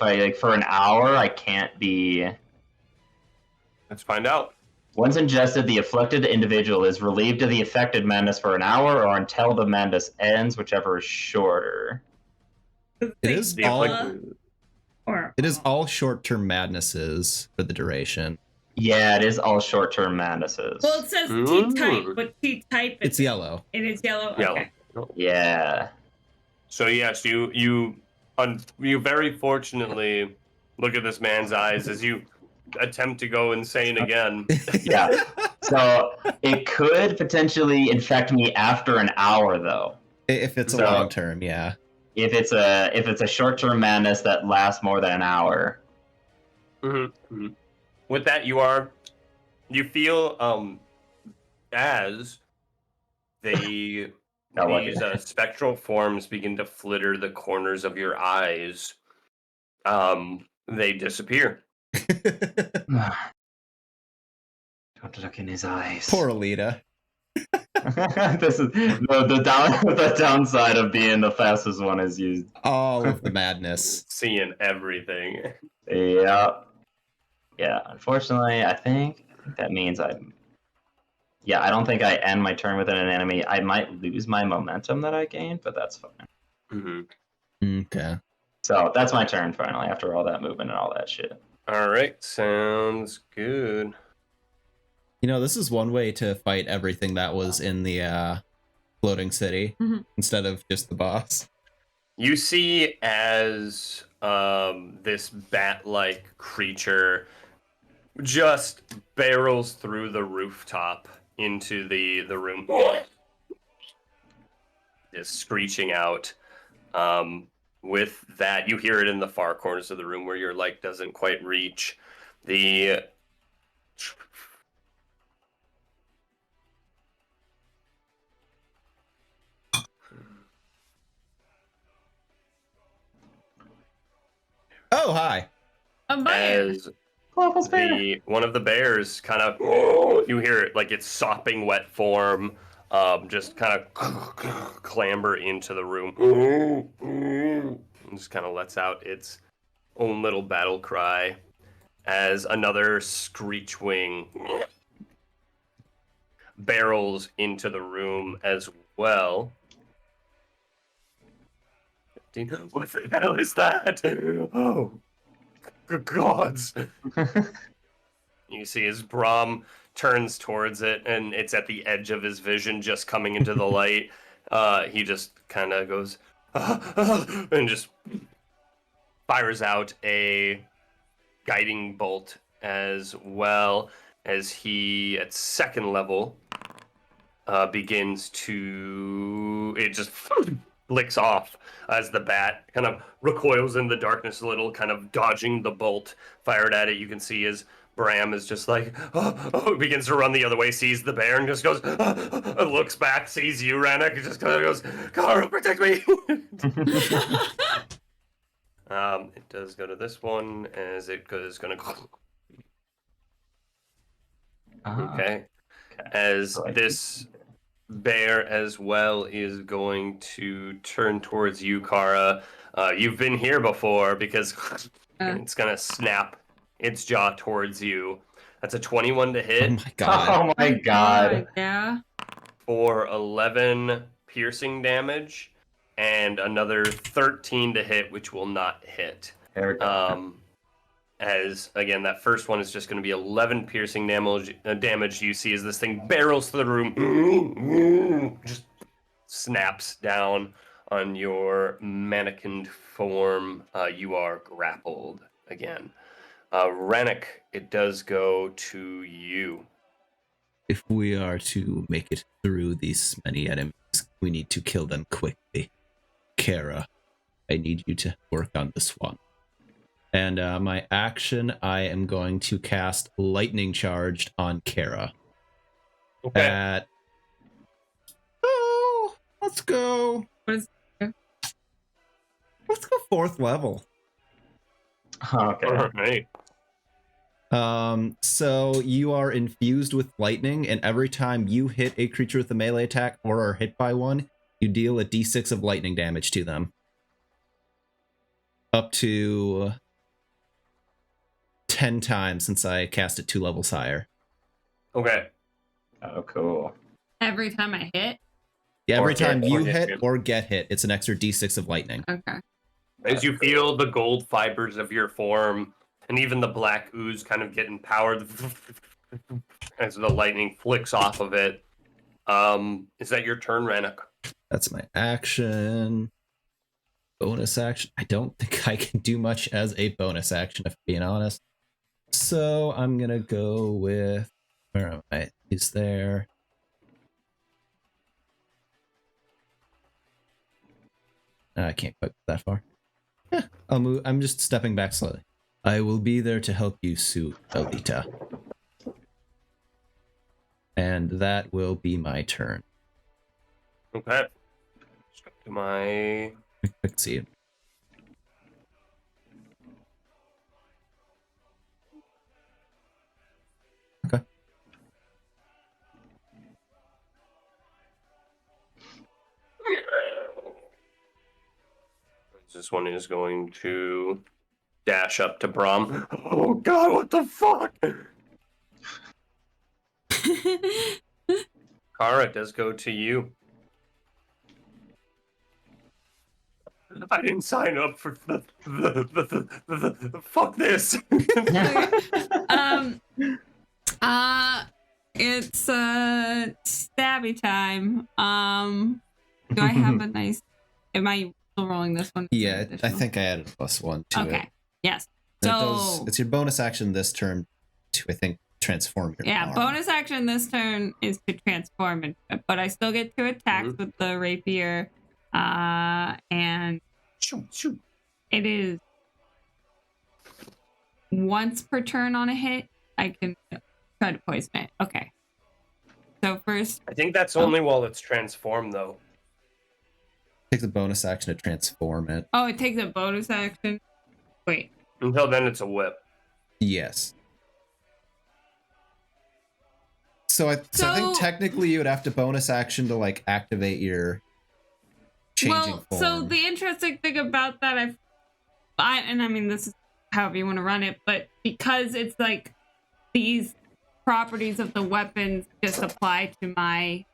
I for an hour I can't be. Let's find out. Once ingested, the afflicted individual is relieved of the affected madness for an hour or until the madness ends, whichever is shorter. It is The all afflicted- it is all short-term madnesses for the duration. Yeah, it is all short-term madnesses. Well, it says T Ooh. type, but T type It's yellow. It is yellow. Yeah. Okay. Yeah. So yes, you very fortunately look at this man's eyes as you attempt to go insane again. Yeah. So it could potentially infect me after an hour, though. If it's a So- long-term, yeah. If it's a short-term madness that lasts more than an hour. Mm-hmm. With that, you feel as these spectral forms begin to flitter the corners of your eyes, they disappear. Don't look in his eyes. Poor Alita. This is the downside of being the fastest one is used. All of the madness. Seeing everything. Yeah. Yeah. Unfortunately, I think that means I don't think I end my turn within an enemy. I might lose my momentum that I gained, but that's fine. Mm-hmm. Okay. So that's my turn finally after all that movement and all that shit. All right, sounds good. You know, this is one way to fight everything that was in the floating city instead of just the boss. You see as this bat-like creature just barrels through the rooftop into the room, just screeching out. With that, you hear it in the far corners of the room where your light doesn't quite reach. The Oh, hi. A bear. as one of the bears kind of you hear it like it's sopping wet form, just kind of clamber into the room and just kind of lets out its own little battle cry as another screech wing barrels into the room as well. What the hell is that? Oh, good gods. You see as Brahm turns towards it, and it's at the edge of his vision, just coming into the light. He just kind of goes, and just fires out a guiding bolt as well as he, at second level, begins to... It just flicks off as the bat kind of recoils in the darkness a little, kind of dodging the bolt fired at it. You can see as Bram is just like, begins to run the other way, sees the bear, and just goes, looks back, sees you, Rannoch, and just kind of goes, Carl, protect me! It does go to this one, as it is going to... Okay. As this bear as well is going to turn towards you, Kara. You've been here before because it's going to snap its jaw towards you. That's a 21 to Oh hit my god. Oh my god. Yeah. for 11 piercing damage and another 13 to hit, which will not hit. There we go. As again, that first one is just going to be 11 piercing damage. You see as this thing barrels through the room, just snaps down on your mannequin form. You are grappled again. Rannoch, it does go to you. If we are to make it through these many enemies, we need to kill them quickly. Kara, I need you to work on this one. And my action, I am going to cast Lightning Charged on Kara. Okay. Let's go. What is- Let's go 4th level. Okay. All right. So you are infused with lightning, and every time you hit a creature with a melee attack or are hit by one, you deal a d6 of lightning damage to them. Up to 10 times since I cast it 2 levels higher. Okay. Oh, cool. Every time I hit. Yeah, every Or time hit, you or hit, hit yeah. or get hit, it's an extra d6 of lightning. Okay. As you feel the gold fibers of your form and even the black ooze kind of get empowered as the lightning flicks off of it. Is that your turn, Rannoch? That's my action. Bonus action. I don't think I can do much as a bonus action, if I'm being honest. So I'm going to go with... Where am I? He's there. I can't quite go that far. Yeah, I'll move. I'm just stepping back slowly. I will be there to help you, Sue Alita. And that will be my turn. Okay. Just go to my... Quick see. Okay. This one is going to dash up to Brahm. Oh god, what the fuck? Kara, it does go to you. I didn't sign up for fuck this. It's stabby time. Do I have a nice? Am I still rolling this one? Yeah, I think I added +1 to it. Okay. Yes. And So it's your bonus action this turn to, I think, transform your arm. bonus action this turn is to transform it, but I still get 2 attacks with the rapier, and Shoot. it is once per turn on a hit. I can try to poison it. Okay. So first, I think that's only while it's transformed, though. Take the bonus action to transform it. oh, it takes a bonus action. Wait. Until then, it's a whip. Yes. So I think technically you would have to bonus action to like activate your changing form. So the interesting thing about that, I mean, this is however you want to run it, but because it's like these properties of the weapons just apply to my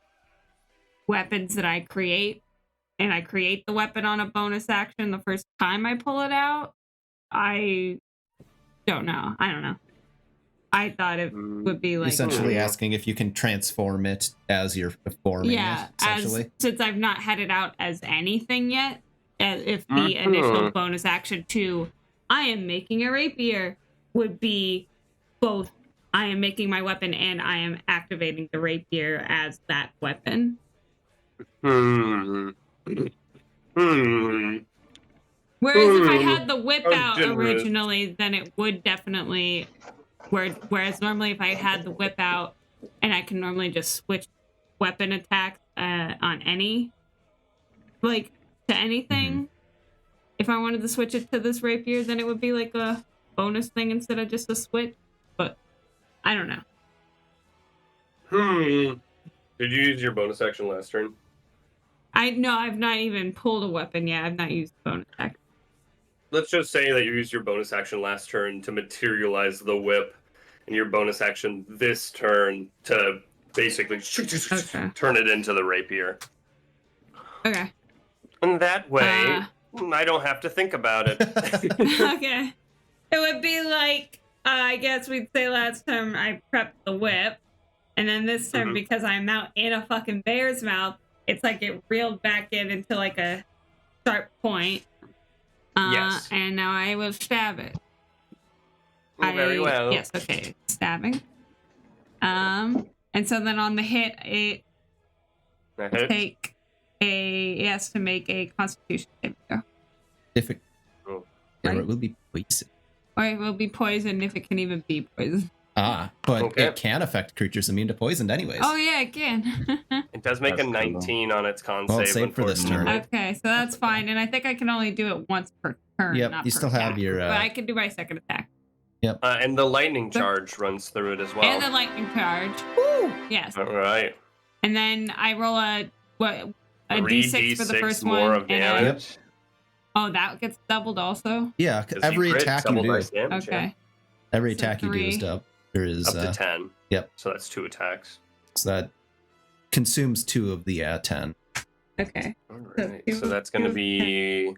weapons that I create, and I create the weapon on a bonus action the first time I pull it out, I don't know. I thought it would be like essentially asking if you can transform it as you're forming it. Essentially, since I've not had it out as anything yet, if the initial bonus action to I am making a rapier would be both I am making my weapon and I am activating the rapier as that weapon. Whereas if I had the whip out originally, then it would definitely. Whereas normally if I had the whip out and I can normally just switch weapon attacks on any, like to anything, if I wanted to switch it to this rapier, then it would be like a bonus thing instead of just a switch. But I don't know. Did you use your bonus action last turn? I've not even pulled a weapon yet. I've not used bonus action. Let's just say that you used your bonus action last turn to materialize the whip, and your bonus action this turn to basically turn it into the rapier. Okay. And that way, I don't have to think about it. Okay. It would be like, I guess we'd say last time I prepped the whip, and then this time, because I'm now in a fucking bear's mouth, it's like it reeled back into like a sharp point. Yes. And now I will stab it. Very well. Yes, okay. Stabbing. And so then on the hit, it has to make a constitution saving throw. If it, or it will be poison. Or it will be poisoned if it can even be poisoned. But it can affect creatures immune to poison anyways. Oh yeah, it can. It does make a 19 on its con Well, save. save for this turn. Okay, so that's fine. And I think I can only do it once per turn. Yep, not you per still have attack. your... But I can do my second attack. Yep. And the lightning charge runs through it as well. And the lightning charge. Woo! Yes. All right. And then I roll a d6 for the first more one. of damage. Oh, that gets doubled also? Yeah, every attack you do. Damage, okay. Every So attack you do is up. There is up to 10. Yep. So that's 2 attacks. So that consumes 2 of the 10. Okay. All right. So that's going to be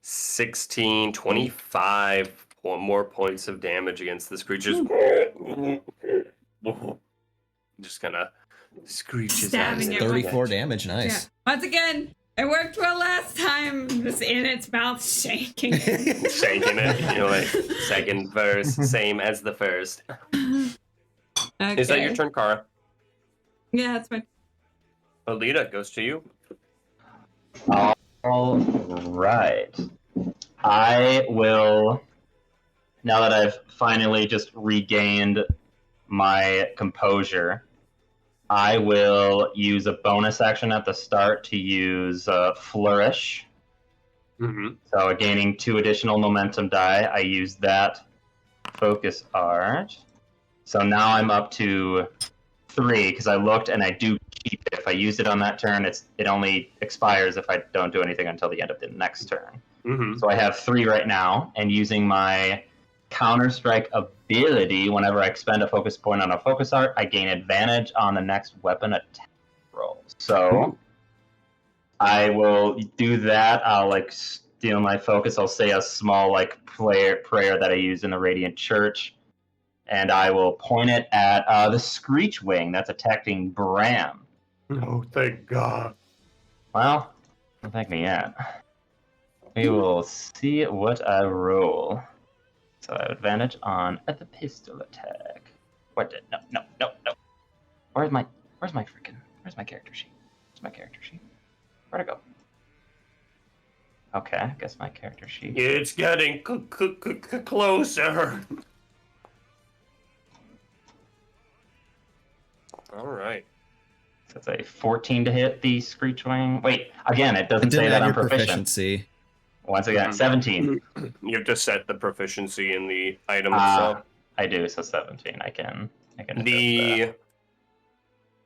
16, 25 more points of damage against this creature's. Just gonna screech his ass. Stabbing it. 34 damage, nice. Yeah. Once again, it worked well last time. It's in its mouth shaking. Shaking it. You're like, second verse, same as the first. Okay. Is that your turn, Kara? Yeah, that's my. Alita, goes to you. All right. I will, now that I've finally just regained my composure, I will use a bonus action at the start to use Flourish. So gaining 2 additional momentum die. I use that focus art. So now I'm up to 3 because I looked and I do keep it. If I use it on that turn, it only expires if I don't do anything until the end of the next turn. So I have 3 right now, and using my Counter-Strike ability, whenever I expend a focus point on a focus art, I gain advantage on the next weapon attack roll. So I will do that. I'll like steal my focus. I'll say a small like prayer that I use in the Radiant Church, and I will point it at the Screech Wing that's attacking Bram. Oh, thank God. Well, don't thank me yet. We will see what I roll. So I have advantage on the pistol attack. What did no. Where's my character sheet? Where's my character sheet? Where'd it go? Okay, I guess my character sheet. It's getting closer. All right. So it's a 14 to hit the Screech Wing. Wait, again, it doesn't say that I'm proficient. Proficiency. Once again, 17. You have to set the proficiency in the item itself. I do, so 17. I can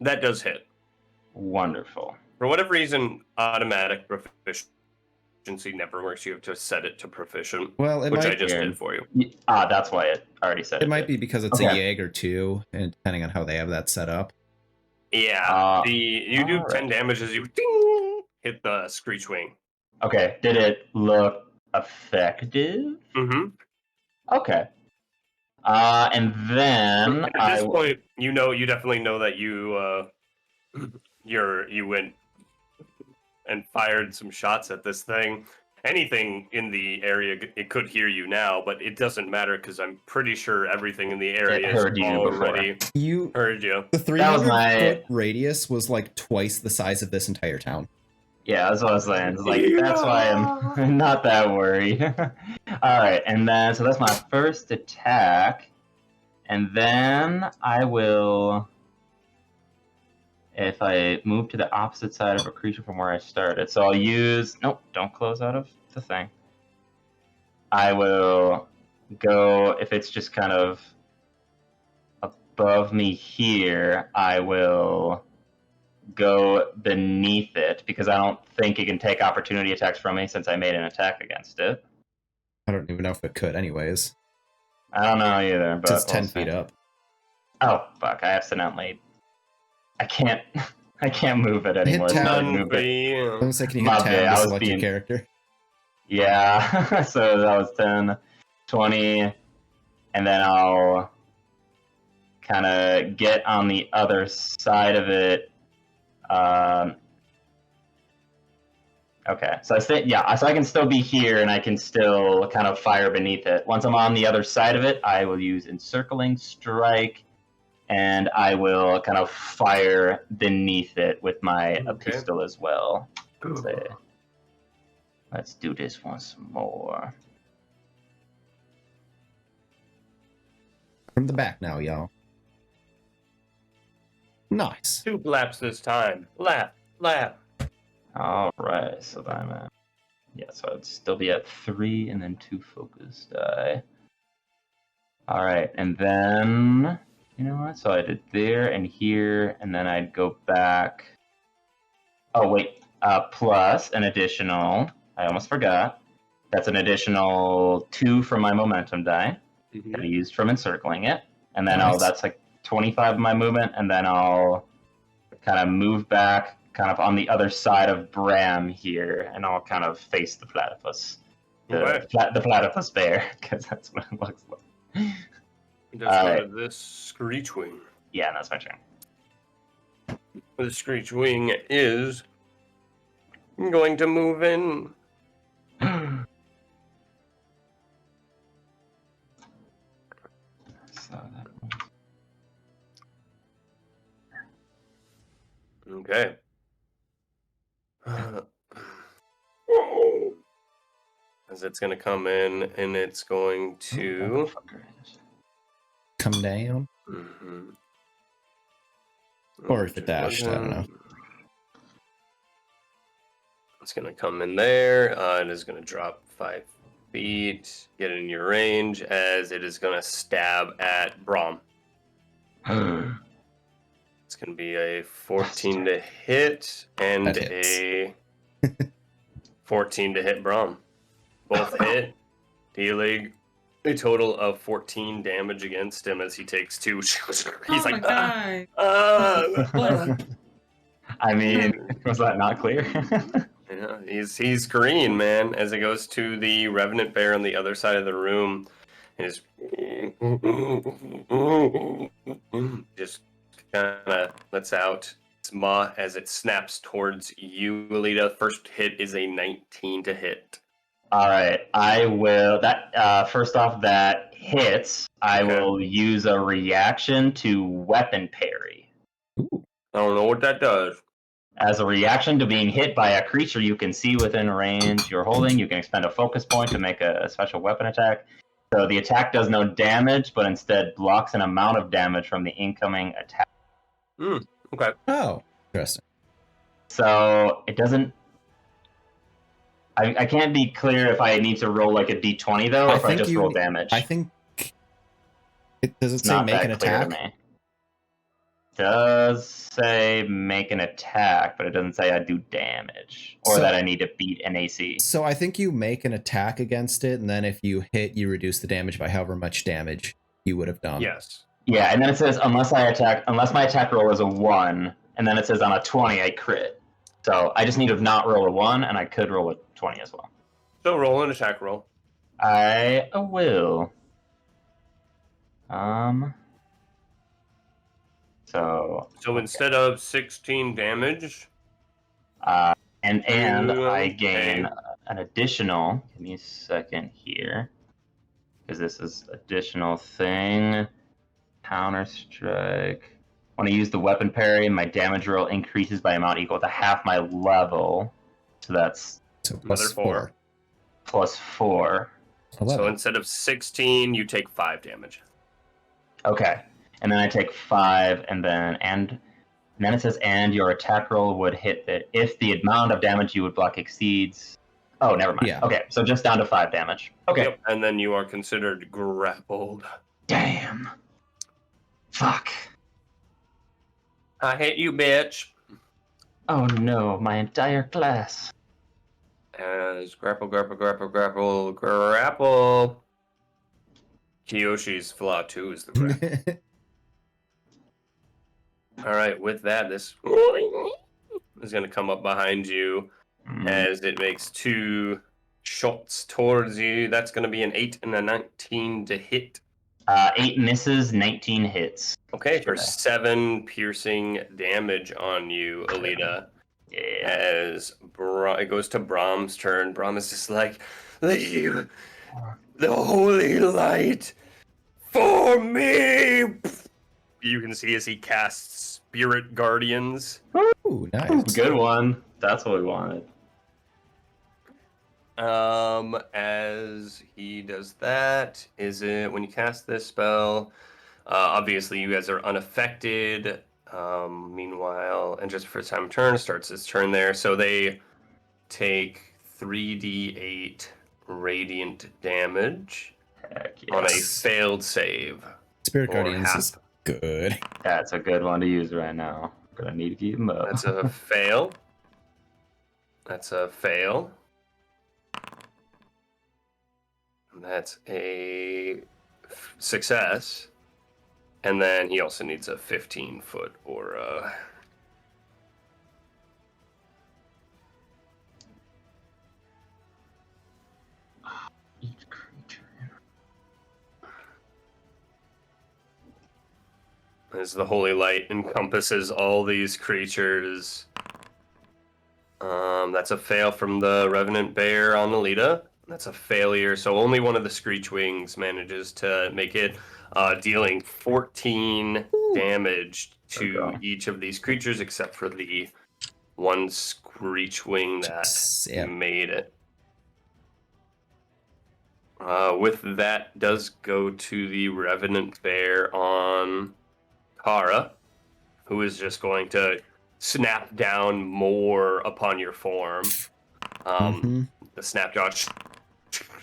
that does hit. Wonderful. For whatever reason, automatic proficiency never works. You have to set it to proficient. Well, it which might, I just did for you. That's why it already said it. It might be because it's a Jaeger too, and depending on how they have that set up. Yeah, you do 10 right. damage as you ding, hit the Screech Wing. Okay, did it look effective? Mm-hmm. Okay. And then at this point, you definitely know that you went and fired some shots at this thing. Anything in the area, it could hear you now, but it doesn't matter because I'm pretty sure everything in the area heard you already heard you. The 300-foot radius was like twice the size of this entire town. Yeah, that's what I was saying. It's like, that's why I'm not that worried. All right, and then so that's my first attack, and then I will, if I move to the opposite side of a creature from where I started, so I'll use. Nope, don't close out of the thing. I will go if it's just kind of above me here. I will go beneath it because I don't think it can take opportunity attacks from me since I made an attack against it. I don't even know if it could anyways. I don't know either, but it's 10 feet up. Oh fuck, I can't move it anymore. Hit I town. I was like, can you hit tab to select your character? Yeah, so that was 10, 20, and then I'll kind of get on the other side of it. Okay, so so I can still be here and I can still kind of fire beneath it. Once I'm on the other side of it, I will use Encircling Strike, and I will kind of fire beneath it with my pistol as well. Let's do this once more. From the back now, y'all. Nice. 2 laps this time. Lap. All right, so I'm at so I'd still be at 3 and then 2 focus die. All right, and then you know what? So I did there and here, and then I'd go back. Oh wait, plus an additional. I almost forgot. That's an additional 2 from my momentum die that I used from encircling it, and then that's like 25 of my movement, and then I'll kind of move back, kind of on the other side of Bram here, and I'll kind of face the platypus, the platypus bear, because that's what it looks like. Just go to this Screech Wing. Yeah, that's my turn. The Screech Wing is going to move in. Okay. As it's going to come in, and it's going to come down. Mm-hmm. Or if it dashed, I don't know. It's going to come in there. It is going to drop 5 feet, get in your range, as it is going to stab at Braum. It's going to be a 14 to hit and a 14 to hit Braum. Both hit, dealing a total of 14 damage against him as he takes 2. He's like, God. I mean, was that not clear? Yeah, he's green, man. As it goes to the revenant bear on the other side of the room, is just kind of lets out its maw as it snaps towards you, Alita. First hit is a 19 to hit. All right, I will. That first off, that hits. I Okay. will use a reaction to weapon parry. Ooh. I don't know what that does. As a reaction to being hit by a creature you can see within range you're holding, you can expend a focus point to make a special weapon attack. So the attack does no damage, but instead blocks an amount of damage from the incoming attack. Okay. Oh, interesting. So it doesn't. I can't be clear if I need to roll like a d20 though, or if I just roll damage. I think does it It's say not make that an clear to attack? me. It does say make an attack, but it doesn't say I do damage or So- that I need to beat an AC. So I think you make an attack against it, and then if you hit, you reduce the damage by however much damage you would have done. Yes. Yeah, and then it says unless my attack roll is a 1, and then it says on a 20 I crit. So I just need to not roll a 1, and I could roll a 20 as well. So roll an attack roll. I will. So instead of 16 damage, and I gain Okay. an additional. Give me a second here, because this is additional thing. Counter strike. When I use the weapon parry, my damage roll increases by amount equal to half my level. So that's So Another plus 4. plus 4. 11. So instead of 16, you take 5 damage. Okay, and then I take 5, and then it says and your attack roll would hit that if the amount of damage you would block exceeds. Oh, never mind. Yeah. Okay, so just down to 5 damage. Okay. Yep. And then you are considered grappled. Damn. Fuck. I hate you, bitch. Oh no, my entire class. As grapple. Kiyoshi's flaw 2 is the grapple. All right, with that, this is going to come up behind you as it makes 2 shots towards you. That's going to be an 8 and a 19 to hit. 8 misses, 19 hits. Okay, for 7 piercing damage on you, Alita. Yeah. As it goes to Brahm's turn. Brahm is just like, leave the holy light for me. You can see as he casts Spirit Guardians. Ooh, nice. Good one. That's what we wanted. As he does that, is it when you cast this spell? Obviously, you guys are unaffected. Meanwhile, and just for time turn starts his turn there. So they take 3d8 radiant damage Heck on a yes. failed save. Spirit Or Guardians half. is good. That's a good one to use right now. Gonna need to keep them up. That's a fail. That's a fail. That's a success. And then he also needs a 15-foot aura. Each creature. As the holy light encompasses all these creatures. That's a fail from the Revenant Bear on Alita. That's a failure, so only one of the Screech Wings manages to make it, dealing 14 damage to Okay. each of these creatures, except for the one Screech Wing that Yeah. made it. With that, does go to the Revenant Bear on Kara, who is just going to snap down more upon your form. Mhm. The snapjaw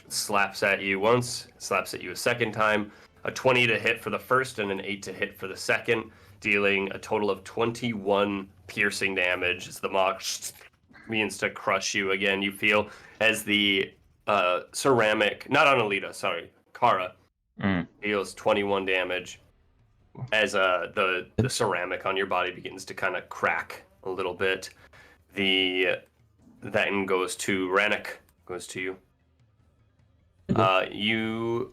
slaps at you once, slaps at you a second time. A 20 to hit for the first and an 8 to hit for the second, dealing a total of 21 piercing damage as the maw means to crush you again. You feel as the ceramic, not on Alita, sorry, Kara, deals 21 damage as the ceramic on your body begins to kind of crack a little bit. The then goes to Rannick. Goes to you. You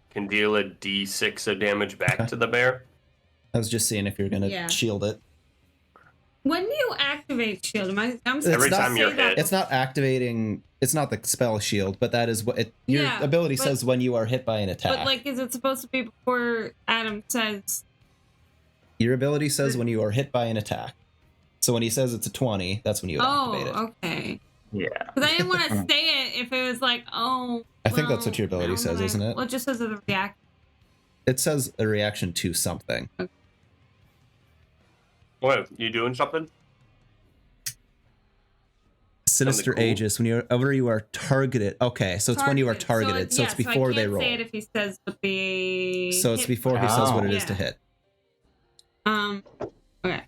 can deal a d6 of damage back to the bear. I was just seeing if you're gonna shield it. When do you activate shield? Every time you're hit. It's not activating. It's not the spell shield, but that is what your ability says when you are hit by an attack. But like, is it supposed to be before Adam says? Your ability says when you are hit by an attack. So when he says it's a 20, that's when you would activate it. Oh, okay. Yeah. Because I didn't want to say it if it was like, I think that's what your ability says, isn't it? Well, it just says a reaction. It says a reaction to something. Okay. What? You doing something? Sinister cool. Aegis, whenever you are targeted. Okay, so it's when you are targeted. So it's before they roll. So I can't say it if he says what the. So it's before he says what it is to hit. Okay.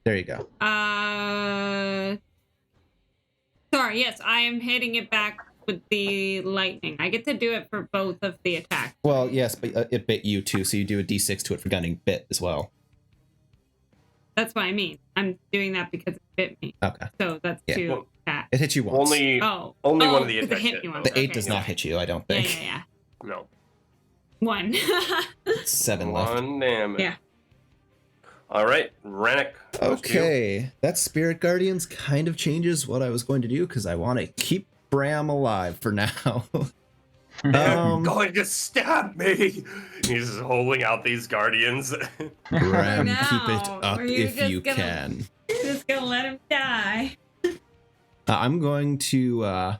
There you go. Sorry, yes, I am hitting it back with the lightning. I get to do it for both of the attacks. Well, yes, but it bit you too, so you do a d6 to it for getting bit as well. That's what I mean. I'm doing that because it bit me. Okay. So that's two attacks. It hit you once. Only one of the attacks hit. The 8 does not hit you, I don't think. Yeah. No. 1. 7 left. 1 damage. Yeah. All right, Rannick. Okay, that Spirit Guardians kind of changes what I was going to do because I want to keep Bram alive for now. Going to stab me. He's holding out these guardians. Bram, keep it up if you can. You're just gonna let him die. I'm going to.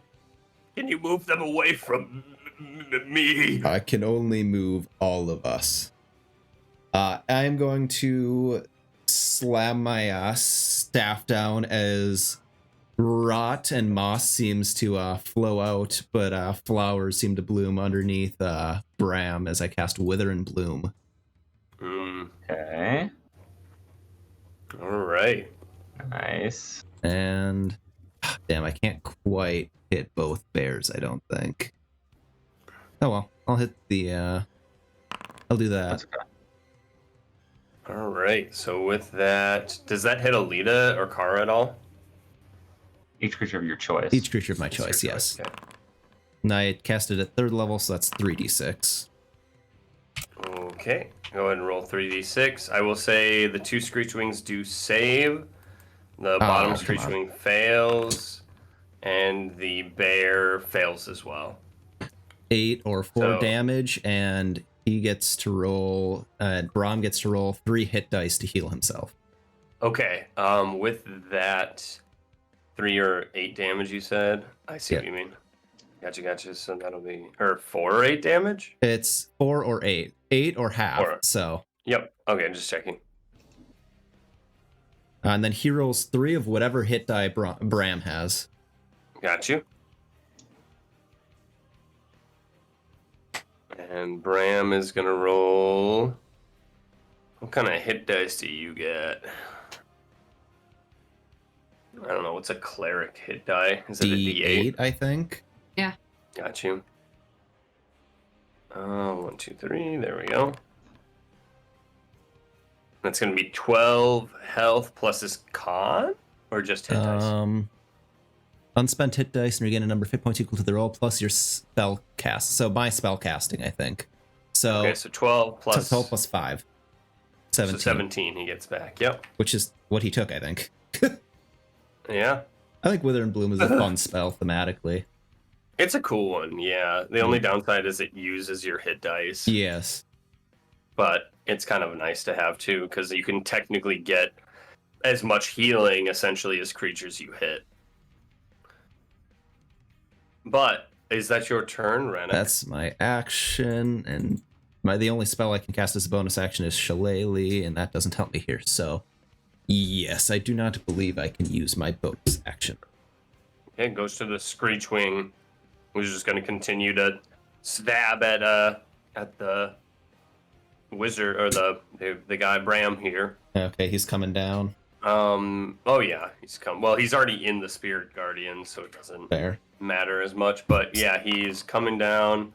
Can you move them away from me? I can only move all of us. I'm going to slam my staff down as rot and moss seems to flow out, but flowers seem to bloom underneath Bram as I cast Wither and Bloom. Okay. All right. Nice. And damn, I can't quite hit both bears, I don't think. Oh well, I'll hit the I'll do that. That's okay. All right. So with that, does that hit Alita or Kara at all? Each creature of your choice. Each creature of my choice, yes. Okay. And I cast it at 3rd level, so that's 3d6. Okay. Go ahead and roll 3d6. I will say the 2 Screechwings do save. The bottom Screechwing fails. And the bear fails as well. 8 or 4 damage, and he gets to roll, Bram gets to roll 3 hit dice to heal himself. Okay. With that 3 or 8 damage you said? I see what you mean. Gotcha. So that'll be... Or 4 or 8 damage? It's 4 or 8. 8 or half, so... Yep. Okay, I'm just checking. And then he rolls 3 of whatever hit die Bram has. Got you. And Bram is going to roll... What kind of hit dice do you get? I don't know. What's a cleric hit die? Is it a D8? I think. Yeah. Got you. 1, 2, 3. There we go. That's going to be 12 health plus his con? Or just hit dice? Unspent hit dice and regain a number of hit points equal to the roll plus your spell cast. So my spell casting, I think. So okay, so 12 plus... 12 plus 5. 17. So 17 he gets back, yep. Which is what he took, I think. Yeah. I think Wither and Bloom is a fun spell thematically. It's a cool one, yeah. The only downside is it uses your hit dice. Yes. But it's kind of nice to have too, because you can technically get as much healing essentially as creatures you hit. But is that your turn, Rennick? That's my action, and the only spell I can cast as a bonus action is Shillelagh, and that doesn't help me here. So, yes, I do not believe I can use my bonus action. Okay, it goes to the Screechwing, who's just going to continue to stab at the wizard or the guy Bram here. Okay, he's coming down. Oh yeah, he's already in the Spirit Guardian, so it doesn't matter as much. But yeah, he's coming down,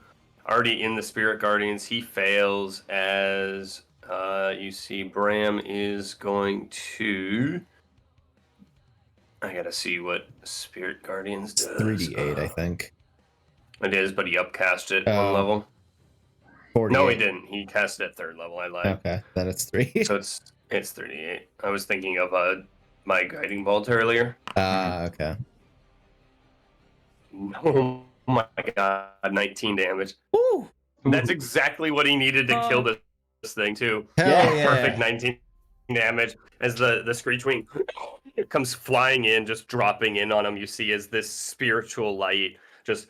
already in the Spirit Guardians. He fails as you see Bram is going to I gotta see what Spirit Guardians It's does. 3d8, I think. It is, but he upcast it Oh. one level. 48. No, he didn't. He cast it at 3rd level. I lied. Okay, then it's 3. So it's 38. I was thinking of my guiding bolt earlier. Okay. Oh my god, 19 damage. Woo! That's exactly what he needed to kill Oh. this thing too. Hell yeah. Perfect 19 damage as the screech wing comes flying in, just dropping in on him. You see as this spiritual light just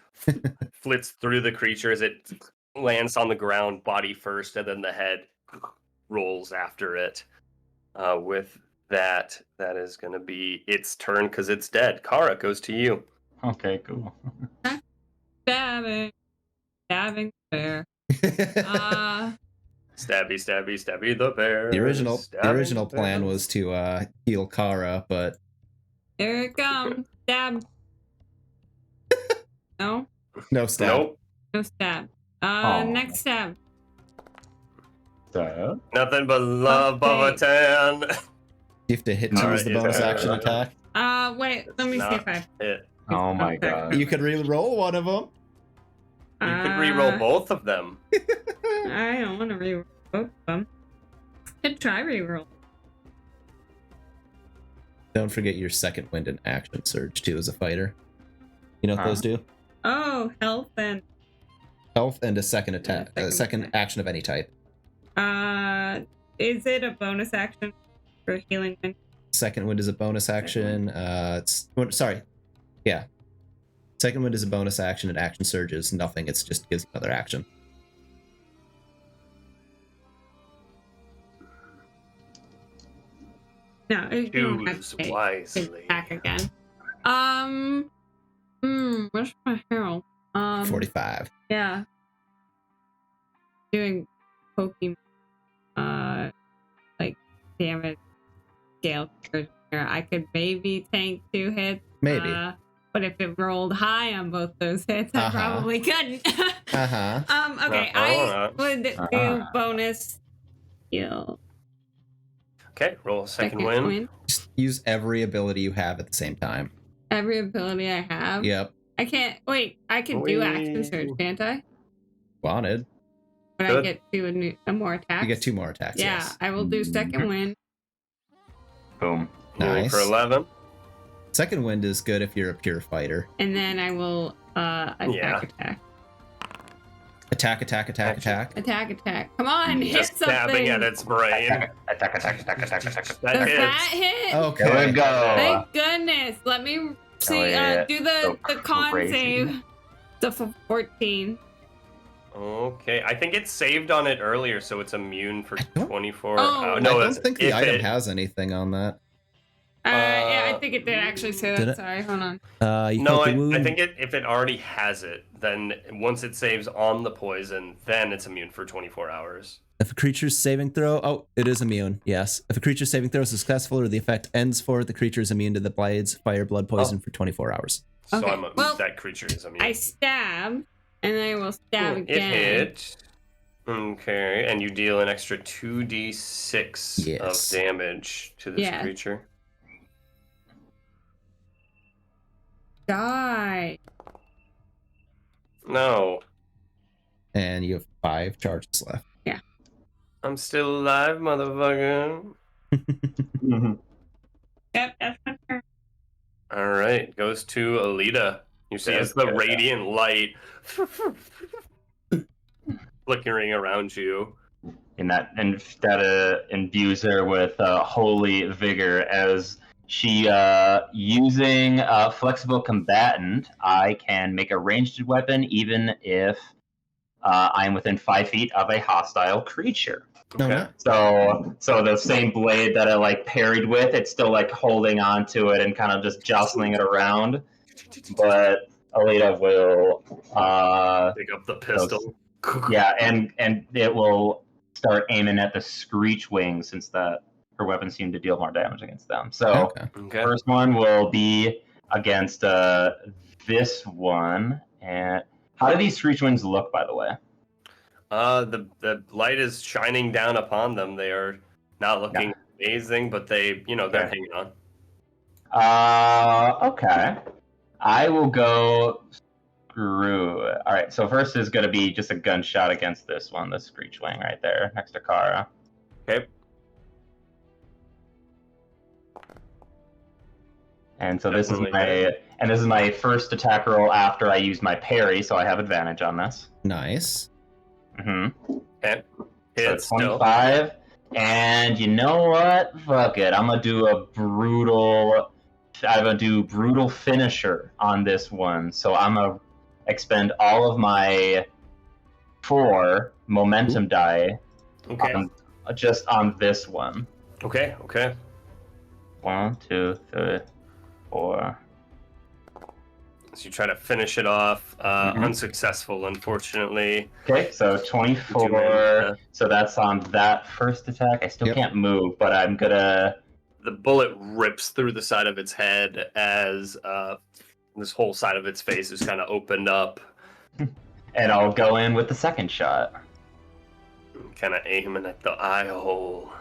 flits through the creature as it lands on the ground, body first, and then the head rolls after it. With that is going to be its turn because it's dead. Kara, goes to you. Okay, cool. Stabbing bear. Stabby, stabby, stabby the bear. The original Stabbing plan bear. was to heal Kara, but Here it comes. Stab. No? no stab. Nope. No stab. Aw. Next stab. So, Nothing but love of a tan. You have to hit All choose right, the bonus yeah. action attack. Wait, let me see if I... It. oh my Okay. god. You could re-roll one of them. You could re-roll both of them. I don't want to re-roll both of them. Could try re-roll. Don't forget your second wind and action surge too as a fighter. You know what those do? Oh, health and... Health and a second attack, Yeah, second action of any type. Is it a bonus action for healing wind? Second wind is a bonus action. Sorry. Yeah. Second wind is a bonus action and action surges. Nothing. It's just gives another action. No, you don't have Choose to take wisely. attack again. Where's my hero? 45. Yeah. Doing Pokemon, like damage scale here. I could maybe tank 2 hits. Maybe. But if it rolled high on both those hits, I probably couldn't. Uh-huh. Okay, I would do bonus heal. Okay, roll a second win. Just use every ability you have at the same time. Every ability I have. Yep. I can't wait. I can do action surge, can't I? Wanted. But Good. I get to a more attacks. You get 2 more attacks. Yeah, Yes. I will do second win. Boom. Healing Nice. for 11. Second wind is good if you're a pure fighter. And then I will attack. Attack. Come on, hit Just stabbing something. at its brain. Attack. That Does that hits. hit? Okay. There we go. Thank goodness. Let me see. Oh, yeah. Do the con crazy. save. The 14. Okay, I think it saved on it earlier, so it's immune for 24 Oh. hours. I No, don't think the if item it- has anything on that. Yeah, I think it did actually say Did that. it? Sorry, hold on. You No, felt the I wound. think if it already has it, then once it saves on the poison, then it's immune for 24 hours. If a creature's saving throw, oh, it is immune. Yes. If a creature's saving throw is successful or the effect ends for it, the creature is immune to the blades, fire, blood poison for 24 hours. So Okay, well, that creature is immune. I stab, and then I will stab It again. hit. Okay, and you deal an extra 2d6 Yes. of damage to this Yeah. creature. Die. No, And you have 5 charges left. I'm still alive, motherfucker. Yep, that's my turn. All right, goes to Alita. You see as the radiant light flickering around you. And that imbues her with holy vigor as she, using flexible combatant, I can make a ranged weapon even if I am within 5 feet of a hostile creature. No, Okay. So the same blade that I like parried with, it's still like holding on to it and kind of just jostling it around. But Alita will, Pick up the pistol. yeah, and it will start aiming at the screech wings since her weapons seem to deal more damage against them. So Okay. Okay. first one will be against this one. And how do these screech wings look, by the way? The light is shining down upon them. They are not looking amazing, but they're Okay. hanging on. Okay. I will go screw it. All right, so first is going to be just a gunshot against this one, the Screechwing right there next to Kara. Okay. And so this is Definitely my first attack roll after I use my parry, so I have advantage on this. Nice. Mm-hmm. Okay. So Hit still. 25. And you know what? Fuck it. I'm gonna do brutal finisher on this one. So I'm gonna expend all of my 4 momentum die Okay. just on this one. Okay. 1, 2, 3, 4. So you try to finish it off. Mhm. Unsuccessful, unfortunately. Okay, so 24. So that's on that first attack. I still can't move, but I'm gonna. The bullet rips through the side of its head as this whole side of its face is kind of opened up. And I'll go in with the second shot. Kind of aiming at the eye hole.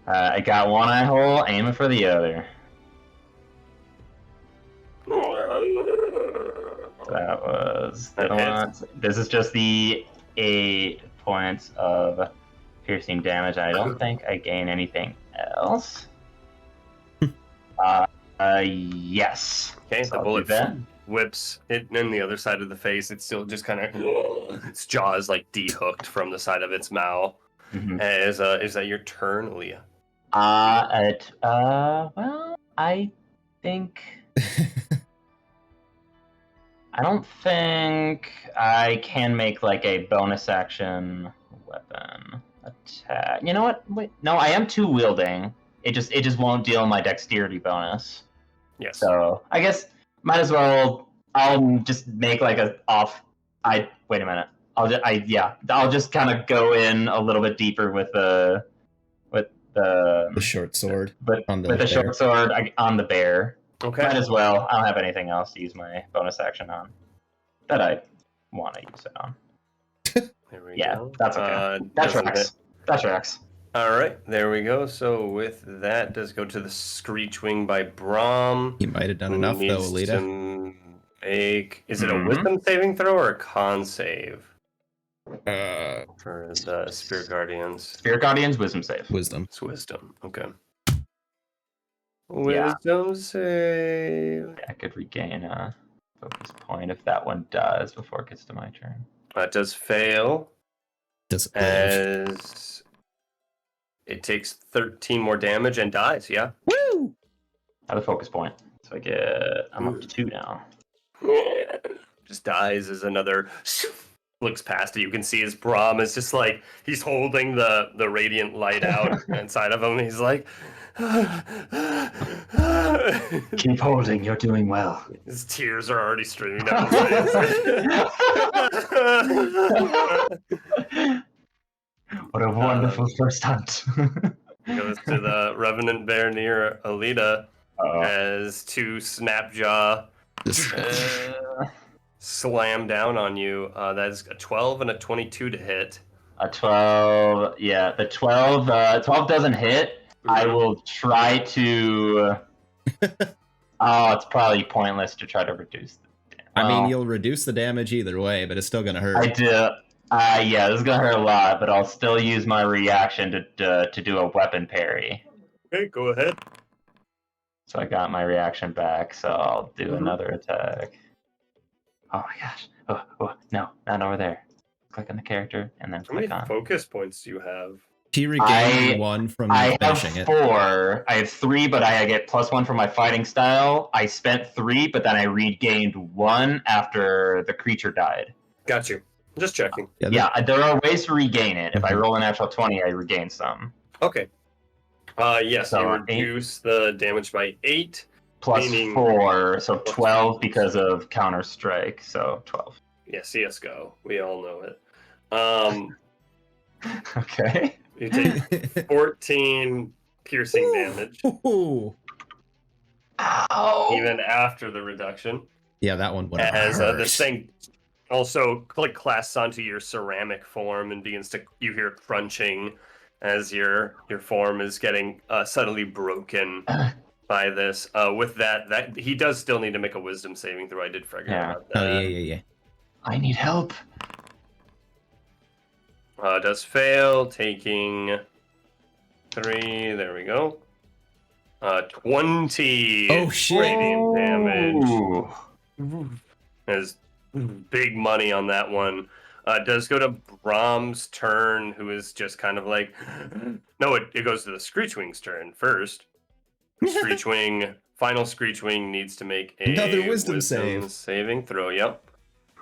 I got one eye hole, aiming for the other. That was the one. This is just the 8 points of piercing damage. I don't think I gain anything else. Yes. Okay, So the I'll bullet do that. whips it in the other side of the face. It's still just kind of its jaw is like dehooked from the side of its mouth. Mhm. Is that your turn, Leah? Well, I think. I don't think I can make like a bonus action weapon attack. You know what? Wait, no, I am 2 wielding. It just won't deal my dexterity bonus. Yes. So I guess might as well. I'll just make like a off. Wait a minute. I'll just kind of go in a little bit deeper with the short sword. But on the with the bear. short sword on the bear. Okay. Might as well. I don't have anything else to use my bonus action on that I want to use it on. There we Yeah, go. that's okay. That tracks. All right, there we go. So with that, does go to the Screechwing by Brahm. You might have done who enough though, needs Alita. to make. Is it a Mhm. Wisdom saving throw or a Con save Uh, for the Spirit Guardians? Spirit Guardians, wisdom save. wisdom. It's Wisdom. Okay. Yeah. Wisdom save. I could regain a focus point if that one does before it gets to my turn. That does fail, Does it live? as it takes 13 more damage and dies. Yeah. Woo! I have a focus point, so I'm up to 2 now. Just dies as another looks past it. You can see his Brahm is just like he's holding the radiant light out inside of him. He's like, Keep holding, you're doing well. his tears are already streaming down his face. What a wonderful first hunt. Goes to the Revenant Bear near Alita as 2 Snapjaw slam down on you. That is a 12 and a 22 to hit. A 12, yeah. The 12 doesn't hit. I will try to. Oh, it's probably pointless to try to reduce the damage. I mean, you'll reduce the damage either way, but it's still gonna hurt. I do. Yeah, this is gonna hurt a lot, but I'll still use my reaction to do a weapon parry. Okay, go ahead. So I got my reaction back, so I'll do another attack. Oh my gosh. Oh, no, not over there. Click on the character and then How many click on. focus points do you have? He regained 1 from I have finishing it. 4. I have 3, but I get +1 from my fighting style. I spent 3, but then I regained 1 after the creature died. Got you. Just checking. Yeah, there are ways to regain it. If I roll an natural 20, I regain some. Okay. Yes, So, you reduce the damage by 8. Plus Meaning- 4, so 12 because of Counter Strike, so 12. Yeah, CSGO. We all know it. Okay. You take 14 piercing damage, Ooh. Ow! even after the reduction. Yeah, that one would have As hurt. this thing also like clasps onto your ceramic form and begins to, you hear crunching as your form is getting subtly broken by this. With that he does still need to make a wisdom saving throw. I did forget Yeah. about that. Oh yeah. I need help. Does fail, taking 3. There we go. 20. Oh, shit. Radiant damage. Ooh. There's big money on that one. Does go to Brahm's turn, who is just kind of like... No, it goes to the Screechwing's turn first. Screechwing, final Screechwing needs to make a Another wisdom save. saving throw. Yep.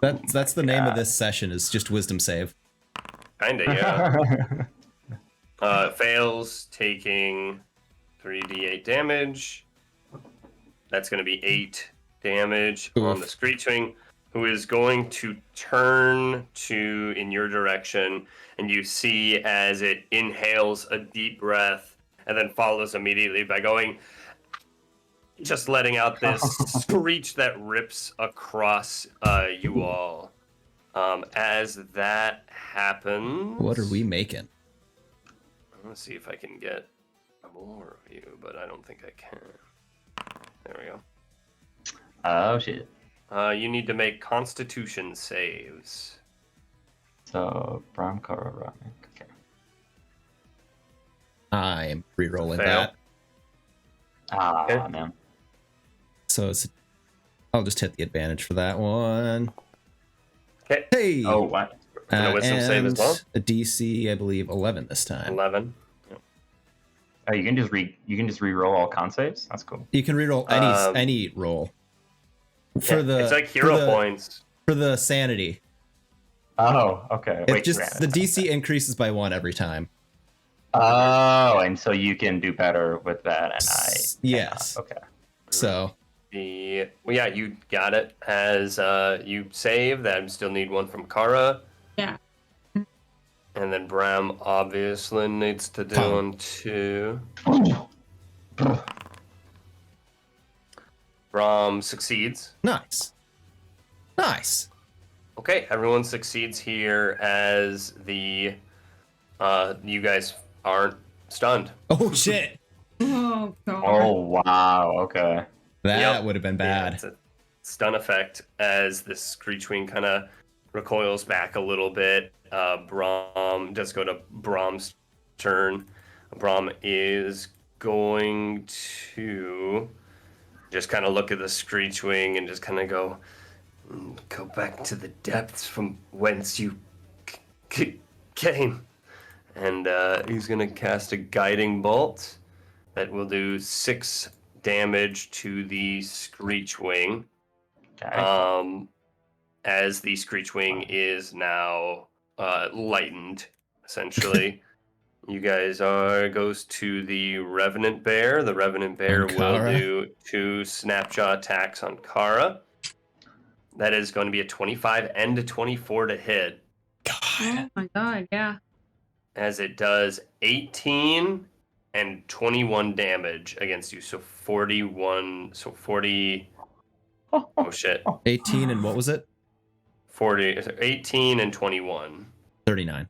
That's the name of this session, is just wisdom save. Kinda, yeah. Fails, taking 3d8 damage. That's going to be 8 damage on the Screechwing, who is going to turn in your direction, and you see as it inhales a deep breath and then follows immediately by going, just letting out this screech that rips across you all. As that happens... What are we making? Let's see if I can get more of you, but I don't think I can. There we go. Oh shit. You need to make Constitution saves. So Bramkara running. Okay. I'm re-rolling Fail. that. Ah man. So I'll just hit the advantage for that one. Okay. Hey! Oh what? And a wisdom save as well? A DC, I believe, 11 this time. 11. Yep. Oh, you can just re-roll all con saves. That's cool. You can reroll any roll. For the it's like hero points. For the sanity. Oh, okay. It just the DC increases by 1 every time. Oh, and so you can do better with that, and Yes. Okay. So Yeah, you got it. As you save, that still need one from Kara. Yeah. And then Bram obviously needs to do one too. Bram succeeds. Nice. Okay, everyone succeeds here as the you guys aren't stunned. Oh shit. Oh god. Oh wow. Okay. That would have been bad. Yeah, it's a stun effect as the Screechwing kind of recoils back a little bit. Brahm does go to Brahm's turn. Brahm is going to just kind of look at the Screechwing and just kind of go back to the depths from whence you came. And he's going to cast a Guiding Bolt that will do 6 damage to the Screechwing. Okay. As the Screechwing is now lightened, essentially. You guys goes to the Revenant Bear. The Revenant Bear will do 2 snapshot attacks on Kara. That is going to be a 25 and a 24 to hit. Oh my god, yeah. As it does 18 and 21 damage against you. So 41, so 40... Oh shit. 18 and what was it? 18 and 21. 39.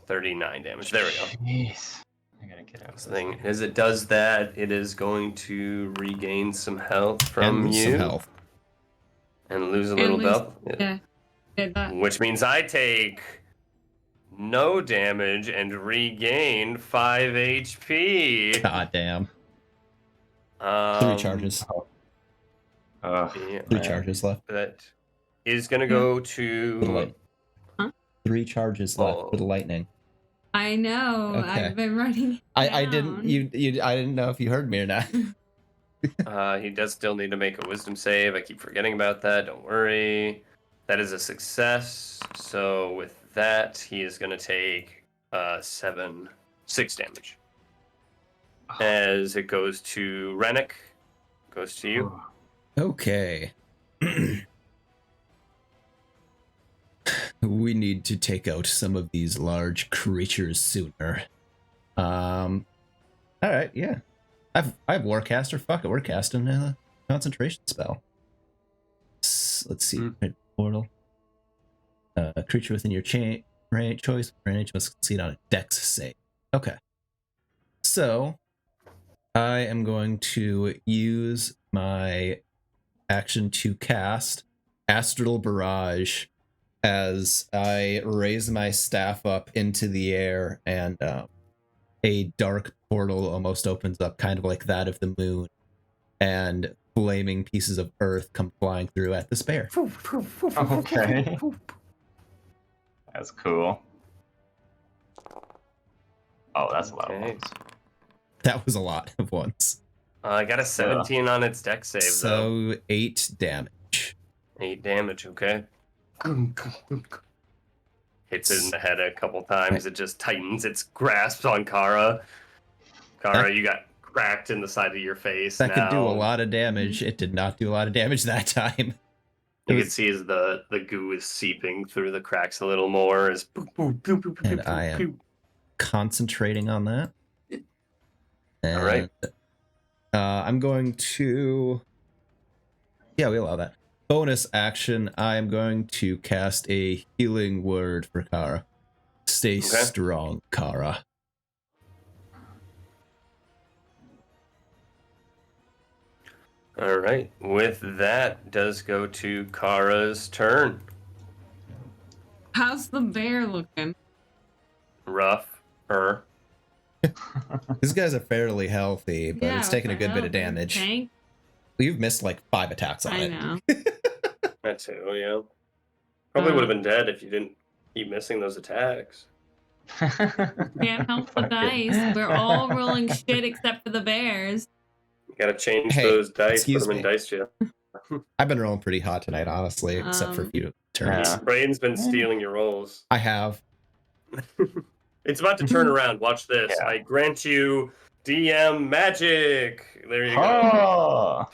39 damage. There we go. Jeez. I gotta get out of This this. thing, as it does that, it is going to regain some health from And lose you. some health. And lose a little bit. Yeah. Did that. Which means I take no damage and regain 5 HP. God damn. 3 charges. Yeah, 3 charges left. that is going to go For the to... light. Huh? 3 charges left for the lightning. I know. Okay. I've been running. I down. didn't I didn't know if you heard me or not. He does still need to make a wisdom save. I keep forgetting about that. Don't worry. That is a success. So with that, he is going to take 6 damage. As it goes to Rennick. Goes to you. Okay. We need to take out some of these large creatures sooner. All right, yeah. I have Warcaster. Fuck it, we're casting a concentration spell. Let's see. Portal. A creature within your choice range must succeed on a Dex save. Okay. So, I am going to use my action to cast Astral Barrage as I raise my staff up into the air, and a dark portal almost opens up, kind of like that of the moon, and flaming pieces of earth come flying through at the bear. Okay. That's cool. Oh, that's a lot of Okay. ones. That was a lot of ones. I got a 17 on its deck save, though. So 8 damage. 8 damage, okay. Hits it in the head a couple times. It just tightens its grasp on Kara. Kara, you got cracked in the side of your face. That could do a now. lot of damage. It did not do a lot of damage that time. You can see as the goo is seeping through the cracks a little more. And I am concentrating on that. And, all right. I'm going to... Yeah, we allow that. Bonus action, I am going to cast a healing word for Kara. Stay strong, Kara. All right. With that, does go to Kara's turn. How's the bear looking? Rough. These guys are fairly healthy, but it's taking a good bit of damage. Tank? You've missed like 5 attacks on I it. know. That too, yeah. Probably would have been dead if you didn't keep missing those attacks. Can't help the dice. We're all rolling shit except for the bears. You gotta change Hey, those dice, put excuse them in me. dice jail. I've been rolling pretty hot tonight, honestly, except for a few turns. Yeah. Brain's been stealing your rolls. I have. It's about to turn around. Watch this. Yeah. I grant you DM magic. There you go. Oh.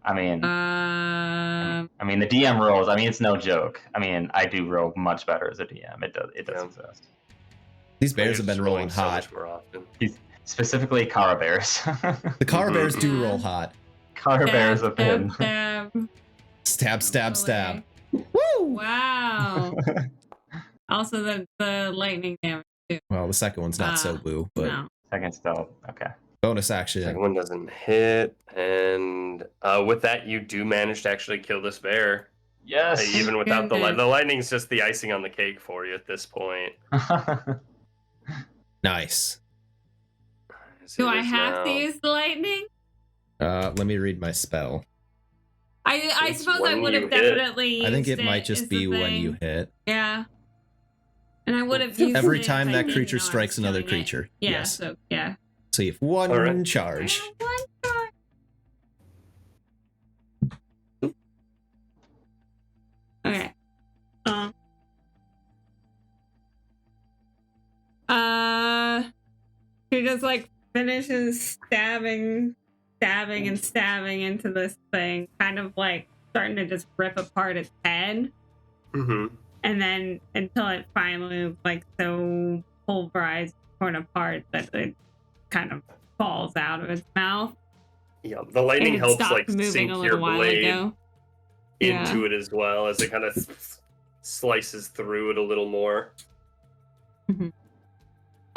I mean, the DM rolls. I mean, it's no joke. I mean, I do roll much better as a DM. It does Yeah. exist. These bears You're have been just rolling so hot. much more often. Specifically, Kara bears. The Kara bears do Yeah. roll hot. Kara bears have been. Stab, stab, stab. Woo! Wow. Also, the lightning damage too. Well, the second one's not so woo, but No. Second stealth. Okay. bonus action. Second one doesn't hit, and with that, you do manage to actually kill this bear, Yes. even without the Goodness. the lightning's just the icing on the cake for you at this point. Nice. As Do it I is have now- to use the lightning? Let me read my spell. I It's suppose I when would you have hit. definitely. I think used it might is just the be when thing. you hit. Yeah. And I would have used Every it if time I that didn't creature know I was strikes another killing it. creature. Yeah. Yes. So yeah. So you have one All right. charge. One charge. Okay. She just like finishes stabbing into this thing, kind of like starting to just rip apart its head, Mhm. and then until it finally like so pulverized, torn apart that it kind of falls out of its mouth. Yeah, the lightning And it helps stopped like moving sink a your little while blade ago. into it as well, as it kind of slices through it a little more.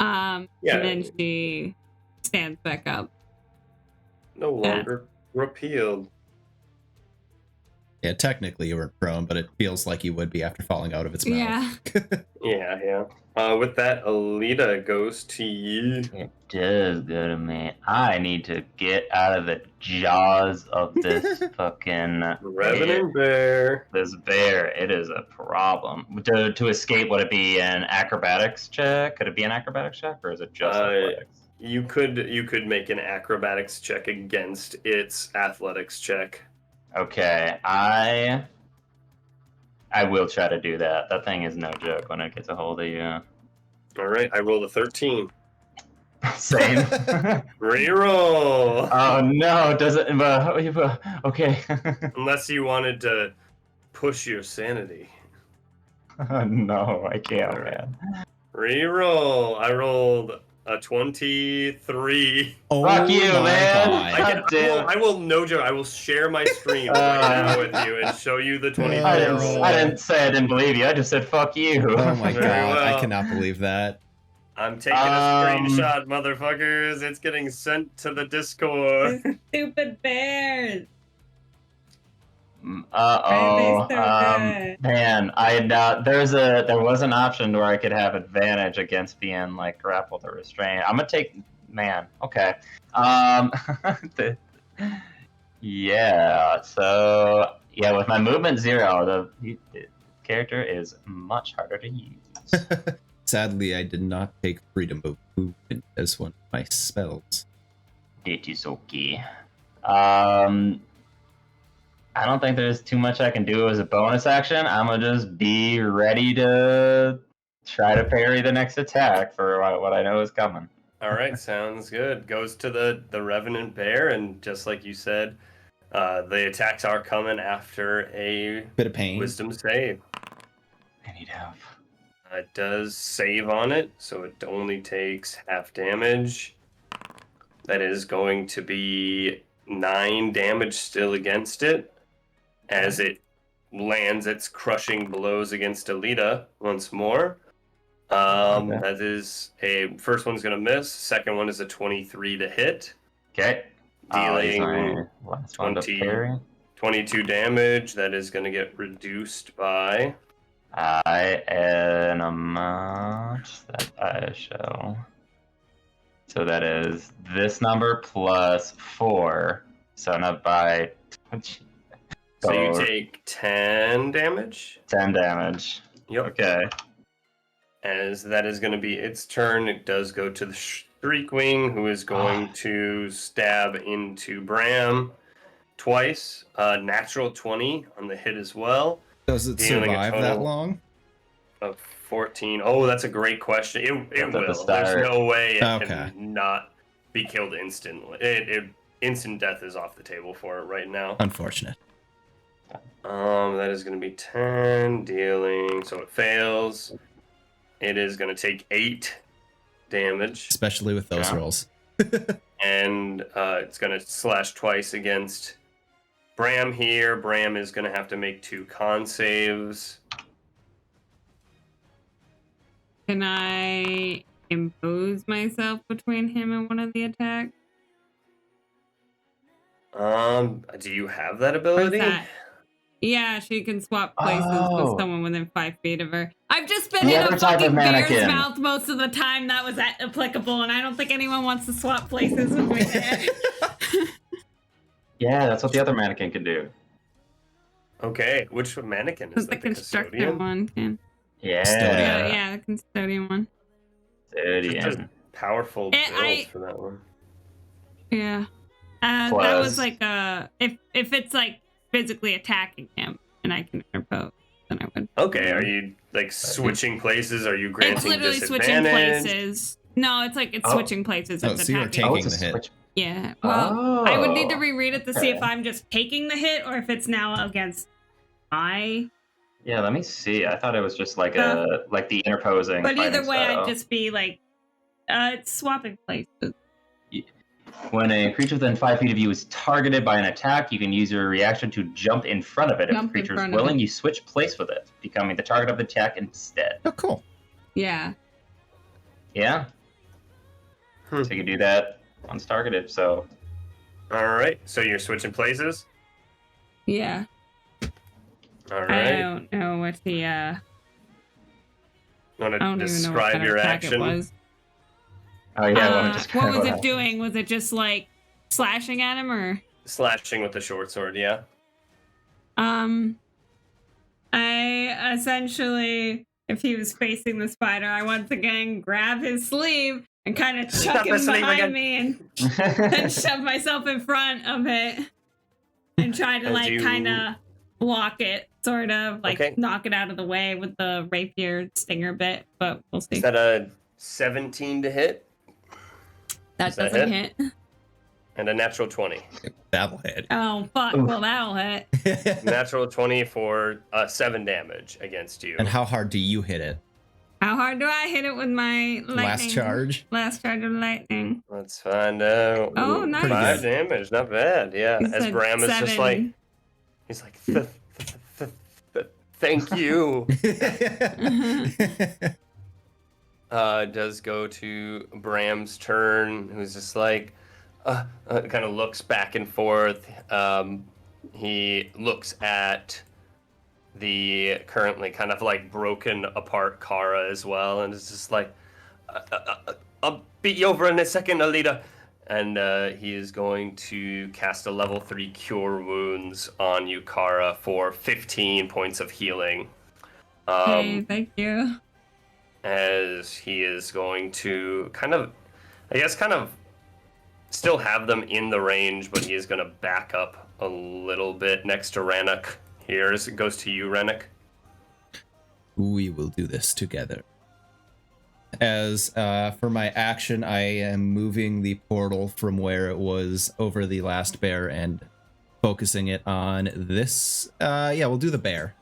Yeah. And then she stands back up. No longer repealed. Yeah, technically you were prone, but it feels like you would be after falling out of its mouth. Yeah. Yeah. With that, Alita goes to you. It does go to me. I need to get out of the jaws of this fucking Revenant bear. this bear. It is a problem. To escape, would it be an acrobatics check? Could it be an acrobatics check, or is it just athletics? You could make an acrobatics check against its athletics check. Okay, I will try to do that. That thing is no joke when it gets a hold of you. All right, I rolled a 13. Same. Reroll. Oh no! Does it? Okay. Unless you wanted to push your sanity. Oh, no, I can't, All right. man. Reroll. I rolled a 23. Oh Fuck you, my man. God. I will no joke. I will share my screen right now with you and show you the 23 I roll. didn't say I didn't believe you. I just said fuck you. Oh my Very god, I well. cannot believe that. I'm taking a screenshot, motherfuckers. It's getting sent to the Discord. These stupid bears. Uh-oh. Why are they so good? Man, there was an option where I could have advantage against being like grappled or restrained. I'm gonna take okay. Yeah, so yeah, with my movement 0, the character is much harder to use. Sadly, I did not take freedom of movement as one of my spells. It is okay. I don't think there's too much I can do as a bonus action. I'm gonna just be ready to try to parry the next attack for what I know is coming. All right, sounds good. Goes to the Revenant Bear, and just like you said, the attacks are coming after a Bit of pain. Wisdom save. I need help. It does save on it, so it only takes half damage. That is going to be 9 damage still against it, as it lands its crushing blows against Alita once more. Okay. That is first one's gonna miss. Second one is a 23 to hit, Okay. dealing Last one to parry. 22 damage. That is gonna get reduced by An amount that I shall. So that is this number plus 4. So not by. so you take 10 damage. 10 damage. Yep. Okay. As that is going to be its turn, it does go to the Shriekwing, who is going to stab into Bram twice. Natural 20 on the hit as well. Does it Dealing a survive that total long? Of 14. Oh, that's a great question. It At the will. start. There's no way it Okay. can not be killed instantly. Instant death is off the table for it right now. Unfortunate. That is going to be 10 dealing, so it fails. It is going to take 8 damage, Especially with those Yeah. rolls. and it's going to slash twice against Bram here. Bram is going to have to make 2 con saves. Can I impose myself between him and one of the attacks? Do you have that Or is ability? that? Yeah, she can swap places Oh. with someone within 5 feet of her. I've just been The in other a type of fucking bear's mannequin. mouth most of the time that was applicable, and I don't think anyone wants to swap places with me there. Yeah, that's what the other mannequin can do. Okay, which mannequin is Because the that? The constructor custodian? one can. Yeah. Yeah, the custodian one. Custodian. Powerful Eh, build I- for that one. Yeah. That Plus- was like if it's like physically attacking him and I can interpose, then I would. Okay, are you like switching places? Are you granting It's literally switching disadvantage? places. No, it's like it's Oh. switching places. Oh, It's so you're attacking. taking it's a the hit. switch. Yeah. Well, I would need to Oh, reread it to see if okay. I'm just taking the hit or if it's now against my. Yeah, let me see. I thought it was just like Uh, like the interposing. But either fighting way, style. I'd just be like, it's swapping places. When a creature within 5 feet of you is targeted by an attack, you can use your reaction to jump in front of it. If the Jump in creature is front of willing, it. you switch place with it, becoming the target of the attack instead. Oh, cool. Yeah. Yeah? Hmm. So you can do that once targeted, so... All right, so you're switching places. Yeah. All I right, don't know what the want I to don't even know what describe kind of your attack it action? was. Oh, yeah, I want to just... What was it doing? Was it just like slashing at him or? Slashing with the short sword, yeah. I essentially, if he was facing the spider, I once again grab his sleeve and kind of chuck him his sleeve behind again. me and shove myself in front of it and try to As like you- kind of block it, sort of like Okay. knock it out of the way with the rapier stinger bit. But we'll see. Is that a 17 to hit That does that doesn't hit. and a natural 20? That'll hit. Oh fuck! Oof. Well, that'll hit. Natural 20 for 7 damage against you. And how hard do you hit it? How hard do I hit it with my lightning? Last charge? Last charge of lightning. Let's find out. Oh, Ooh, nice. 5 damage, not bad. Yeah, He as said Bram is just 7. like, he's like, thank you. does go to Bram's turn, who's just like, kind of looks back and forth. He looks at the currently kind of like broken apart Kara as well, and is just like, I'll beat you over in a second, Alita. And he is going to cast a level 3 Cure Wounds on you, Kara, for 15 points of healing. Hey, thank you. As he is going to kind of still have them in the range, but he is going to back up a little bit next to Rannoch. Here as it goes to you, Rannoch. We will do this together. As for my action, I am moving the portal from where it was over the last bear and focusing it on this. Yeah, we'll do the bear.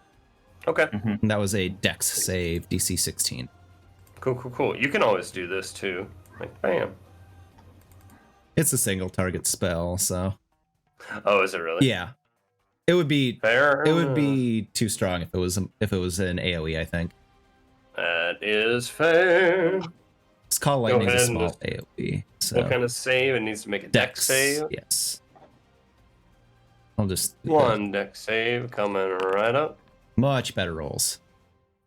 Okay. And that was a Dex save, DC 16. Cool. You can always do this too. Like, bam. It's a single target spell, so. Oh, is it really? Yeah. It would be Fair It would enough. be too strong if it was an AoE, I think. That is fair. It's called Lightning's a ahead and small just- AoE. So What kind of save? It needs to make a dex save. Yes. I'll just One dex save coming right up. much better rolls.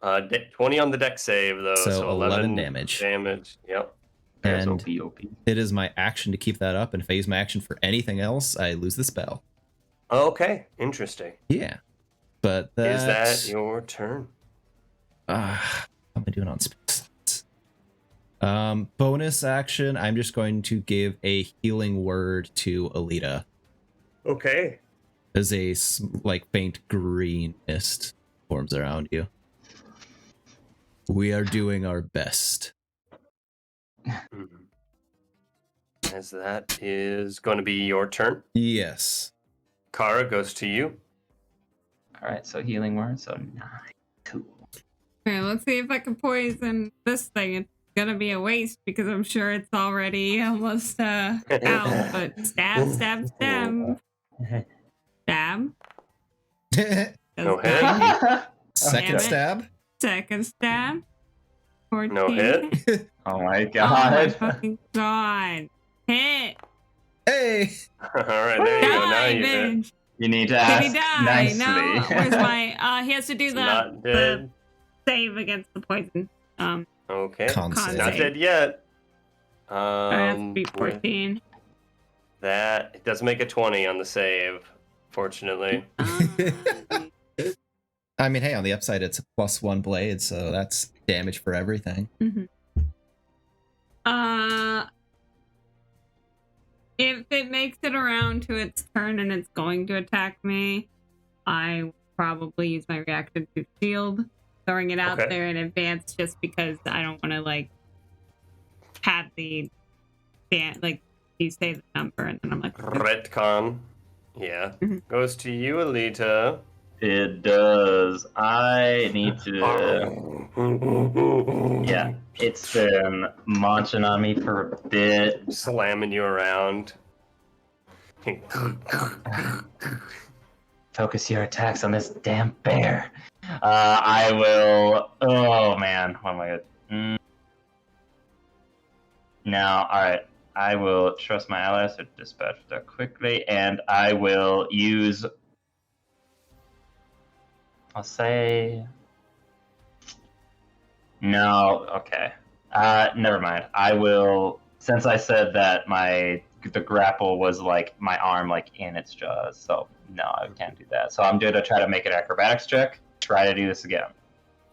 20 on the dex save though, So so 11 damage. Yep. There's And OP. it is my action to keep that up, and if I use my action for anything else, I lose the spell. Interesting. Yeah. But Is that's... that your turn? How am I doing on spell slots? Bonus action, I'm just going to give a healing word to Alita. Okay. As a like faint green mist forms around you. We are doing our best. As that is going to be your turn. Yes. Kara goes to you. All right, so healing word, so 9. Cool. Okay, let's see if I can poison this thing. It's gonna be a waste because I'm sure it's already almost out. But stab. Stab. No Does hit. nine. Second Damn it. stab. Second stab. 14. No hit. Oh my Oh my god. fucking god. Hit. Hey. All right, there you go. Now Die, you hit. bitch. You need to Did ask he die? nicely. No. Where's my he has to do It's the not dead. save against the poison. Okay. Con Con save. Not save. dead yet. I have to beat With 14. that, it does make a 20 on the save, fortunately. I mean, hey, on the upside, it's a +1 blade, so that's damage for everything. If it makes it around to its turn and it's going to attack me, I will probably use my reaction to shield, throwing it out Okay. there in advance just because I don't want to like have the like you say the number and then I'm like Retcon. Yeah. Mhm. Goes to you, Alita. It does. I need to. Yeah, it's been munching on me for a bit. Slamming you around. Focus your attacks on this damn bear. I will. Oh man, what am I gonna? Now, all right. I will trust my allies to dispatch that quickly, and I will use. I'll say. No, okay. Never mind. I will. Since I said that the grapple was like my arm like in its jaws, so no, I can't do that. So I'm going to try to make an acrobatics check. Try to do this again.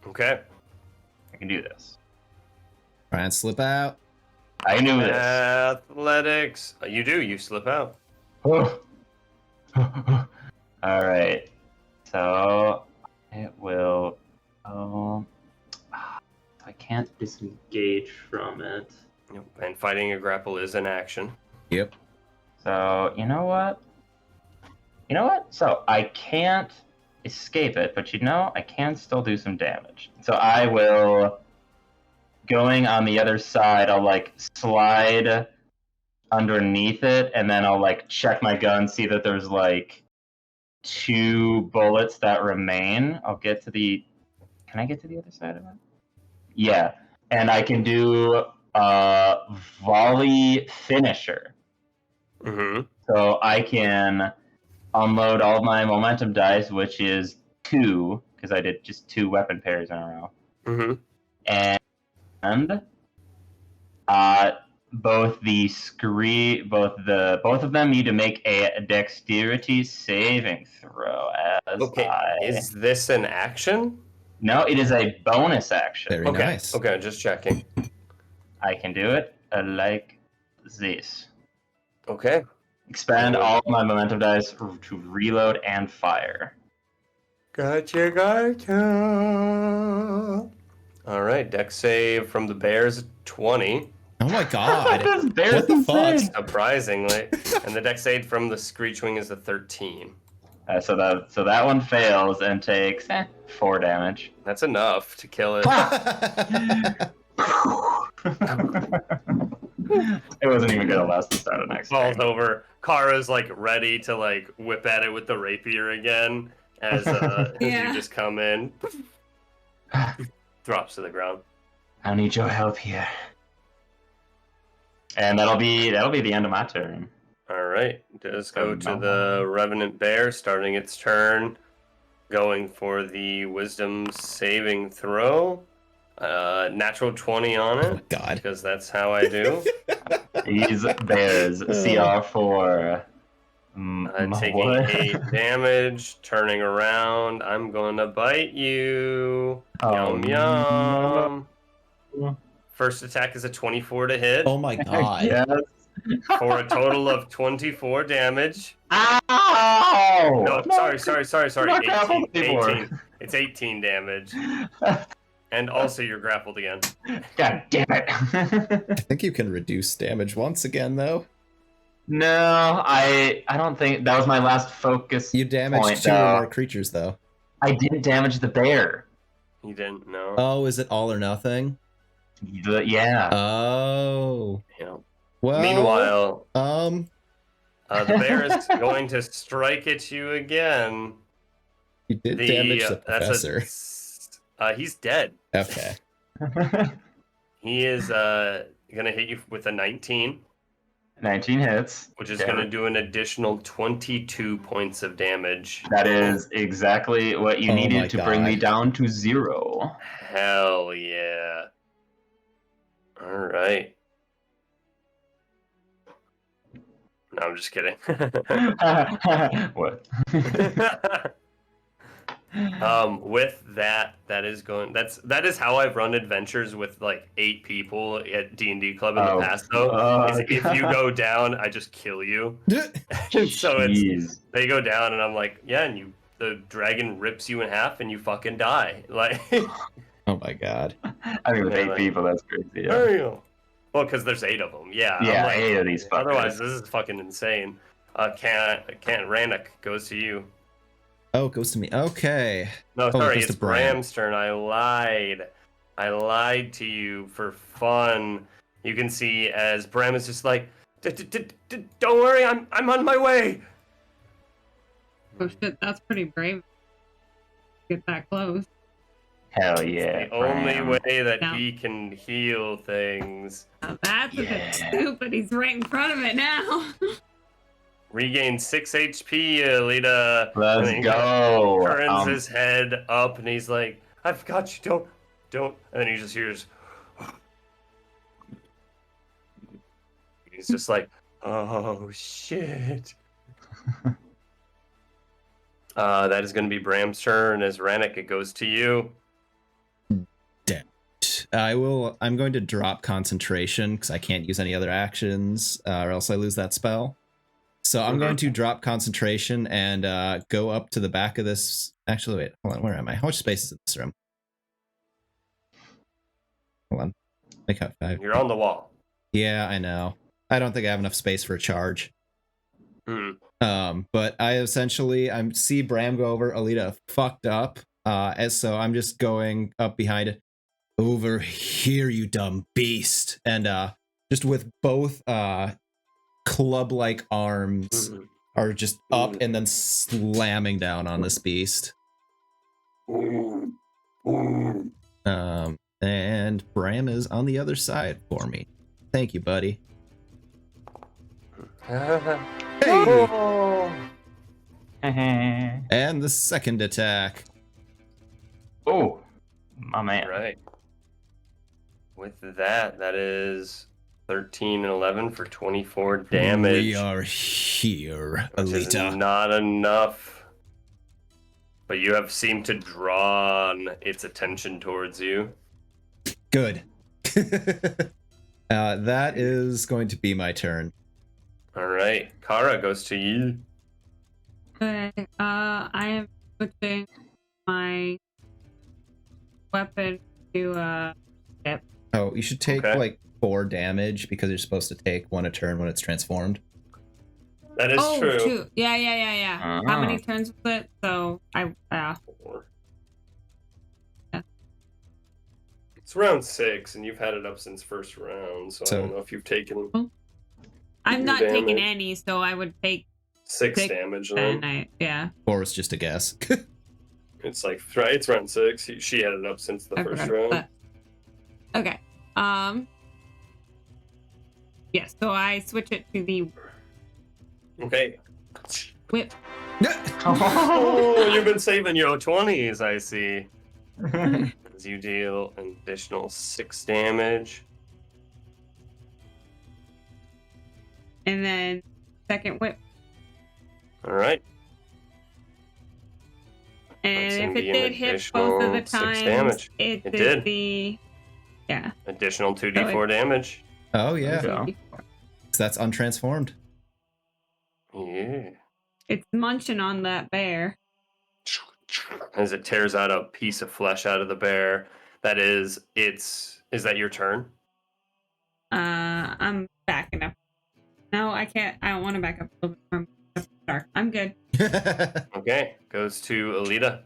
Okay. I can do this. Try and slip out. I can do this. Athletics. You do. You slip out. All right. So it will. I can't disengage from it. Yep. And fighting a grapple is an action. Yep. So you know what? So I can't escape it, but I can still do some damage. So I will. Going on the other side, I'll like slide underneath it, and then I'll like check my gun, see that there's like 2 bullets that remain. I'll get to the. Can I get to the other side of it? Yeah, and I can do volley finisher. Mm-hmm. So I can unload all of my momentum dice, which is 2, because I did just 2 weapon pairs in a row. Mm-hmm. And both of them need to make a dexterity saving throw. Okay. Is this an action? No, it is a bonus action. Very Okay. nice. Okay, just checking. I can do it like this. Okay. Expend all of my momentum dice to reload and fire. Gotcha. All right, dex save from the bears 20. Oh my god. Bear's What the fuck? insane. Surprisingly. And the dex save from the Screechwing is a 13. So that one fails and takes 4 damage. That's enough to kill it. It wasn't even gonna last the start of next Falls turn. over. Kara's like ready to like whip at it with the rapier again as Yeah. you just come in. Drops to the ground. I need your help here. And that'll be the end of my turn. All right, does go to the Revenant Bear, starting its turn, going for the Wisdom saving throw. Natural 20 on Oh my it, god. because that's how I do. These bears, CR4. Taking What? 8 damage, turning around. I'm gonna bite you. Oh, Yum yum. no. First attack is a 24 to hit Oh my god. Yes. for a total of 24 damage. Ow! No, sorry. not grappled 18, anymore. 18. It's 18 damage. And also you're grappled again. God damn it. I think you can reduce damage once again, though. No, I don't think that was my last focus. You damaged point, 2 or though. more creatures, though. I didn't damage the bear. You didn't know. Oh, is it all or nothing? Yeah. Oh. Yeah. Well. Meanwhile, the the bear is going to strike at you again. you did damage the professor. He's dead. Okay. He is going to hit you with a 19. 19 hits. Which is going to do an additional 22 points of damage. That is exactly what you Oh my needed to bring me God. down to 0. Hell yeah. All right. No, I'm just kidding. What? With that is how I've run adventures with like 8 people at D&D club in the past though. Is if you go down, I just kill you. So they go down and I'm like, yeah, and the dragon rips you in half and you fucking die. Like Oh my god. I mean, with 8 people, that's crazy. Yeah, there you go. Well, because there's 8 of them. Yeah. yeah, I'm like, 8 of these fuckers. otherwise, this is fucking insane. Can't Rannoch goes to you. Oh, it goes to me. Okay. No, Oh, it sorry, goes it's to Bram. Bram's turn. I lied to you for fun. You can see as Bram is just like, don't worry, I'm on my way. Oh shit, that's pretty brave. Get that close. Hell yeah. The only Bram. way that No. he can heal things. Now that's a bit stupid. He's right in front of it now. Regain 6 HP, Alita. Let's And he go. Turns his head up and he's like, I've got you, don't. And then he just hears. He's just like, oh shit. That is going to be Bram's turn. As Rannoch, it goes to you. I'm going to drop concentration because I can't use any other actions or else I lose that spell. So I'm going to drop concentration and go up to the back of this. Actually, wait, hold on. Where am I? How much space is in this room? Hold on. Make out 5. You're on the wall. Yeah, I know. I don't think I have enough space for a charge. Hmm. But I see Bram go over, Alita fucked up. So I'm just going up behind it. Over here, you dumb beast. And just with both club-like arms are just up and then slamming down on this beast. And And Bram is on the other side for me. Thank you, buddy. Hey! And the second attack. Oh, my man. Right. With that, that is 13 and 11 for 24 damage. We are here, which is Alita. not enough. But you have seemed to draw its attention towards you. Good. That is going to be my turn. All right. Kara goes to you. Okay, I am switching my weapon to hip. Oh, you should take Okay. like 4 damage because you're supposed to take 1 a turn when it's transformed. That is true. Shoot. Yeah. How many turns was it? So It's round 6, and you've had it up since first round, so I don't know if you've taken I'm not damage. taking any, so I would take 6 damage then. 10. Yeah. 4 is just a guess. It's like, right, it's round 6. She had it up since the I first forgot round. that. Okay. Yeah, so I switch it to the Okay. whip. Oh, you've been saving your 20s, I see. As you deal an additional 6 damage. And then second whip. All right. And That's if gonna it be an did hit both of the additional 6 times, damage. it It did did. the Additional 2d4 damage. Oh, yeah. go. So that's untransformed. Yeah. It's munching on that bear. As it tears out a piece of flesh out of the bear. Is that your turn? I'm backing up. No, I can't. I don't want to back up a little bit more. Dark. I'm good. Okay. Goes to Alita.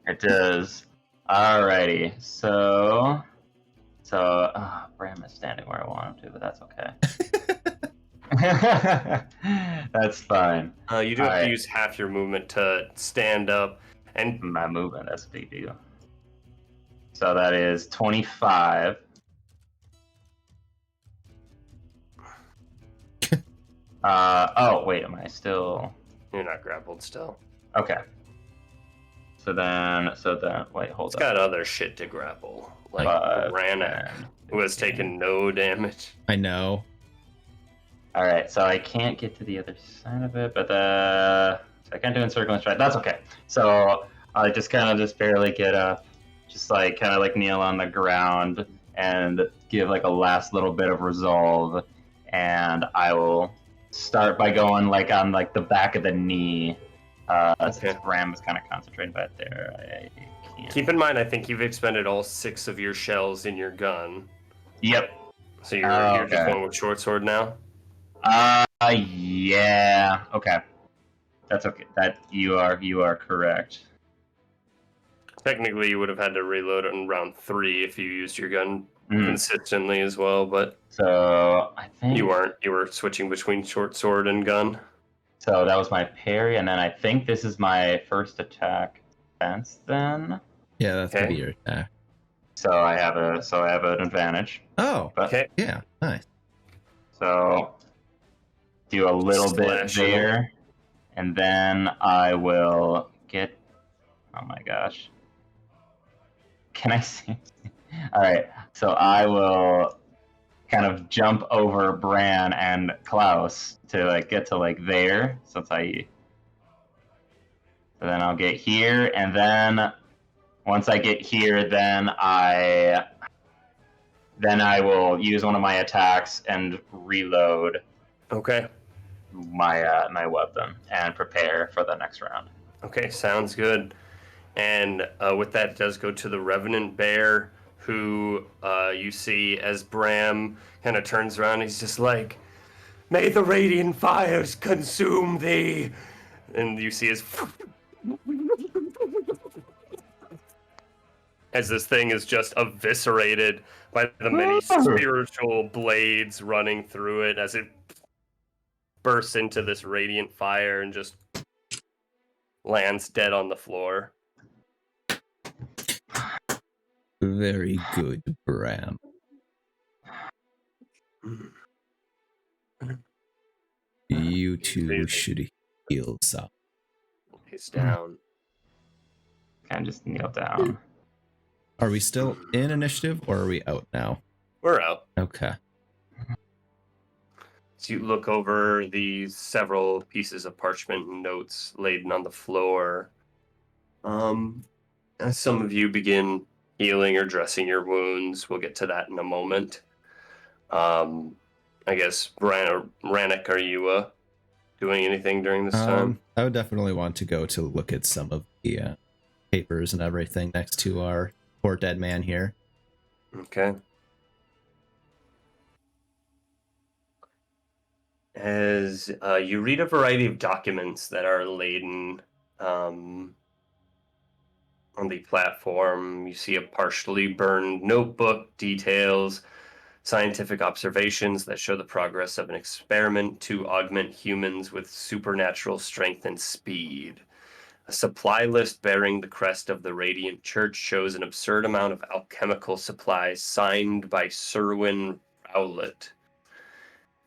It does. Alrighty. So Bram is standing where I want him to, but that's okay. That's fine. You do have to Alright. use half your movement to stand up. And My movement, that's a big deal. So that is 25. Oh, wait, am I still... you're not grappled still. Okay. So then, wait, hold It's up. got other shit to grapple. Like 5, Branagh, 10, who has 15. taken no damage. I know. Alright, so I can't get to the other side of it, but so I can't do encircling strike. That's okay. So I just barely get up, just like kind of like kneel on the ground and give like a last little bit of resolve, and I will start by going like on like the back of the knee. Okay. Since Bram is kind of concentrated right there, I can't. Keep in mind, I think you've expended all 6 of your shells in your gun. Yep. So you're just Okay. going with short sword now? Yeah. Okay. That's okay. That you are correct. Technically, you would have had to reload in round 3 if you used your gun Mhm. consistently as well, but So I think you weren't. You were switching between short sword and gun. So that was my parry, and then I think this is my first attack defense. Then, Yeah, that's gonna Okay. be your attack. so I have an advantage. Oh, But Okay. yeah, nice. so do a little bit Slash. there, and then I will get. Oh my gosh! Can I see? All right, so I will kind of jump over Bran and Klaus to like get to like there. So then I'll get here, and then once I get here, then I will use one of my attacks and reload Okay. my weapon and prepare for the next round. Okay, sounds good. And with that, it does go to the Revenant Bear, who you see as Bram kind of turns around. He's just like, "May the radiant fires consume thee!" And you see his... as this thing is just eviscerated by the many spiritual blades running through it as it bursts into this radiant fire and just lands dead on the floor. Very good, Bram. You two should heal some. He's down. Kind of just kneel down. Are we still in initiative or are we out now? We're out. Okay. So you look over the several pieces of parchment and notes laid on the floor. As some of you begin healing or dressing your wounds, we'll get to that in a moment. I guess, Rannick, are you doing anything during this time? I would definitely want to go to look at some of the papers and everything next to our poor dead man here. Okay. As you read a variety of documents that are laden on the platform, you see a partially burned notebook, details scientific observations that show the progress of an experiment to augment humans with supernatural strength and speed. A supply list bearing the crest of the Radiant Church shows an absurd amount of alchemical supplies signed by Serwyn Rowlett.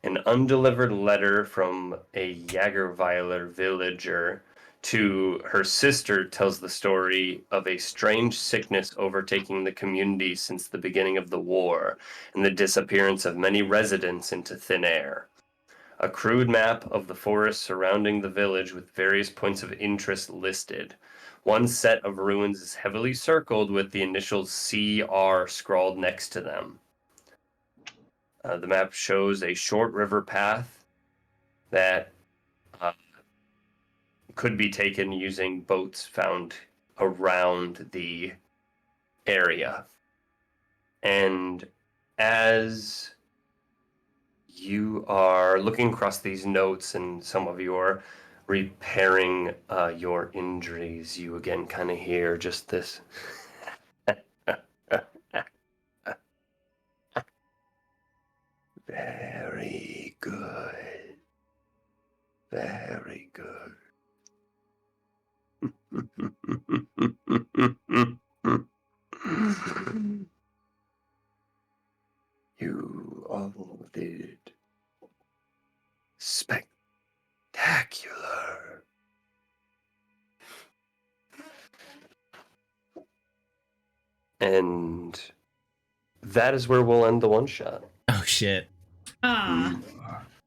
An undelivered letter from a Jagerweiler villager to her sister tells the story of a strange sickness overtaking the community since the beginning of the war and the disappearance of many residents into thin air. A crude map of the forest surrounding the village with various points of interest listed. One set of ruins is heavily circled with the initials CR scrawled next to them. The map shows a short river path that could be taken using boats found around the area. And as you are looking across these notes and some of you are repairing your injuries, you again kind of hear just this very good. Very good. You all did spectacular. And that is where we'll end the one shot. Oh shit. Ah,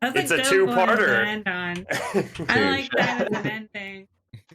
that's It's a a dope one to two-parter. end on. I like that as an ending.